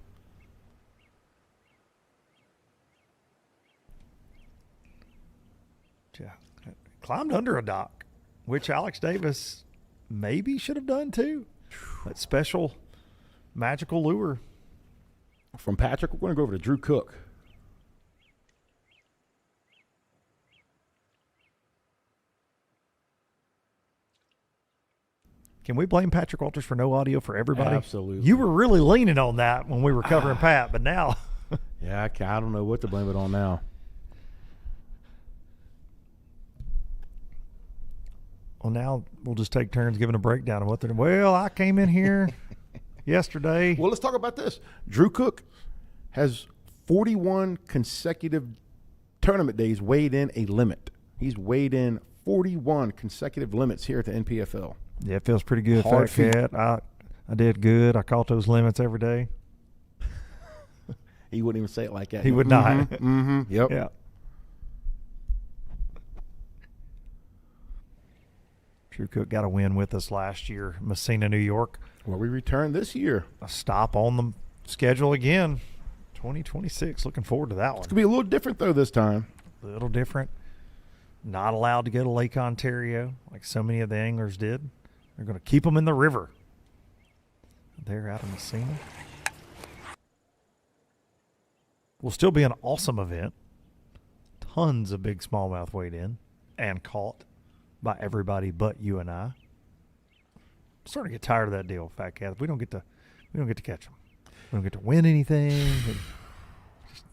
Yeah, climbed under a dock, which Alex Davis maybe should have done too. That special magical lure. From Patrick, we're going to go over to Drew Cook. Can we blame Patrick Walters for no audio for everybody? Absolutely. You were really leaning on that when we were covering Pat, but now. Yeah, I don't know what to blame it on now. Well, now we'll just take turns giving a breakdown of what they're doing. Well, I came in here yesterday. Well, let's talk about this. Drew Cook has 41 consecutive tournament days weighed in a limit. He's weighed in 41 consecutive limits here at the NPFL. Yeah, it feels pretty good, Hard Fat Cat. I did good. I caught those limits every day. He wouldn't even say it like that. He would not. Yep. Yeah. Drew Cook got a win with us last year, Messina, New York. Where we return this year. A stop on the schedule again, 2026. Looking forward to that one. It's going to be a little different, though, this time. A little different. Not allowed to go to Lake Ontario like so many of the anglers did. They're going to keep them in the river. They're out of Messina. Will still be an awesome event. Tons of big smallmouth weighed in and caught by everybody but you and I. I'm starting to get tired of that deal, Fat Cat. We don't get to catch them. We don't get to win anything. Just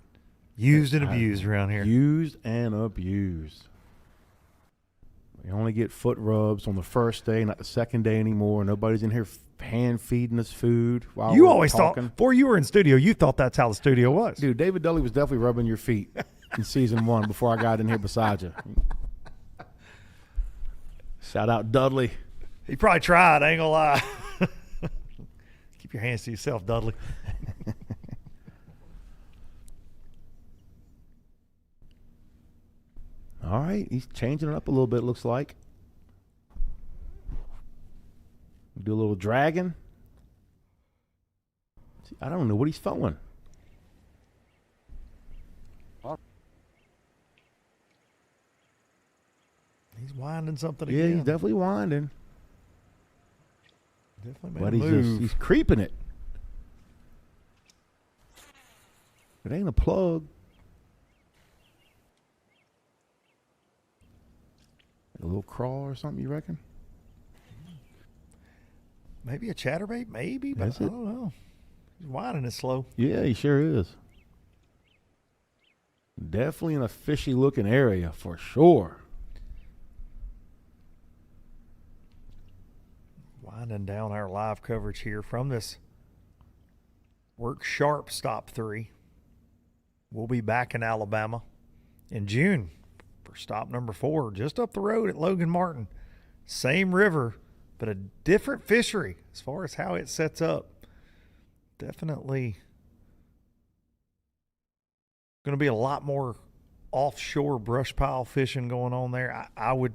used and abused around here. Used and abused. We only get foot rubs on the first day, not the second day anymore. Nobody's in here hand feeding us food while You we're always talking. thought, before you were in studio, you thought that's how the studio was. Dude, David Dudley was definitely rubbing your feet in season 1 before I got in here beside you. Shout out Dudley. He probably tried, I ain't gonna lie. Keep your hands to yourself, Dudley. All right, he's changing it up a little bit, looks like. Do a little dragging. I don't know what he's throwing. He's winding something Yeah, again. he's definitely winding. Definitely But made a move. he's creeping it. It ain't a plug. A little crawl or something, you reckon? Maybe a chatterbait, maybe, but Is I it? don't know. He's winding it slow. Yeah, he sure is. Definitely in a fishy looking area for sure. Winding down our live coverage here from this Work Sharp Stop 3. We'll be back in Alabama in June for stop number 4, just up the road at Logan Martin. Same river, but a different fishery as far as how it sets up. Definitely going to be a lot more offshore brush pile fishing going on there. I would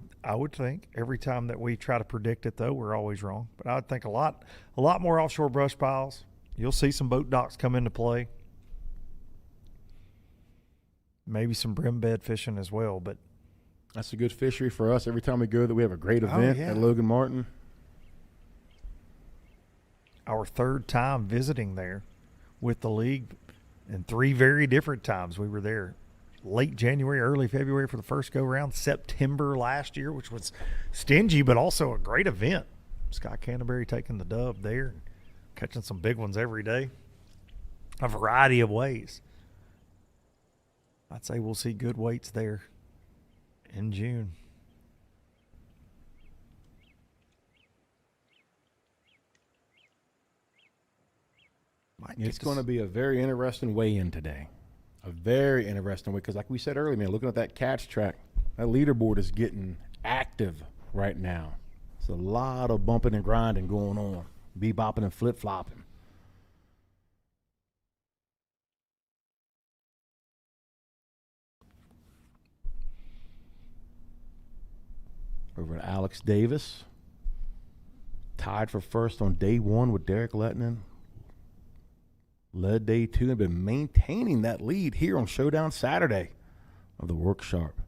think every time that we try to predict it, though, we're always wrong. But I would think a lot more offshore brush piles. You'll see some boat docks come into play. Maybe some brim bed fishing as well, but that's a good fishery for us. Every time we go there, we have a great event at Logan Martin. Our 3rd time visiting there with the league, and 3 very different times. We were there late January, early February for the first go-round, September last year, which was stingy, but also a great event. Scott Canterbury taking the dub there, catching some big ones every day, a variety of ways. I'd say we'll see good weights there in June. It's going to be a very interesting weigh-in today. A very interesting way, because like we said earlier, man, looking at that catch track, that leaderboard is getting active right now. It's a lot of bumping and grinding going on, bebopping and flip-flopping. over to Alex Davis. Tied for first on day one with Derek Lehtonen. Led day two and been maintaining that lead here on Showdown Saturday of the Work Sharp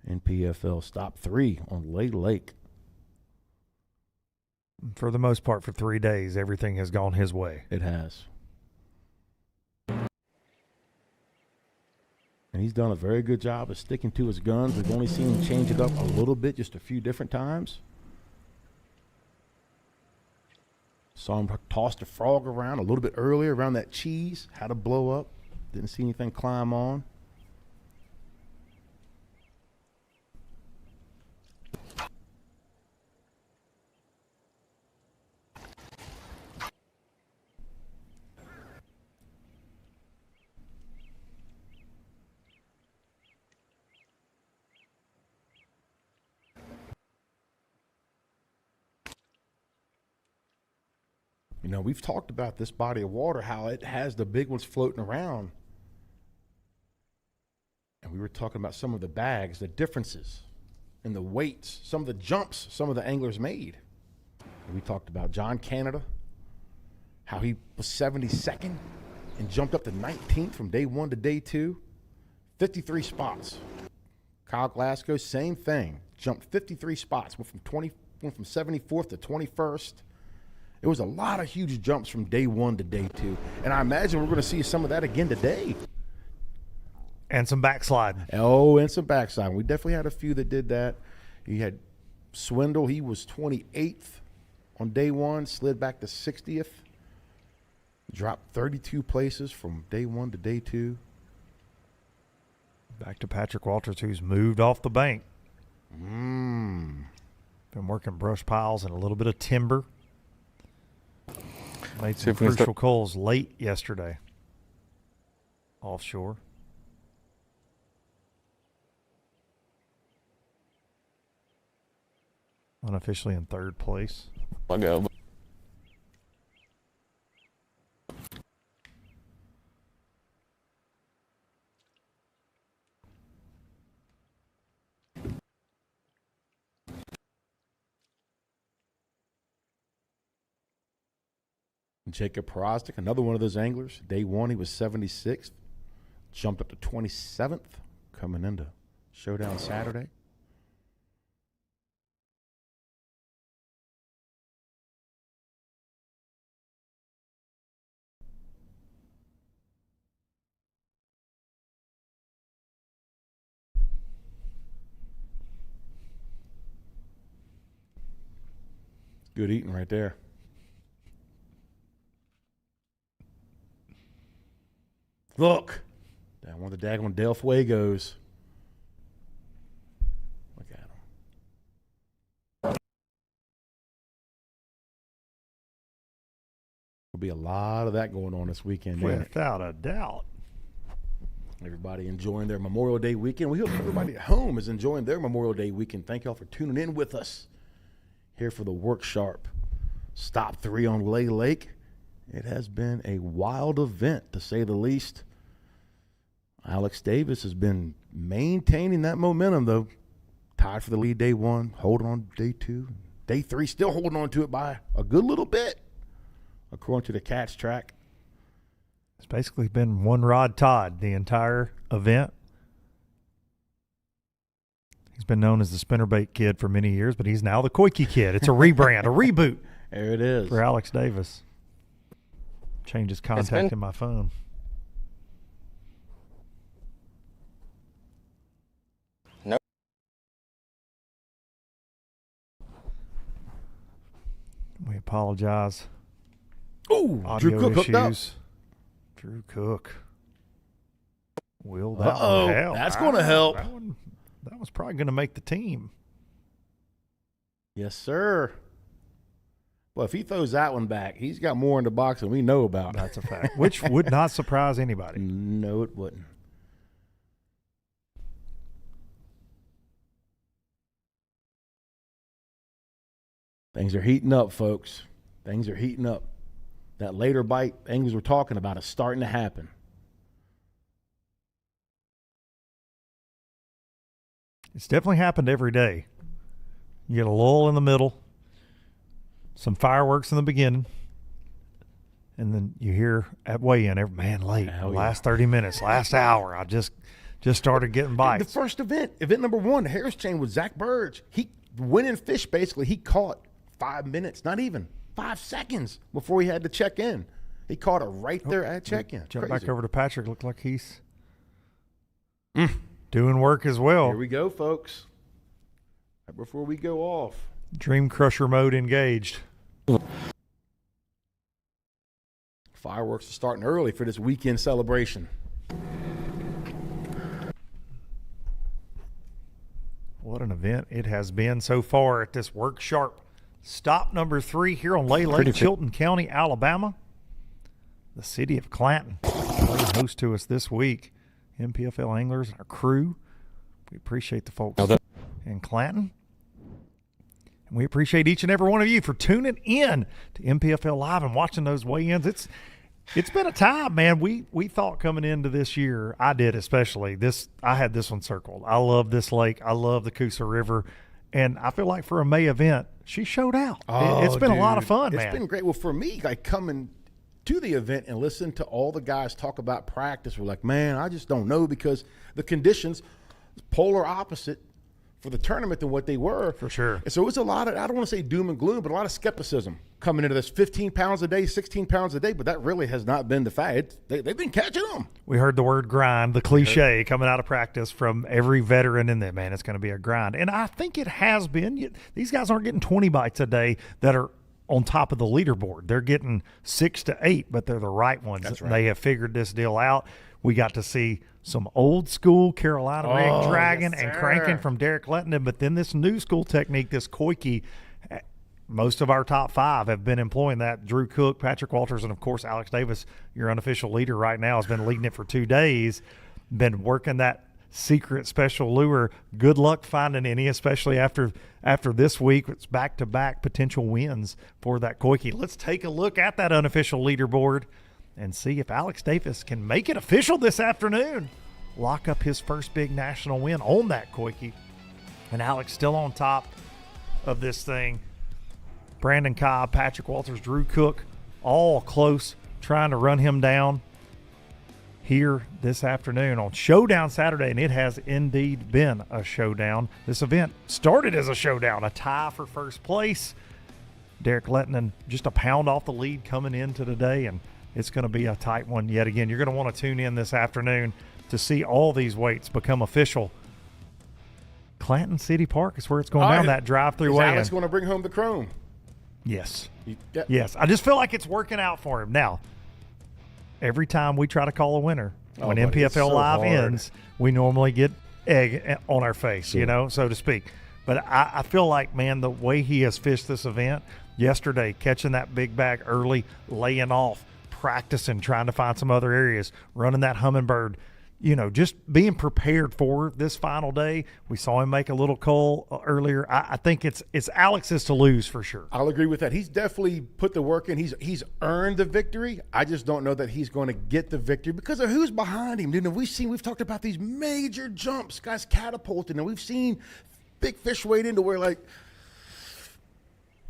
NPFL. Stop 3 on Lay Lake. For the most part, for 3 days, everything has gone his way. It has. And he's done a very good job of sticking to his guns. We've only seen him change it up a little bit, just a few different times. Saw him toss the frog around a little bit earlier around that cheese. Had to blow up. Didn't see anything climb on. You know, we've talked about this body of water, how it has the big ones floating around. And we were talking about some of the bags, the differences in the weights, some of the jumps some of the anglers made. And we talked about John Canada, how he was 72nd and jumped up to 19th from day one to day two. 53 spots. Kyle Glasgow, same thing. Jumped 53 spots, went from 74th to 21st. It was a lot of huge jumps from day one to day two. And I imagine we're going to see some of that again today. And some backsliding. Oh, and some backsliding. We definitely had a few that did that. You had Swindle. He was 28th on day one, slid back to 60th. Dropped 32 places from day one to day two. Back to Patrick Walters, who's moved off the bank. Been working brush piles and a little bit of timber. Made some crucial calls late yesterday. Offshore. Unofficially in third place. I'll go. Jacob Porosnik, another one of those anglers. Day one, he was 76th. Jumped up to 27th coming into Showdown Saturday. Good eating right there. Look, down one of the daggone Del Fuegos. Look at him. There'll be a lot of that going on this weekend. Without a doubt. Everybody enjoying their Memorial Day weekend. We hope everybody at home is enjoying their Memorial Day weekend. Thank y'all for tuning in with us here for the Work Sharp Stop 3 on Lay Lake. It has been a wild event, to say the least. Alex Davis has been maintaining that momentum, though. Tied for the lead day one, holding on day two. Day three, still holding on to it by a good little bit, according to the Cats track. It's basically been one Rod Todd the entire event. He's been known as the spinnerbait kid for many years, but he's now the Koike kid. It's a rebrand, a reboot. There it is. For Alex Davis. Change his contact in my phone. Nope. We apologize. Ooh, Audio Drew Cook hooked up. Drew Cook. Will that one help? That's going to help. That was probably going to make the team. Yes, sir. Well, if he throws that one back, he's got more in the box than we know about. That's a fact. Which would not surprise anybody. No, it wouldn't. Things are heating up, folks. Things are heating up. That later bite things we're talking about is starting to happen. It's definitely happened every day. You get a lull in the middle, some fireworks in the beginning, and then you hear at weigh-in, man, late, last 30 minutes, last hour, I just started getting bites. The first event number 1, the Harris chain with Zach Burge. He winning fish, basically, he caught 5 minutes, not even 5 seconds before he had to check in. He caught it right there at check-in. Jump back over to Patrick. Looked like he's doing work as well. Here we go, folks. Right before we go off. Dream Crusher mode engaged. Fireworks are starting early for this weekend celebration. What an event it has been so far at this Work Sharp stop number 3 here on Lake, Chilton County, Alabama. The city of Clanton playing host to us this week. NPFL anglers and our crew. We appreciate the folks in Clanton. And we appreciate each and every one of you for tuning in to NPFL Live and watching those weigh-ins. It's been a time, man. We thought coming into this year, I did especially, I had this one circled. I love this lake. I love the Coosa River. And I feel like for a May event, she showed out. It's been a lot of fun, man. It's been great. Well, for me, like coming to the event and listen to all the guys talk about practice, we're like, man, I just don't know, because the conditions polar opposite for the tournament than what they were. For sure. And so it was a lot of, I don't want to say doom and gloom, but a lot of skepticism coming into this. 15 pounds a day, 16 pounds a day, but that really has not been the fact. They've been catching them. We heard the word grind, the cliche coming out of practice from every veteran in there. Man, it's going to be a grind. And I think it has been. These guys aren't getting 20 bites a day that are on top of the leaderboard. They're getting 6 to 8, but they're the right ones. That's right. They have figured this deal out. We got to see some old school Carolina rig dragging and cranking from Derek Lehtonen, but then this new school technique, this koiki. Most of our top 5 have been employing that. Drew Cook, Patrick Walters, and of course Alex Davis, your unofficial leader right now, has been leading it for 2 days, been working that secret special lure. Good luck finding any, especially after this week. It's back-to-back potential wins for that koiki. Let's take a look at that unofficial leaderboard and see if Alex Davis can make it official this afternoon. Lock up his first big national win on that koiki. And Alex still on top of this thing. Brandon Cobb, Patrick Walters, Drew Cook, all close, trying to run him down here this afternoon on Showdown Saturday, and it has indeed been a showdown. This event started as a showdown, a tie for first place. Derek Lehtonen just a pound off the lead coming into today, and it's going to be a tight one yet again. You're going to want to tune in this afternoon to see all these weights become official. Clanton City Park is where it's going down, that drive-through weigh-in. Alex going to bring home the chrome? Yes. Yes. I just feel like it's working out for him. Now, every time we try to call a winner, when NPFL Live ends, we normally get egg on our face, so to speak. But I feel like, man, the way he has fished this event yesterday, catching that big bag early, laying off, practicing, trying to find some other areas, running that hummingbird, just being prepared for this final day. We saw him make a little call earlier. I think it's Alex's to lose for sure. I'll agree with that. He's definitely put the work in. He's earned the victory. I just don't know that he's going to get the victory because of who's behind him. We've talked about these major jumps, guys catapulting, and we've seen big fish wade into where we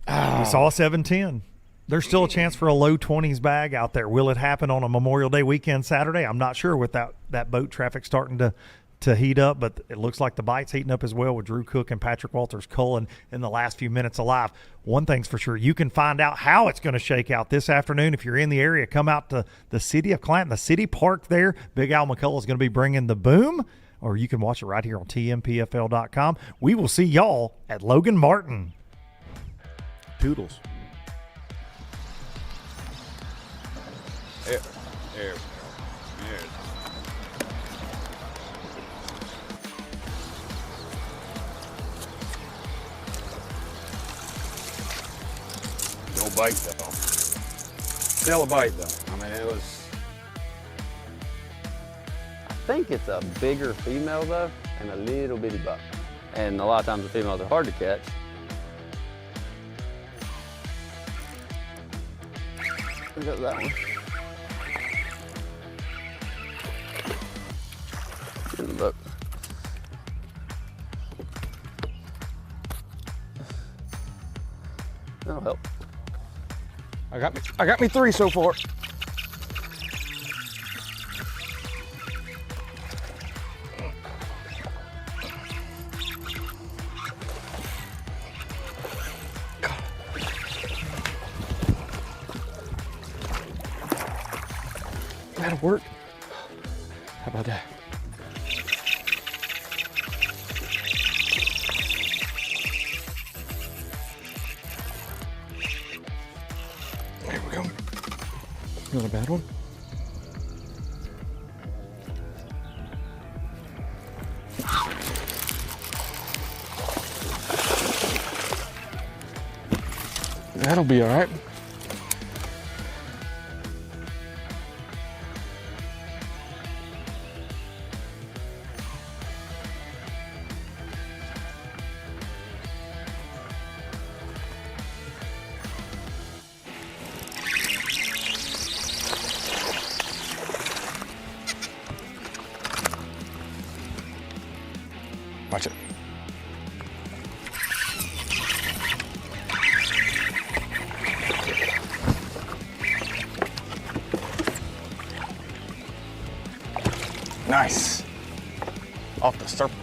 saw 7-10. There's still a chance for a low 20s bag out there. Will it happen on a Memorial Day weekend Saturday? I'm not sure with that boat traffic starting to heat up, but it looks like the bite's heating up as well with Drew Cook and Patrick Walters culling in the last few minutes alive. One thing's for sure, you can find out how it's going to shake out this afternoon. If you're in the area, come out to the city of Clanton, the city park there. Big Al McCullough is going to be bringing the boom, or you can watch it right here on TNPFL.com. We will see y'all at Logan Martin. Toodles. There. No bite though. Still a bite though. I mean, it was. I think it's a bigger female though, and a little bitty buck. And a lot of times the females are hard to catch. Look at that one. Look. go. I got me 3 so far. That'll work. How about that? There we go. Not a bad one. That'll be all right. Watch it. Nice. Off the surface.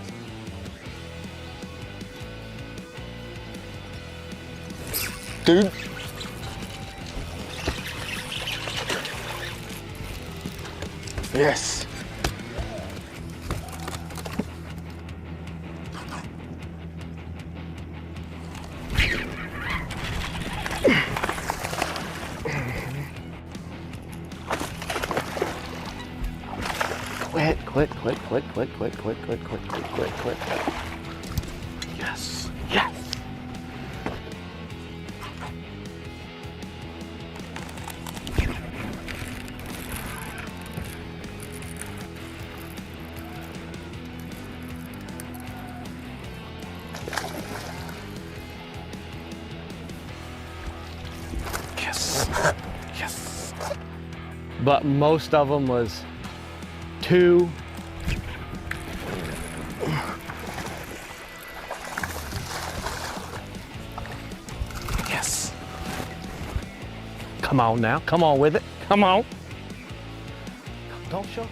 Dude. Yes. Quit. Yes. Yes. But most of them was 2. Yes. Come on now. Come on with it. Come on. Don't show it.